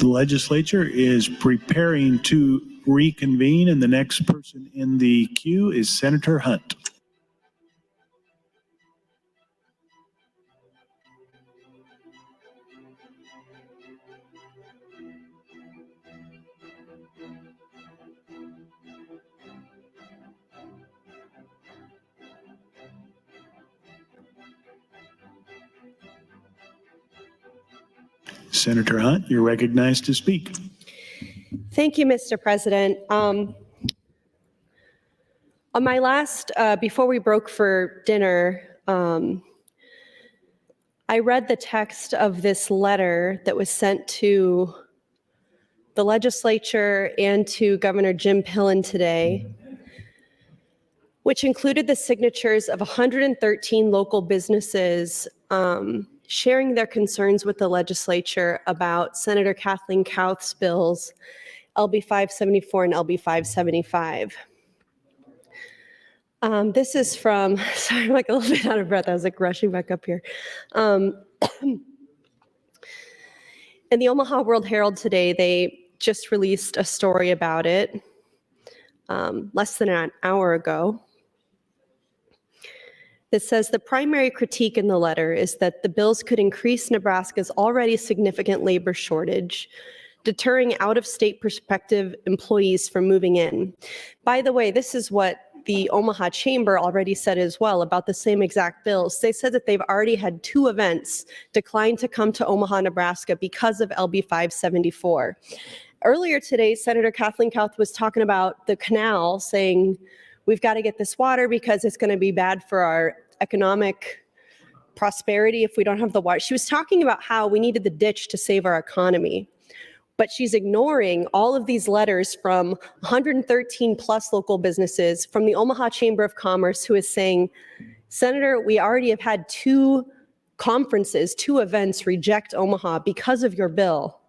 The legislature is preparing to reconvene, and the next person in the queue is Senator Hunt. Senator Hunt, you're recognized to speak. Thank you, Mr. President. On my last, before we broke for dinner, I read the text of this letter that was sent to the legislature and to Governor Jim Pillen today, which included the signatures of 113 local businesses sharing their concerns with the legislature about Senator Kathleen Kauth's bills, LB 574 and LB 575. This is from, sorry, I'm like a little bit out of breath. I was like rushing back up here. In the Omaha World Herald today, they just released a story about it less than an hour ago. That says the primary critique in the letter is that the bills could increase Nebraska's already significant labor shortage, deterring out-of-state prospective employees from moving in. By the way, this is what the Omaha Chamber already said as well about the same exact bills. They said that they've already had 2 events decline to come to Omaha, Nebraska because of LB 574. Earlier today, Senator Kathleen Kauth was talking about the canal, saying we've got to get this water because it's going to be bad for our economic prosperity if we don't have the water. She was talking about how we needed the ditch to save our economy. But she's ignoring all of these letters from 113 plus local businesses, from the Omaha Chamber of Commerce, who is saying, Senator, we already have had 2 conferences, 2 events reject Omaha because of your bill.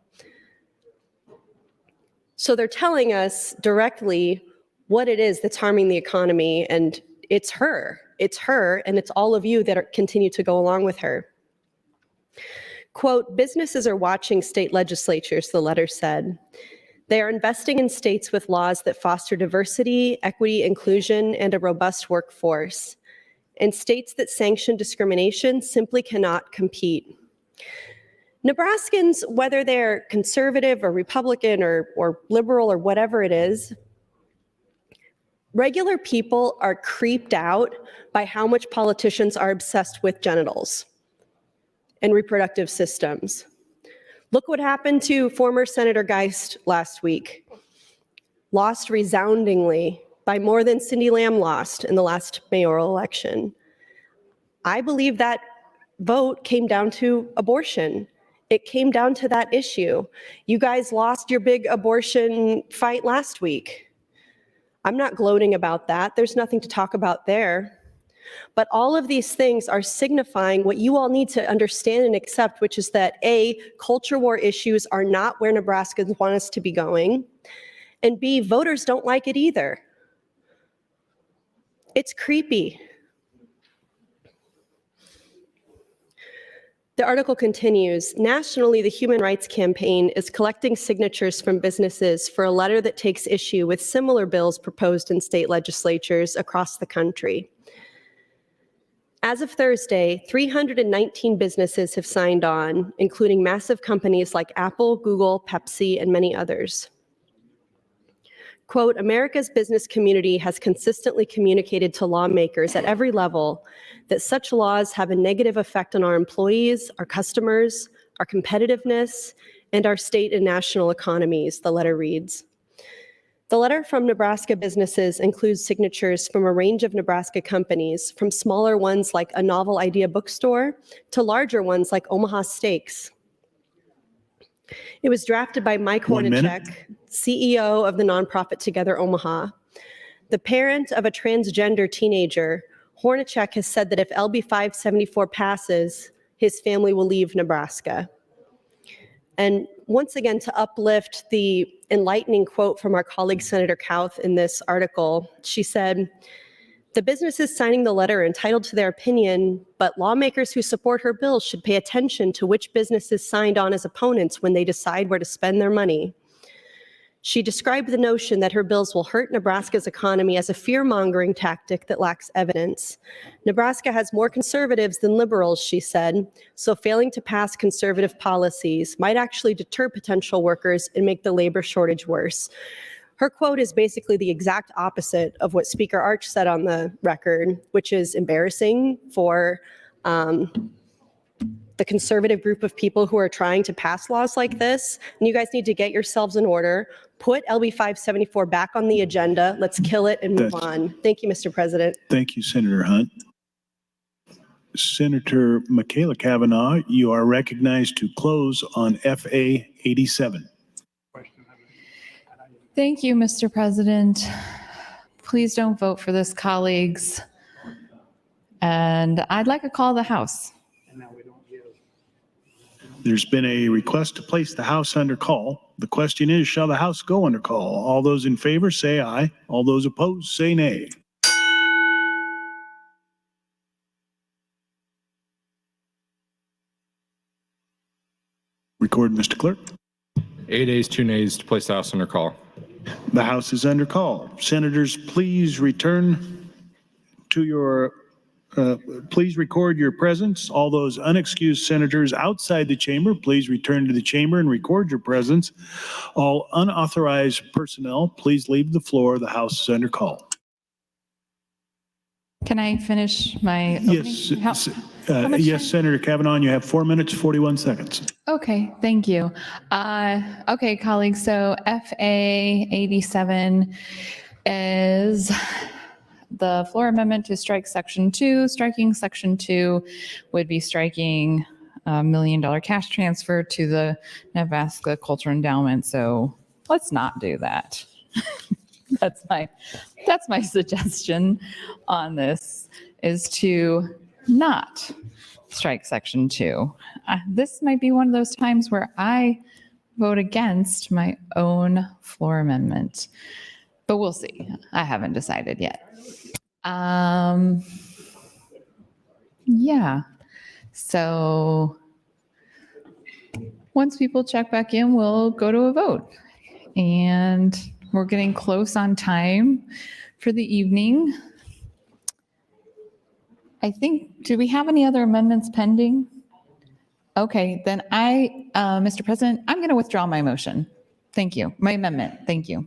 So they're telling us directly what it is that's harming the economy, and it's her, and it's all of you that continue to go along with her. Quote, businesses are watching state legislatures, the letter said. They are investing in states with laws that foster diversity, equity, inclusion, and a robust workforce. And states that sanction discrimination simply cannot compete. Nebraskans, whether they're conservative or Republican or liberal or whatever it is, regular people are creeped out by how much politicians are obsessed with genitals and reproductive systems. Look what happened to former Senator Geist last week. Lost resoundingly by more than Cindy Lamb lost in the last mayoral election. I believe that vote came down to abortion. It came down to that issue. You guys lost your big abortion fight last week. I'm not gloating about that. There's nothing to talk about there. But all of these things are signifying what you all need to understand and accept, which is that A, culture war issues are not where Nebraskans want us to be going, and B, voters don't like it either. It's creepy. The article continues, nationally, the Human Rights Campaign is collecting signatures from businesses for a letter that takes issue with similar bills proposed in state legislatures across the country. As of Thursday, 319 businesses have signed on, including massive companies like Apple, Google, Pepsi, and many others. Quote, America's business community has consistently communicated to lawmakers at every level that such laws have a negative effect on our employees, our customers, our competitiveness, and our state and national economies, the letter reads. The letter from Nebraska businesses includes signatures from a range of Nebraska companies, from smaller ones like a Novel Idea bookstore to larger ones like Omaha Steaks. It was drafted by Mike Hornacek, CEO of the nonprofit Together Omaha. The parent of a transgender teenager, Hornacek has said that if LB 574 passes, his family will leave Nebraska. And once again, to uplift the enlightening quote from our colleague Senator Kauth in this article, she said, The businesses signing the letter are entitled to their opinion, but lawmakers who support her bill should pay attention to which businesses signed on as opponents when they decide where to spend their money. She described the notion that her bills will hurt Nebraska's economy as a fear-mongering tactic that lacks evidence. Nebraska has more conservatives than liberals, she said, so failing to pass conservative policies might actually deter potential workers and make the labor shortage worse. Her quote is basically the exact opposite of what Speaker Arch said on the record, which is embarrassing for the conservative group of people who are trying to pass laws like this. And you guys need to get yourselves in order. Put LB 574 back on the agenda. Let's kill it and move on. Thank you, Mr. President. Thank you, Senator Hunt. Senator Michaela Cavanaugh, you are recognized to close on FA 87. Thank you, Mr. President. Please don't vote for this, colleagues. And I'd like a call of the House. There's been a request to place the House under call. The question is, shall the House go under call? All those in favor say aye. All those opposed say nay. Record, Mr. Clerk. 8 ayes, 2 nays to place the House under call. The House is under call. Senators, please return to your please record your presence. All those unexcused senators outside the chamber, please return to the chamber and record your presence. All unauthorized personnel, please leave the floor. The House is under call. Can I finish my opening? Yes, yes, Senator Cavanaugh, you have 4 minutes, 41 seconds. Okay, thank you. Okay, colleagues, so FA 87 is the floor amendment to strike Section 2. Striking Section 2 would be striking $1 million cash transfer to the Nebraska Culture Endowment. So let's not do that. That's my suggestion on this, is to not strike Section 2. This might be one of those times where I vote against my own floor amendment, but we'll see. I haven't decided yet. Yeah. So once people check back in, we'll go to a vote. And we're getting close on time for the evening. I think, do we have any other amendments pending? Okay, then Mr. President, I'm going to withdraw my motion. Thank you. My amendment. Thank you.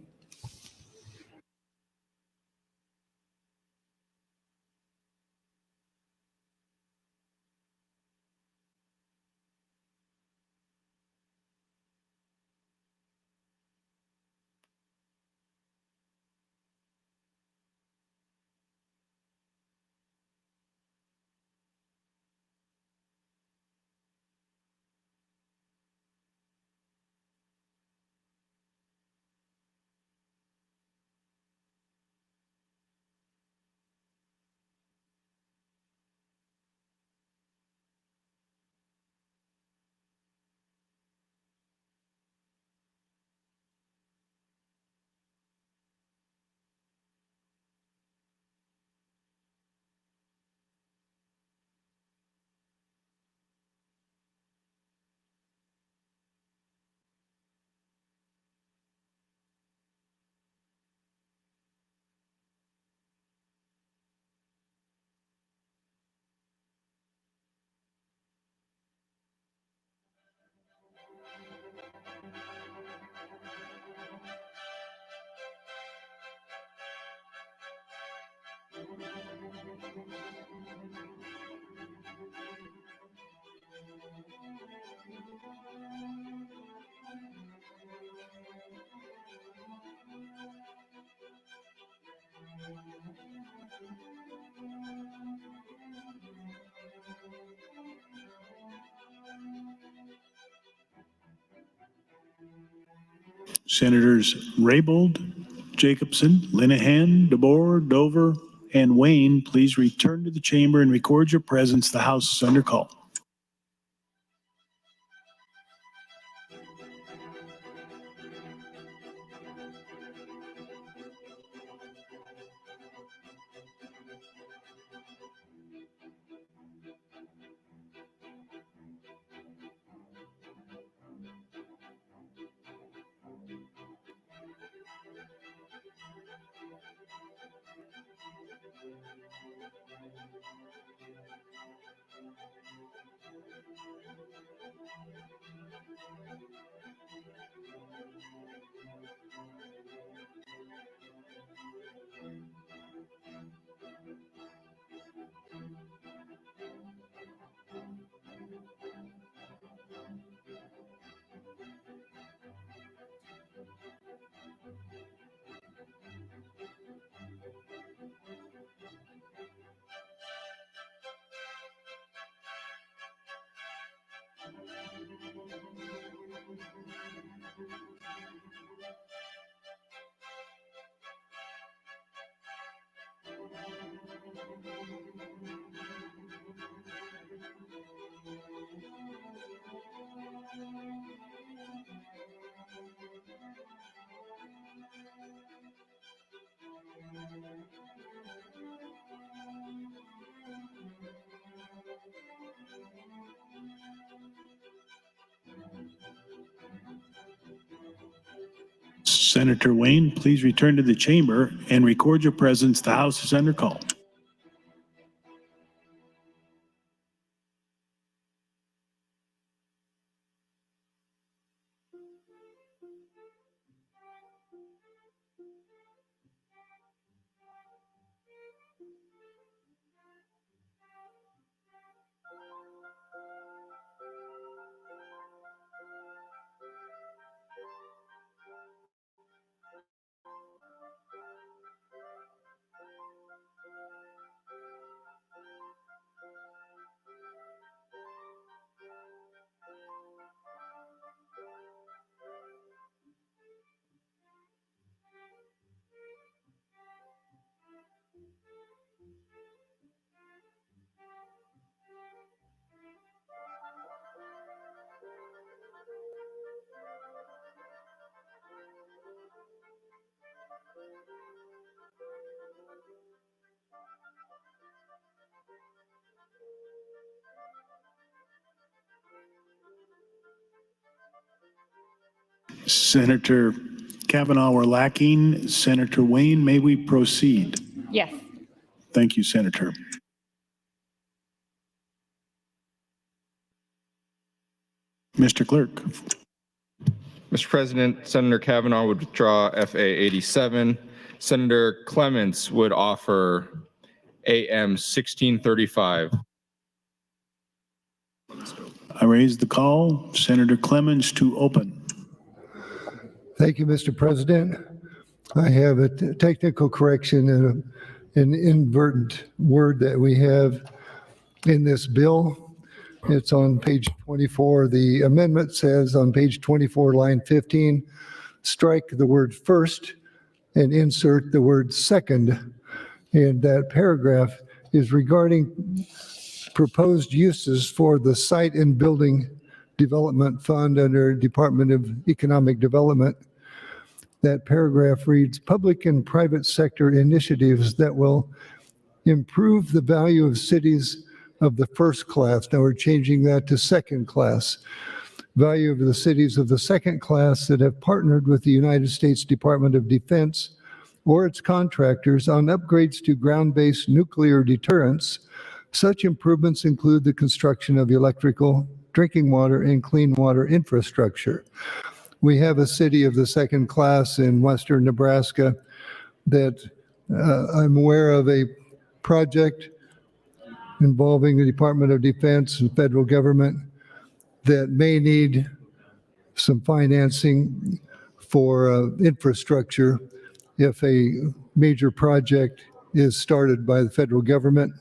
Senators Raybold, Jacobson, Linehan, DeBoer, Dover, and Wayne, please return to the chamber and record your presence. The House is under call. Senator Wayne, please return to the chamber and record your presence. The House is under call. Senator Kavanaugh, we're lacking. Senator Wayne, may we proceed? Yes. Thank you, Senator. Mr. Clerk. Mr. President, Senator Kavanaugh would withdraw FA 87. Senator Clements would offer AM 1635. I raise the call. Senator Clements to open. Thank you, Mr. President. I have a technical correction and an inadvertent word that we have in this bill. It's on page 24. The amendment says on page 24, line 15, strike the word first and insert the word second. And that paragraph is regarding proposed uses for the Site and Building Development Fund under Department of Economic Development. That paragraph reads, public and private sector initiatives that will improve the value of cities of the first class. Now we're changing that to second class. Value of the cities of the second class that have partnered with the United States Department of Defense or its contractors on upgrades to ground-based nuclear deterrence. Such improvements include the construction of electrical, drinking water, and clean water infrastructure. We have a city of the second class in western Nebraska that I'm aware of a project involving the Department of Defense and federal government that may need some financing for infrastructure if a major project is started by the federal government.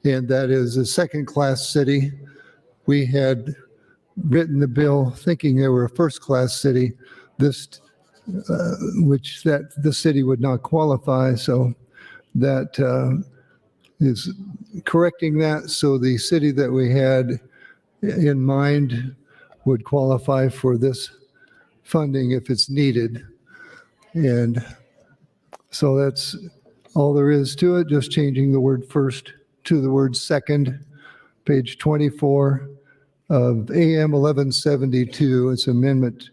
And that is a second-class city. We had written the bill thinking they were a first-class city, which the city would not qualify. So that is correcting that. So the city that we had in mind would qualify for this funding if it's needed. And so that's all there is to it, just changing the word first to the word second. Page 24 of AM 1172, it's amendment.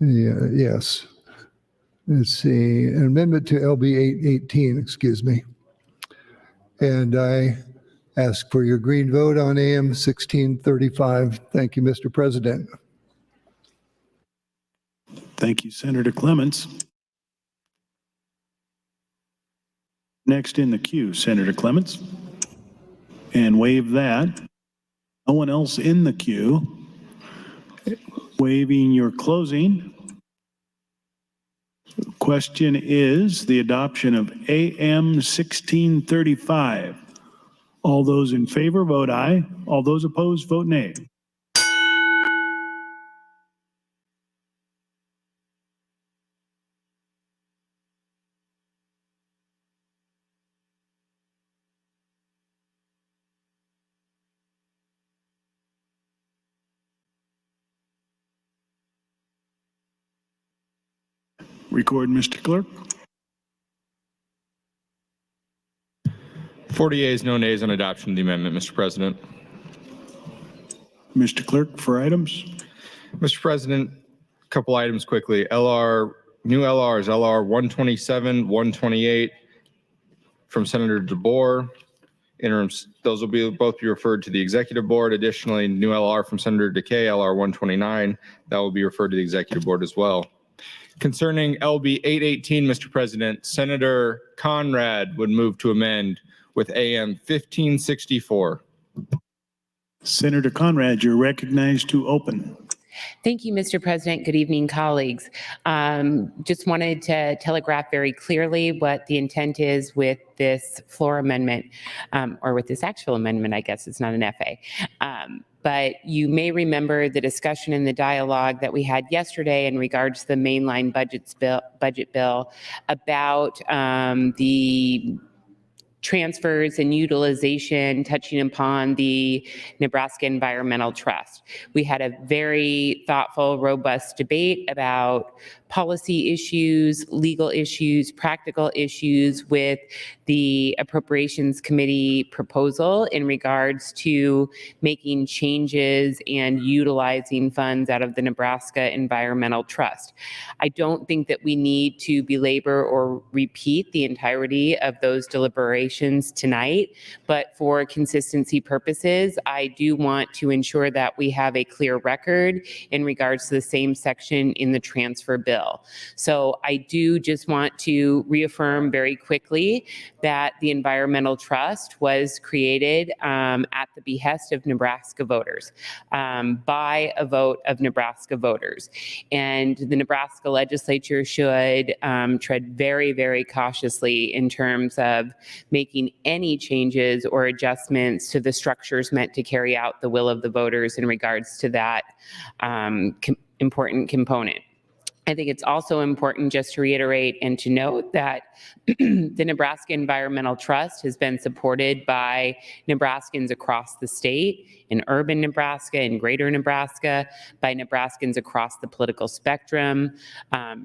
Yes. Let's see, an amendment to LB 818, excuse me. And I ask for your green vote on AM 1635. Thank you, Mr. President. Thank you, Senator Clements. Next in the queue, Senator Clements. And waive that. No one else in the queue. Waiving your closing. Question is the adoption of AM 1635. All those in favor vote aye. All those opposed vote nay. Record, Mr. Clerk. 40 yeas, no nays on adoption of the amendment, Mr. President. Mr. Clerk, for items. Mr. President, couple items quickly. New LRs, LR 127, 128 from Senator DeBoer. Interims, those will both be referred to the executive board. Additionally, new LR from Senator DeKay, LR 129, that will be referred to the executive board as well. Concerning LB 818, Mr. President, Senator Conrad would move to amend with AM 1564. Senator Conrad, you're recognized to open. Thank you, Mr. President. Good evening, colleagues. Just wanted to telegraph very clearly what the intent is with this floor amendment, or with this actual amendment, I guess it's not an FA. But you may remember the discussion and the dialogue that we had yesterday in regards to the mainline budget bill about the transfers and utilization touching upon the Nebraska Environmental Trust. We had a very thoughtful, robust debate about policy issues, legal issues, practical issues with the Appropriations Committee proposal in regards to making changes and utilizing funds out of the Nebraska Environmental Trust. I don't think that we need to belabor or repeat the entirety of those deliberations tonight, but for consistency purposes, I do want to ensure that we have a clear record in regards to the same section in the transfer bill. So I do just want to reaffirm very quickly that the Environmental Trust was created at the behest of Nebraska voters, by a vote of Nebraska voters. And the Nebraska Legislature should tread very, very cautiously in terms of making any changes or adjustments to the structures meant to carry out the will of the voters in regards to that important component. I think it's also important just to reiterate and to note that the Nebraska Environmental Trust has been supported by Nebraskans across the state, in urban Nebraska, in greater Nebraska, by Nebraskans across the political spectrum,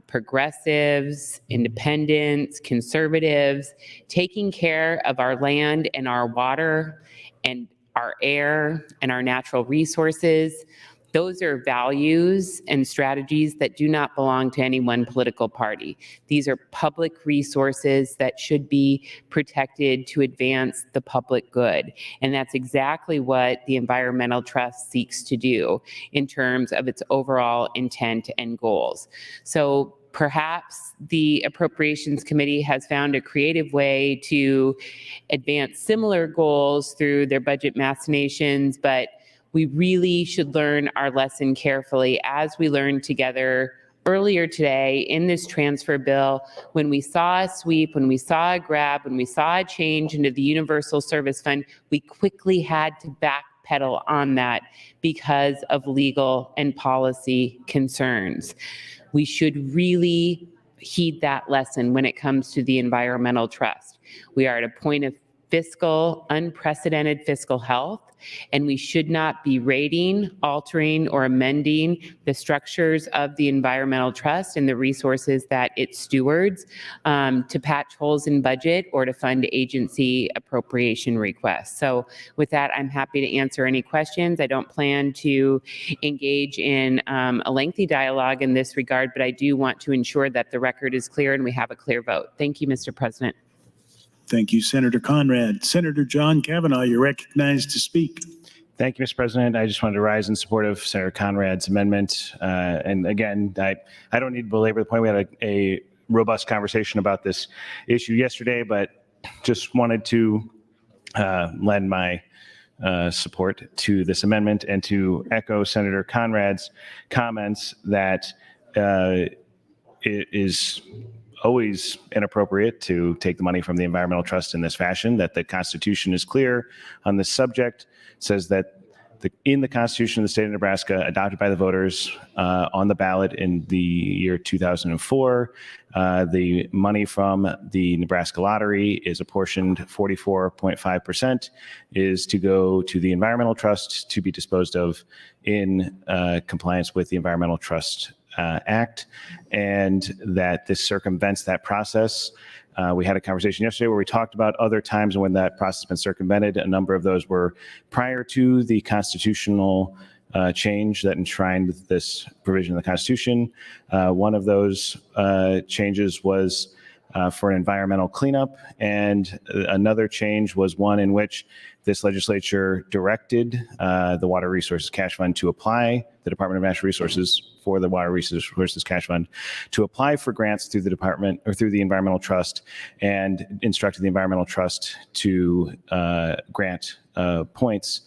progressives, independents, conservatives, taking care of our land and our water and our air and our natural resources. Those are values and strategies that do not belong to any one political party. These are public resources that should be protected to advance the public good. And that's exactly what the Environmental Trust seeks to do in terms of its overall intent and goals. So perhaps the Appropriations Committee has found a creative way to advance similar goals through their budget machinations, but we really should learn our lesson carefully, as we learned together earlier today in this transfer bill, when we saw a sweep, when we saw a grab, when we saw a change into the Universal Service Fund, we quickly had to backpedal on that because of legal and policy concerns. We should really heed that lesson when it comes to the Environmental Trust. We are at a point of unprecedented fiscal health, and we should not be raiding, altering, or amending the structures of the Environmental Trust and the resources that it stewards to patch holes in budget or to fund agency appropriation requests. So with that, I'm happy to answer any questions. I don't plan to engage in a lengthy dialogue in this regard, but I do want to ensure that the record is clear and we have a clear vote. Thank you, Mr. President. Thank you, Senator Conrad. Senator John Kavanaugh, you're recognized to speak. Thank you, Mr. President. I just wanted to rise in support of Senator Conrad's amendment. And again, I don't need to belabor the point. We had a robust conversation about this issue yesterday, but just wanted to lend my support to this amendment and to echo Senator Conrad's comments that it is always inappropriate to take the money from the Environmental Trust in this fashion, that the Constitution is clear on this subject. It says that in the Constitution of the state of Nebraska, adopted by the voters on the ballot in the year 2004, the money from the Nebraska lottery is apportioned 44.5% is to go to the Environmental Trust to be disposed of in compliance with the Environmental Trust Act, and that this circumvents that process. We had a conversation yesterday where we talked about other times when that process has been circumvented. A number of those were prior to the constitutional change that enshrined this provision in the Constitution. One of those changes was for an environmental cleanup, and another change was one in which this legislature directed the Water Resources Cash Fund to apply, the Department of Natural Resources for the Water Resources Cash Fund, to apply for grants through the department or through the Environmental Trust, and instructed the Environmental Trust to grant points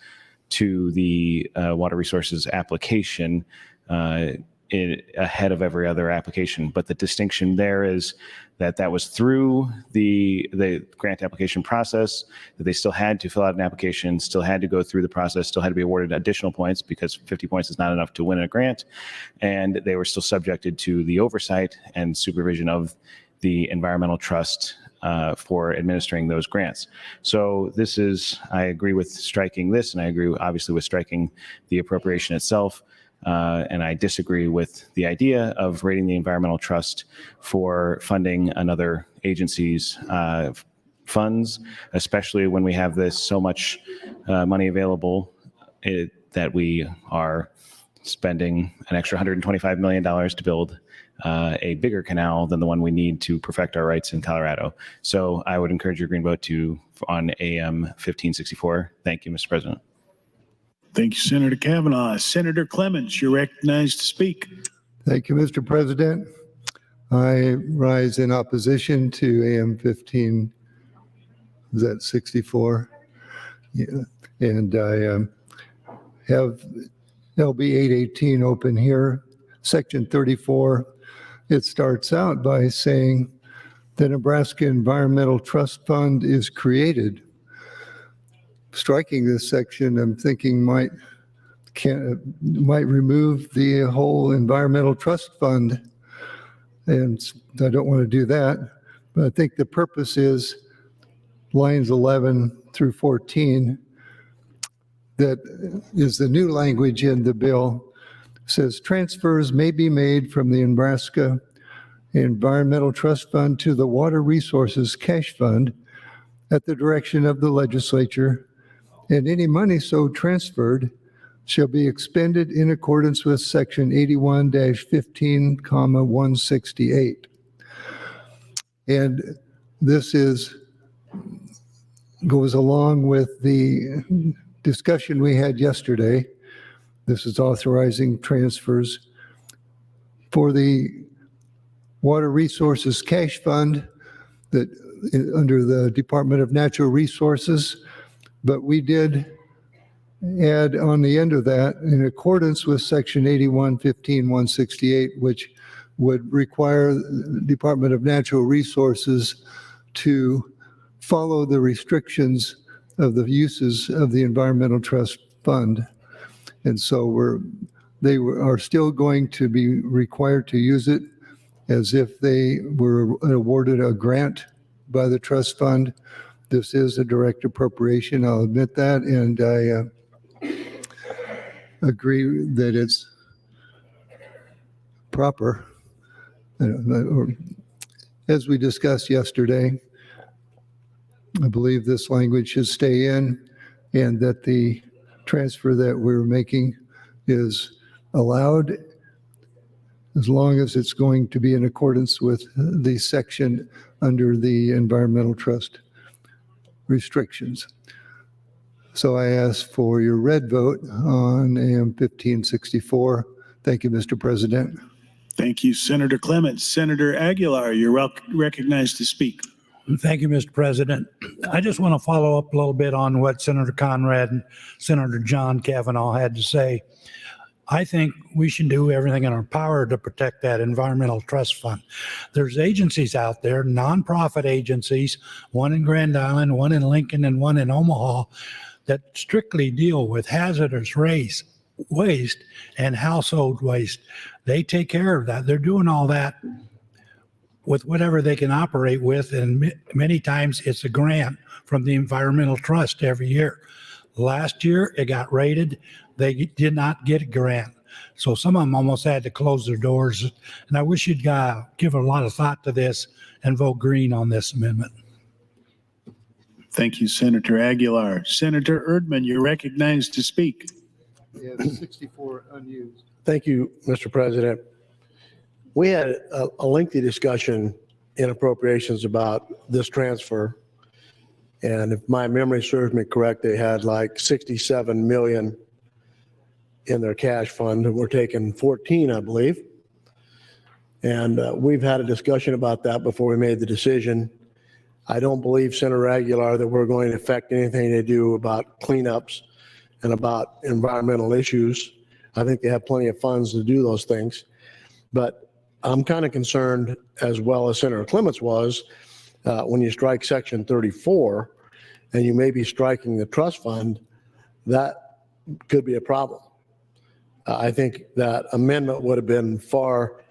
to the water resources application ahead of every other application. But the distinction there is that that was through the grant application process, that they still had to fill out an application, still had to go through the process, still had to be awarded additional points because 50 points is not enough to win a grant. And they were still subjected to the oversight and supervision of the Environmental Trust for administering those grants. So this is, I agree with striking this, and I agree obviously with striking the appropriation itself. And I disagree with the idea of rating the Environmental Trust for funding another agency's funds, especially when we have this so much money available that we are spending an extra $125 million to build a bigger canal than the one we need to perfect our rights in Colorado. So I would encourage your green vote on AM 1564. Thank you, Mr. President. Thank you, Senator Kavanaugh. Senator Clements, you're recognized to speak. Thank you, Mr. President. I rise in opposition to AM 15, is that 64? Yeah. And I have LB 818 open here. Section 34, it starts out by saying the Nebraska Environmental Trust Fund is created. Striking this section, I'm thinking might remove the whole Environmental Trust Fund, and I don't want to do that. But I think the purpose is lines 11 through 14. That is the new language in the bill. It says transfers may be made from the Nebraska Environmental Trust Fund to the Water Resources Cash Fund at the direction of the legislature, and any money so transferred shall be expended in accordance with section 81-15, 168. And this goes along with the discussion we had yesterday. This is authorizing transfers for the Water Resources Cash Fund that under the Department of Natural Resources. But we did add on the end of that, in accordance with section 81-15, 168, which would require the Department of Natural Resources to follow the restrictions of the uses of the Environmental Trust Fund. And so they are still going to be required to use it as if they were awarded a grant by the trust fund. This is a direct appropriation, I'll admit that, and I agree that it's proper. As we discussed yesterday, I believe this language should stay in, and that the transfer that we're making is allowed as long as it's going to be in accordance with the section under the Environmental Trust restrictions. So I ask for your red vote on AM 1564. Thank you, Mr. President. Thank you, Senator Clements. Senator Aguilar, you're recognized to speak. Thank you, Mr. President. I just want to follow up a little bit on what Senator Conrad and Senator John Kavanaugh had to say. I think we should do everything in our power to protect that Environmental Trust Fund. There's agencies out there, nonprofit agencies, one in Grand Island, one in Lincoln, and one in Omaha, that strictly deal with hazardous waste and household waste. They take care of that. They're doing all that with whatever they can operate with, and many times it's a grant from the Environmental Trust every year. Last year, it got raided. They did not get a grant. So some of them almost had to close their doors. And I wish you'd give a lot of thought to this and vote green on this amendment. Thank you, Senator Aguilar. Senator Erdman, you're recognized to speak. We have 64 unused. Thank you, Mr. President. We had a lengthy discussion in appropriations about this transfer. And if my memory serves me correct, they had like 67 million in their cash fund. We're taking 14, I believe. And we've had a discussion about that before we made the decision. I don't believe, Senator Aguilar, that we're going to affect anything they do about cleanups and about environmental issues. I think they have plenty of funds to do those things. But I'm kind of concerned, as well as Senator Clements was, when you strike Section 34 and you may be striking the trust fund, that could be a problem. I think that amendment would have been far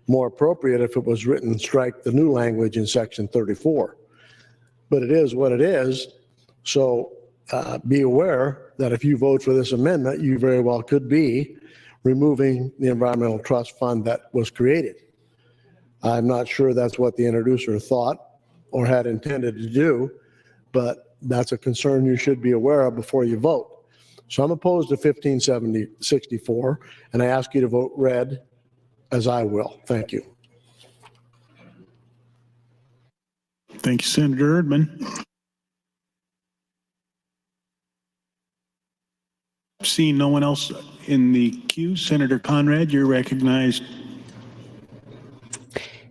more appropriate if it was written, strike the new language in Section 34. But it is what it is. So be aware that if you vote for this amendment, you very well could be removing the environmental trust fund that was created. I'm not sure that's what the introducer thought or had intended to do, but that's a concern you should be aware of before you vote. So I'm opposed to 1564, and I ask you to vote red, as I will. Thank you. Thank you, Senator Erdman. Seeing no one else in the queue, Senator Conrad, you're recognized.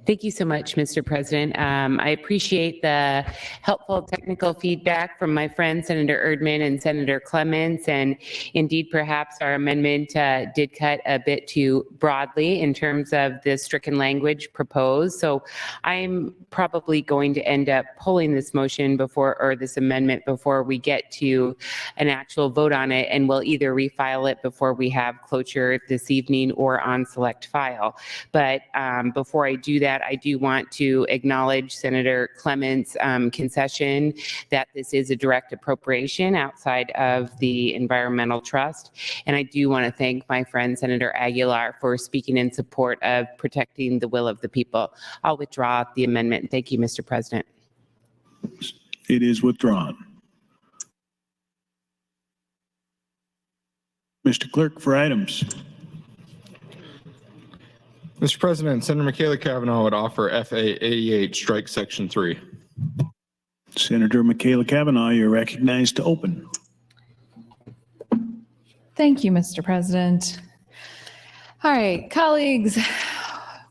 Thank you so much, Mr. President. I appreciate the helpful technical feedback from my friends, Senator Erdman and Senator Clements, and indeed, perhaps our amendment did cut a bit too broadly in terms of the stricken language proposed. So I'm probably going to end up pulling this motion before, or this amendment before we get to an actual vote on it, and we'll either refile it before we have cloture this evening or on select file. But before I do that, I do want to acknowledge Senator Clements' concession that this is a direct appropriation outside of the Environmental Trust. And I do want to thank my friend Senator Aguilar for speaking in support of protecting the will of the people. I'll withdraw the amendment. Thank you, Mr. President. It is withdrawn. Mr. Clerk, for items. Mr. President, Senator Michaela Cavanaugh would offer FA 88, strike Section 3. Senator Michaela Cavanaugh, you're recognized to open. Thank you, Mr. President. All right, colleagues,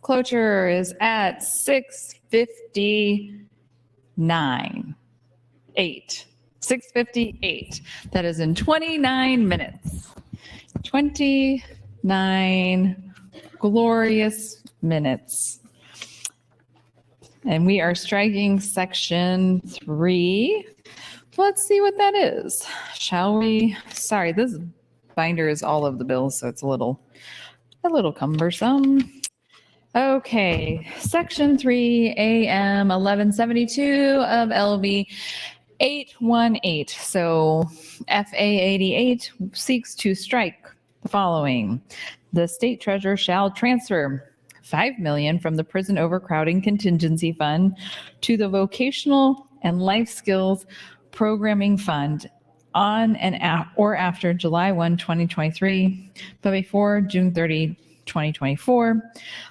cloture is at 6:58. That is in 29 minutes. 29 glorious minutes. And we are striking Section 3. Let's see what that is, shall we? Sorry, this binder is all of the bills, so it's a little cumbersome. Okay, Section 3, AM 1172 of LB 818. So FA 88 seeks to strike the following. The state treasurer shall transfer $5 million from the prison overcrowding contingency fund to the vocational and life skills programming fund on and or after July 1, 2023, but before June 30, 2024,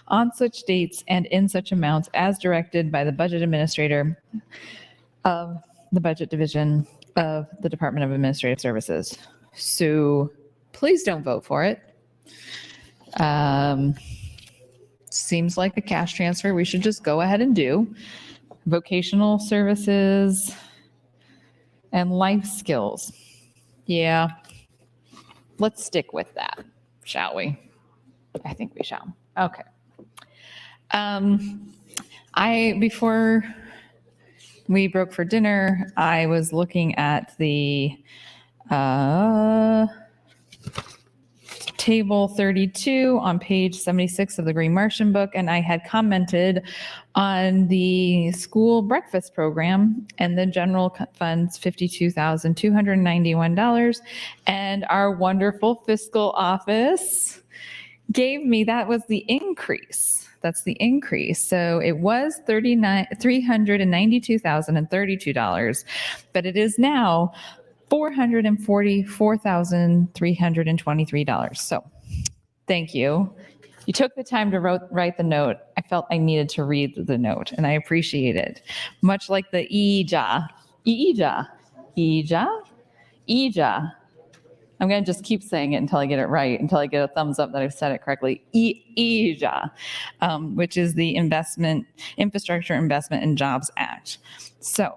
on such dates and in such amounts as directed by the budget administrator of the budget division of the Department of Administrative Services. So please don't vote for it. Seems like a cash transfer we should just go ahead and do. Vocational services and life skills. Yeah, let's stick with that, shall we? I think we shall. Okay. Before we broke for dinner, I was looking at the Table 32 on page 76 of the Green Martian book, and I had commented on the school breakfast program and the general fund's $52,291, and our wonderful fiscal office gave me, that was the increase. That's the increase. So it was $392,032, but it is now $444,323. So thank you. You took the time to write the note. I felt I needed to read the note, and I appreciate it. Much like the EJA. I'm going to just keep saying it until I get it right, until I get a thumbs up that I've said it correctly. EJA, which is the Infrastructure Investment and Jobs Act. So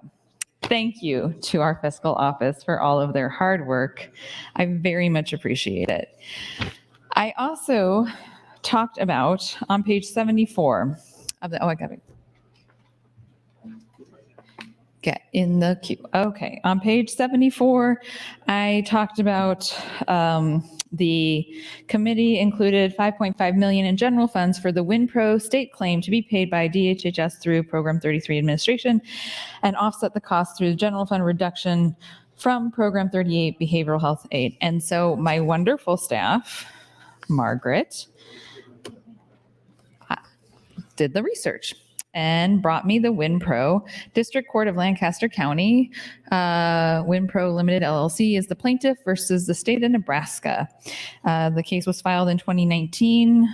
thank you to our fiscal office for all of their hard work. I very much appreciate it. I also talked about on page 74 of the, I got it. Get in the queue. Okay, on page 74, I talked about the committee included $5.5 million in general funds for the WinPro state claim to be paid by DHHS through Program 33 administration and offset the cost through the general fund reduction from Program 38 behavioral health aid. And so my wonderful staff, Margaret, did the research and brought me the WinPro. District Court of Lancaster County, WinPro Limited LLC is the plaintiff versus the state of Nebraska. The case was filed in 2019.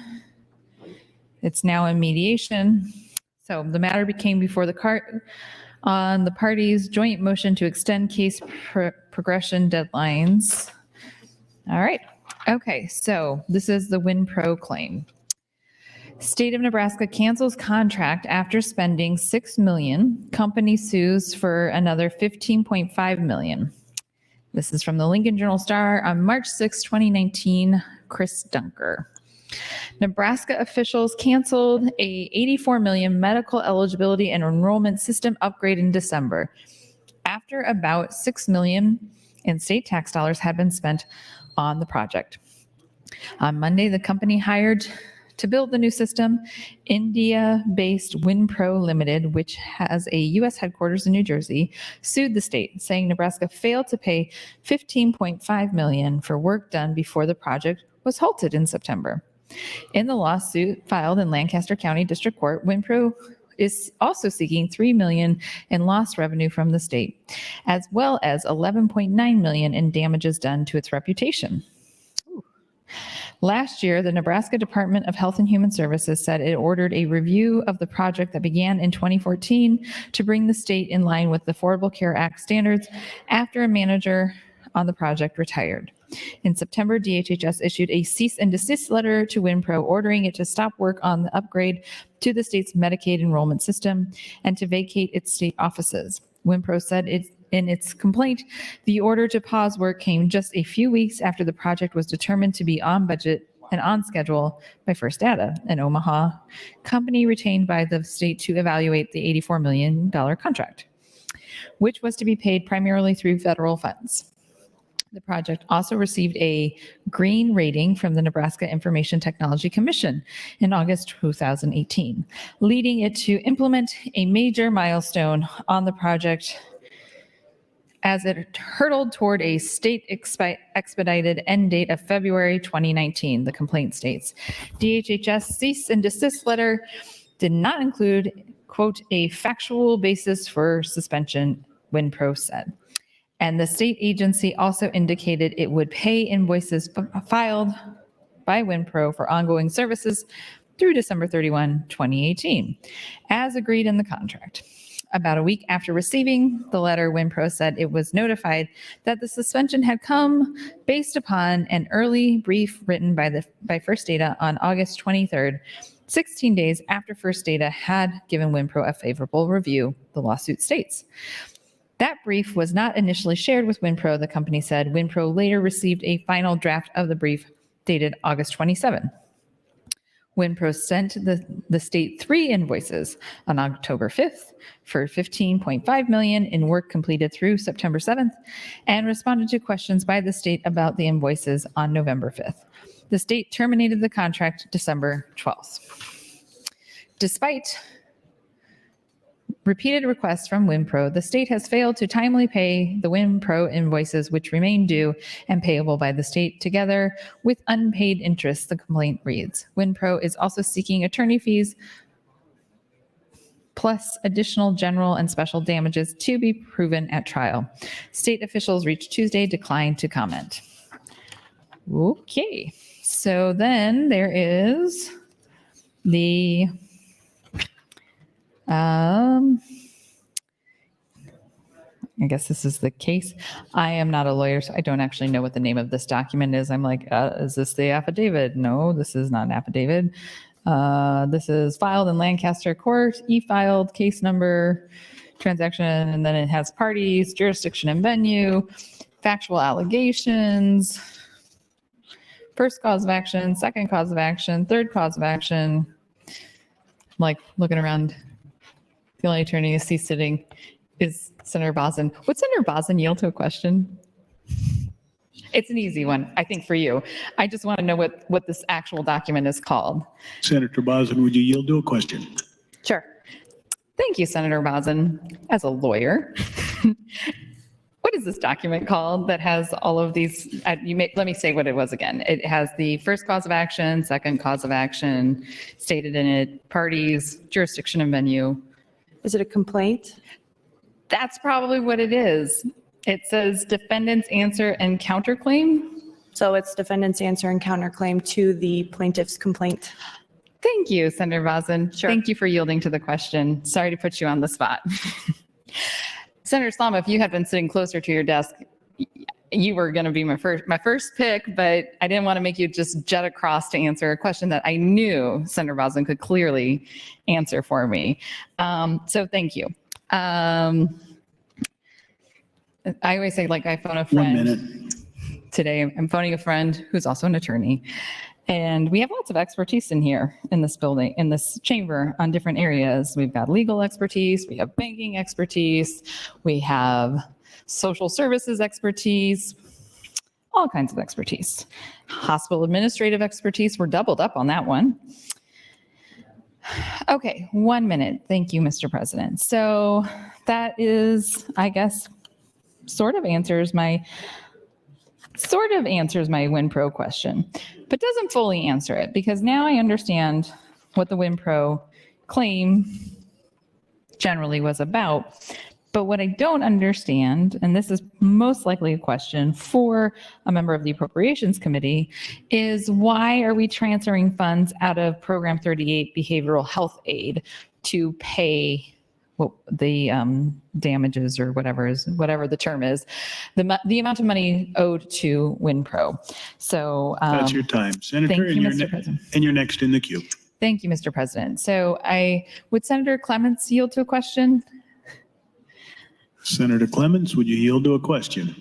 It's now in mediation. So the matter became before the court on the parties' joint motion to extend case progression deadlines. All right. Okay, so this is the WinPro claim. State of Nebraska cancels contract after spending $6 million. Company sues for another $15.5 million. This is from the Lincoln Journal-Star on March 6, 2019. Chris Dunker. Nebraska officials canceled a $84 million medical eligibility and enrollment system upgrade in December, after about $6 million in state tax dollars had been spent on the project. On Monday, the company hired to build the new system, India-based WinPro Limited, which has a U.S. headquarters in New Jersey, sued the state, saying Nebraska failed to pay $15.5 million for work done before the project was halted in September. In the lawsuit filed in Lancaster County District Court, WinPro is also seeking $3 million in lost revenue from the state, as well as $11.9 million in damages done to its reputation. Last year, the Nebraska Department of Health and Human Services said it ordered a review of the project that began in 2014 to bring the state in line with the Affordable Care Act standards after a manager on the project retired. In September, DHHS issued a cease and desist letter to WinPro ordering it to stop work on the upgrade to the state's Medicaid enrollment system and to vacate its state offices. WinPro said in its complaint, the order to pause work came just a few weeks after the project was determined to be on budget and on schedule by First Data, an Omaha company retained by the state to evaluate the $84 million contract, which was to be paid primarily through federal funds. The project also received a green rating from the Nebraska Information Technology Commission in August 2018, leading it to implement a major milestone on the project as it hurtled toward a state expedited end date of February 2019, the complaint states. DHHS cease and desist letter did not include, quote, a factual basis for suspension, WinPro said. And the state agency also indicated it would pay invoices filed by WinPro for ongoing services through December 31, 2018, as agreed in the contract. About a week after receiving the letter, WinPro said it was notified that the suspension had come based upon an early brief written by First Data on August 23rd, 16 days after First Data had given WinPro a favorable review, the lawsuit states. That brief was not initially shared with WinPro, the company said. WinPro later received a final draft of the brief dated August 27. WinPro sent the state 3 invoices on October 5th for $15.5 million in work completed through September 7th and responded to questions by the state about the invoices on November 5th. The state terminated the contract December 12th. Despite repeated requests from WinPro, the state has failed to timely pay the WinPro invoices, which remain due and payable by the state, together with unpaid interest, the complaint reads. WinPro is also seeking attorney fees plus additional general and special damages to be proven at trial. State officials reached Tuesday declined to comment. Okay, so then there is the I guess this is the case. I am not a lawyer, so I don't actually know what the name of this document is. I'm like, is this the affidavit? No, this is not an affidavit. This is filed in Lancaster Court, e-filed, case number, transaction, and then it has parties, jurisdiction and venue, factual allegations, first cause of action, second cause of action, third cause of action. I'm like looking around. The only attorney I see sitting is Senator Bosin. Would Senator Bosin yield to a question? It's an easy one, I think, for you. I just want to know what this actual document is called. Senator Bosin, would you yield to a question? Sure. Thank you, Senator Bosin. As a lawyer, what is this document called that has all of these? Let me say what it was again. It has the first cause of action, second cause of action stated in it, parties, jurisdiction and venue. Is it a complaint? That's probably what it is. It says defendant's answer and counterclaim. So it's defendant's answer and counterclaim to the plaintiff's complaint. Thank you, Senator Bosin. Sure. Thank you for yielding to the question. Sorry to put you on the spot. Senator Slama, if you had been sitting closer to your desk, you were going to be my first pick, but I didn't want to make you just jet across to answer a question that I knew Senator Bosin could clearly answer for me. So thank you. I always say, like, I phone a friend. 1 minute. Today, I'm phoning a friend who's also an attorney. And we have lots of expertise in here, in this building, in this chamber, on different areas. We've got legal expertise, we have banking expertise, we have social services expertise, all kinds of expertise. Hospital administrative expertise, we're doubled up on that one. Okay, 1 minute. Thank you, Mr. President. So that is, I guess, sort of answers my WinPro question, but doesn't fully answer it, because now I understand what the WinPro claim generally was about. But what I don't understand, and this is most likely a question for a member of the Appropriations Committee, is why are we transferring funds out of Program 38 Behavioral Health Aid to pay the damages, or whatever the term is, the amount of money owed to WinPro. So That's your time, Senator. Thank you, Mr. President. And you're next in the queue. Thank you, Mr. President. So would Senator Clements yield to a question? Senator Clements, would you yield to a question?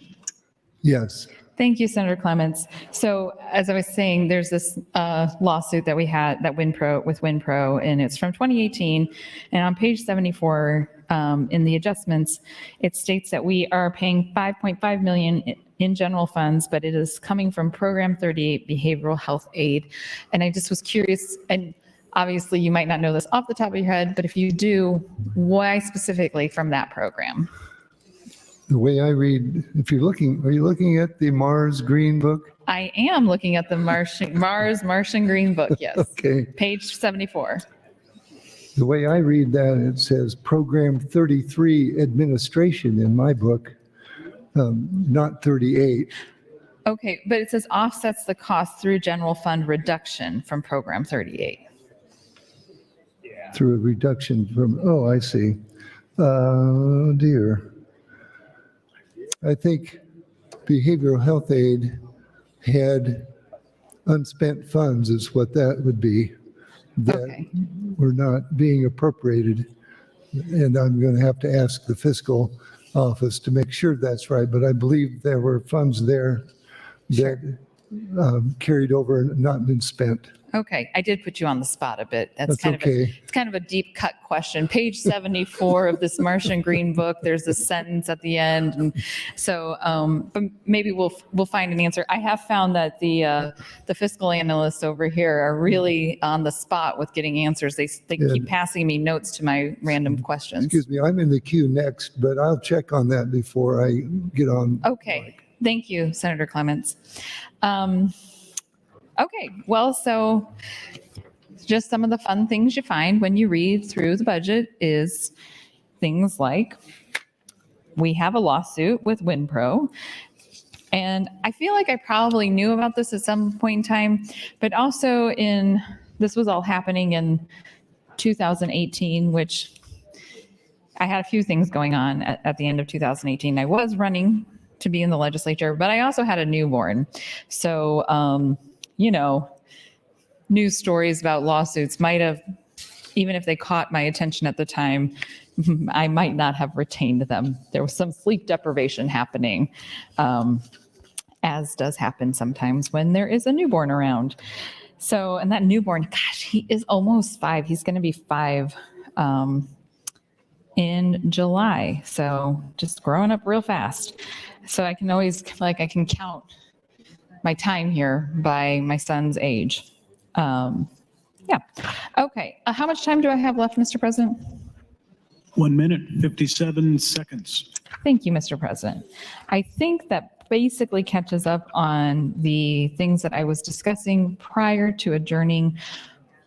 Yes. Thank you, Senator Clements. So as I was saying, there's this lawsuit that we had with WinPro, and it's from 2018. And on page 74 in the adjustments, it states that we are paying $5.5 million in general funds, but it is coming from Program 38 Behavioral Health Aid. And I just was curious, and obviously you might not know this off the top of your head, but if you do, why specifically from that program? The way I read, are you looking at the Mars Green Book? I am looking at the Martian Green Book, yes. Okay. Page 74. The way I read that, it says Program 33 Administration in my book, not 38. Okay, but it says offsets the cost through general fund reduction from Program 38. Through a reduction from, oh, I see. Oh, dear. I think behavioral health aid had unspent funds is what that would be, that were not being appropriated. And I'm going to have to ask the fiscal office to make sure that's right. But I believe there were funds there that carried over and not been spent. Okay, I did put you on the spot a bit. That's kind okay. It's kind of a deep cut question. Page 74 of this Martian Green Book, there's a sentence at the end. And so, but maybe we'll find an answer. I have found that the fiscal analysts over here are really on the spot with getting answers. They keep passing me notes to my random questions. Excuse me, I'm in the queue next, but I'll check on that before I get on. Okay, thank you, Senator Clements. Okay, well, so just some of the fun things you find when you read through the budget is things like we have a lawsuit with WinPro. And I feel like I probably knew about this at some point in time, but also this was all happening in 2018, which I had a few things going on at the end of 2018. I was running to be in the legislature, but I also had a newborn. So, news stories about lawsuits might have, even if they caught my attention at the time, I might not have retained them. There was some sleep deprivation happening, as does happen sometimes when there is a newborn around. So, and that newborn, gosh, he is almost 5. He's going to be 5 in July. So just growing up real fast. So I can always, I can count my time here by my son's age. Yeah. Okay. How much time do I have left, Mr. President? 1 minute, 57 seconds. Thank you, Mr. President. I think that basically catches up on the things that I was discussing prior to adjourning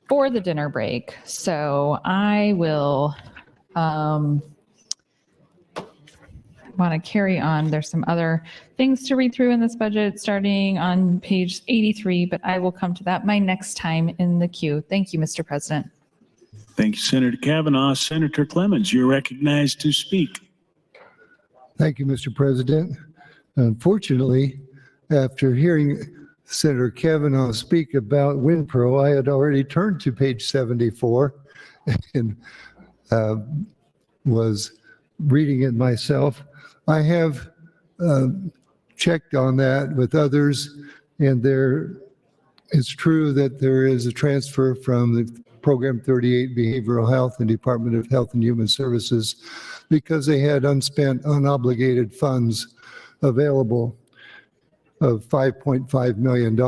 for the dinner break. So I will want to carry on. There's some other things to read through in this budget starting on page 83, but I will come to that my next time in the queue. Thank you, Mr. President. Thank you, Senator Kavanaugh. Senator Clemens, you're recognized to speak. Thank you, Mr. President. Unfortunately, after hearing Senator Kavanaugh speak about WinPro, I had already turned to page 74 and was reading it myself. I have checked on that with others, and it's true that there is a transfer from the Program 38 Behavioral Health and Department of Health and Human Services because they had unspent, unobligated funds available of $5.5 million.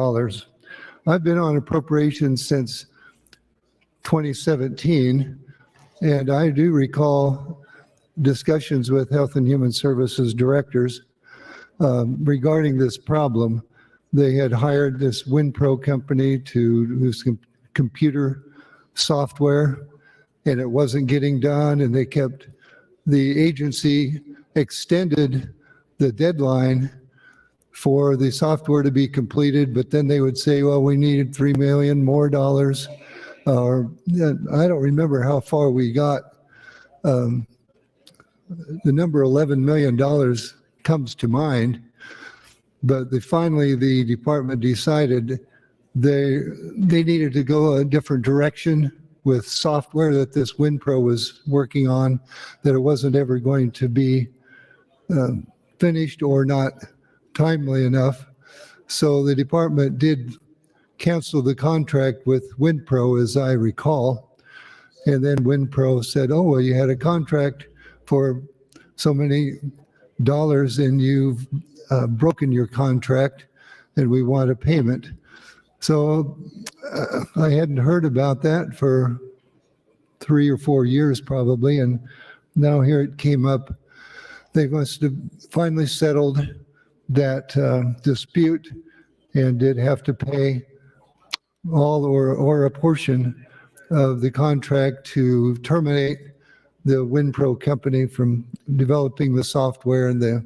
I've been on appropriations since 2017, and I do recall discussions with Health and Human Services directors regarding this problem. They had hired this WinPro company to do some computer software, and it wasn't getting done, and the agency extended the deadline for the software to be completed, but then they would say, well, we needed $3 million more. I don't remember how far we got. The number $11 million comes to mind, but finally the department decided they needed to go a different direction with software that this WinPro was working on, that it wasn't ever going to be finished or not timely enough. So the department did cancel the contract with WinPro, as I recall. And then WinPro said, oh, well, you had a contract for so many dollars and you've broken your contract and we want a payment. So I hadn't heard about that for 3 or 4 years probably, and now here it came up. They must have finally settled that dispute and did have to pay all or a portion of the contract to terminate the WinPro company from developing the software, and the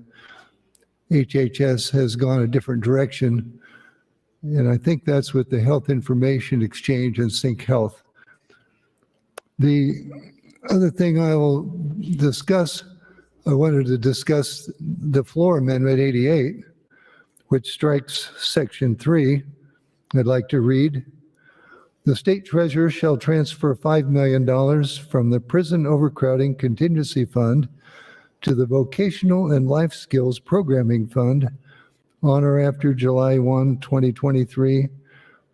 HHS has gone a different direction. And I think that's with the Health Information Exchange and Sync Health. The other thing I wanted to discuss the floor amendment 88, which strikes section 3. I'd like to read. The state treasurer shall transfer $5 million from the Prison Overcrowding Contingency Fund to the Vocational and Life Skills Programming Fund on or after July 1, 2023,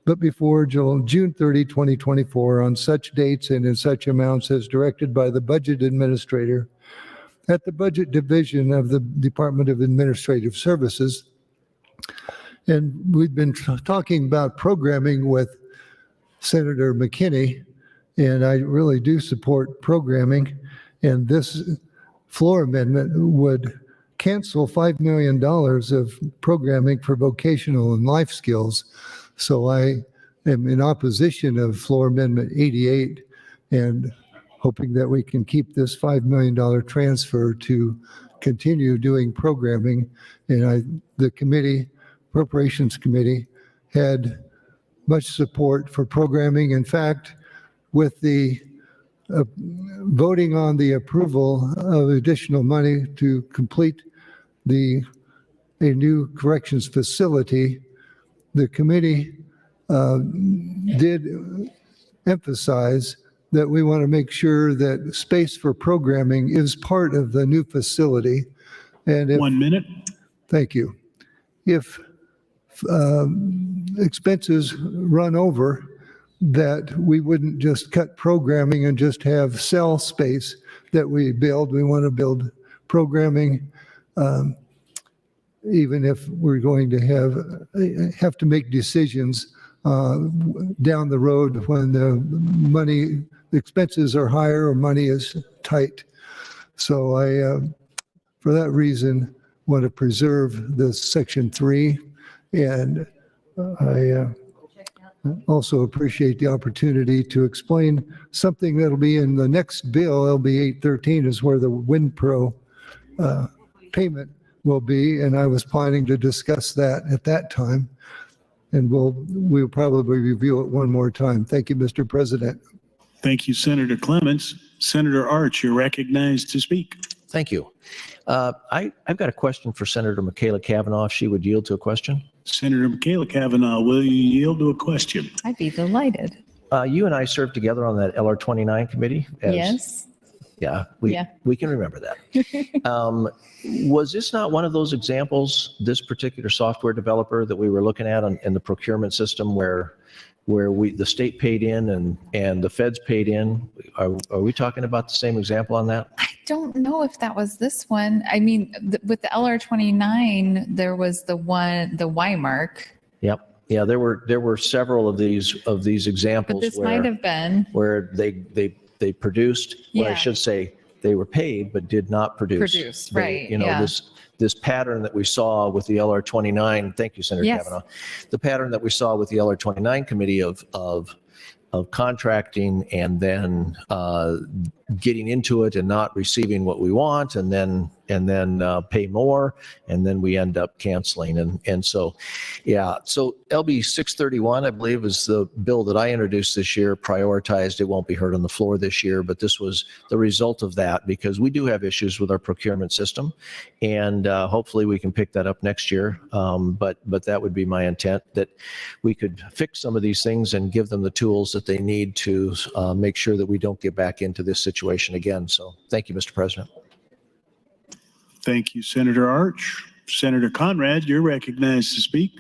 but before June 30, 2024, on such dates and in such amounts as directed by the budget administrator at the budget division of the Department of Administrative Services. And we've been talking about programming with Senator McKinney, and I really do support programming. And this floor amendment would cancel $5 million of programming for vocational and life skills. So I am in opposition of floor amendment 88 and hoping that we can keep this $5 million transfer to continue doing programming. And the committee, Appropriations Committee, had much support for programming. In fact, with the voting on the approval of additional money to complete a new corrections facility, the committee did emphasize that we want to make sure that space for programming is part of the new facility. And if, 1 minute. Thank you. If expenses run over, that we wouldn't just cut programming and just have cell space that we build. We want to build programming, even if we're going to have to make decisions down the road when the expenses are higher or money is tight. So I, for that reason, want to preserve this section 3, and I also appreciate the opportunity to explain something that'll be in the next bill, LB 813, is where the WinPro payment will be, and I was planning to discuss that at that time, and we'll probably review it one more time. Thank you, Mr. President. Thank you, Senator Clements. Senator Arch, you're recognized to speak. Thank you. I've got a question for Senator Michaela Cavanaugh, if she would yield to a question. Senator Michaela Cavanaugh, will you yield to a question? I'd be delighted. You and I served together on that LR 29 committee. Yes. Yeah, we can remember that. Was this not one of those examples, this particular software developer that we were looking at in the procurement system where the state paid in and the feds paid in? Are we talking about the same example on that? I don't know if that was this one. I mean, with the LR29, there was the Y mark. Yep. Yeah, there were several of these examples. But this might have been where they produced. Well, I should say they were paid but did not produce. Right. This pattern that we saw with the LR29. Thank you, Senator Cavanaugh. The pattern that we saw with the LR29 committee of contracting and then getting into it and not receiving what we want, and then pay more, and then we end up canceling. And so, yeah. So LB 631, I believe, is the bill that I introduced this year, prioritized. It won't be heard on the floor this year, but this was the result of that, because we do have issues with our procurement system, and hopefully we can pick that up next year. But that would be my intent, that we could fix some of these things and give them the tools that they need to make sure that we don't get back into this situation again. So thank you, Mr. President. Thank you, Senator Arch. Senator Conrad, you're recognized to speak.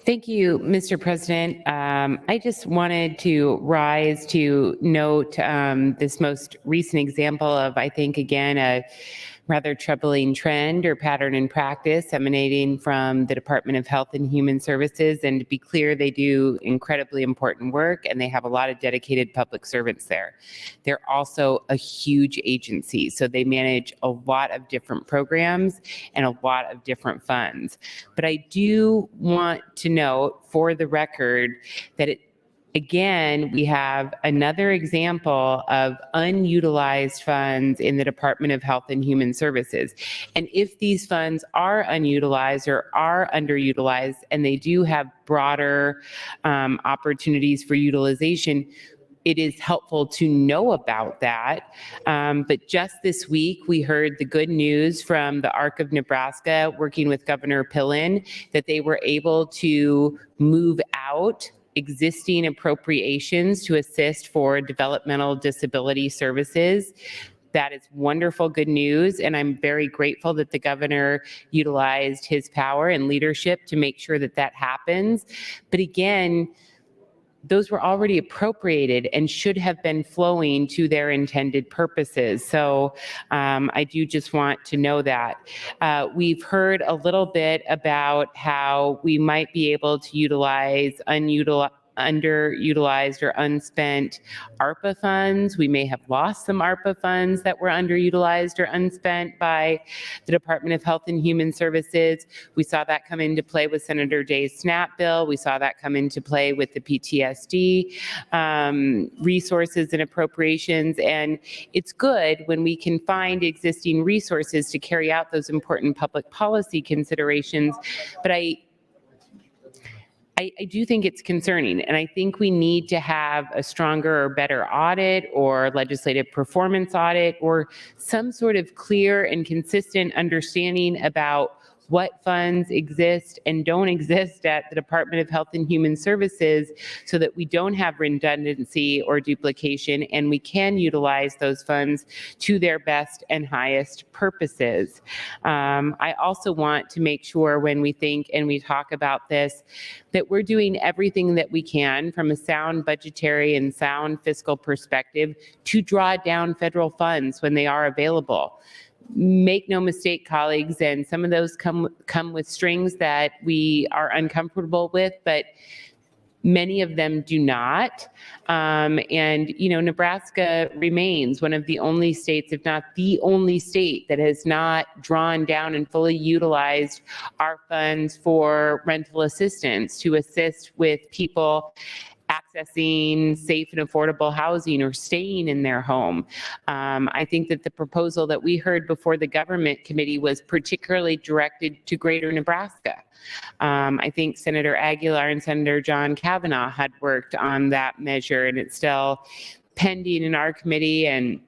Thank you, Mr. President. I just wanted to rise to note this most recent example of, I think, again, a rather troubling trend or pattern in practice emanating from the Department of Health and Human Services. And to be clear, they do incredibly important work, and they have a lot of dedicated public servants there. They're also a huge agency, so they manage a lot of different programs and a lot of different funds. But I do want to note for the record that again, we have another example of unutilized funds in the Department of Health and Human Services. And if these funds are unutilized or are underutilized, and they do have broader opportunities for utilization, it is helpful to know about that. But just this week, we heard the good news from the ARC of Nebraska, working with Governor Pillen, that they were able to move out existing appropriations to assist for developmental disability services. That is wonderful good news, and I'm very grateful that the governor utilized his power and leadership to make sure that that happens. But again, those were already appropriated and should have been flowing to their intended purposes. So I do just want to know that. We've heard a little bit about how we might be able to utilize underutilized or unspent ARPA funds. We may have lost some ARPA funds that were underutilized or unspent by the Department of Health and Human Services. We saw that come into play with Senator Day's SNAP bill. We saw that come into play with the PTSD resources and appropriations. And it's good when we can find existing resources to carry out those important public policy considerations. But I do think it's concerning, and I think we need to have a stronger or better audit or legislative performance audit or some sort of clear and consistent understanding about what funds exist and don't exist at the Department of Health and Human Services so that we don't have redundancy or duplication and we can utilize those funds to their best and highest purposes. I also want to make sure when we think and we talk about this that we're doing everything that we can from a sound budgetary and sound fiscal perspective to draw down federal funds when they are available. Make no mistake, colleagues, and some of those come with strings that we are uncomfortable with, but many of them do not. And, you know, Nebraska remains one of the only states, if not the only state, that has not drawn down and fully utilized our funds for rental assistance to assist with people accessing safe and affordable housing or staying in their home. I think that the proposal that we heard before the government committee was particularly directed to greater Nebraska. I think Senator Aguilar and Senator John Kavanaugh had worked on that measure, and it's still pending in our committee. And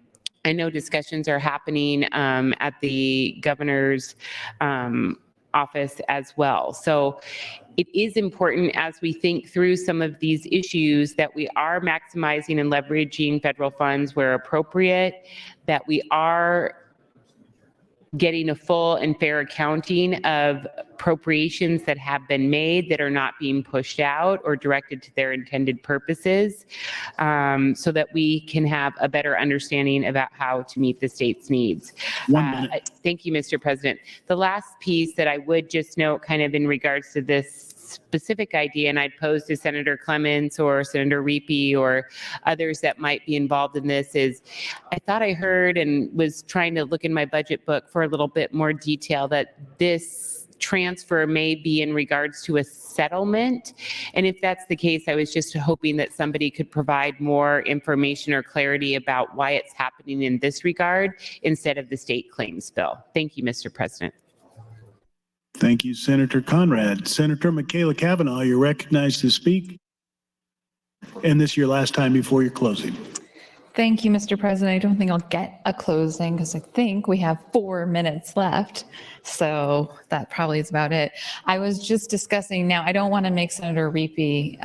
I know discussions are happening at the governor's office as well. So it is important as we think through some of these issues that we are maximizing and leveraging federal funds where appropriate, that we are getting a full and fair accounting of appropriations that have been made that are not being pushed out or directed to their intended purposes, so that we can have a better understanding about how to meet the state's needs. Thank you, Mr. President. The last piece that I would just note kind of in regards to this specific idea, and I'd pose to Senator Clements or Senator Reapy or others that might be involved in this, is I thought I heard and was trying to look in my budget book for a little bit more detail that this transfer may be in regards to a settlement. And if that's the case, I was just hoping that somebody could provide more information or clarity about why it's happening in this regard instead of the state claims bill. Thank you, Mr. President. Thank you, Senator Conrad. Senator Michaela Cavanaugh, you're recognized to speak. And this is your last time before your closing. Thank you, Mr. President. I don't think I'll get a closing because I think we have 4 minutes left. So that probably is about it. I was just discussing, now I don't want to make Senator Reapy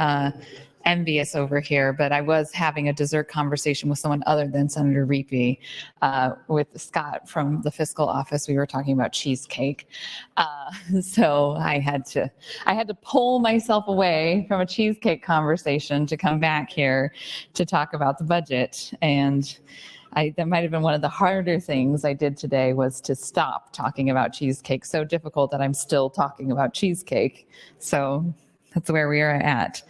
envious over here, but I was having a dessert conversation with someone other than Senator Reapy, with Scott from the fiscal office. We were talking about cheesecake. So I had to pull myself away from a cheesecake conversation to come back here to talk about the budget. And that might have been one of the harder things I did today, was to stop talking about cheesecake. So difficult that I'm still talking about cheesecake. So that's where we are at.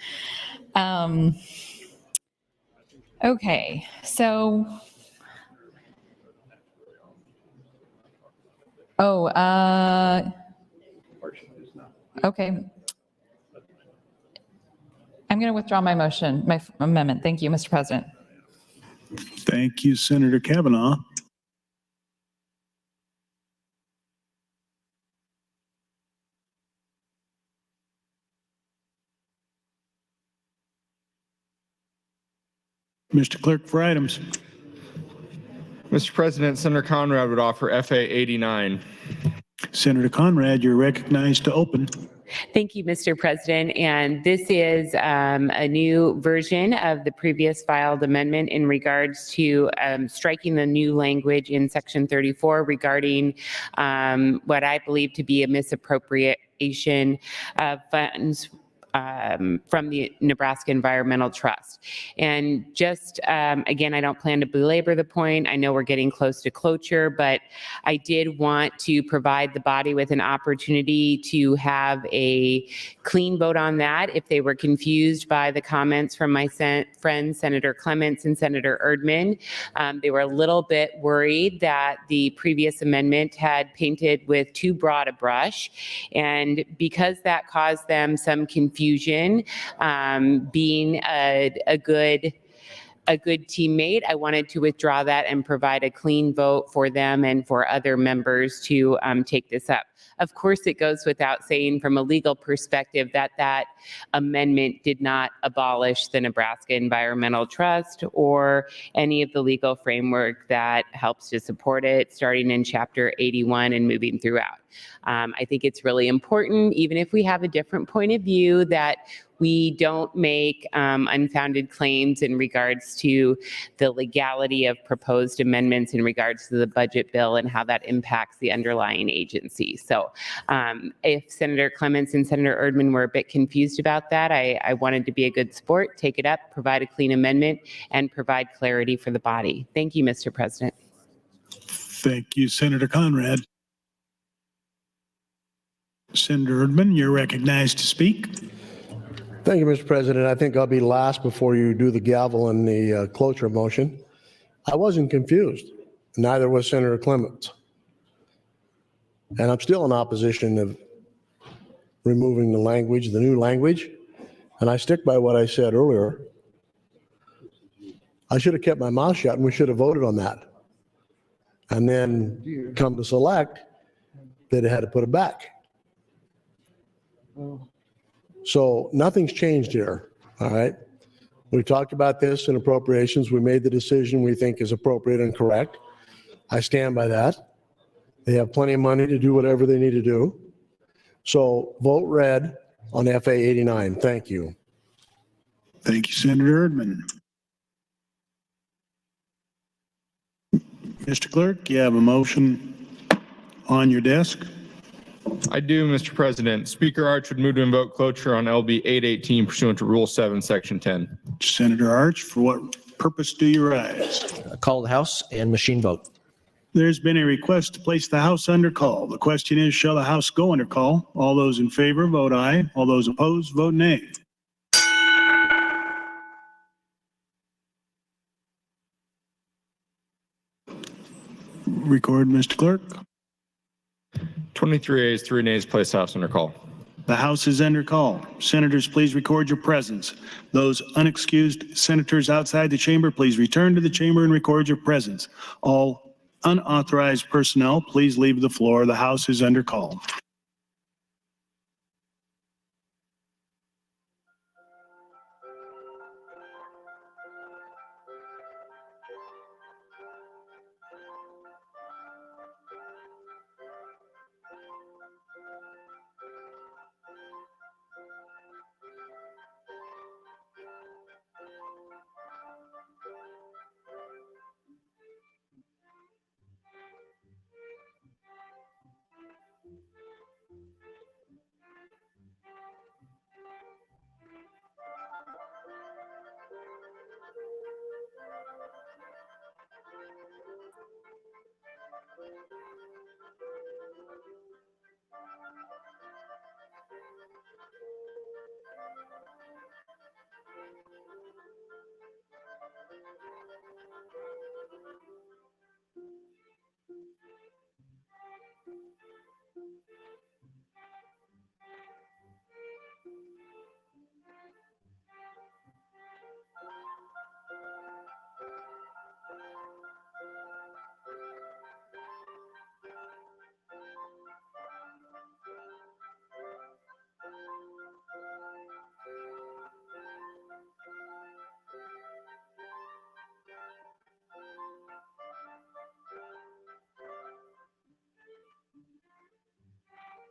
Okay, so, okay. I'm going to withdraw my motion, my amendment. Thank you, Mr. President. Thank you, Senator Kavanaugh. Mr. Clerk, for items. Mr. President, Senator Conrad would offer FA 89. Senator Conrad, you're recognized to open. Thank you, Mr. President. And this is a new version of the previous filed amendment in regards to striking the new language in Section 34 regarding what I believe to be a misappropriation of funds from the Nebraska Environmental Trust. And just, again, I don't plan to belabor the point. I know we're getting close to cloture, but I did want to provide the body with an opportunity to have a clean vote on that if they were confused by the comments from my friends, Senator Clements and Senator Erdman. They were a little bit worried that the previous amendment had painted with too broad a brush. And because that caused them some confusion, being a good teammate, I wanted to withdraw that and provide a clean vote for them and for other members to take this up. Of course, it goes without saying from a legal perspective that that amendment did not abolish the Nebraska Environmental Trust or any of the legal framework that helps to support it, starting in Chapter 81 and moving throughout. I think it's really important, even if we have a different point of view, that we don't make unfounded claims in regards to the legality of proposed amendments in regards to the budget bill and how that impacts the underlying agency. So if Senator Clements and Senator Erdman were a bit confused about that, I wanted to be a good sport, take it up, provide a clean amendment, and provide clarity for the body. Thank you, Mr. President. Thank you, Senator Conrad. Senator Erdman, you're recognized to speak. Thank you, Mr. President. I think I'll be last before you do the gavel and the cloture motion. I wasn't confused. Neither was Senator Clements. And I'm still in opposition of removing the language, the new language. And I stick by what I said earlier. I should have kept my mouth shut and we should have voted on that. And then come to select, they'd have had to put it back. So nothing's changed here, all right? We talked about this in appropriations. We made the decision we think is appropriate and correct. I stand by that. They have plenty of money to do whatever they need to do. So vote red on FA 89. Thank you. Thank you, Senator Erdman. Mr. Clerk, you have a motion on your desk. I do, Mr. President. Speaker Arch would move to invoke cloture on LB 818 pursuant to Rule 7, Section 10. Senator Arch, for what purpose do you rise? Call the House and machine vote. There's been a request to place the House under call. The question is, shall the House go under call? All those in favor, vote aye. All those opposed, vote nay. Record, Mr. Clerk. 23 ayes, 3 nays, place House under call. The House is under call. Senators, please record your presence. Those unexcused senators outside the chamber, please return to the chamber and record your presence. All unauthorized personnel, please leave the floor. The House is under call.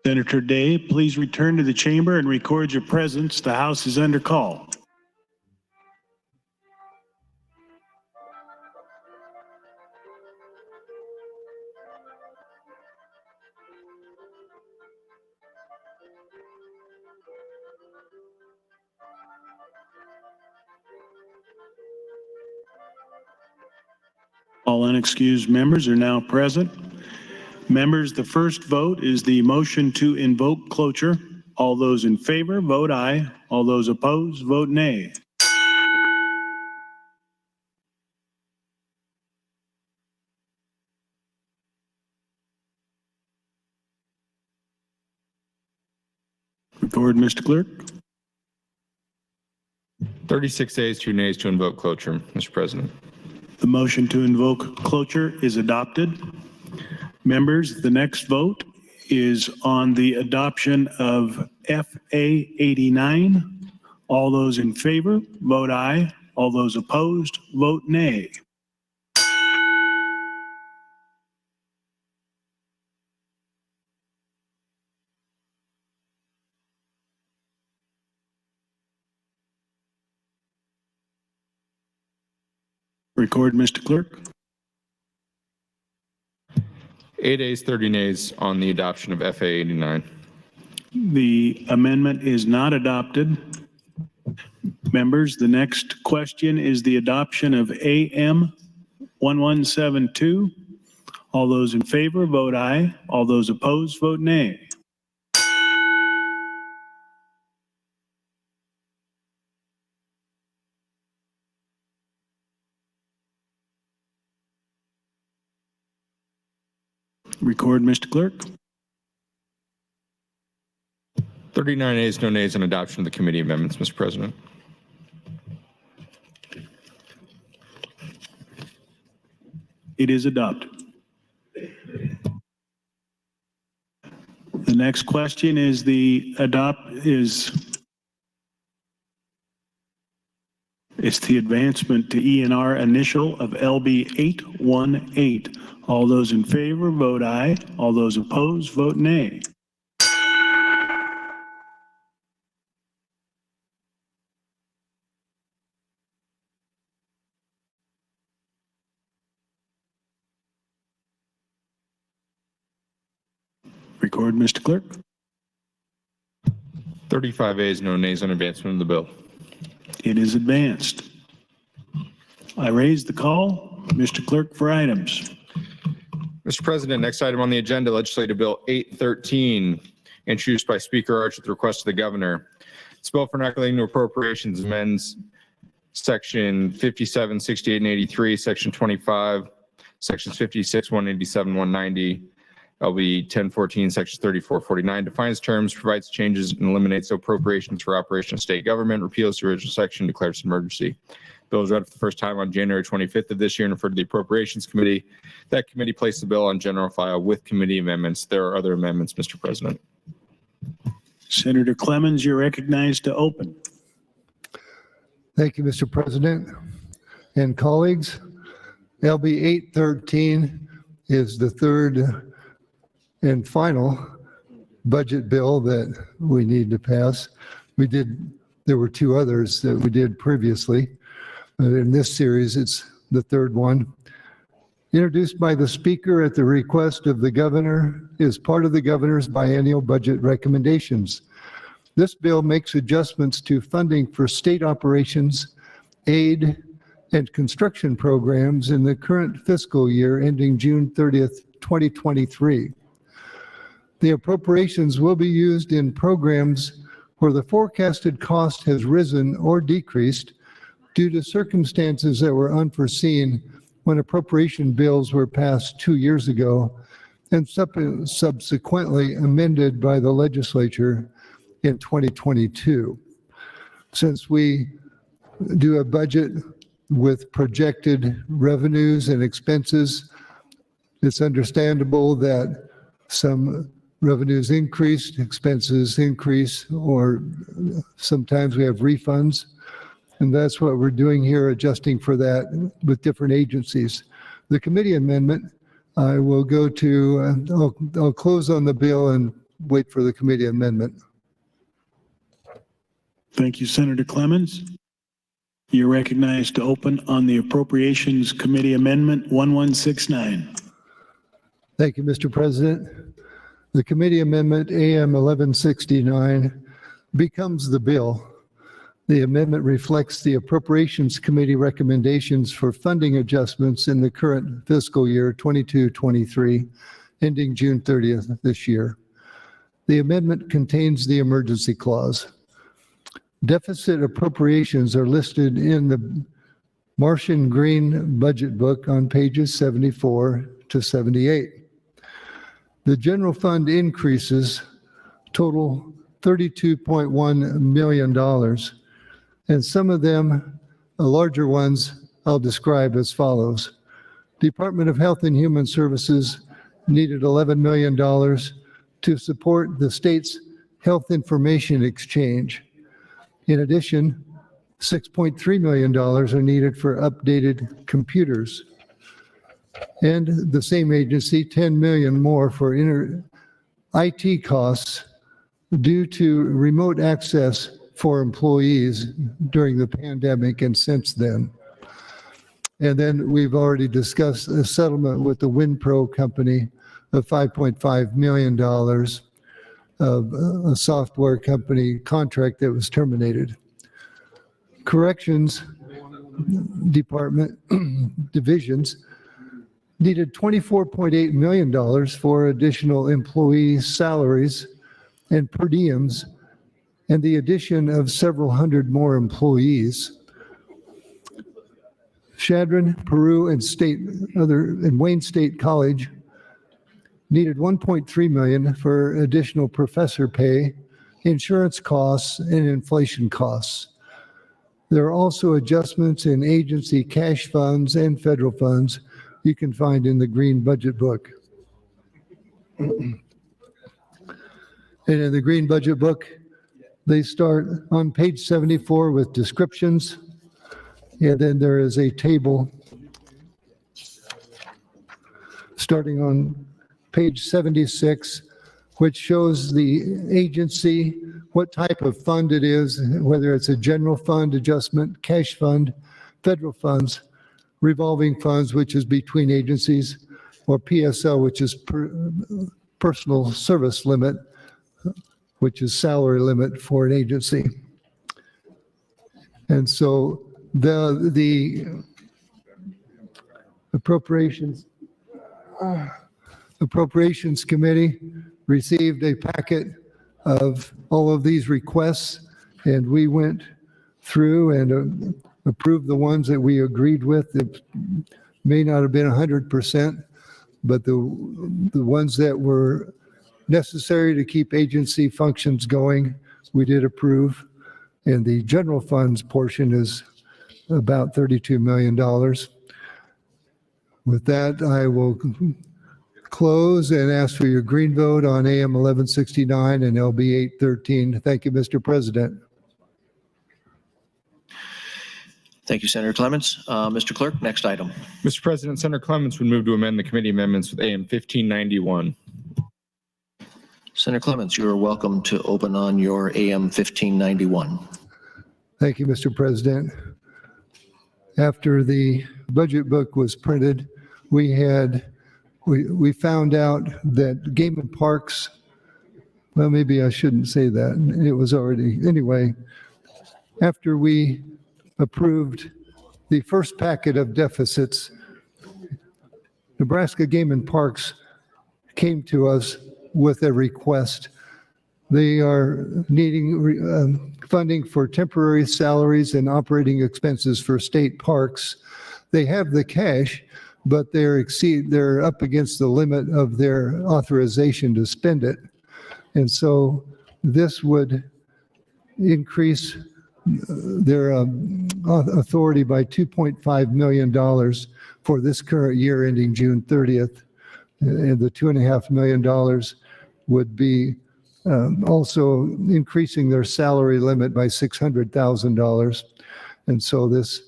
Senator Day, please return to the chamber and record your presence. The House is under call. All unexcused members are now present. Members, the first vote is the motion to invoke cloture. All those in favor, vote aye. All those opposed, vote nay. Record, Mr. Clerk. 36 ayes, 2 nays to invoke cloture, Mr. President. The motion to invoke cloture is adopted. Members, the next vote is on the adoption of FA 89. All those in favor, vote aye. All those opposed, vote nay. Record, Mr. Clerk. 8 ayes, 30 nays on the adoption of FA 89. The amendment is not adopted. Members, the next question is the adoption of AM 1172. All those in favor, vote aye. All those opposed, vote nay. Record, Mr. Clerk. 39 ayes, no nays on adoption of the committee amendments, Mr. President. It is adopted. The next question is it's the advancement to ENR initial of LB 818. All those in favor, vote aye. All those opposed, vote nay. Record, Mr. Clerk. 35 ayes, no nays on advancement of the bill. It is advanced. I raise the call. Mr. Clerk for items. Mr. President, next item on the agenda, Legislative Bill 813, introduced by Speaker Arch at the request of the governor. This bill for enacting new appropriations amends Section 57, 68, and 83, Section 25, Sections 56, 187, 190, LB 1014, Section 34, 49, defines terms, provides changes, and eliminates appropriations for operation of state government, repeals the original section, declares an emergency. Bill was read for the first time on January 25th of this year and referred to the Appropriations Committee. That committee placed the bill on general file with committee amendments. There are other amendments, Mr. President. Senator Clemens, you're recognized to open. Thank you, Mr. President and colleagues. LB 813 is the third and final budget bill that we need to pass. There were two others that we did previously. But in this series, it's the third one. Introduced by the Speaker at the request of the Governor, is part of the Governor's biennial budget recommendations. This bill makes adjustments to funding for state operations, aid, and construction programs in the current fiscal year ending June 30th, 2023. The appropriations will be used in programs where the forecasted cost has risen or decreased due to circumstances that were unforeseen when appropriation bills were passed 2 years ago and subsequently amended by the legislature in 2022. Since we do a budget with projected revenues and expenses, it's understandable that some revenues increase, expenses increase, or sometimes we have refunds. And that's what we're doing here, adjusting for that with different agencies. The committee amendment, I will go to, I'll close on the bill and wait for the committee amendment. Thank you, Senator Clemens. You're recognized to open on the Appropriations Committee Amendment 1169. Thank you, Mr. President. The committee amendment AM 1169 becomes the bill. The amendment reflects the Appropriations Committee recommendations for funding adjustments in the current fiscal year 22-23, ending June 30th this year. The amendment contains the emergency clause. Deficit appropriations are listed in the Martian Green budget book on pages 74 to 78. The general fund increases total $32.1 million, and some of them, the larger ones, I'll describe as follows. Department of Health and Human Services needed $11 million to support the state's health information exchange. In addition, $6.3 million are needed for updated computers. And the same agency, $10 million more for IT costs due to remote access for employees during the pandemic and since then. And then we've already discussed a settlement with the WinPro company of $5.5 million of a software company contract that was terminated. Corrections Department divisions needed $24.8 million for additional employee salaries and per diems and the addition of several hundred more employees. Chadron, Peru, and Wayne State College needed $1.3 million for additional professor pay, insurance costs, and inflation costs. There are also adjustments in agency cash funds and federal funds you can find in the Green Budget Book. And in the Green Budget Book, they start on page 74 with descriptions, and then there is a table starting on page 76, which shows the agency, what type of fund it is, whether it's a general fund adjustment, cash fund, federal funds, revolving funds, which is between agencies, or PSL, which is personal service limit, which is salary limit for an agency. And so the Appropriations Committee received a packet of all of these requests, and we went through and approved the ones that we agreed with. It may not have been 100%, but the ones that were necessary to keep agency functions going, we did approve. And the general funds portion is about $32 million. With that, I will close and ask for your green vote on AM 1169 and LB 813. Thank you, Mr. President. Thank you, Senator Clements. Mr. Clerk, next item. Mr. President, Senator Clements would move to amend the committee amendments with AM 1591. Senator Clements, you are welcome to open on your AM 1591. Thank you, Mr. President. After the budget book was printed, we found out that Game and Parks, well, maybe I shouldn't say that. It was already, anyway, after we approved the first packet of deficits, Nebraska Game and Parks came to us with a request. They are needing funding for temporary salaries and operating expenses for state parks. They have the cash, but they're up against the limit of their authorization to spend it. And so this would increase their authority by $2.5 million for this current year ending June 30th. And the $2.5 million would be also increasing their salary limit by $600,000. And so this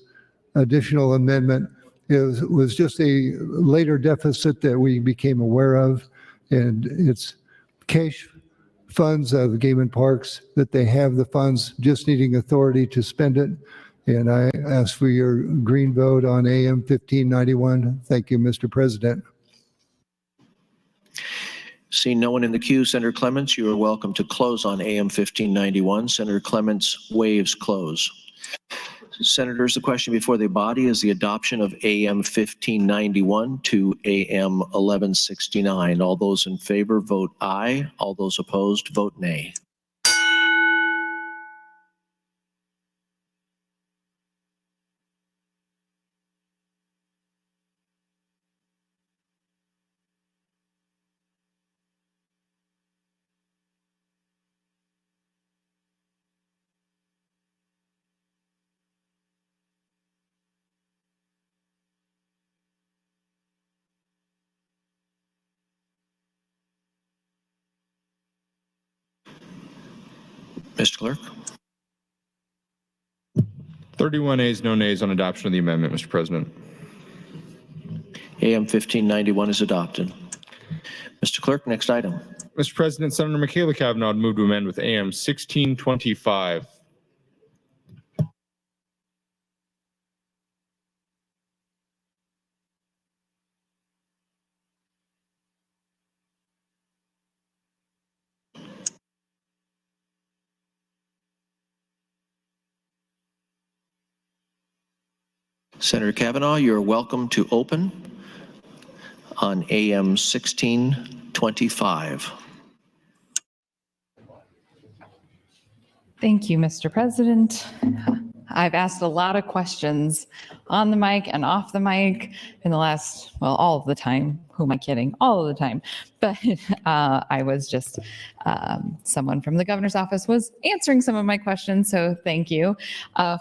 additional amendment was just a later deficit that we became aware of, and it's cash funds of Game and Parks that they have the funds, just needing authority to spend it. And I ask for your green vote on AM 1591. Thank you, Mr. President. Seeing no one in the queue, Senator Clements, you are welcome to close on AM 1591. Senator Clements waives close. Senators, the question before the body is the adoption of AM 1591 to AM 1169. All those in favor vote aye. All those opposed vote nay. Mr. Clerk. 31 ayes, no nays on adoption of the amendment, Mr. President. AM 1591 is adopted. Mr. Clerk, next item. Mr. President, Senator Michaela Cavanaugh would move to amend with AM 1625. Senator Cavanaugh, you're welcome to open on AM 1625. Thank you, Mr. President. I've asked a lot of questions on the mic and off the mic in the last, well, all of the time. Who am I kidding? All of the time. But I was just, someone from the governor's office was answering some of my questions. So thank you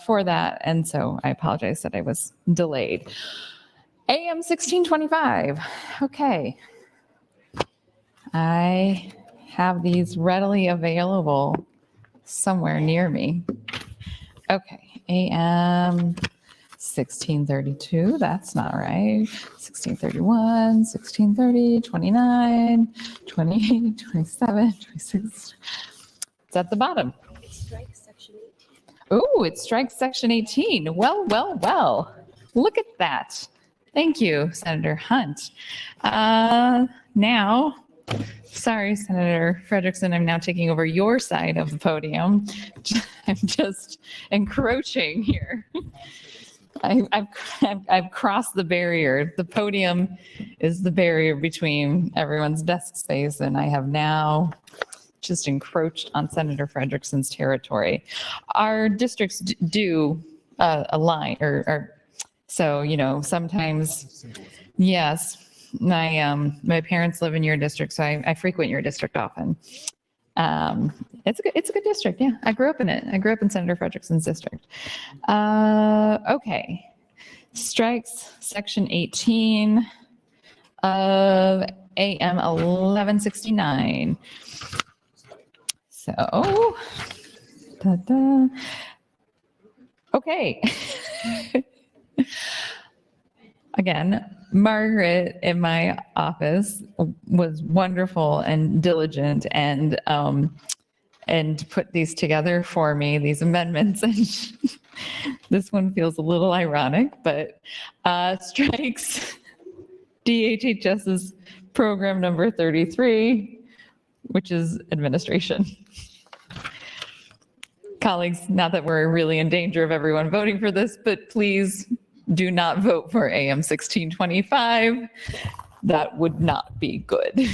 for that. And so I apologize that I was delayed. AM 1625. Okay. I have these readily available somewhere near me. Okay. AM 1632, that's not right. 1631, 1630, 29, 28, 27, 26. It's at the bottom. Oh, it strikes section 18. Well, well, well. Look at that. Thank you, Senator Hunt. Now, sorry, Senator Frederickson, I'm now taking over your side of the podium. I'm just encroaching here. I've crossed the barrier. The podium is the barrier between everyone's desk space, and I have now just encroached on Senator Frederickson's territory. Our districts do align, so, you know, sometimes, yes, my parents live in your district, so I frequent your district often. It's a good district. Yeah, I grew up in it. I grew up in Senator Frederickson's district. Okay, strikes section 18 of AM 1169. So, okay. Again, Margaret in my office was wonderful and diligent and put these together for me, these amendments. And this one feels a little ironic, but strikes DHHS's program number 33, which is administration. Colleagues, not that we're really in danger of everyone voting for this, but please do not vote for AM 1625. That would not be good.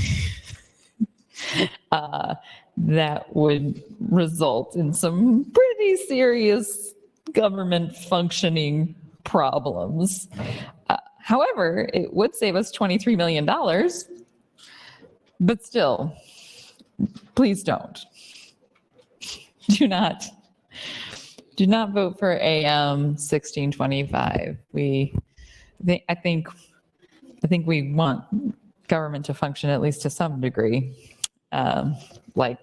That would result in some pretty serious government functioning problems. However, it would save us $23 million, but still, please don't. Do not vote for AM 1625. I think we want government to function at least to some degree, like,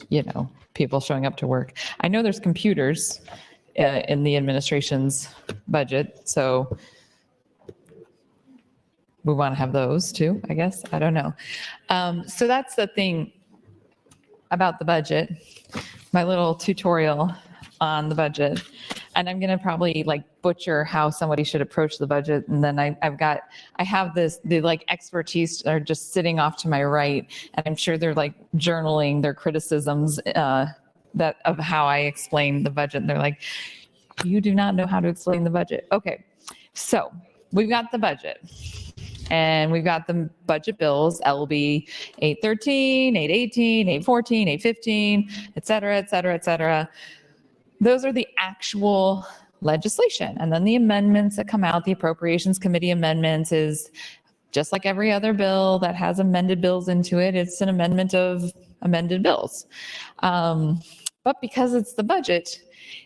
you know, people showing up to work. I know there's computers in the administration's budget, so we want to have those too, I guess. I don't know. So that's the thing about the budget, my little tutorial on the budget. and I'm going to probably like butcher how somebody should approach the budget. And then I have the like expertise are just sitting off to my right, and I'm sure they're like journaling their criticisms that of how I explain the budget. And they're like, you do not know how to explain the budget. Okay, so we've got the budget. And we've got the budget bills, LB 813, 818, 814, 815, et cetera, et cetera, et cetera. Those are the actual legislation. And then the amendments that come out, the Appropriations Committee amendments is just like every other bill that has amended bills into it. It's an amendment of amended bills. But because it's the budget,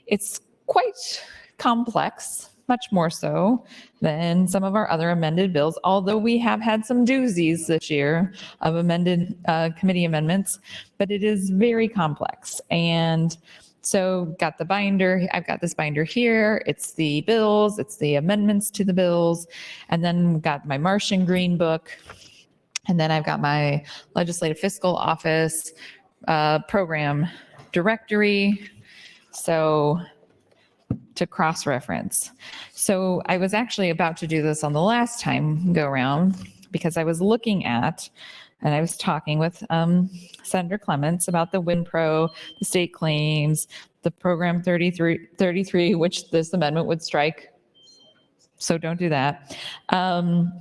it's quite complex, much more so than some of our other amended bills, although we have had some doozies this year of amended committee amendments, but it is very complex. And so got the binder, I've got this binder here, it's the bills, it's the amendments to the bills, and then got my Martian Green book, and then I've got my Legislative Fiscal Office program directory. So to cross-reference. So I was actually about to do this on the last time go around because I was looking at, and I was talking with Senator Clements about the WinPro, the state claims, the program 33, which this amendment would strike. So don't do that. And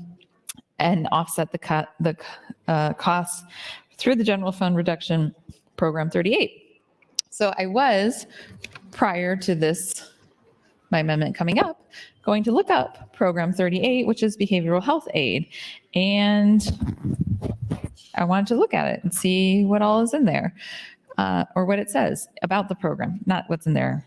offset the costs through the general fund reduction program 38. So I was, prior to this, my amendment coming up, going to look up program 38, which is behavioral health aid. And I wanted to look at it and see what all is in there, or what it says about the program, not what's in there.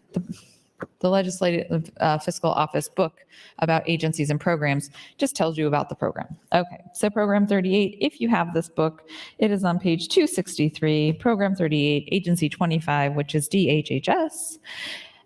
The Legislative Fiscal Office book about agencies and programs just tells you about the program. Okay, so program 38, if you have this book, it is on page 263, program 38, agency 25, which is DHHS.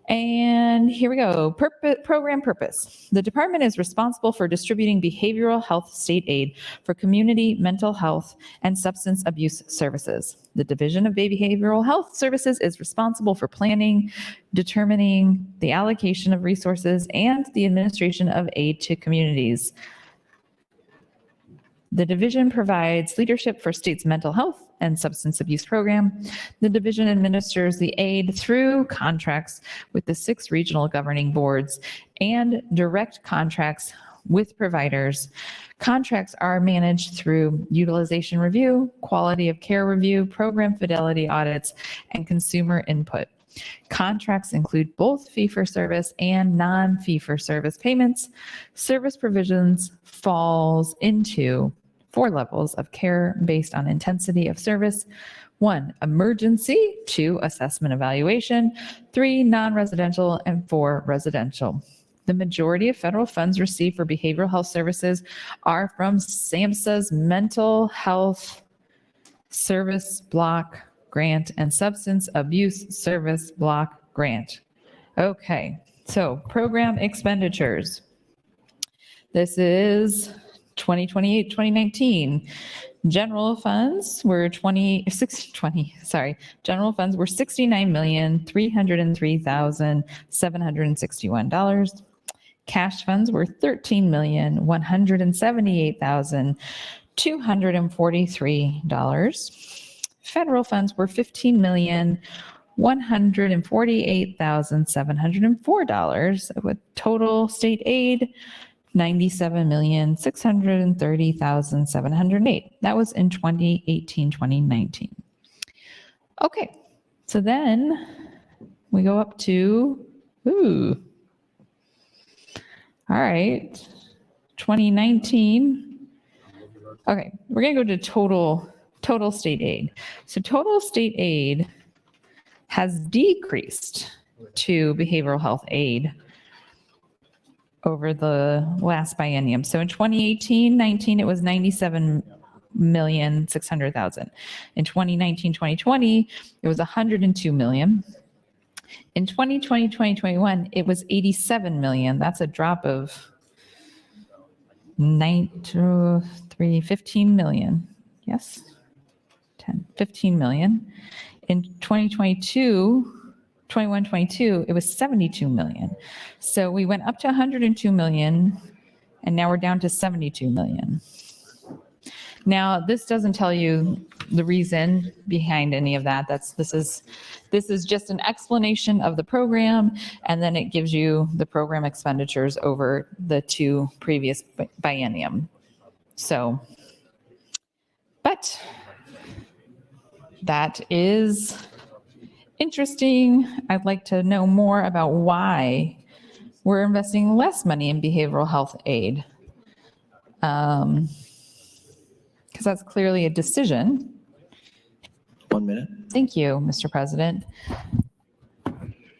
And here we go. Program purpose. The department is responsible for distributing behavioral health state aid for community mental health and substance abuse services. The Division of Behavioral Health Services is responsible for planning, determining the allocation of resources, and the administration of aid to communities. The division provides leadership for state's mental health and substance abuse program. The division administers the aid through contracts with the 6 regional governing boards and direct contracts with providers. Contracts are managed through utilization review, quality of care review, program fidelity audits, and consumer input. Contracts include both fee-for-service and non-fee-for-service payments. Service provisions falls into 4 levels of care based on intensity of service. 1, emergency. 2, assessment evaluation. 3, non-residential. And 4, residential. The majority of federal funds received for behavioral health services are from SAMHSA's Mental Health Service Block Grant and Substance Abuse Service Block Grant. Okay, so program expenditures. This is 2019. General funds were $69,303,761. Cash funds were $13,178,243. Federal funds were $15,148,704, with total state aid $97,630,708. That was in 2018-2019. Okay, so then we go up to, all right, 2019. Okay, we're gonna go to total state aid. So total state aid has decreased to behavioral health aid over the last biennium. So in 2018-19, it was $97,600,000. In 2019-2020, it was $102 million. In 2020-2021, it was $87 million. That's a drop of 15 million. Yes, 15 million. In 2022, 21, 22, it was 72 million. So we went up to 102 million, and now we're down to 72 million. Now, this doesn't tell you the reason behind any of that. This is just an explanation of the program, and then it gives you the program expenditures over the two previous biennium. So, but that is interesting. I'd like to know more about why we're investing less money in behavioral health aid. Because that's clearly a decision. 1 minute. Thank you, Mr. President.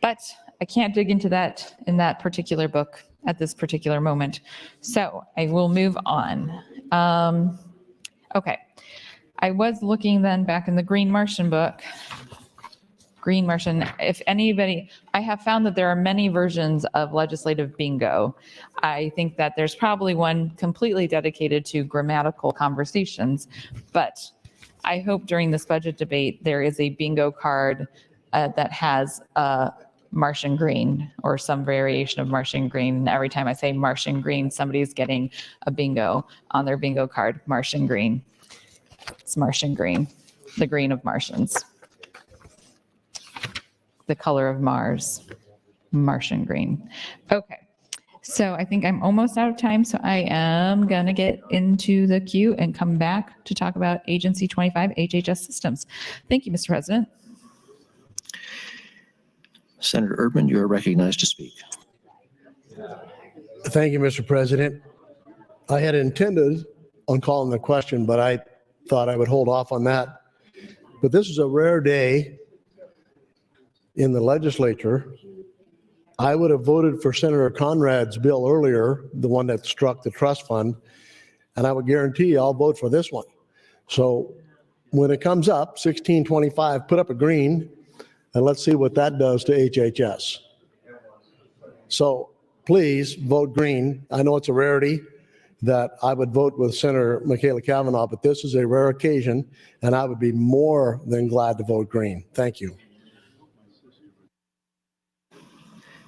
But I can't dig into that in that particular book at this particular moment. So I will move on. Okay. I was looking then back in the Green Martian book. Green Martian, if anybody, I have found that there are many versions of legislative bingo. I think that there's probably one completely dedicated to grammatical conversations, but I hope during this budget debate, there is a bingo card that has Martian green or some variation of Martian green. Every time I say Martian green, somebody's getting a bingo on their bingo card, Martian green. It's Martian green, the green of Martians. The color of Mars, Martian green. Okay, so I think I'm almost out of time, so I am gonna get into the queue and come back to talk about Agency 25 HHS systems. Thank you, Mr. President. Senator Erdman, you are recognized to speak. Thank you, Mr. President. I had intended on calling the question, but I thought I would hold off on that. But this is a rare day in the legislature. I would have voted for Senator Conrad's bill earlier, the one that struck the trust fund, and I would guarantee you I'll vote for this one. So when it comes up, 1625, put up a green, and let's see what that does to HHS. So please vote green. I know it's a rarity that I would vote with Senator Michaela Cavanaugh, but this is a rare occasion, and I would be more than glad to vote green. Thank you.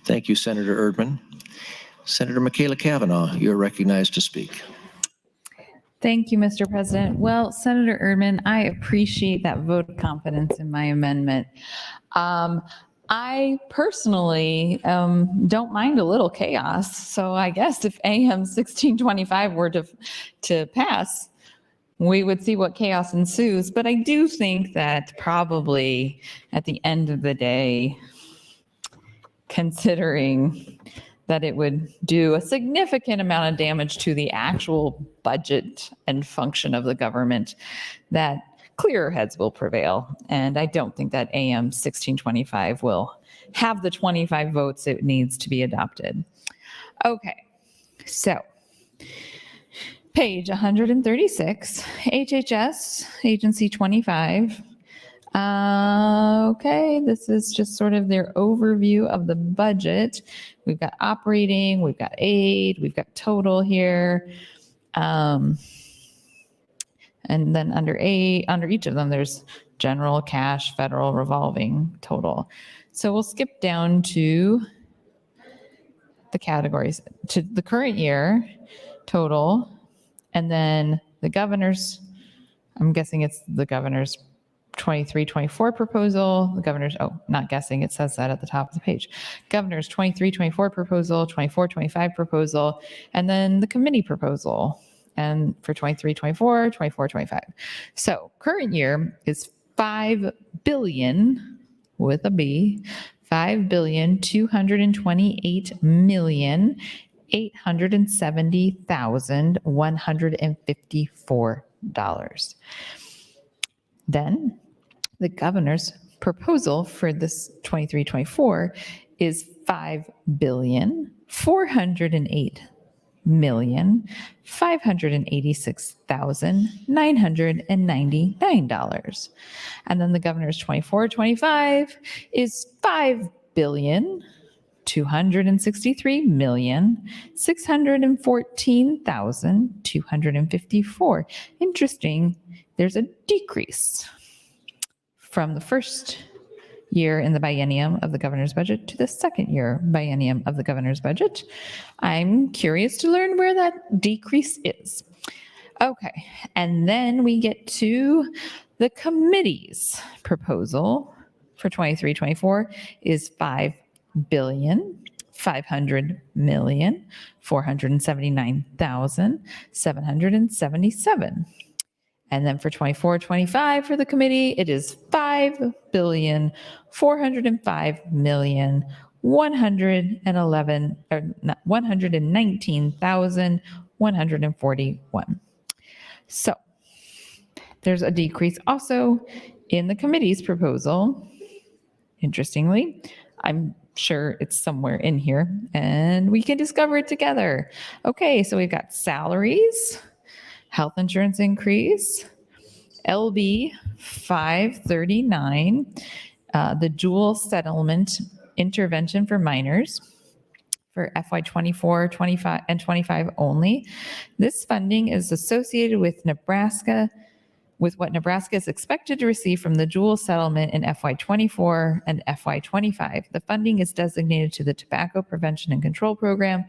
Thank you, Senator Erdman. Senator Michaela Cavanaugh, you're recognized to speak. Thank you, Mr. President. Well, Senator Erdman, I appreciate that vote of confidence in my amendment. I personally don't mind a little chaos. So I guess if AM 1625 were to pass, we would see what chaos ensues. But I do think that probably at the end of the day, considering that it would do a significant amount of damage to the actual budget and function of the government, that clearer heads will prevail. And I don't think that AM 1625 will have the 25 votes it needs to be adopted. Okay, so page 136, HHS, Agency 25. Okay, this is just sort of their overview of the budget. We've got operating, we've got aid, we've got total here. And then under each of them, there's general, cash, federal, revolving, total. So we'll skip down to the categories, to the current year total, and then the governor's, I'm guessing it's the governor's 23-24 proposal, the governor's, not guessing, it says that at the top of the page. Governor's 23-24 proposal, 24-25 proposal, and then the committee proposal. And for 23-24, 24-25. So current year is $5 billion with a B, $5,228,870,154. Then the governor's proposal for this 23-24 is $5,586,999. And then the governor's 24-25 is $5,263,614,254. Interesting, there's a decrease from the first year in the biennium of the governor's budget to the second year biennium of the governor's budget. I'm curious to learn where that decrease is. Okay, and then we get to the committee's proposal for 23-24 is $5,500,479,777. And then for 24-25 for the committee, it is $5,405,119,141. So there's a decrease also in the committee's proposal. Interestingly, I'm sure it's somewhere in here and we can discover it together. Okay, so we've got salaries, health insurance increase, LB 539, the dual settlement intervention for minors for FY 24, 25, and 25 only. This funding is associated with what Nebraska is expected to receive from the dual settlement in FY 24 and FY 25. The funding is designated to the Tobacco Prevention and Control Program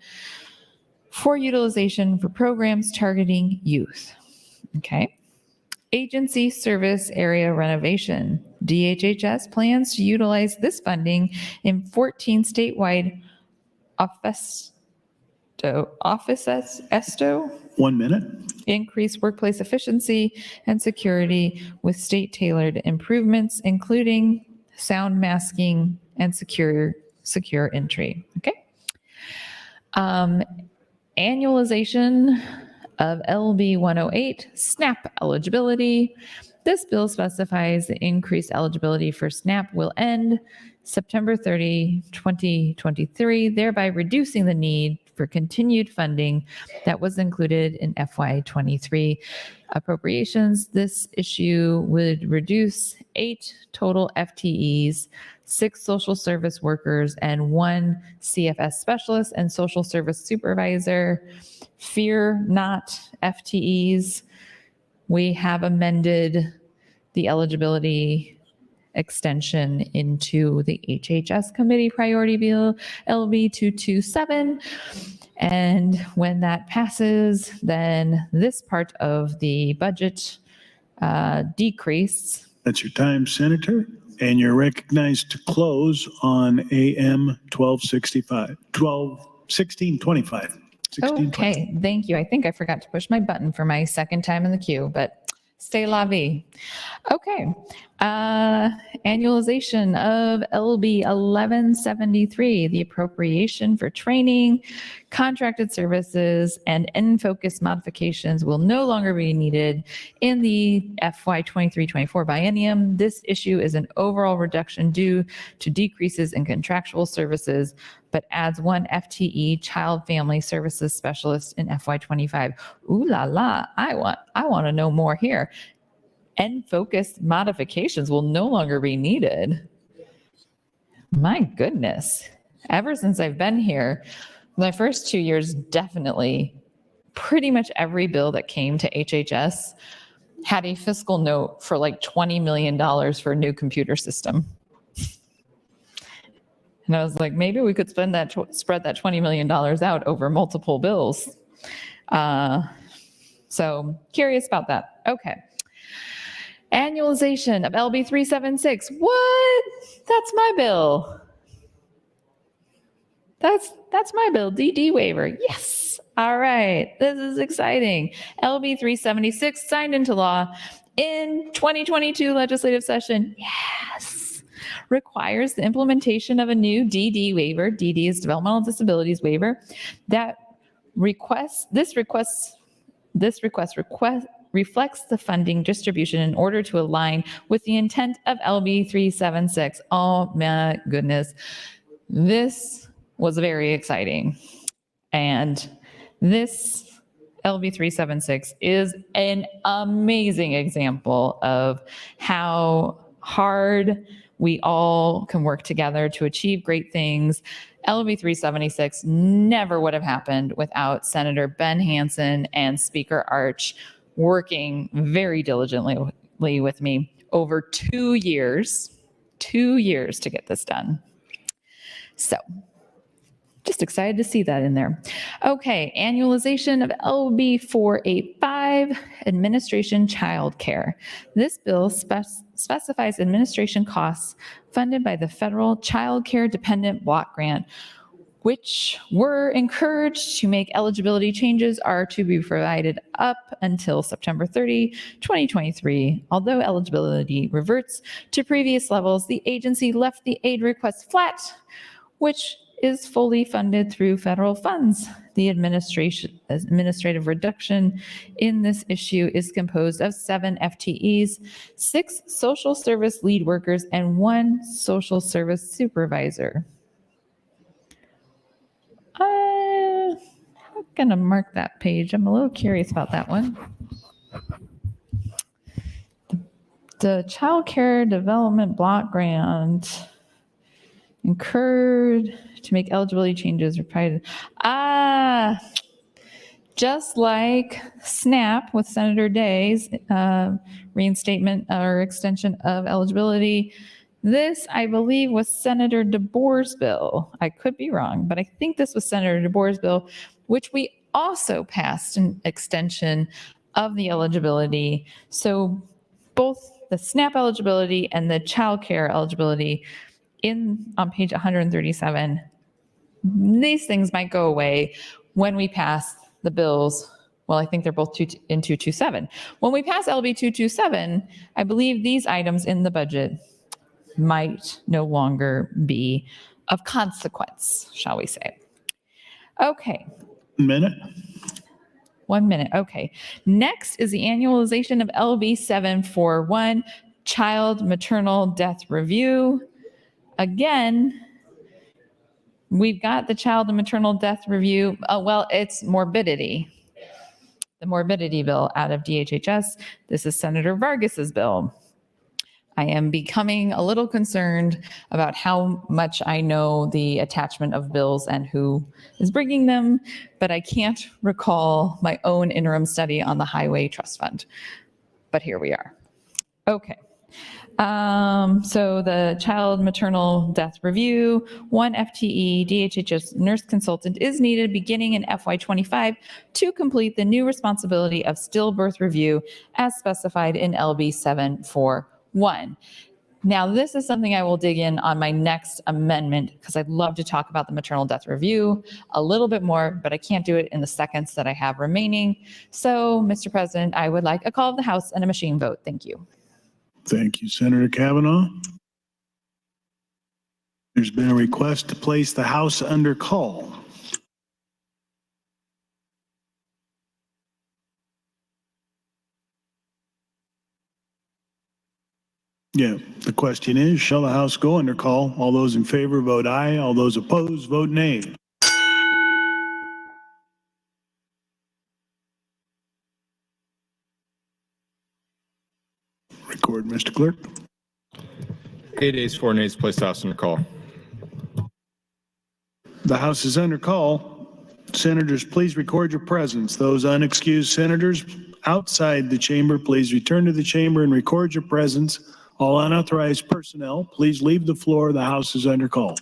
for utilization for programs targeting youth. Okay. Agency service area renovation. DHHS plans to utilize this funding in 14 statewide offices. 1 minute. Increase workplace efficiency and security with state-tailored improvements, including sound masking and secure entry. Okay. Annualization of LB 108 SNAP eligibility. This bill specifies the increased eligibility for SNAP will end September 30, 2023, thereby reducing the need for continued funding that was included in FY23 appropriations. This issue would reduce 8 total FTEs, 6 social service workers, and 1 CFS specialist and social service supervisor. Fear not, FTEs. We have amended the eligibility extension into the HHS committee priority bill LB 227. And when that passes, then this part of the budget decrease. That's your time, Senator. And you're recognized to close on AM 1625. Okay, thank you. I think I forgot to push my button for my second time in the queue, but c'est la vie. Okay, annualization of LB 1173, the appropriation for training, contracted services, and in-focus modifications will no longer be needed in the FY 23-24 biennium. This issue is an overall reduction due to decreases in contractual services, but adds 1 FTE child family services specialist in FY 25. Ooh la la, I want to know more here. End-focused modifications will no longer be needed. My goodness. Ever since I've been here, my first 2 years, definitely pretty much every bill that came to HHS had a fiscal note for like $20 million for a new computer system. And I was like, maybe we could spread that $20 million out over multiple bills. So curious about that. Okay. Annualization of LB 376. What? That's my bill. That's my bill. DD waiver. Yes. All right. This is exciting. LB 376 signed into law in 2022 legislative session. Yes. Requires the implementation of a new DD waiver. DD is developmental disabilities waiver. That reflects the funding distribution in order to align with the intent of LB 376. Oh my goodness. This was very exciting. And this LB 376 is an amazing example of how hard we all can work together to achieve great things. LB 376 never would have happened without Senator Ben Hansen and Speaker Arch working very diligently with me over 2 years 2 years to get this done. So just excited to see that in there. Okay, annualization of LB 485, administration childcare. This bill specifies administration costs funded by the federal Child Care Dependent Block Grant, which were encouraged to make eligibility changes, are to be provided up until September 30, 2023. Although eligibility reverts to previous levels, the agency left the aid request flat, which is fully funded through federal funds. The administrative reduction in this issue is composed of 7 FTEs, 6 social service lead workers, and 1 social service supervisor. I'm gonna mark that page. I'm a little curious about that one. The Child Care Development Block Grant incurred to make eligibility changes required. Just like SNAP with Senator Day's reinstatement or extension of eligibility, this, I believe, was Senator DeBoer's bill. I could be wrong, but I think this was Senator DeBoer's bill, which we also passed an extension of the eligibility. So both the SNAP eligibility and the child care eligibility on page 137, these things might go away when we pass the bills. Well, I think they're both in 227. When we pass LB 227, I believe these items in the budget might no longer be of consequence, shall we say. Okay. 1 minute. 1 minute. Okay. Next is the annualization of LB 741, child maternal death review. Again, we've got the child and maternal death review. Well, it's morbidity. The morbidity bill out of DHHS. This is Senator Vargas's bill. I am becoming a little concerned about how much I know the attachment of bills and who is bringing them, but I can't recall my own interim study on the Highway Trust Fund. But here we are. Okay. So the child maternal death review, 1 FTE DHHS nurse consultant is needed beginning in FY25 to complete the new responsibility of stillbirth review as specified in LB 741. Now, this is something I will dig in on my next amendment because I'd love to talk about the maternal death review a little bit more, but I can't do it in the seconds that I have remaining. So, Mr. President, I would like a call of the House and a machine vote. Thank you. Thank you, Senator Kavanaugh. There's been a request to place the House under call. Yeah, the question is, shall the House go under call? All those in favor vote aye. All those opposed vote nay. Record, Mr. Clerk. 8 ayes, 4 nays, place the House under call. The House is under call. Senators, please record your presence. Those unexcused senators outside the chamber, please return to the chamber and record your presence. All unauthorized personnel, please leave the floor. The House is under call.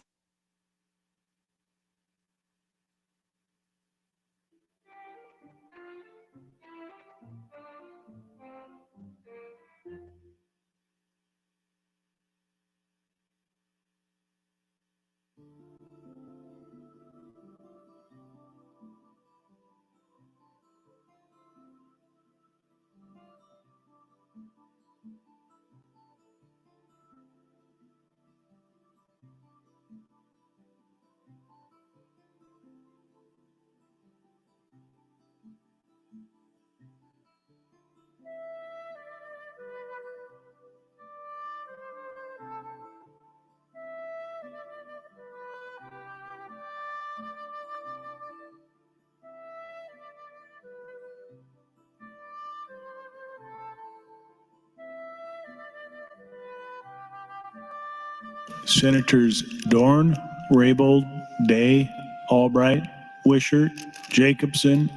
Senators Dorn, Raybold, Day, Albright, Wishart, Jacobson,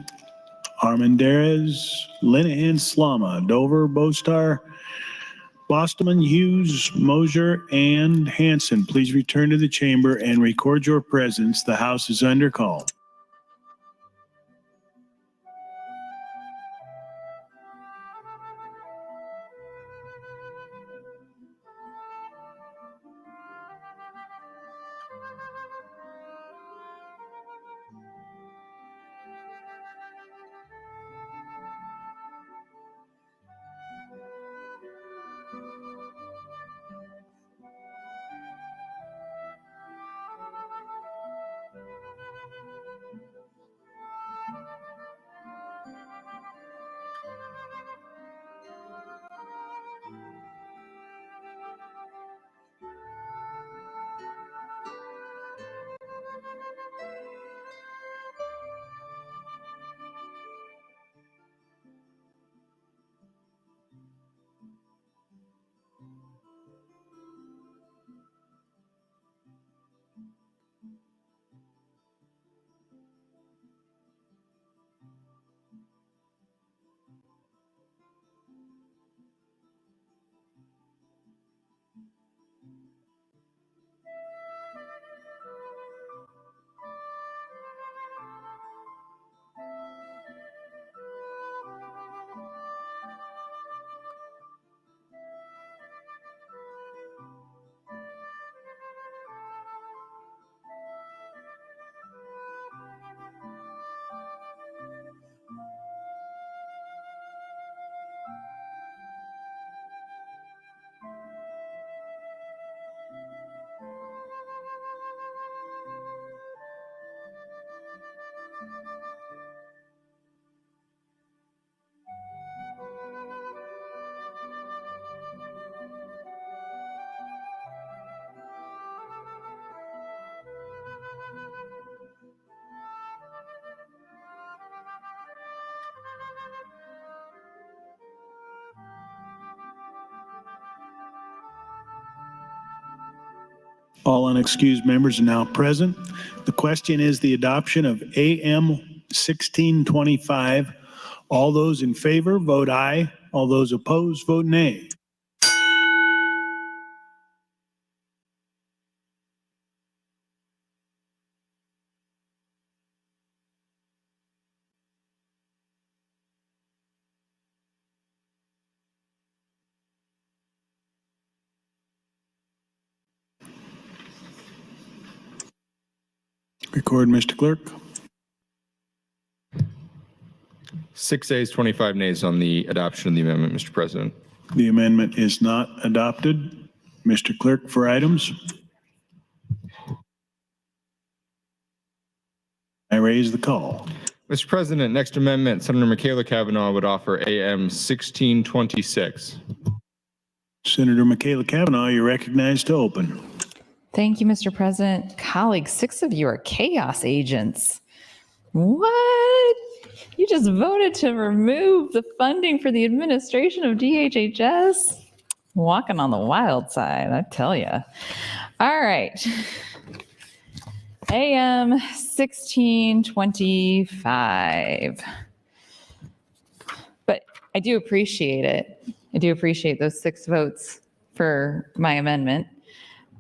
Armendariz, Linehan, Slama, Dover, Bostar, Bostman, Hughes, Mosier, and Hanson, please return to the chamber and record your presence. The House is under call. All unexcused members are now present. The question is the adoption of AM 1625. All those in favor, vote aye. All those opposed, vote nay. Record, Mr. Clerk. 6 ayes, 25 nays on the adoption of the amendment, Mr. President. The amendment is not adopted. Mr. Clerk, for items. I raise the call. Mr. President, next amendment, Senator Michaela Cavanaugh would offer AM 1626. Senator Michaela Cavanaugh, you're recognized to open. Thank you, Mr. President. Colleagues, 6 of you are chaos agents. What? You just voted to remove the funding for the administration of DHHS? Walking on the wild side, I tell you. All right. AM 1625. But I do appreciate it. I do appreciate those 6 votes for my amendment.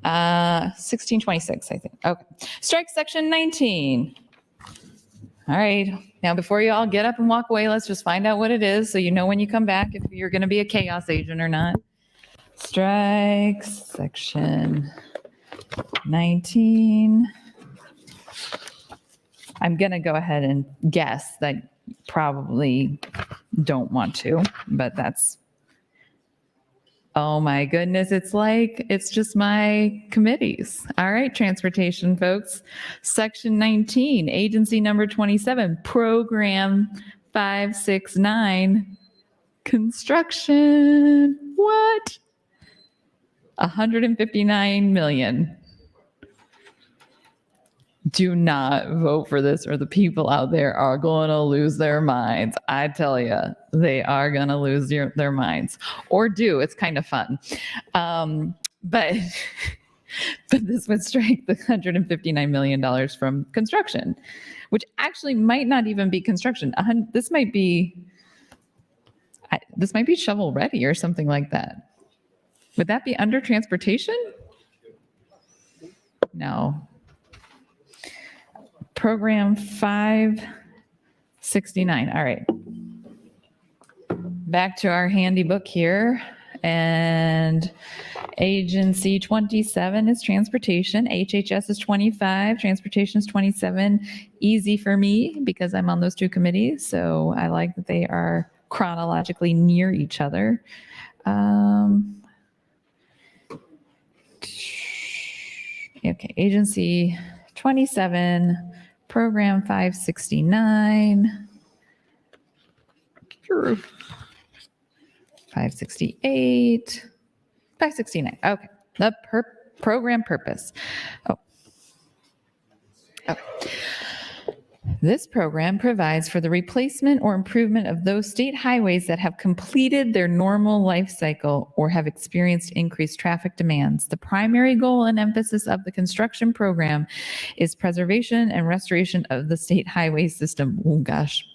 1626, I think. Okay. Strike section 19. All right. Now, before you all get up and walk away, let's just find out what it is so you know when you come back if you're going to be a chaos agent or not. Strike section 19. I'm going to go ahead and guess that you probably don't want to, but that's, oh my goodness, it's just my committees. All right, transportation folks. Section 19, agency number 27, program 569, construction. What? 159 million. Do not vote for this or the people out there are going to lose their minds. I tell you, they are going to lose their minds. Or do. It's kind of fun. But this would strike the $159 million from construction, which actually might not even be construction. This might be shovel ready or something like that. Would that be under transportation? No. Program 569. All right. Back to our handy book here. And agency 27 is transportation. HHS is 25. Transportation is 27. Easy for me because I'm on those two committees. So I like that they are chronologically near each other. Okay, agency 27, program 569. 568, 569. Okay, the program purpose. This program provides for the replacement or improvement of those state highways that have completed their normal life cycle or have experienced increased traffic demands. The primary goal and emphasis of the construction program is preservation and restoration of the state highway system. Oh gosh,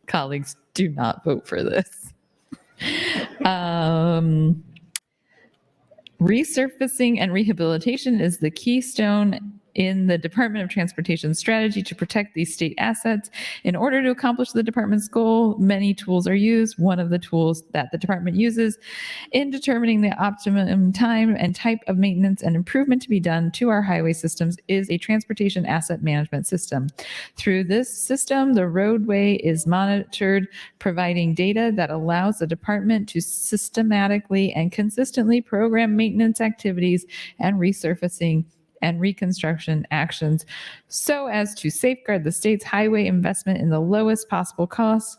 colleagues, do not vote for this. Resurfacing and rehabilitation is the keystone in the Department of Transportation strategy to protect these state assets. In order to accomplish the department's goal, many tools are used. One of the tools that the department uses in determining the optimum time and type of maintenance and improvement to be done to our highway systems is a transportation asset management system. Through this system, the roadway is monitored, providing data that allows the department to systematically and consistently program maintenance activities and resurfacing and reconstruction actions so as to safeguard the state's highway investment in the lowest possible cost.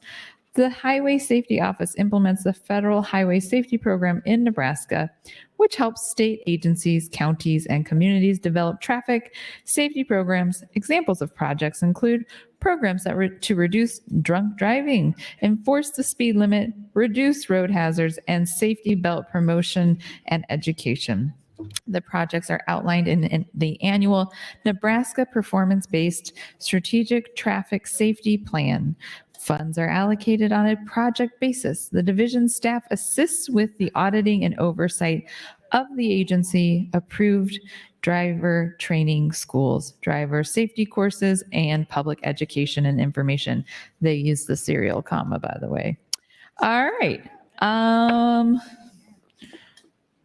The Highway Safety Office implements the Federal Highway Safety Program in Nebraska, which helps state agencies, counties, and communities develop traffic safety programs. Examples of projects include programs that to reduce drunk driving, enforce the speed limit, reduce road hazards, and safety belt promotion and education. The projects are outlined in the annual Nebraska Performance-Based Strategic Traffic Safety Plan. Funds are allocated on a project basis. The division staff assists with the auditing and oversight of the agency approved driver training schools, driver safety courses, and public education and information. They use the serial comma, by the way. All right.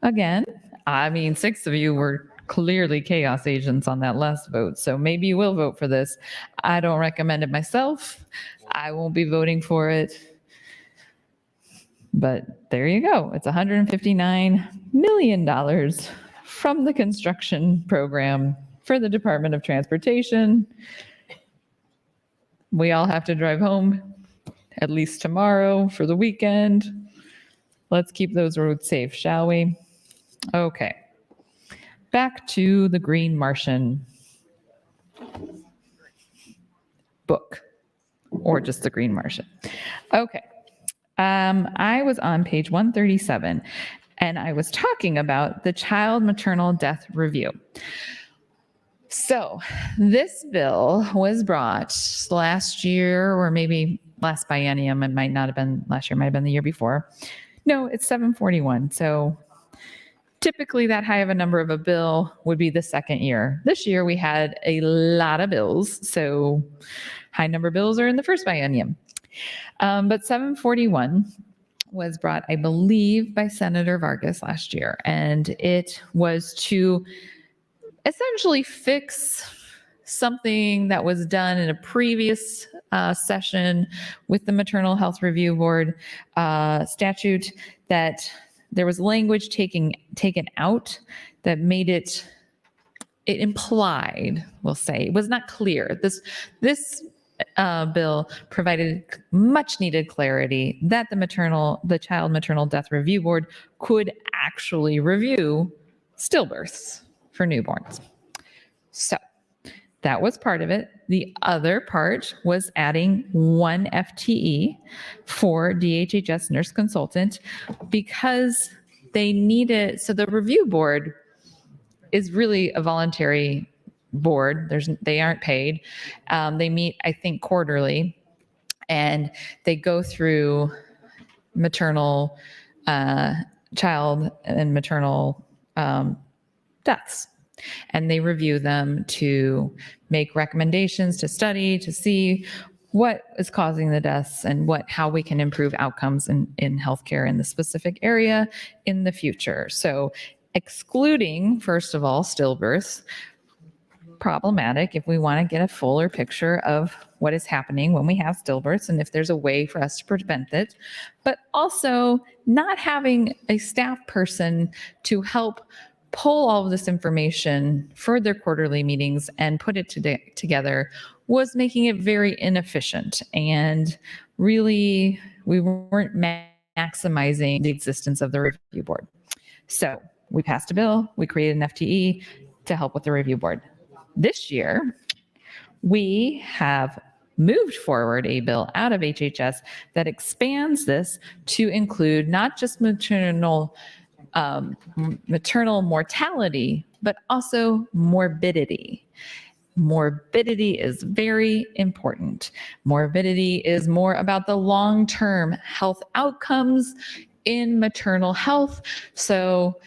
Again, I mean, 6 of you were clearly chaos agents on that last vote, so maybe you will vote for this. I don't recommend it myself. I won't be voting for it. But there you go. It's $159 million from the construction program for the Department of Transportation. We all have to drive home at least tomorrow for the weekend. Let's keep those roads safe, shall we? Okay. Back to the Green Martian book, or just the Green Martian. Okay. I was on page 137, and I was talking about the child maternal death review. So this bill was brought last year, or maybe last biennium. It might not have been last year, might have been the year before. No, it's 741. So typically that high of a number of a bill would be the second year. This year we had a lot of bills, so high number bills are in the first biennium. But 741 was brought, I believe, by Senator Vargas last year, and it was to essentially fix something that was done in a previous session with the Maternal Health Review Board statute, that there was language taken out that made it implied, we'll say, it was not clear. This bill provided much needed clarity that the Child Maternal Death Review Board could actually review stillbirths for newborns. So that was part of it. The other part was adding 1 FTE for DHHS nurse consultant because they needed, so the review board is really a voluntary board. They aren't paid. They meet, I think, quarterly, and they go through maternal child and maternal deaths. And they review them to make recommendations, to study, to see what is causing the deaths and how we can improve outcomes in healthcare in the specific area in the future. So excluding, first of all, stillbirths, problematic if we want to get a fuller picture of what is happening when we have stillbirths and if there's a way for us to prevent it, but also not having a staff person to help pull all of this information for their quarterly meetings and put it together was making it very inefficient. And really, we weren't maximizing the existence of the review board. So we passed a bill, we created an FTE to help with the review board. This year, we have moved forward a bill out of HHS that expands this to include not just maternal mortality, but also morbidity. Morbidity is very important. Morbidity is more about the long-term health outcomes in maternal health. So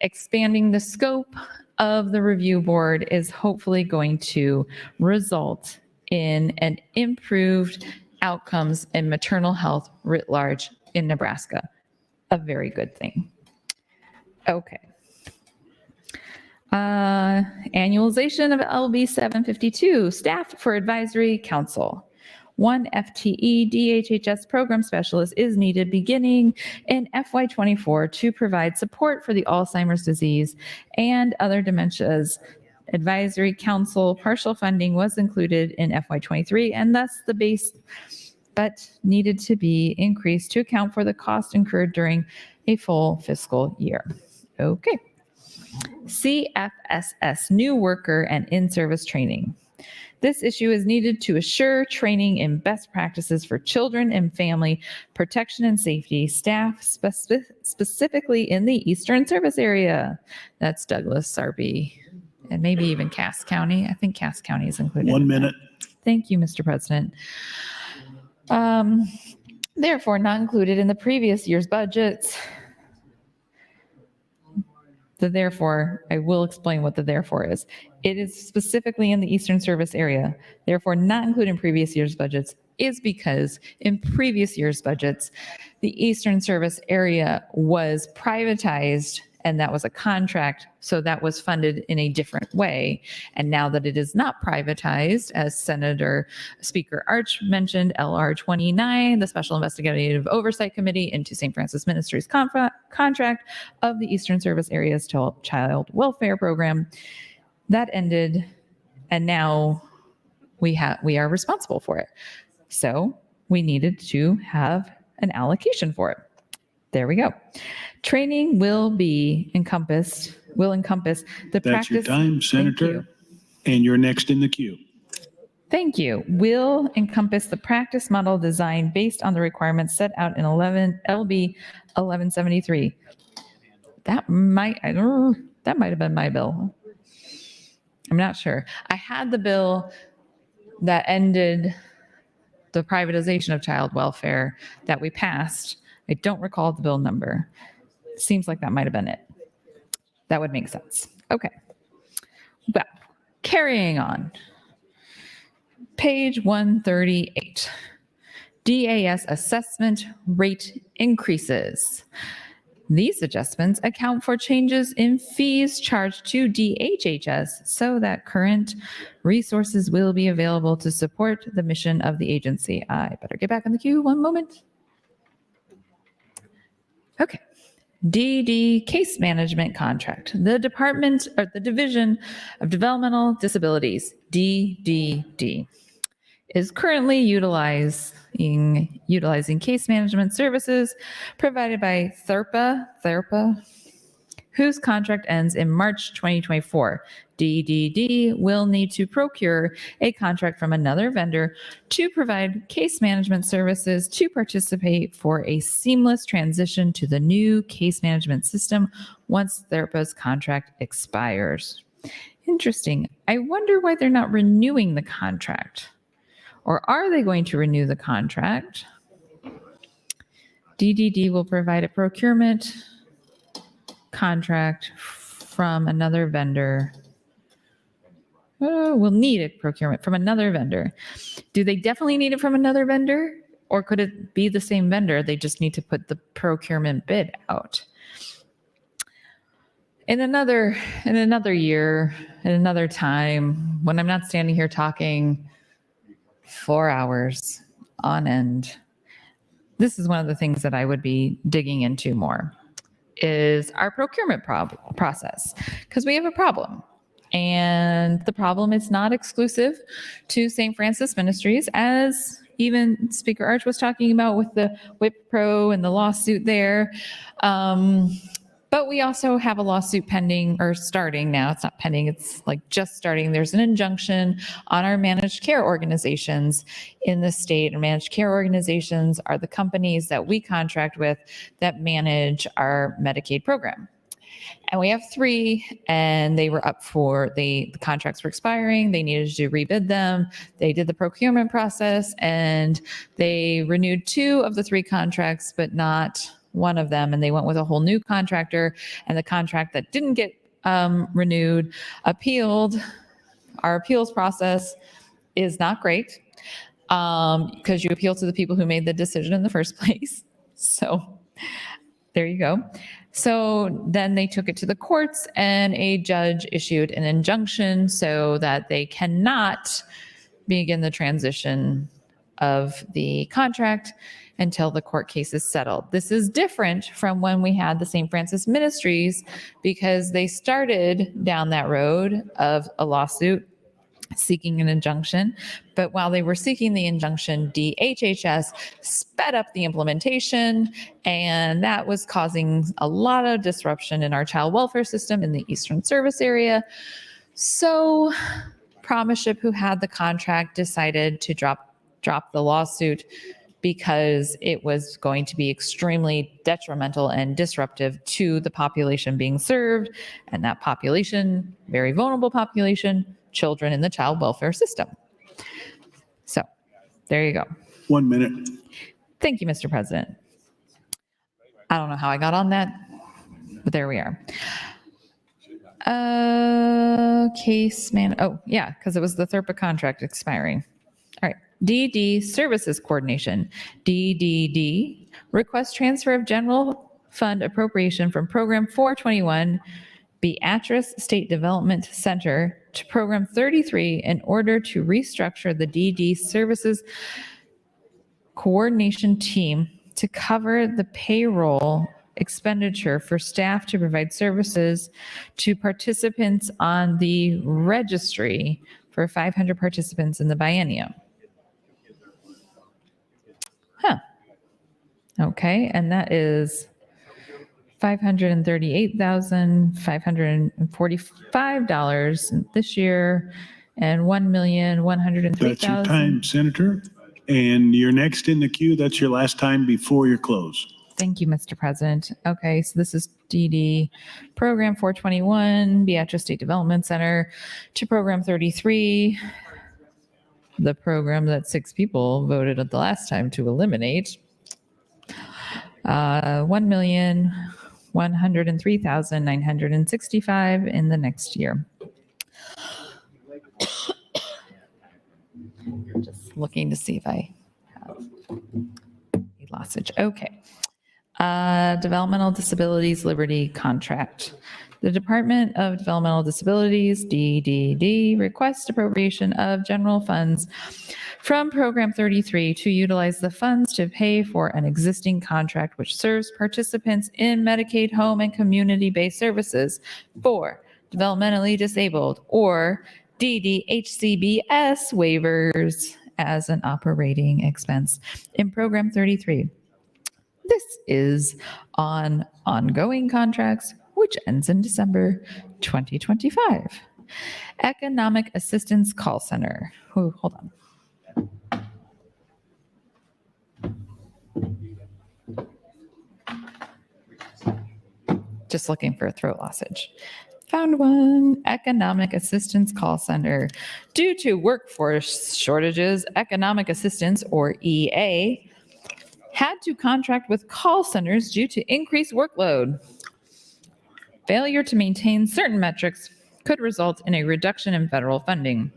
expanding the scope of the review board is hopefully going to result in an improved outcomes in maternal health writ large in Nebraska. A very good thing. Okay. Annualization of LB 752, staff for advisory council. 1 FTE DHHS program specialist is needed beginning in FY24 to provide support for the Alzheimer's disease and other dementias. Advisory council partial funding was included in FY23 and thus the base, but needed to be increased to account for the cost incurred during a full fiscal year. Okay. CFSS, new worker and in-service training. This issue is needed to assure training in best practices for children and family protection and safety staff, specifically in the Eastern Service Area. That's Douglas, Sarpy, and maybe even Cass County. I think Cass County is included. 1 minute. Thank you, Mr. President. Therefore, not included in the previous year's budgets. The therefore, I will explain what the therefore is. It is specifically in the Eastern Service Area. Therefore, not included in previous year's budgets is because in previous year's budgets, the Eastern Service Area was privatized and that was a contract. So that was funded in a different way. And now that it is not privatized, as Senator Speaker Arch mentioned, LR 29, the Special Investigative Oversight Committee into St. Francis Ministries contract of the Eastern Service Area's Child Welfare Program, that ended. And now we are responsible for it. So we needed to have an allocation for it. There we go. Training will encompass the That's practice. your time, Senator. And you're next in the queue. Thank you. Will encompass the practice model design based on the requirements set out in LB 1173. That might have been my bill. I'm not sure. I had the bill that ended the privatization of child welfare that we passed. I don't recall the bill number. Seems like that might have been it. That would make sense. Okay. Well, carrying on. Page 138. DAS assessment rate increases. These adjustments account for changes in fees charged to DHHS so that current resources will be available to support the mission of the agency. I better get back in the queue one moment. Okay. DD case management contract. The Division of Developmental Disabilities, DDD, is currently utilizing case management services provided by THERPA, whose contract ends in March 2024. DDD will need to procure a contract from another vendor to provide case management services to participate for a seamless transition to the new case management system once THERPA's contract expires. Interesting. I wonder why they're not renewing the contract. Or are they going to renew the contract? DDD will provide a procurement contract from another vendor. Oh, we'll need a procurement from another vendor. Do they definitely need it from another vendor? Or could it be the same vendor? They just need to put the procurement bid out. In another year, in another time, when I'm not standing here talking 4 hours on end, this is one of the things that I would be digging into more, is our procurement process, because we have a problem. And the problem is not exclusive to St. Francis Ministries, as even Speaker Arch was talking about with the WIP Pro and the lawsuit there. But we also have a lawsuit pending, or starting now. It's not pending, it's like just starting. There's an injunction on our managed care organizations in the state. And managed care organizations are the companies that we contract with that manage our Medicaid program. And we have 3, and they were up for, the contracts were expiring. They needed to rebid them. They did the procurement process, and they renewed 2 of the 3 contracts, but not one of them. And they went with a whole new contractor, and the contract that didn't get renewed appealed. Our appeals process is not great because you appeal to the people who made the decision in the first place. So there you go. So then they took it to the courts, and a judge issued an injunction so that they cannot begin the transition of the contract until the court case is settled. This is different from when we had the St. Francis Ministries, because they started down that road of a lawsuit seeking an injunction. But while they were seeking the injunction, DHHS sped up the implementation, and that was causing a lot of disruption in our child welfare system in the Eastern Service area. So Promise Ship, who had the contract, decided to drop the lawsuit because it was going to be extremely detrimental and disruptive to the population being served, and that population, very vulnerable population, children in the child welfare system. So there you go. 1 minute. Thank you, Mr. President. I don't know how I got on that, but there we are. Case man. Oh, yeah, because it was the THRPA contract expiring. All right. DD Services Coordination. DDD request transfer of general fund appropriation from Program 421 Beatrice State Development Center to Program 33 in order to restructure the DD Services Coordination Team to cover the payroll expenditure for staff to provide services to participants on the registry for 500 participants in the biennium. Okay, and that is $538,545 this year, and $1,103,000. That's your time, Senator. And you're next in the queue. That's your last time before your close. Thank you, Mr. President. Okay, so this is DD Program 421, Beatrice State Development Center, to Program 33, the program that 6 people voted at the last time to eliminate. $1,103,965 in the next year. Just looking to see if I have a losage. Okay. Developmental Disabilities Liberty Contract. The Department of Developmental Disabilities, DDD, requests appropriation of general funds from Program 33 to utilize the funds to pay for an existing contract which serves participants in Medicaid home and community-based services for developmentally disabled or DDHCBS waivers as an operating expense in Program 33. This is on ongoing contracts, which ends in December 2025. Economic Assistance Call Center. Oh, hold on. Just looking for a throat lozenge. Found one. Economic Assistance Call Center. Due to workforce shortages, Economic Assistance, or EA, had to contract with call centers due to increased workload. Failure to maintain certain metrics could result in a reduction in federal funding.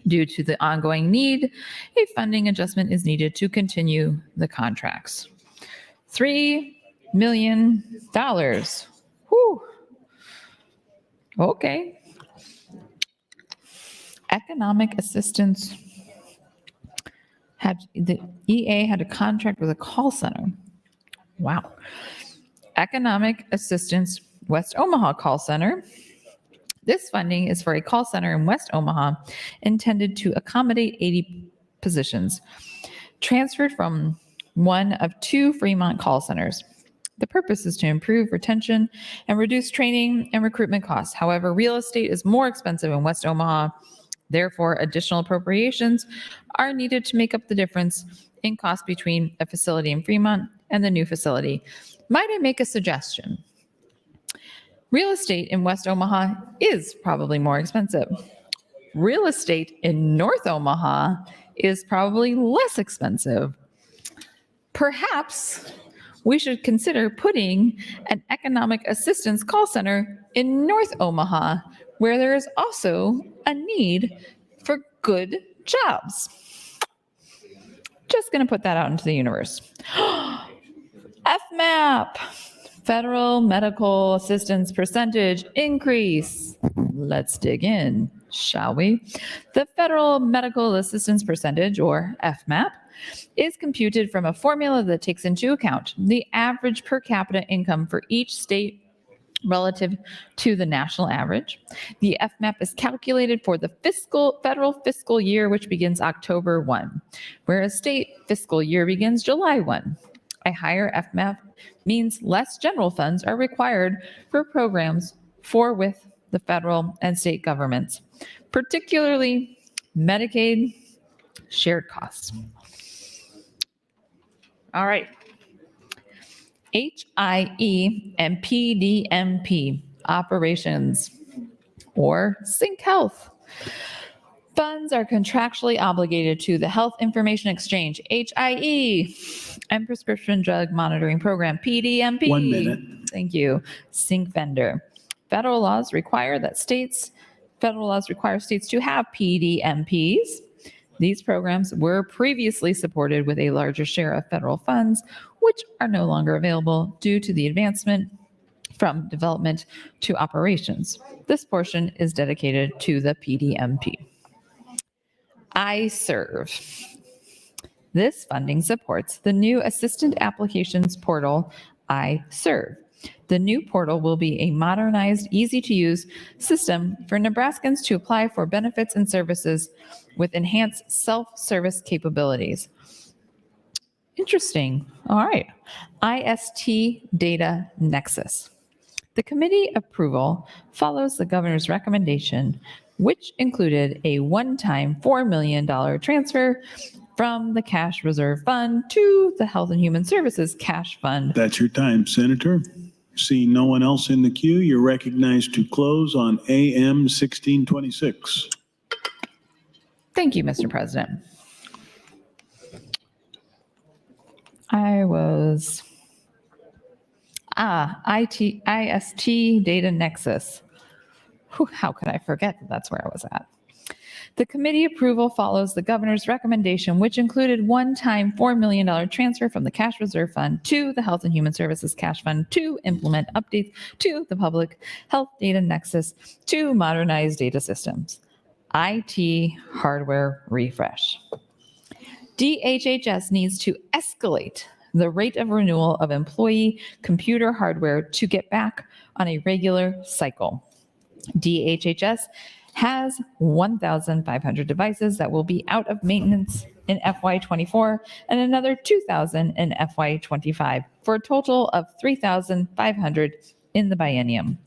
Due to the ongoing need, a funding adjustment is needed to continue the contracts. $3 million. Whew. Okay. Economic assistance. The EA had a contract with a call center. Wow. Economic Assistance West Omaha Call Center. This funding is for a call center in West Omaha intended to accommodate 80 positions, transferred from one of 2 Fremont call centers. The purpose is to improve retention and reduce training and recruitment costs. However, real estate is more expensive in West Omaha. Therefore, additional appropriations are needed to make up the difference in cost between a facility in Fremont and the new facility. Might I make a suggestion? Real estate in West Omaha is probably more expensive. Real estate in North Omaha is probably less expensive. Perhaps we should consider putting an economic assistance call center in North Omaha, where there is also a need for good jobs. Just going to put that out into the universe. FMAP. Federal medical assistance percentage increase. Let's dig in, shall we? The federal medical assistance percentage, or FMAP, is computed from a formula that takes into account the average per capita income for each state relative to the national average. The FMAP is calculated for the federal fiscal year, which begins October 1, whereas state fiscal year begins July 1. A higher FMAP means less general funds are required for programs with the federal and state governments, particularly Medicaid shared costs. All right. HIE and PDMP operations, or Sync Health. Funds are contractually obligated to the Health Information Exchange, HIE, and Prescription Drug Monitoring Program, PDMP. 1 minute. Thank you. Sync vendor. Federal laws require states to have PDMPs. These programs were previously supported with a larger share of federal funds, which are no longer available due to the advancement from development to operations. This portion is dedicated to the PDMP. iServe. This funding supports the new Assistant Applications Portal, iServe. The new portal will be a modernized, easy-to-use system for Nebraskans to apply for benefits and services with enhanced self-service capabilities. Interesting. All right. IST Data Nexus. The committee approval follows the governor's recommendation, which included a one-time $4 million transfer from the Cash Reserve Fund to the Health and Human Services Cash Fund. That's your time, Senator. Seeing no one else in the queue, you're recognized to close on AM 1626. Thank you, Mr. President. IST Data Nexus. How could I forget that that's where I was at? The committee approval follows the governor's recommendation, which included one-time $4 million transfer from the Cash Reserve Fund to the Health and Human Services Cash Fund to implement updates to the Public Health Data Nexus to modernize data systems. IT hardware refresh. DHHS needs to escalate the rate of renewal of employee computer hardware to get back on a regular cycle. DHHS has 1,500 devices that will be out of maintenance in FY24 and another 2,000 in FY25 for a total of 3,500 in the biennium.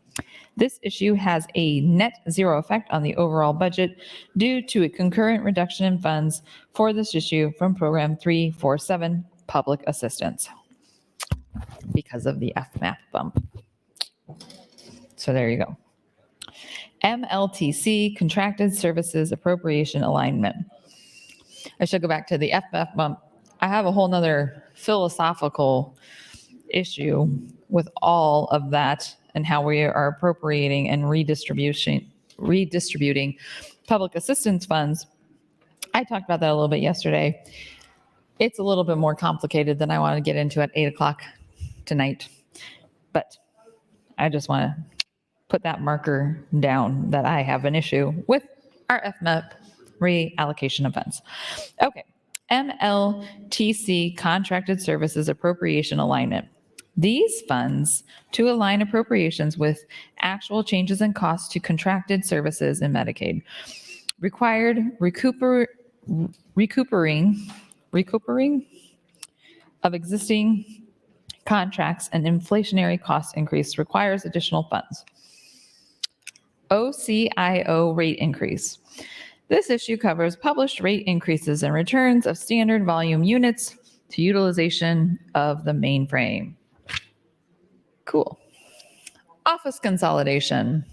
This issue has a net zero effect on the overall budget due to a concurrent reduction in funds for this issue from Program 347, Public Assistance, because of the FMAP bump. So there you go. MLTC, Contracted Services Appropriation Alignment. I should go back to the FMAP bump. I have a whole nother philosophical issue with all of that and how we are appropriating and redistributing public assistance funds. I talked about that a little bit yesterday. It's a little bit more complicated than I want to get into at 8 o'clock tonight. But I just want to put that marker down that I have an issue with our FMEP reallocation of funds. Okay, MLTC contracted services appropriation alignment. These funds to align appropriations with actual changes in costs to contracted services in Medicaid required recuperating of existing contracts and inflationary cost increase requires additional funds. OCIO rate increase. This issue covers published rate increases and returns of standard volume units to utilization of the mainframe. Cool. Office consolidation.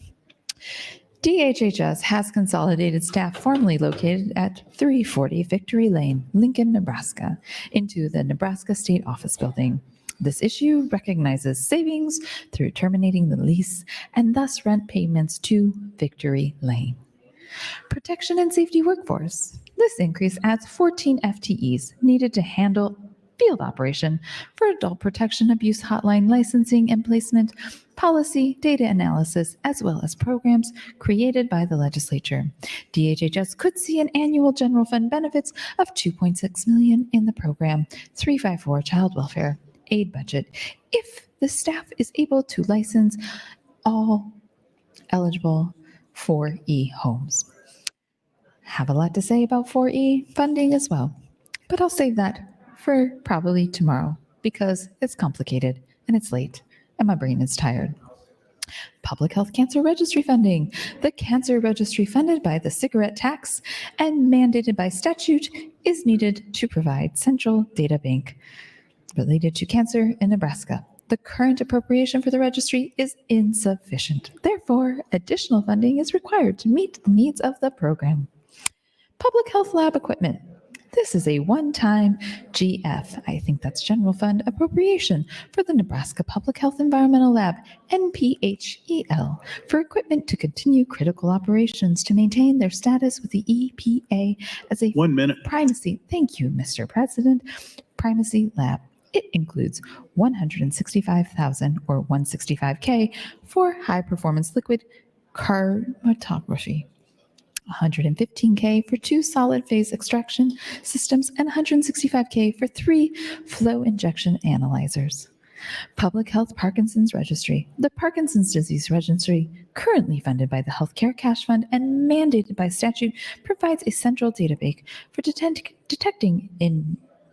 DHHS has consolidated staff formerly located at 340 Victory Lane, Lincoln, Nebraska, into the Nebraska State Office Building. This issue recognizes savings through terminating the lease and thus rent payments to Victory Lane. Protection and safety workforce. This increase adds 14 FTEs needed to handle field operation for adult protection abuse hotline licensing and placement, policy, data analysis, as well as programs created by the legislature. DHHS could see an annual general fund benefits of $2.6 million in the program 354 child welfare aid budget if the staff is able to license all eligible 4E homes. Have a lot to say about 4E funding as well, but I'll save that for probably tomorrow because it's complicated and it's late and my brain is tired. Public health cancer registry funding. The cancer registry funded by the cigarette tax and mandated by statute is needed to provide central data bank related to cancer in Nebraska. The current appropriation for the registry is insufficient. Therefore, additional funding is required to meet the needs of the program. Public health lab equipment. This is a one-time GF, I think that's general fund appropriation for the Nebraska Public Health Environmental Lab, NPHEL, for equipment to continue critical operations to maintain their status with the EPA as a 1 minute. primacy. Thank you, Mr. President. Primacy lab. It includes $165,000 or $165K for high performance liquid chromatography. $115K for 2 solid phase extraction systems and $165K for 3 flow injection analyzers. Public Health Parkinson's Registry. The Parkinson's Disease Registry, currently funded by the Healthcare Cash Fund and mandated by statute, provides a central database for detecting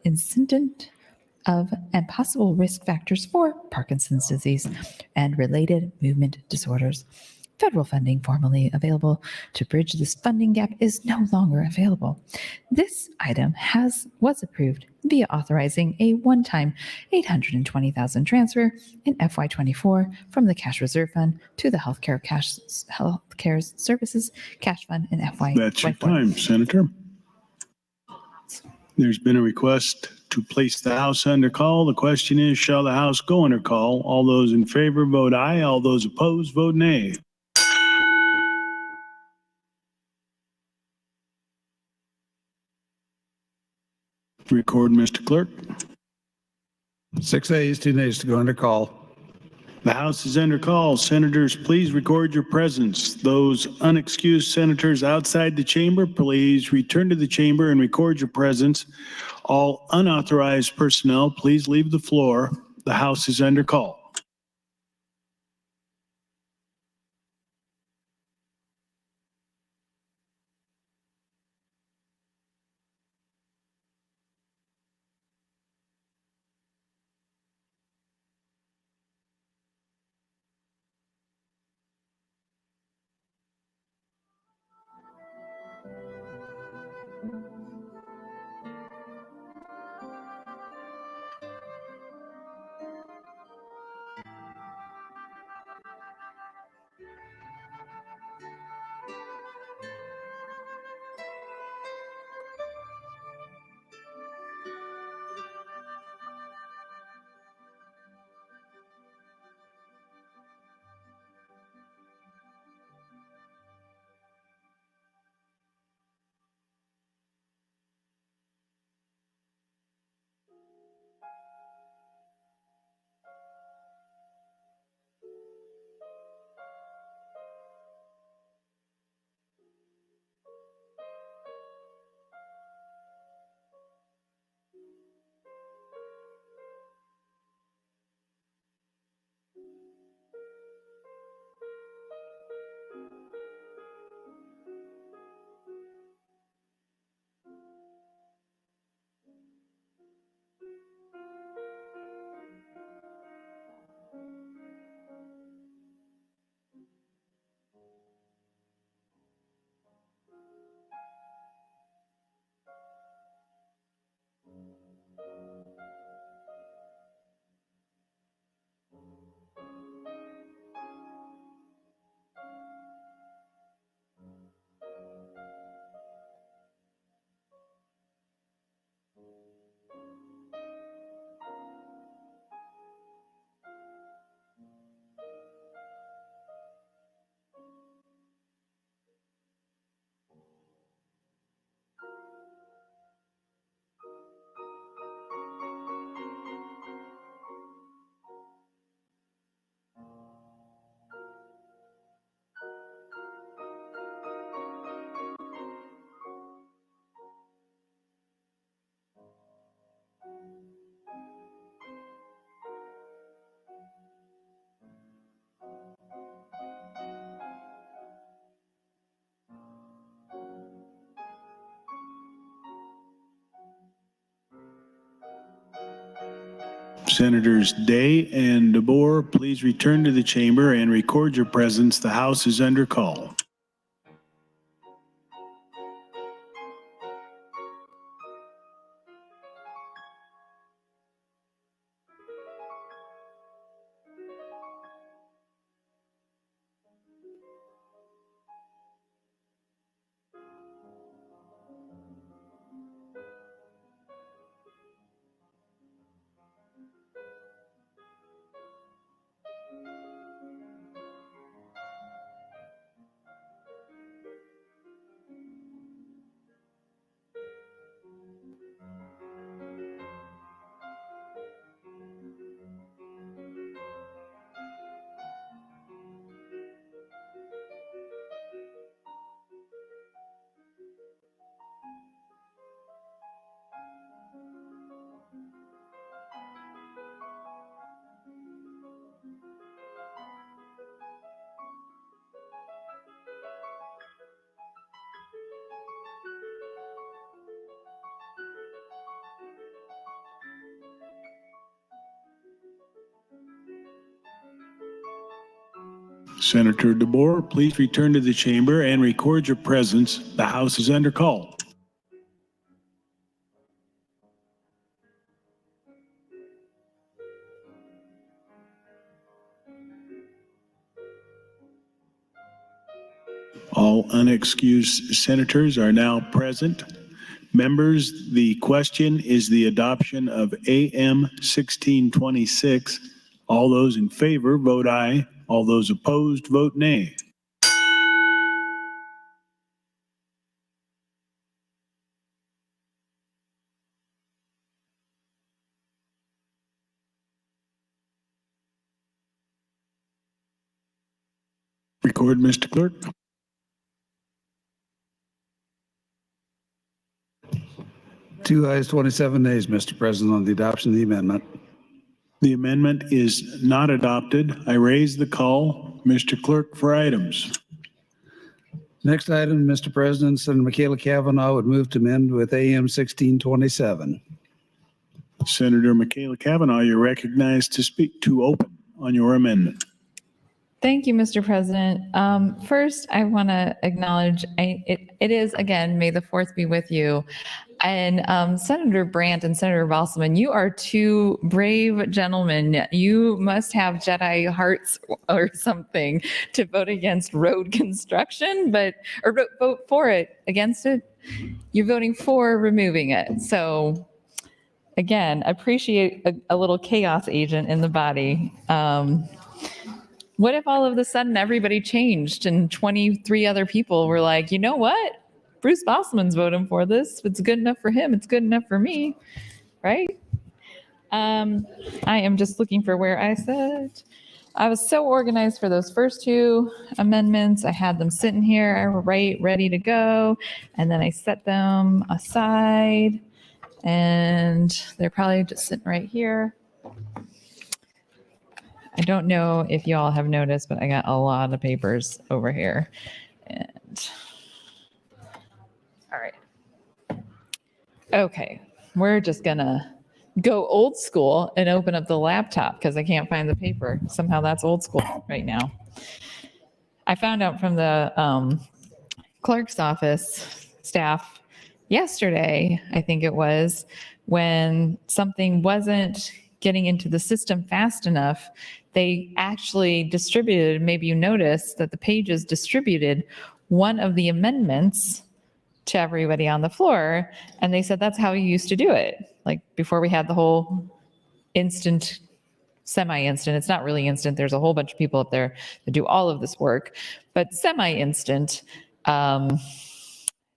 incident of and possible risk factors for Parkinson's disease and related movement disorders. Federal funding formerly available to bridge this funding gap is no longer available. This item was approved via authorizing a one-time $820,000 transfer in FY24 from the Cash Reserve Fund to the Healthcare Services Cash Fund in FY24. That's your time, Senator. There's been a request to place the House under call. The question is, shall the House go under call? All those in favor vote aye. All those opposed vote nay. Record, Mr. Clerk. 6 ayes, 2 nays to go under call. The House is under call. Senators, please record your presence. Those unexcused senators outside the chamber, please return to the chamber and record your presence. All unauthorized personnel, please leave the floor. The House is under call. Senators Day and DeBoer, please return to the chamber and record your presence. The House is under call. Senator DeBoer, please return to the chamber and record your presence. The House is under call. All unexcused senators are now present. Members, the question is the adoption of AM 1626. All those in favor vote aye. All those opposed vote nay. Record, Mr. Clerk. Two ayes, 27 nays, Mr. President, on the adoption of the amendment. The amendment is not adopted. I raise the call. Mr. Clerk, for items. Next item, Mr. President, Senator Michaela Cavanaugh would move to amend with AM 1627. Senator Michaela Cavanaugh, you're recognized to speak to open on your amendment. Thank you, Mr. President. First, I want to acknowledge it is, again, May the 4th be with you. And Senator Brandt and Senator Vasselman, you are two brave gentlemen. You must have Jedi hearts or something to vote against road construction, or vote for it. Against it? You're voting for removing it. So again, appreciate a little chaos agent in the body. What if all of a sudden everybody changed and 23 other people were like, you know what? Bruce Bosselman's voting for this. If it's good enough for him, it's good enough for me, right? I am just looking for where I said. I was so organized for those first two amendments. I had them sitting here, ready to go. And then I set them aside and they're probably just sitting right here. I don't know if y'all have noticed, but I got a lot of papers over here. And all right. Okay, we're just gonna go old school and open up the laptop because I can't find the paper. Somehow that's old school right now. I found out from the clerk's office staff yesterday, I think it was, when something wasn't getting into the system fast enough, they actually distributed, maybe you noticed that the pages distributed one of the amendments to everybody on the floor. And they said, that's how you used to do it. Like before we had the whole instant, semi-instant, it's not really instant. There's a whole bunch of people up there that do all of this work, but semi-instant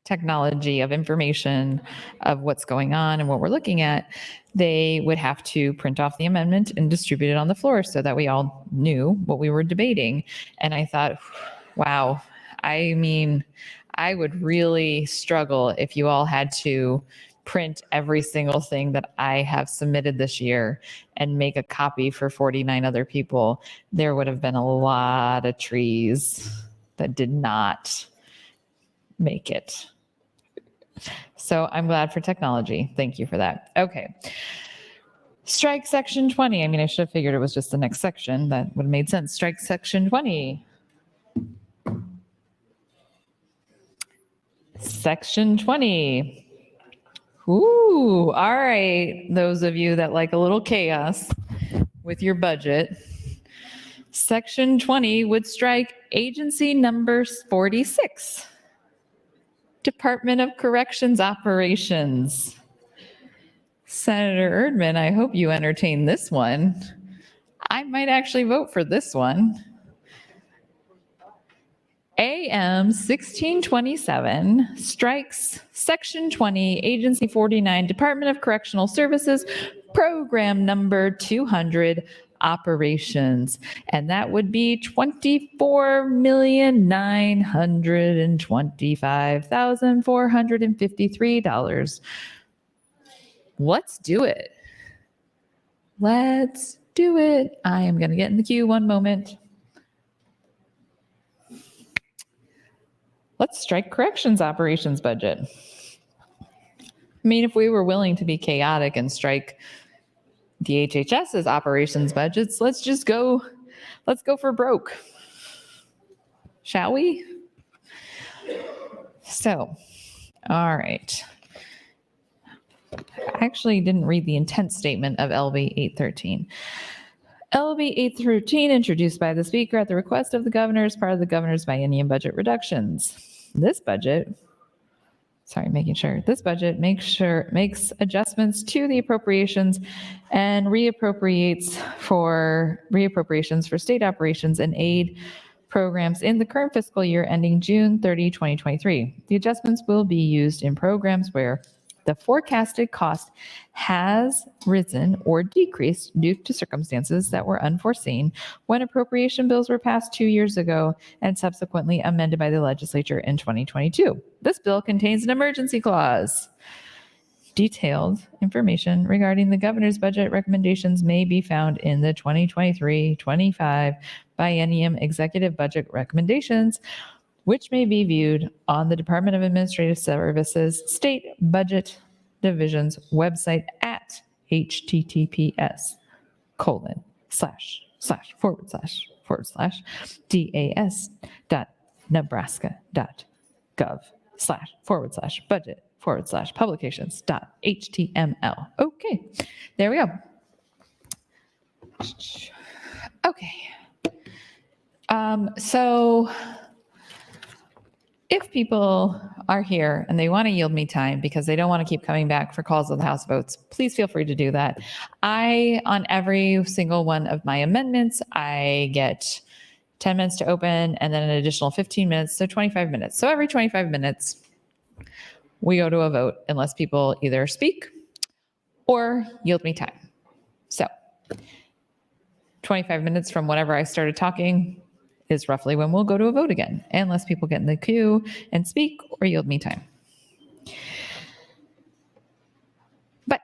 technology of information of what's going on and what we're looking at, they would have to print off the amendment and distribute it on the floor so that we all knew what we were debating. And I thought, wow, I mean, I would really struggle if you all had to print every single thing that I have submitted this year and make a copy for 49 other people. There would have been a lot of trees that did not make it. So I'm glad for technology. Thank you for that. Okay. Strike section 20. I mean, I should have figured it was just the next section. That would have made sense. Strike section 20. Section 20. Ooh, all right. Those of you that like a little chaos with your budget. Section 20 would strike agency number 46. Department of Corrections Operations. Senator Erdman, I hope you entertain this one. I might actually vote for this one. AM 1627 strikes Section 20, Agency 49, Department of Correctional Services, Program Number 200, Operations. And that would be $24,925,453. Let's do it. Let's do it. I am going to get in the queue one moment. Let's strike corrections operations budget. I mean, if we were willing to be chaotic and strike the HHS's operations budgets, let's go for broke. Shall we? So, all right. I actually didn't read the intent statement of LB 813. LB 813 introduced by the Speaker at the request of the Governor as part of the Governor's biennium budget reductions. This budget makes adjustments to the appropriations and reappropriations for state operations and aid programs in the current fiscal year ending June 30, 2023. The adjustments will be used in programs where the forecasted cost has risen or decreased due to circumstances that were unforeseen when appropriation bills were passed 2 years ago and subsequently amended by the legislature in 2022. This bill contains an emergency clause. Detailed information regarding the governor's budget recommendations may be found in the 2023-25 biennium executive budget recommendations, which may be viewed on the Department of Administrative Services State Budget Division's website at https://das.nebraska.gov/budget/publications.html. Okay, there we go. Okay. So if people are here and they want to yield me time because they don't want to keep coming back for calls of the House votes, please feel free to do that. On every single one of my amendments, I get 10 minutes to open and then an additional 15 minutes, so 25 minutes. So every 25 minutes, we go to a vote unless people either speak or yield me time. So 25 minutes from whenever I started talking is roughly when we'll go to a vote again, unless people get in the queue and speak or yield me time. But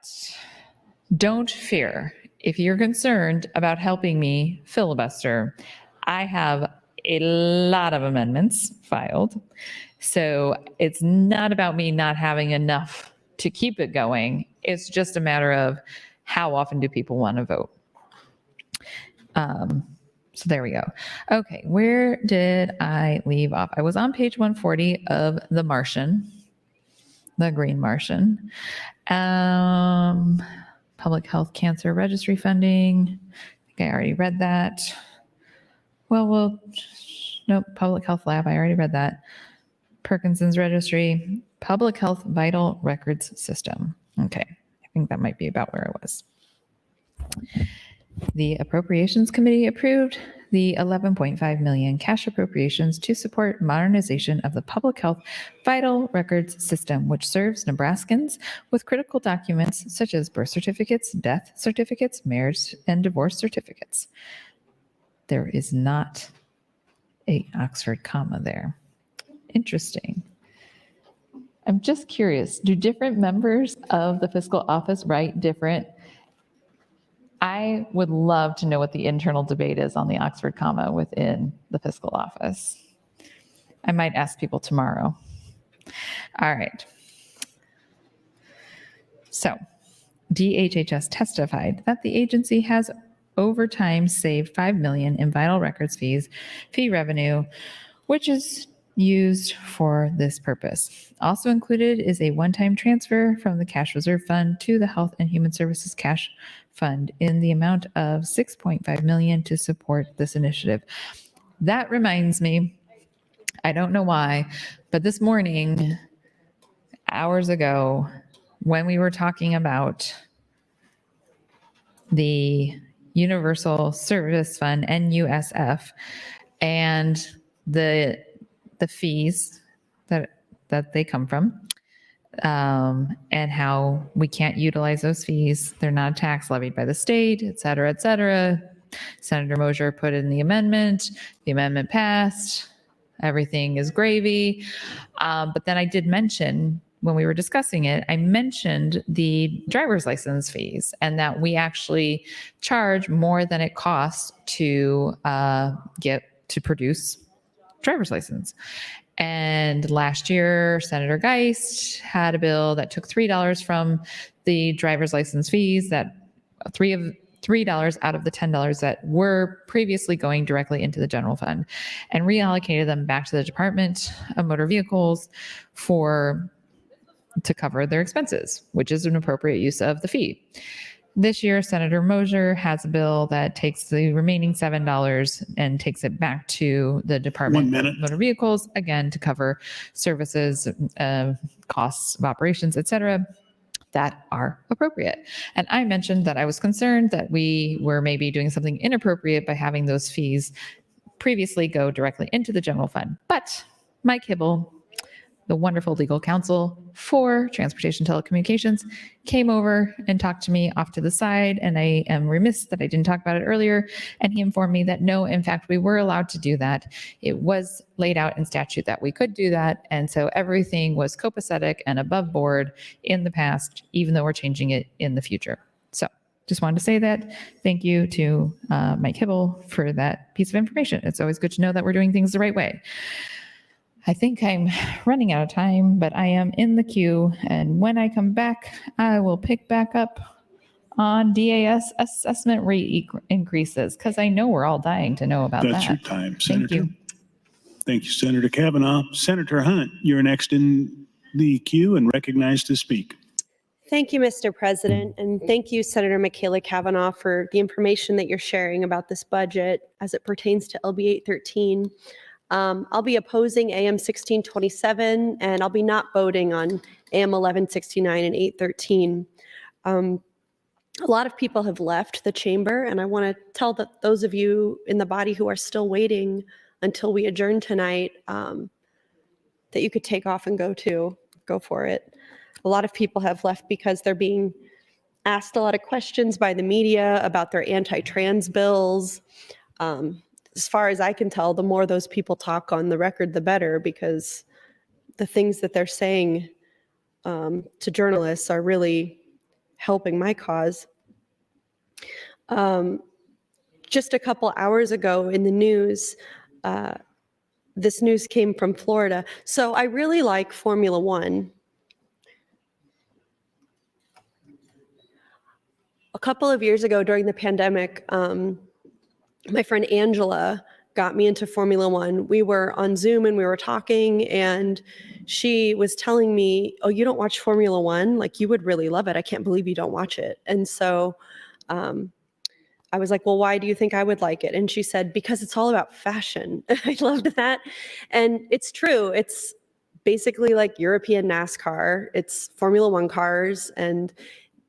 don't fear. If you're concerned about helping me filibuster, I have a lot of amendments filed. So it's not about me not having enough to keep it going. It's just a matter of how often do people want to vote. So there we go. Okay, where did I leave off? I was on page 140 of The Martian, The Green Martian. Public Health Cancer Registry funding. I think I already read that. Nope, Public Health Lab, I already read that. Parkinson's Registry, Public Health Vital Records System. Okay, I think that might be about where I was. The Appropriations Committee approved the $11.5 million cash appropriations to support modernization of the Public Health Vital Records System, which serves Nebraskans with critical documents such as birth certificates, death certificates, marriage and divorce certificates. There is not an Oxford comma there. Interesting. I'm just curious, do different members of the fiscal office write different? I would love to know what the internal debate is on the Oxford comma within the fiscal office. I might ask people tomorrow. All right. So DHHS testified that the agency has over time saved $5 million in vital records fee revenue, which is used for this purpose. Also included is a one-time transfer from the cash reserve fund to the Health and Human Services cash fund in the amount of $6.5 million to support this initiative. That reminds me, I don't know why, but this morning, hours ago, when we were talking about the Universal Service Fund, NUSF, and the fees that they come from, and how we can't utilize those fees. They're not a tax levied by the state, et cetera, et cetera. Senator Mosier put in the amendment passed, everything is gravy. But then I did mention, when we were discussing it, I mentioned the driver's license fees and that we actually charge more than it costs to produce driver's license. And last year, Senator Geist had a bill that took $3 from the driver's license fees, that $3 out of the $10 that were previously going directly into the general fund, and reallocated them back to the Department of Motor Vehicles to cover their expenses, which is an appropriate use of the fee. This year, Senator Mosier has a bill that takes the remaining $7 and takes it back to the Department of Motor Vehicles, again, to cover services, costs of operations, et cetera, that are appropriate. And I mentioned that I was concerned that we were maybe doing something inappropriate by having those fees previously go directly into the general fund. But Mike Hibble, the wonderful legal counsel for Transportation Telecommunications, came over and talked to me off to the side, and I am remiss that I didn't talk about it earlier, and he informed me that no, in fact, we were allowed to do that. It was laid out in statute that we could do that, and so everything was copacetic and above board in the past, even though we're changing it in the future. So just wanted to say that. Thank you to Mike Hibble for that piece of information. It's always good to know that we're doing things the right way. I think I'm running out of time, but I am in the queue, and when I come back, I will pick back up on DAS assessment rate increases, because I know we're all dying to know about that. That's your time, Senator. Thank you. Thank you, Senator Kavanaugh. Senator Hunt, you're next in the queue and recognized to speak. Thank you, Mr. President, and thank you, Senator Michaela Kavanaugh, for the information that you're sharing about this budget as it pertains to LB 813. I'll be opposing AM 1627, and I'll be not voting on AM 1169 and 813. A lot of people have left the chamber, and I want to tell those of you in the body who are still waiting until we adjourn tonight that you could take off and go for it. A lot of people have left because they're being asked a lot of questions by the media about their anti-trans bills. As far as I can tell, the more those people talk on the record, the better, because the things that they're saying to journalists are really helping my cause. Just a couple hours ago in the news, this news came from Florida. So I really like Formula One. A couple of years ago during the pandemic, my friend Angela got me into Formula One. We were on Zoom and we were talking, and she was telling me, "Oh, you don't watch Formula One? Like, you would really love it. I can't believe you don't watch it." And so I was like, "Well, why do you think I would like it?" And she said, "Because it's all about fashion." I loved that. And it's true. It's basically like European NASCAR. It's Formula One cars, and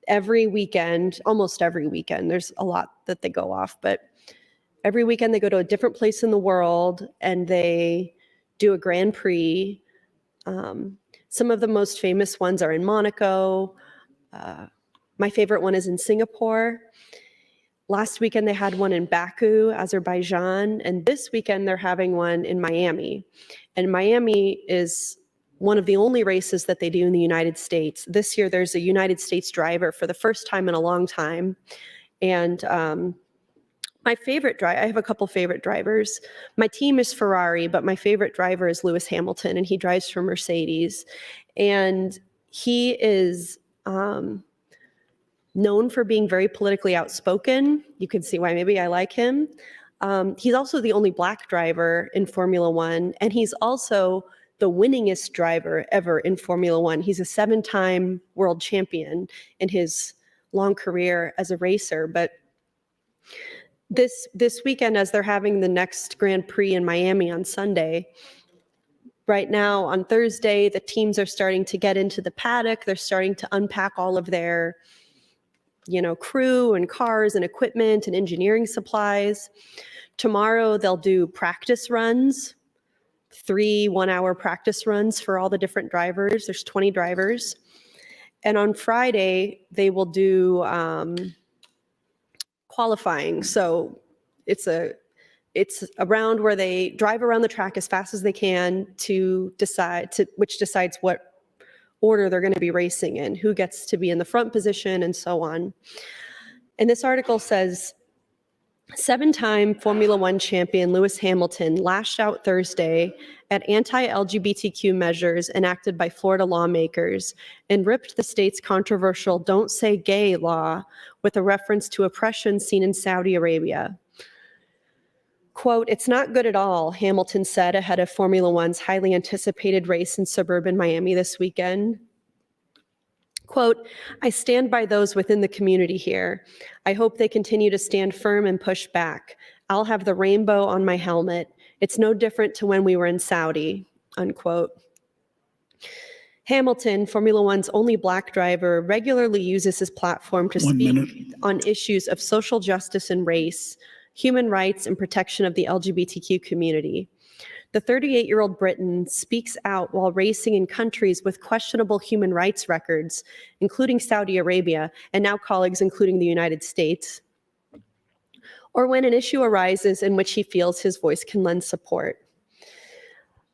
every weekend, almost every weekend, there's a lot that they go off, but every weekend they go to a different place in the world and they do a Grand Prix. Some of the most famous ones are in Monaco. My favorite one is in Singapore. Last weekend they had one in Baku, Azerbaijan, and this weekend they're having one in Miami. And Miami is one of the only races that they do in the United States. This year there's a United States driver for the first time in a long time. And my favorite driver, I have a couple favorite drivers. My team is Ferrari, but my favorite driver is Lewis Hamilton, and he drives for Mercedes. And he is known for being very politically outspoken. You can see why maybe I like him. He's also the only Black driver in Formula One, and he's also the winningest driver ever in Formula One. He's a 7-time world champion in his long career as a racer. But this weekend, as they're having the next Grand Prix in Miami on Sunday, right now on Thursday, the teams are starting to get into the paddock. They're starting to unpack all of their, crew and cars and equipment and engineering supplies. Tomorrow, they'll do practice runs, 3 one-hour practice runs for all the different drivers. There's 20 drivers. And on Friday, they will do qualifying. So it's a round where they drive around the track as fast as they can which decides what order they're going to be racing in, who gets to be in the front position, and so on. And this article says, 7-time Formula One champion Lewis Hamilton lashed out Thursday at anti-LGBTQ measures enacted by Florida lawmakers and ripped the state's controversial Don't Say Gay law with a reference to oppression seen in Saudi Arabia. Quote, "It's not good at all," Hamilton said ahead of Formula One's highly anticipated race in suburban Miami this weekend. Quote, "I stand by those within the community here. I hope they continue to stand firm and push back. I'll have the rainbow on my helmet. It's no different to when we were in Saudi," unquote. Hamilton, Formula One's only Black driver, regularly uses his platform to speak on issues of social justice and race, human rights, and protection of the LGBTQ community. The 38-year-old Briton speaks out while racing in countries with questionable human rights records, including Saudi Arabia, and now colleagues including the United States, or when an issue arises in which he feels his voice can lend support.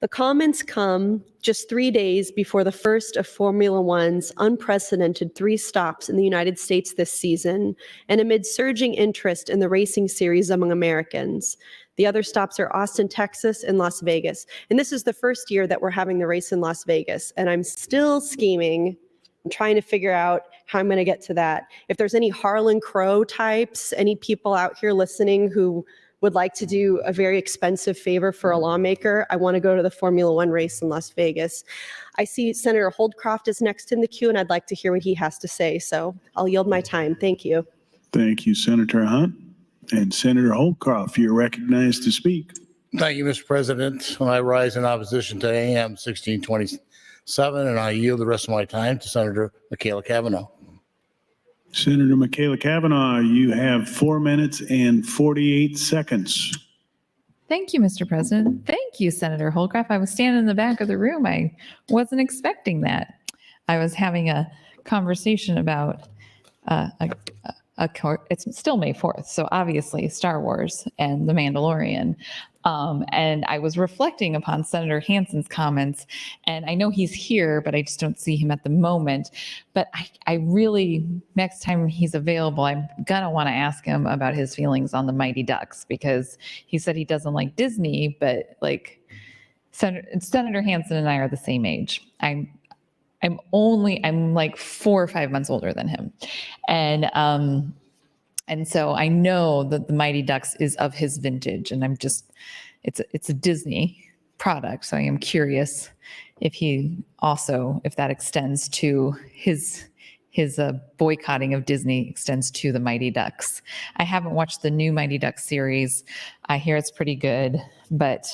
The comments come just 3 days before the first of Formula One's unprecedented 3 stops in the United States this season, and amid surging interest in the racing series among Americans. The other stops are Austin, Texas, and Las Vegas. And this is the first year that we're having the race in Las Vegas, and I'm still scheming. I'm trying to figure out how I'm going to get to that. If there's any Harlan Crow types, any people out here listening who would like to do a very expensive favor for a lawmaker, I want to go to the Formula One race in Las Vegas. I see Senator Holdcroft is next in the queue, and I'd like to hear what he has to say. So I'll yield my time. Thank you. Thank you, Senator Hunt. And Senator Holdcroft, you're recognized to speak. Thank you, Mr. President. I rise in opposition to AM 1627, and I yield the rest of my time to Senator Michaela Cavanaugh. Senator Michaela Cavanaugh, you have 4 minutes and 48 seconds. Thank you, Mr. President. Thank you, Senator Holdcroft. I was standing in the back of the room. I wasn't expecting that. I was having a conversation about it's still May 4th, so obviously Star Wars and The Mandalorian. And I was reflecting upon Senator Hansen's comments, and I know he's here, but I just don't see him at the moment. But I really, next time he's available, I'm gonna want to ask him about his feelings on the Mighty Ducks, because he said he doesn't like Disney, but like Senator Hansen and I are the same age. I'm like 4 or 5 months older than him. And so I know that the Mighty Ducks is of his vintage, and it's a Disney product. So I am curious if that extends to his boycotting of Disney extends to the Mighty Ducks. I haven't watched the new Mighty Ducks series. I hear it's pretty good, but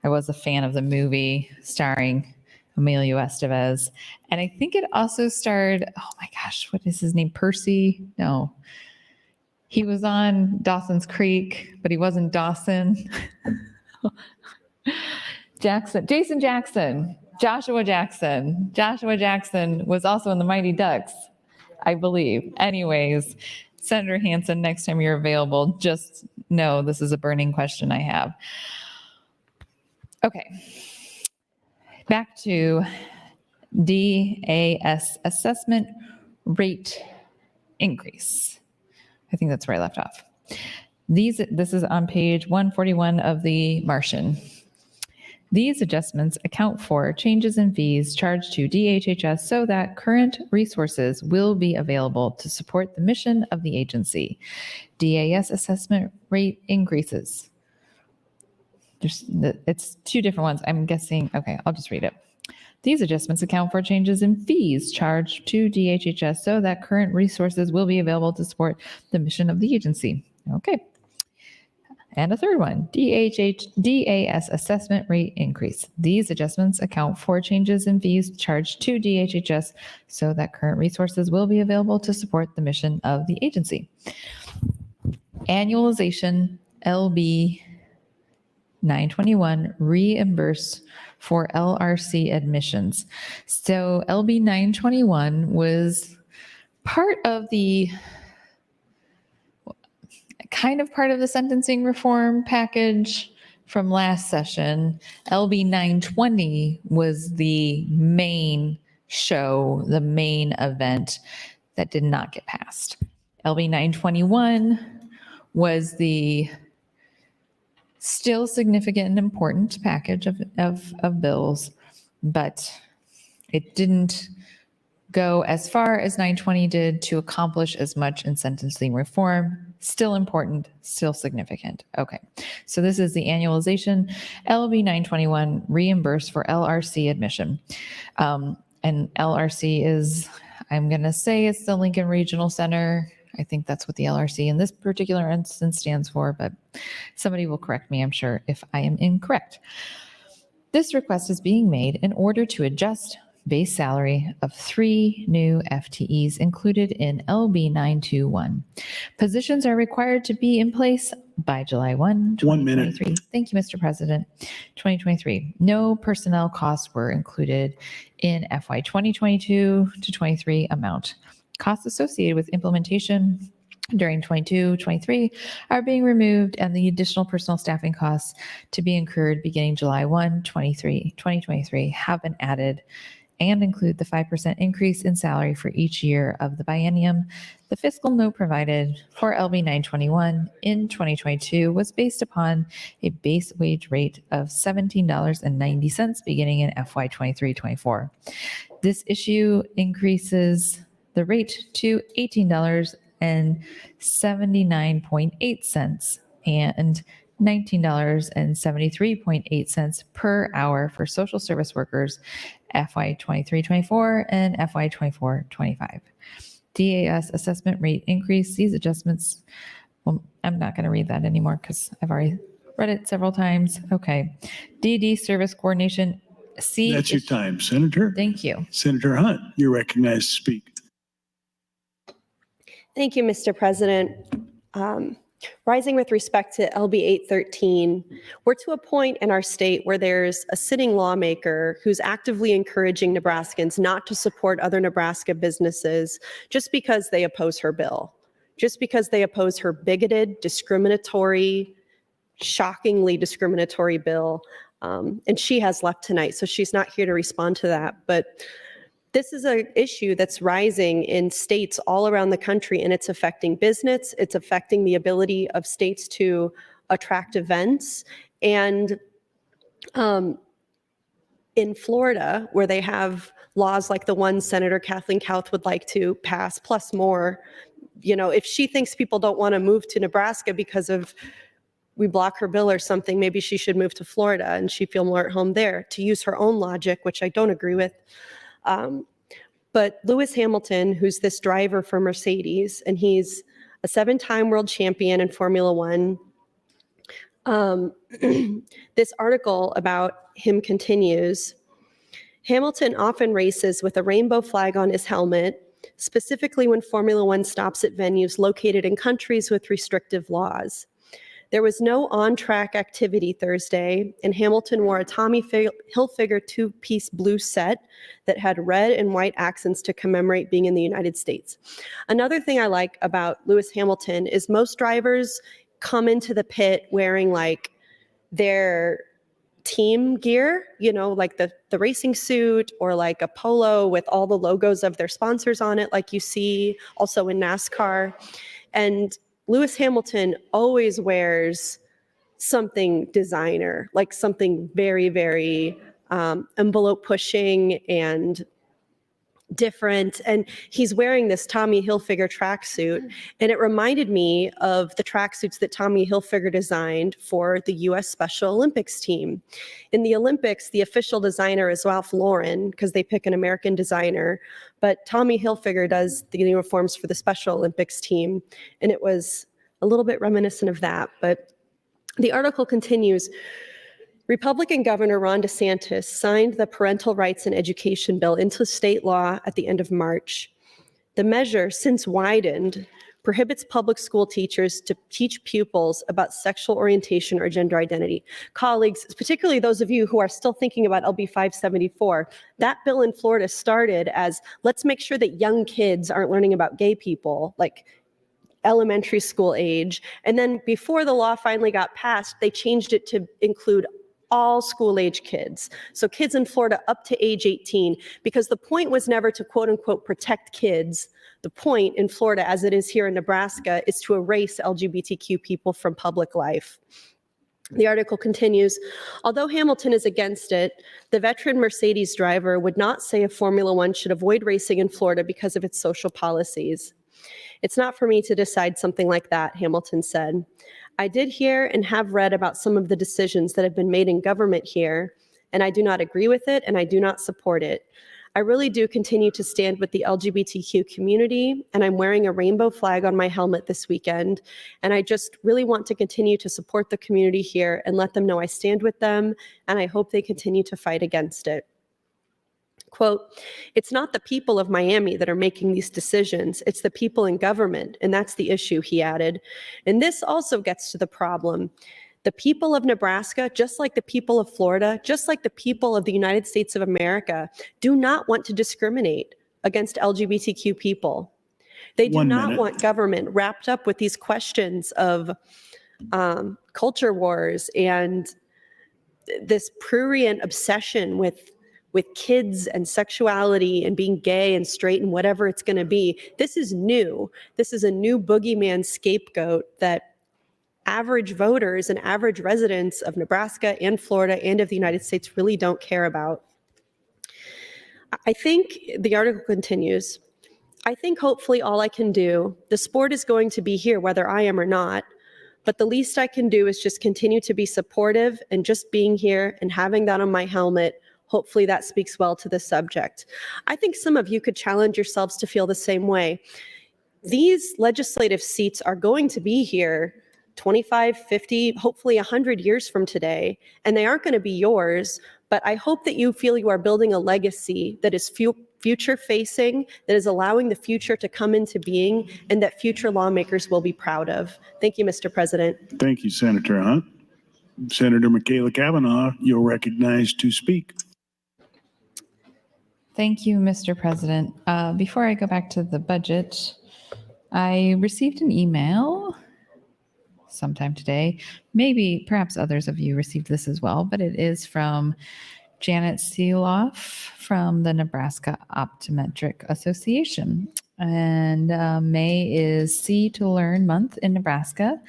I was a fan of the movie starring Emilio Estevez. And I think it also starred, oh my gosh, what is his name? Percy? No. He was on Dawson's Creek, but he wasn't Dawson. Jason Jackson. Joshua Jackson was also in the Mighty Ducks, I believe. Anyways, Senator Hansen, next time you're available, just know this is a burning question I have. Okay. Back to DAS assessment rate increase. I think that's where I left off. This is on page 141 of the Martian. These adjustments account for changes in fees charged to DHHS so that current resources will be available to support the mission of the agency. DAS assessment rate increases. It's two different ones. I'm guessing. Okay, I'll just read it. These adjustments account for changes in fees charged to DHHS so that current resources will be available to support the mission of the agency. Okay. And a third one, DAS assessment rate increase. These adjustments account for changes in fees charged to DHHS so that current resources will be available to support the mission of the agency. Annualization LB 921 reimburse for LRC admissions. So LB 921 was part of the sentencing reform package from last session. LB 920 was the main show, the main event that did not get passed. LB 921 was the still significant and important package of bills, but it didn't go as far as 920 did to accomplish as much in sentencing reform. Still important, still significant. Okay, so this is the annualization, LB 921 reimburse for LRC admission. And LRC is, I'm gonna say it's the Lincoln Regional Center. I think that's what the LRC in this particular instance stands for, but somebody will correct me, I'm sure, if I am incorrect. This request is being made in order to adjust base salary of 3 new FTEs included in LB 921. Positions are required to be in place by July 1, 2023. Thank you, Mr. President. 2023. No personnel costs were included in FY 2022 to 23 amount. Costs associated with implementation during 22-23 are being removed, and the additional personal staffing costs to be incurred beginning July 1, 2023 have been added and include the 5% increase in salary for each year of the biennium. The fiscal note provided for LB 921 in 2022 was based upon a base wage rate of $17.90 beginning in FY 23-24. This issue increases the rate to $18.79.8 and $19.73.8 per hour for social service workers FY 23-24 and FY 24-25. DAS assessment rate increase. These adjustments, well, I'm not going to read that anymore because I've already read it several times. Okay. DD service coordination. C. That's your time, Senator. Thank you. Senator Hunt, you're recognized to speak. Thank you, Mr. President. Rising with respect to LB 813, we're to a point in our state where there's a sitting lawmaker who's actively encouraging Nebraskans not to support other Nebraska businesses just because they oppose her bill, just because they oppose her bigoted, discriminatory, shockingly discriminatory bill. And she has left tonight, so she's not here to respond to that. But this is an issue that's rising in states all around the country, and it's affecting business. It's affecting the ability of states to attract events. And in Florida, where they have laws like the one Senator Kathleen Kauth would like to pass, plus more, you know, if she thinks people don't want to move to Nebraska because of we block her bill or something, maybe she should move to Florida and she'd feel more at home there, to use her own logic, which I don't agree with. But Lewis Hamilton, who's this driver for Mercedes, and he's a 7-time world champion in Formula One. This article about him continues. Hamilton often races with a rainbow flag on his helmet, specifically when Formula One stops at venues located in countries with restrictive laws. There was no on-track activity Thursday, and Hamilton wore a Tommy Hilfiger 2-piece blue set that had red and white accents to commemorate being in the United States. Another thing I like about Lewis Hamilton is most drivers come into the pit wearing like their team gear, you know, like the racing suit or like a polo with all the logos of their sponsors on it, like you see also in NASCAR. And Lewis Hamilton always wears something designer, like something very, very envelope pushing and different. And he's wearing this Tommy Hilfiger tracksuit. And it reminded me of the tracksuits that Tommy Hilfiger designed for the US Special Olympics team. In the Olympics, the official designer is Ralph Lauren because they pick an American designer, but Tommy Hilfiger does the uniforms for the Special Olympics team. And it was a little bit reminiscent of that. But the article continues. Republican Governor Ron DeSantis signed the Parental Rights in Education bill into state law at the end of March. The measure, since widened, prohibits public school teachers to teach pupils about sexual orientation or gender identity. Colleagues, particularly those of you who are still thinking about LB 574, that bill in Florida started as, let's make sure that young kids aren't learning about gay people, like elementary school age. And then before the law finally got passed, they changed it to include all school-age kids. So kids in Florida up to age 18, because the point was never to quote unquote protect kids. The point in Florida, as it is here in Nebraska, is to erase LGBTQ people from public life. The article continues, although Hamilton is against it, the veteran Mercedes driver would not say a Formula One should avoid racing in Florida because of its social policies. It's not for me to decide something like that, Hamilton said. I did hear and have read about some of the decisions that have been made in government here, and I do not agree with it and I do not support it. I really do continue to stand with the LGBTQ community, and I'm wearing a rainbow flag on my helmet this weekend, and I just really want to continue to support the community here and let them know I stand with them, and I hope they continue to fight against it. Quote, it's not the people of Miami that are making these decisions, it's the people in government, and that's the issue, he added. And this also gets to the problem. The people of Nebraska, just like the people of Florida, just like the people of the United States of America, do not want to discriminate against LGBTQ people. They do not want government wrapped up with these questions of culture wars and this prurient obsession with kids and sexuality and being gay and straight and whatever it's going to be. This is new. This is a new boogeyman scapegoat that average voters and average residents of Nebraska and Florida and of the United States really don't care about. I think the article continues. I think hopefully all I can do, the sport is going to be here whether I am or not, but the least I can do is just continue to be supportive, and just being here and having that on my helmet, hopefully that speaks well to the subject. I think some of you could challenge yourselves to feel the same way. These legislative seats are going to be here 25, 50, hopefully 100 years from today, and they aren't going to be yours, but I hope that you feel you are building a legacy that is future-facing, that is allowing the future to come into being, and that future lawmakers will be proud of. Thank you, Mr. President. Thank you, Senator Hunt. Senator Michaela Cavanaugh, you're recognized to speak. Thank you, Mr. President. Before I go back to the budget, I received an email sometime today. Maybe, perhaps others of you received this as well, but it is from Janet Seeloff from the Nebraska Optometric Association. And May is See to Learn month in Nebraska,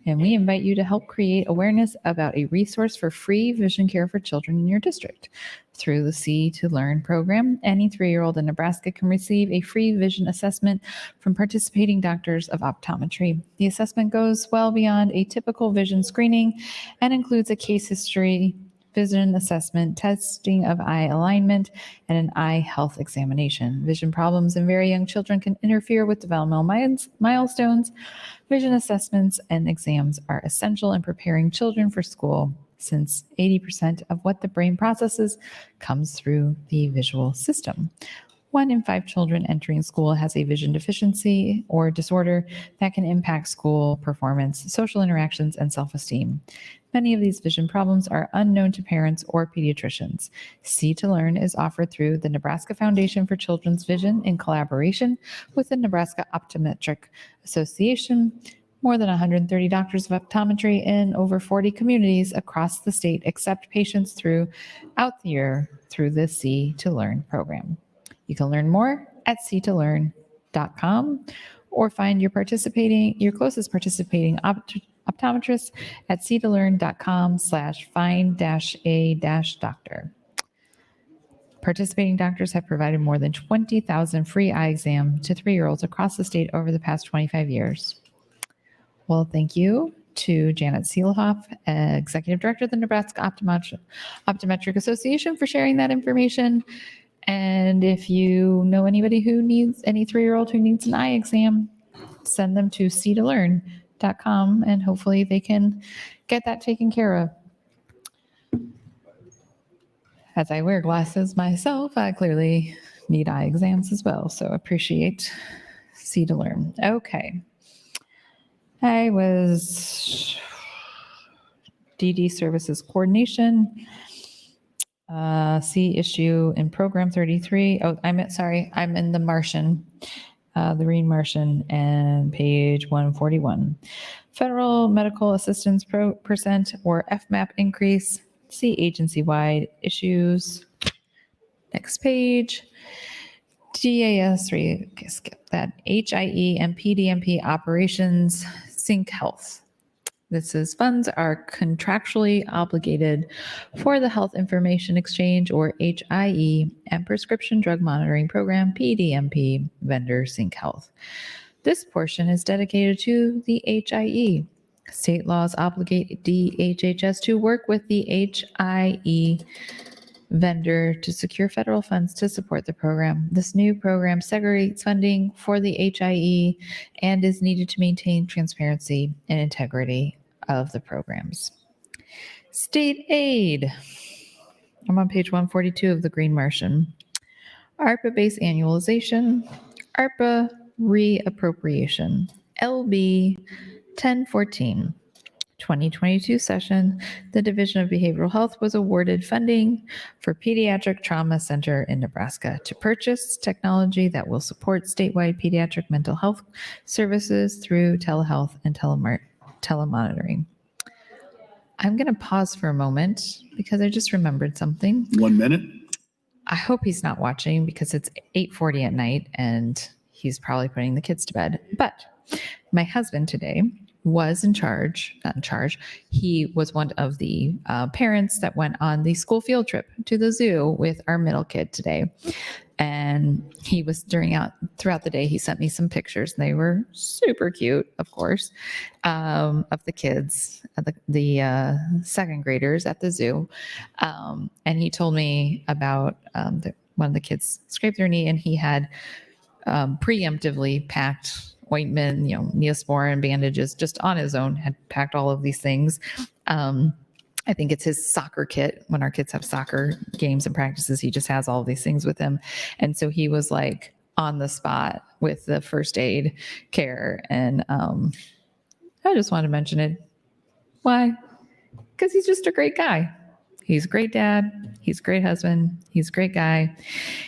and we invite you to help create awareness about a resource for free vision care for children in your district. Through the See to Learn program, any 3-year-old in Nebraska can receive a free vision assessment from participating doctors of optometry. The assessment goes well beyond a typical vision screening and includes a case history, vision assessment, testing of eye alignment, and an eye health examination. Vision problems in very young children can interfere with developmental milestones. Vision assessments and exams are essential in preparing children for school, since 80% of what the brain processes comes through the visual system. 1 in 5 children entering school has a vision deficiency or disorder that can impact school performance, social interactions, and self-esteem. Many of these vision problems are unknown to parents or pediatricians. See to Learn is offered through the Nebraska Foundation for Children's Vision in collaboration with the Nebraska Optometric Association. More than 130 doctors of optometry in over 40 communities across the state accept patients throughout the year through the See to Learn program. You can learn more at seetolearn.com or find your closest participating optometrist at see2learn.com/find-a-doctor. Participating doctors have provided more than 20,000 free eye exams to 3-year-olds across the state over the past 25 years. Well, thank you to Janet Seelhoff, Executive Director of the Nebraska Optometric Association, for sharing that information. And if you know anybody who needs, any 3-year-old who needs an eye exam, send them to see2learn.com and hopefully they can get that taken care of. As I wear glasses myself, I clearly need eye exams as well. So appreciate See2Learn. Okay. I was DD Services Coordination. See issue in Program 33. Oh, I'm in the Martian, the Green Martian, and page 141. Federal Medical Assistance percent or FMAP increase. See agency-wide issues. Next page. DAS 3, okay, skip that. HIE and PDMP operations, Sync Health. This is funds are contractually obligated for the Health Information Exchange, or HIE, and Prescription Drug Monitoring Program, PDMP, vendor Sync Health. This portion is dedicated to the HIE. State laws obligate DHHS to work with the HIE vendor to secure federal funds to support the program. This new program segregates funding for the HIE and is needed to maintain transparency and integrity of the programs. State aid. I'm on page 142 of the Green Martian. ARPA-based annualization, ARPA reappropriation, LB 1014. 2022 session, the Division of Behavioral Health was awarded funding for Pediatric Trauma Center in Nebraska to purchase technology that will support statewide pediatric mental health services through telehealth and telemonitoring. I'm going to pause for a moment because I just remembered something. 1 minute. I hope he's not watching because it's 8:40 at night and he's probably putting the kids to bed. But my husband today was not in charge. He was one of the parents that went on the school field trip to the zoo with our middle kid today. And he was throughout the day, he sent me some pictures. They were super cute, of course, of the kids, the second graders at the zoo. And he told me about one of the kids scraped their knee and he had preemptively packed ointment, Neosporin, bandages, just on his own, had packed all of these things. I think it's his soccer kit. When our kids have soccer games and practices, he just has all of these things with him. And so he was like on the spot with the first aid care. And I just wanted to mention it. Why? Because he's just a great guy. He's a great dad. He's a great husband. He's a great guy.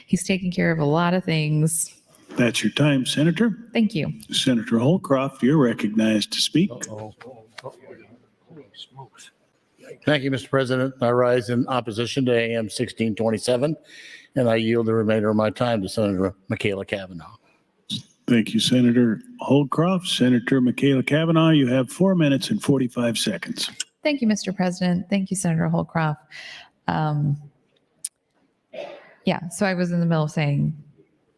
He's taking care of a lot of things. That's your time, Senator. Thank you. Senator Holcroft, you're recognized to speak. Thank you, Mr. President. I rise in opposition to AM 1627, and I yield the remainder of my time to Senator Michaela Cavanaugh. Thank you, Senator Holcroft. Senator Michaela Cavanaugh, you have 4 minutes and 45 seconds. Thank you, Mr. President. Thank you, Senator Holcroft. So I was in the middle of saying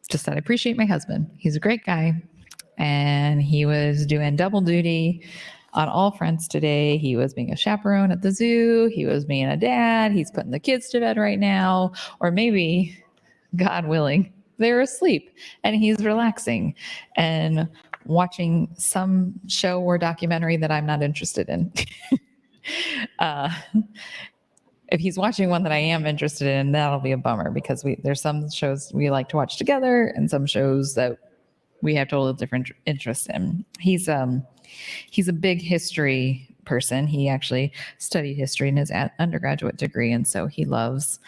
just that I appreciate my husband. He's a great guy, and he was doing double duty on all fronts today. He was being a chaperone at the zoo. He was being a dad. He's putting the kids to bed right now, or maybe, God willing, they're asleep and he's relaxing and watching some show or documentary that I'm not interested in. If he's watching one that I am interested in, that'll be a bummer because there's some shows we like to watch together and some shows that we have totally different interests in. He's a big history person. He actually studied history in his undergraduate degree, and so he loves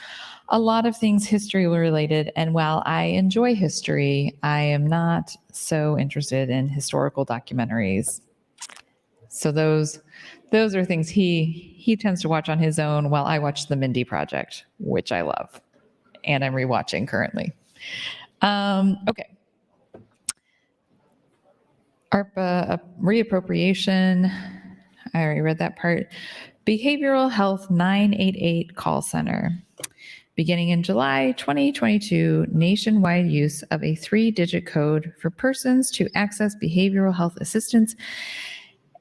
a lot of things history related. And while I enjoy history, I am not so interested in historical documentaries. So those are things he tends to watch on his own while I watch The Mindy Project, which I love, and I'm rewatching currently. Okay. ARPA reappropriation. I already read that part. Behavioral Health 988 call center. Beginning in July 2022, nationwide use of a 3-digit code for persons to access behavioral health assistance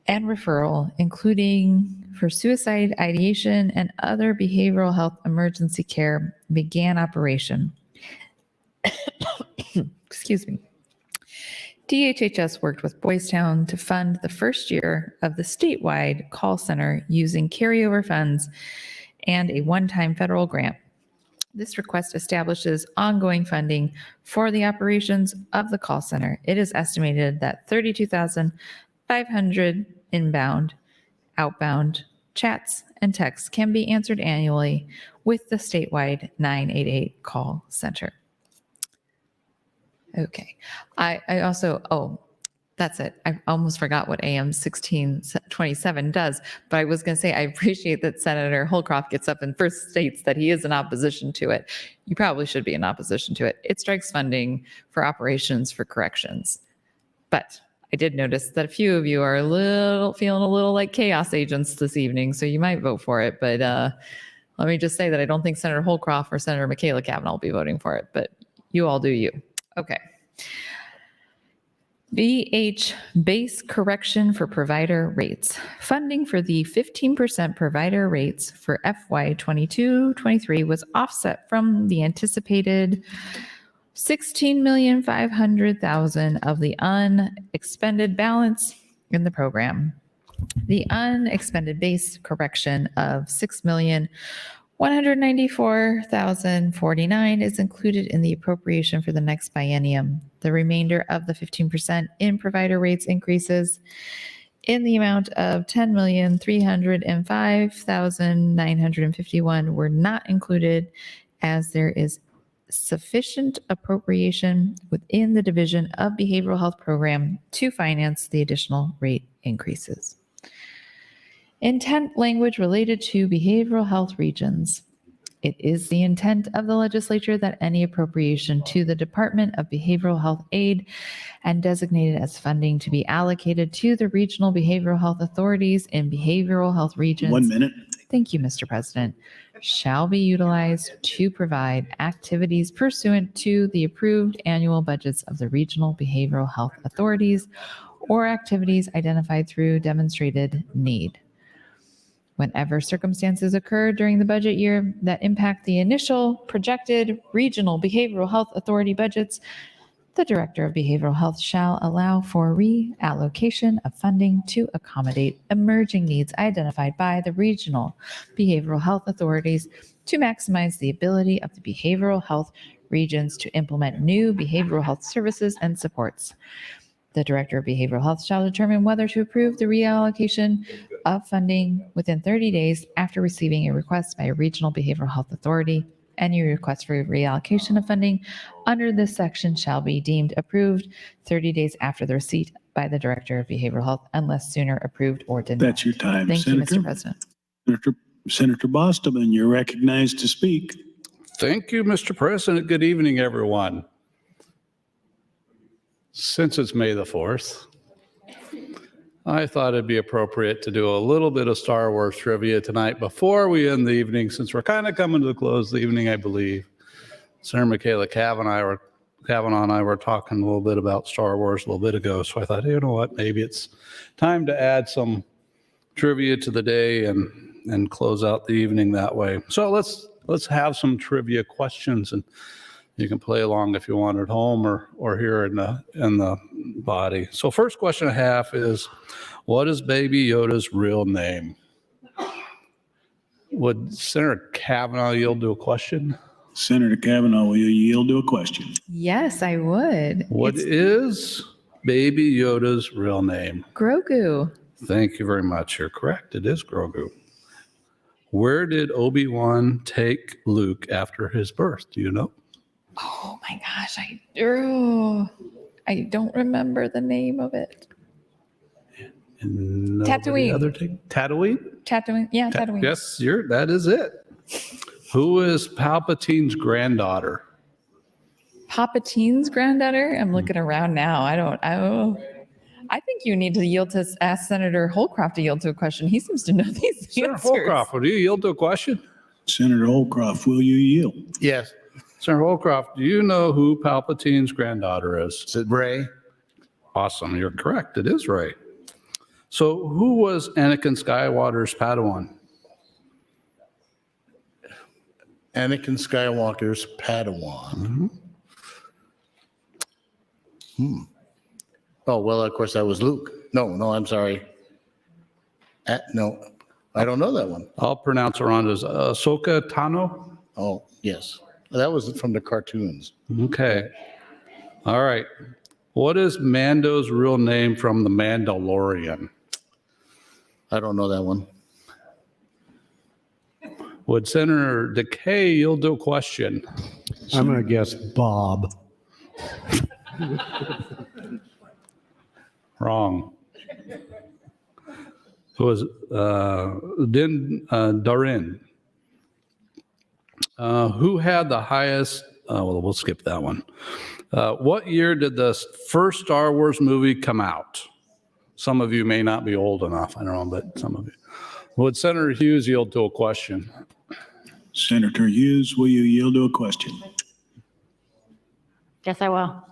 and referral, including for suicide ideation and other behavioral health emergency care, began operation. Excuse me. DHHS worked with Boys Town to fund the first year of the statewide call center using carryover funds and a one-time federal grant. This request establishes ongoing funding for the operations of the call center. It is estimated that 32,500 inbound, outbound chats and texts can be answered annually with the statewide 988 call center. Okay. I also, that's it. I almost forgot what AM 1627 does, but I was going to say, I appreciate that Senator Holcroft gets up and first states that he is in opposition to it. You probably should be in opposition to it. It strikes funding for operations for corrections. But I did notice that a few of you are feeling a little like chaos agents this evening, so you might vote for it. But let me just say that I don't think Senator Holcroft or Senator Michaela Cavanaugh will be voting for it, but you all do you. Okay. BH base correction for provider rates. Funding for the 15% provider rates for FY 22-23 was offset from the anticipated $16,500,000 of the unexpended balance in the program. The unexpended base correction of $6,194,049 is included in the appropriation for the next biennium. The remainder of the 15% in provider rates increases in the amount of $10,305,951 were not included, as there is sufficient appropriation within the Division of Behavioral Health Program to finance the additional rate increases. Intent language related to behavioral health regions. It is the intent of the legislature that any appropriation to the Department of Behavioral Health Aid and designated as funding to be allocated to the regional behavioral health authorities in behavioral health regions. 1 minute. Thank you, Mr. President. Shall be utilized to provide activities pursuant to the approved annual budgets of the regional behavioral health authorities or activities identified through demonstrated need. Whenever circumstances occur during the budget year that impact the initial projected regional behavioral health authority budgets, the Director of Behavioral Health shall allow for reallocation of funding to accommodate emerging needs identified by the regional behavioral health authorities to maximize the ability of the behavioral health regions to implement new behavioral health services and supports. The Director of Behavioral Health shall determine whether to approve the reallocation of funding within 30 days after receiving a request by a regional behavioral health authority. Any request for reallocation of funding under this section shall be deemed approved 30 days after the receipt by the Director of Behavioral Health unless sooner approved or denied. That's your time, Thank Senator. you, Mr. President. Senator Bostoman, you're recognized to speak. Thank you, Mr. President. Good evening, everyone. Since it's May the 4th, I thought it'd be appropriate to do a little bit of Star Wars trivia tonight before we end the evening, since we're kind of coming to the close of the evening, I believe. Senator Michaela Cavanaugh and I were talking a little bit about Star Wars a little bit ago, so I thought, you know what, maybe it's time to add some trivia to the day and close out the evening that way. So let's have some trivia questions, and you can play along if you want at home or here in the body. So first question I have is, what is Baby Yoda's real name? Would Senator Cavanaugh yield to a question? Senator Cavanaugh, will you yield to a question? Yes, I would. What is Baby Yoda's real name? Grogu. Thank you very much. You're correct. It is Grogu. Where did Obi-Wan take Luke after his birth? Do you know? Oh my gosh, I don't remember the name of it. Tatooine. Tatooine? Yeah, Tatooine. Yes, that is it. Who is Palpatine's granddaughter? Palpatine's granddaughter? I'm looking around now. I think you need to yield to ask Senator Holcroft to yield to a question. He seems to know these Senator answers. Holcroft, would you yield to a question? Senator Holcroft, will you yield? Yes. Senator Holcroft, do you know who Palpatine's granddaughter is? Is it Ray? Awesome. You're correct. It is Ray. So who was Anakin Skywalker's Padawan? Anakin Skywalker's Padawan. Oh, well, of course, that was Luke. No, I'm sorry. No, I don't know that one. I'll pronounce her on as Ahsoka Tano. Oh, yes. That was from the cartoons. Okay. All right. What is Mando's real name from The Mandalorian? I don't know that one. Would Senator Decay yield to a question? I'm going to guess Bob. Wrong. It was Din Djarin. Who had the highest? Well, we'll skip that one. What year did the first Star Wars movie come out? Some of you may not be old enough. I don't know, but some of you. Would Senator Hughes yield to a question? Senator Hughes, will you yield to a question? Yes, I will.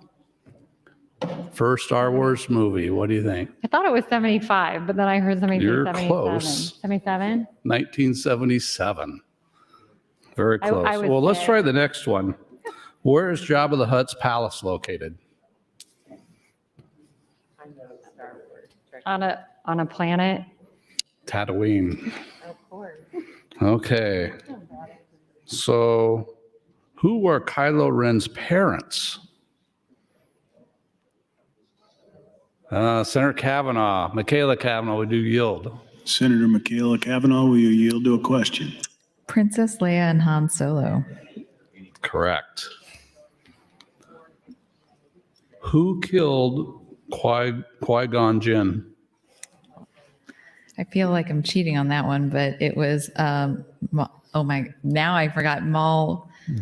First Star Wars movie. What do you think? I thought it was 75, but then I heard somebody say You're 77. close. 77? 1977. Very I close. would Well, let's say- try the next one. Where is Jabba the Hutt's palace located? On a planet. Tatooine. Of course. Okay. So, who were Kylo Ren's parents? Senator Kavanaugh, Michaela Kavanaugh, would you yield? Senator Michaela Kavanaugh, will you yield to a question? Princess Leia and Han Solo. Correct. Who killed Qui-Gon Jinn? I feel like I'm cheating on that one, but it was, now I forgot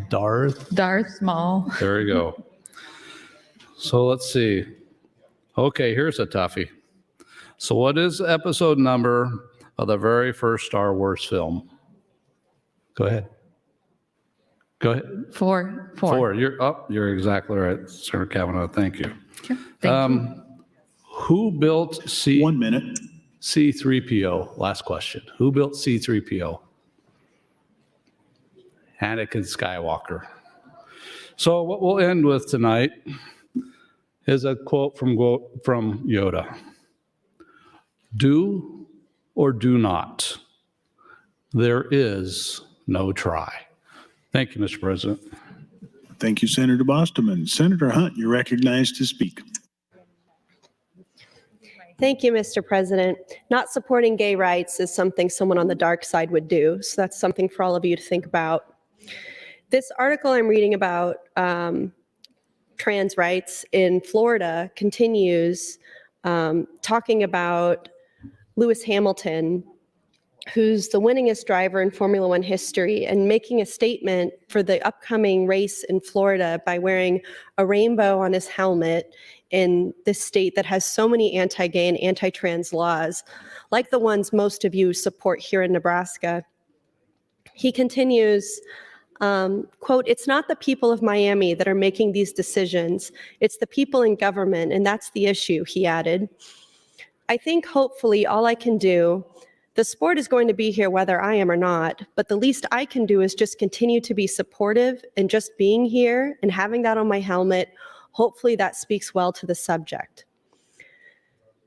Darth Maul. There you go. So let's see. Okay, here's a toughie. So what is the episode number of the very first Star Wars film? Go ahead. Four. You're exactly right, Senator Kavanaugh. Thank you. Thank you. Who built 1 minute. C-3PO? Last question. Who built C-3PO? Anakin Skywalker. So what we'll end with tonight is a quote from Yoda. Do or do not. There is no try. Thank you, Mr. President. Thank you, Senator Bostoman. Senator Hunt, you're recognized to speak. Thank you, Mr. President. Not supporting gay rights is something someone on the dark side would do, so that's something for all of you to think about. This article I'm reading about trans rights in Florida continues talking about Lewis Hamilton, who's the winningest driver in Formula One history, and making a statement for the upcoming race in Florida by wearing a rainbow on his helmet in this state that has so many anti-gay and anti-trans laws, like the ones most of you support here in Nebraska. He continues, quote, "It's not the people of Miami that are making these decisions. It's the people in government, and that's the issue," he added. I think hopefully all I can do, the sport is going to be here whether I am or not, but the least I can do is just continue to be supportive, and just being here and having that on my helmet, hopefully that speaks well to the subject.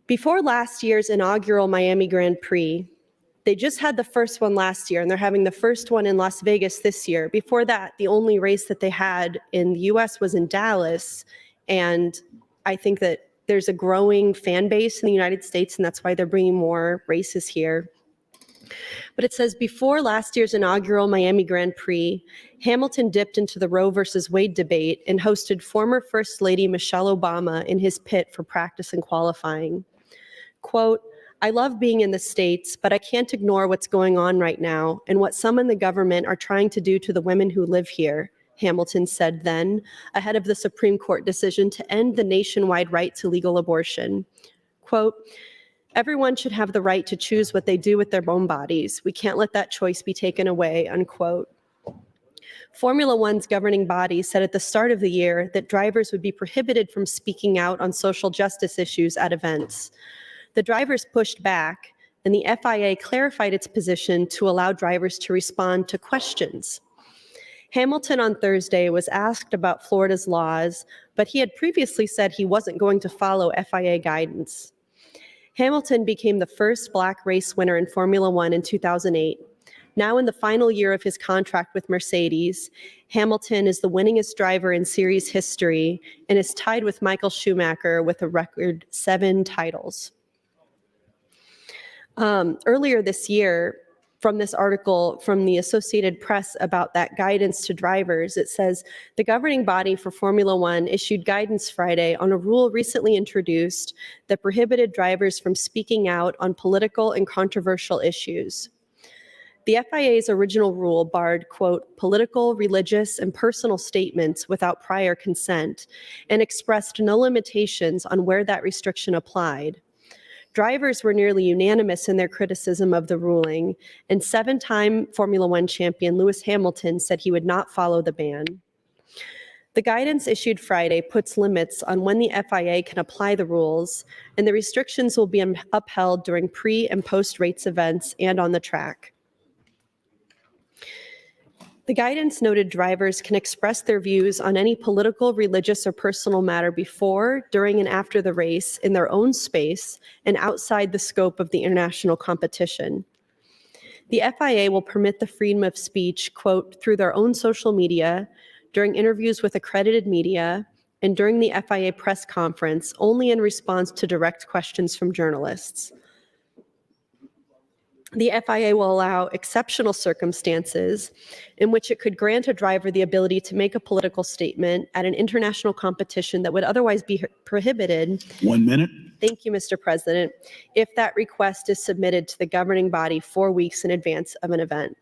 Before last year's inaugural Miami Grand Prix, they just had the first one last year, and they're having the first one in Las Vegas this year. Before that, the only race that they had in the US was in Dallas, and I think that there's a growing fan base in the United States, and that's why they're bringing more races here. But it says, before last year's inaugural Miami Grand Prix, Hamilton dipped into the Roe versus Wade debate and hosted former First Lady Michelle Obama in his pit for practice and qualifying. Quote, "I love being in the States, but I can't ignore what's going on right now and what some in the government are trying to do to the women who live here," Hamilton said then, ahead of the Supreme Court decision to end the nationwide right to legal abortion. quote, "Everyone should have the right to choose what they do with their own bodies. We can't let that choice be taken away," unquote. Formula One's governing body said at the start of the year that drivers would be prohibited from speaking out on social justice issues at events. The drivers pushed back, and the FIA clarified its position to allow drivers to respond to questions. Hamilton on Thursday was asked about Florida's laws, but he had previously said he wasn't going to follow FIA guidance. Hamilton became the first Black race winner in Formula One in 2008. Now in the final year of his contract with Mercedes, Hamilton is the winningest driver in series history and is tied with Michael Schumacher with a record 7 titles. Earlier this year, from this article from the Associated Press about that guidance to drivers, it says, the governing body for Formula One issued guidance Friday on a rule recently introduced that prohibited drivers from speaking out on political and controversial issues. The FIA's original rule barred, quote, "political, religious, and personal statements without prior consent," and expressed no limitations on where that restriction applied. Drivers were nearly unanimous in their criticism of the ruling, and 7-time Formula One champion Lewis Hamilton said he would not follow the ban. The guidance issued Friday puts limits on when the FIA can apply the rules, and the restrictions will be upheld during pre- and post-race events and on the track. The guidance noted drivers can express their views on any political, religious, or personal matter before, during, and after the race in their own space and outside the scope of the international competition. The FIA will permit the freedom of speech, quote, "through their own social media, during interviews with accredited media, and during the FIA press conference, only in response to direct questions from journalists." The FIA will allow exceptional circumstances in which it could grant a driver the ability to make a political statement at an international competition that would otherwise be prohibited. 1 minute. Thank you, Mr. President. If that request is submitted to the governing body 4 weeks in advance of an event.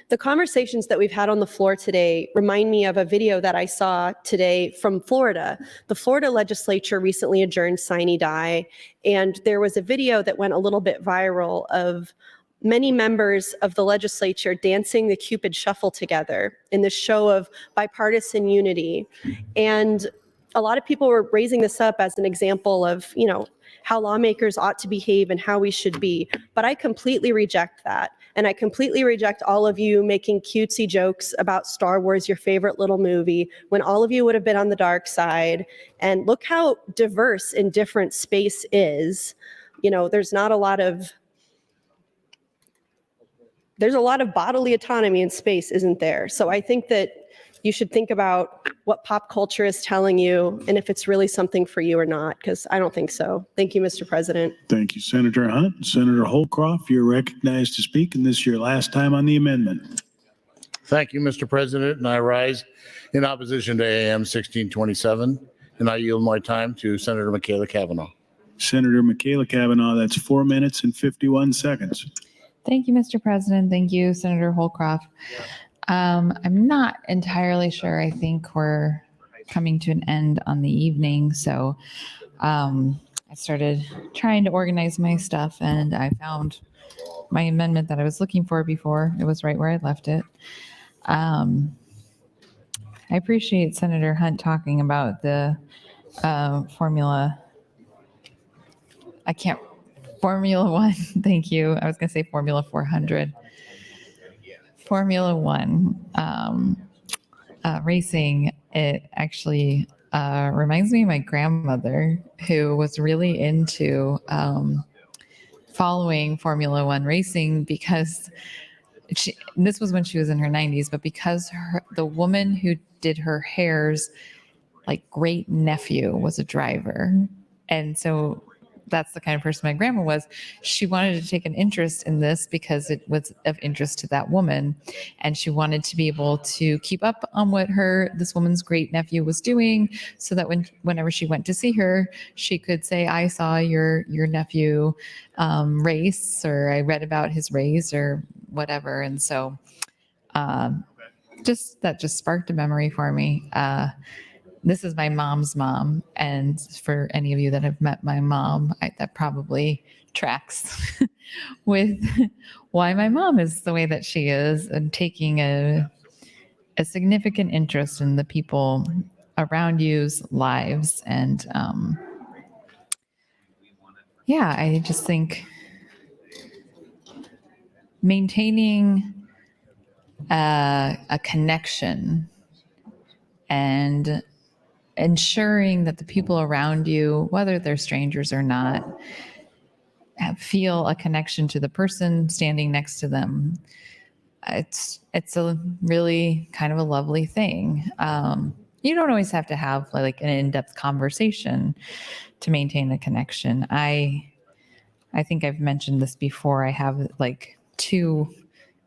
The conversations that we've had on the floor today remind me of a video that I saw today from Florida. The Florida Legislature recently adjourned sine die, and there was a video that went a little bit viral of many members of the legislature dancing the Cupid Shuffle together in this show of bipartisan unity. And a lot of people were raising this up as an example of, you know, how lawmakers ought to behave and how we should be. But I completely reject that. And I completely reject all of you making cutesy jokes about Star Wars, your favorite little movie, when all of you would have been on the dark side. And look how diverse and different space is. You know, there's a lot of bodily autonomy in space, isn't there? So I think that you should think about what pop culture is telling you and if it's really something for you or not, because I don't think so. Thank you, Mr. President. Thank you, Senator Hunt. Senator Holcroft, you're recognized to speak, and this is your last time on the amendment. Thank you, Mr. President, and I rise in opposition to AM 1627, and I yield my time to Senator Michaela Cavanaugh. Senator Michaela Cavanaugh, that's 4 minutes and 51 seconds. Thank you, Mr. President. Thank you, Senator Holcroft. I'm not entirely sure. I think we're coming to an end on the evening. So I started trying to organize my stuff, and I found my amendment that I was looking for before. It was right where I left it. I appreciate Senator Hunt talking about the Formula One. Thank you. I was going to say Formula 400. Formula One racing, it actually reminds me of my grandmother, who was really into following Formula One racing because this was when she was in her 90s, but because the woman who did her hair's like great nephew was a driver. And so that's the kind of person my grandma was. She wanted to take an interest in this because it was of interest to that woman. And she wanted to be able to keep up on what this woman's great nephew was doing, so that whenever she went to see her, she could say, I saw your nephew race, or I read about his race, or whatever. And so that just sparked a memory for me. this is my mom's mom. And for any of you that have met my mom, that probably tracks with why my mom is the way that she is, and taking a significant interest in the people around you's lives. And yeah, I just think maintaining a connection and ensuring that the people around you, whether they're strangers or not, feel a connection to the person standing next to them. It's a really kind of a lovely thing. You don't always have to have like an in-depth conversation to maintain a connection. I think I've mentioned this before. I have like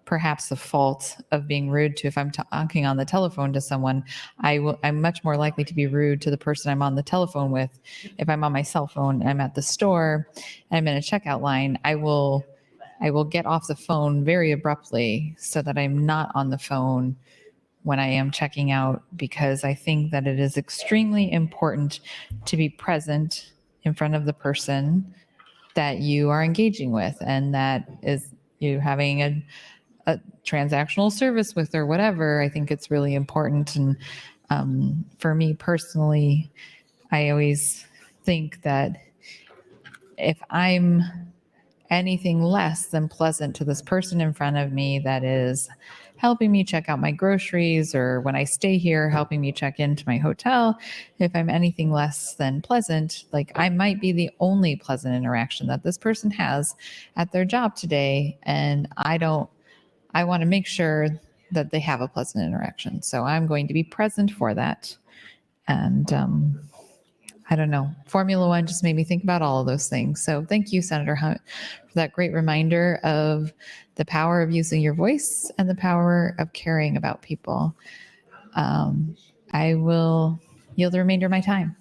perhaps the fault of being rude to. If I'm talking on the telephone to someone, I'm much more likely to be rude to the person I'm on the telephone with. If I'm on my cell phone, I'm at the store, and I'm in a checkout line, I will get off the phone very abruptly so that I'm not on the phone when I am checking out, because I think that it is extremely important to be present in front of the person that you are engaging with, and that is you having a transactional service with or whatever. I think it's really important. And for me personally, I always think that if I'm anything less than pleasant to this person in front of me that is helping me check out my groceries, or when I stay here, helping me check into my hotel, if I'm anything less than pleasant, like I might be the only pleasant interaction that this person has at their job today. And I want to make sure that they have a pleasant interaction. So I'm going to be present for that. And I don't know, Formula One just made me think about all of those things. So thank you, Senator Hunt, for that great reminder of the power of using your voice and the power of caring about people. I will yield the remainder of my time.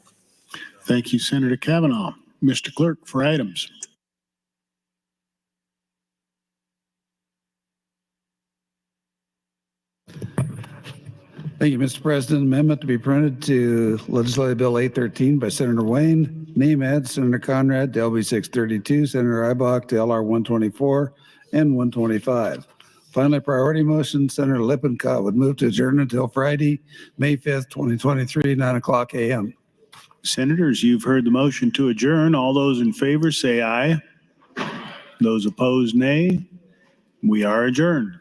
Thank you, Senator Kavanaugh. Mr. Clerk, for items. Thank you, Mr. President. Amendment to be printed to Legislative Bill 813 by Senator Wayne. Name add Senator Conrad to LB 632, Senator Ibach to LR 124 and 125. Finally, priority motion, Senator Lippincott would move to adjourn until Friday, May 5th, 2023, 9:00 a.m. Senators, you've heard the motion to adjourn. All those in favor say aye. Those opposed, nay. We are adjourned.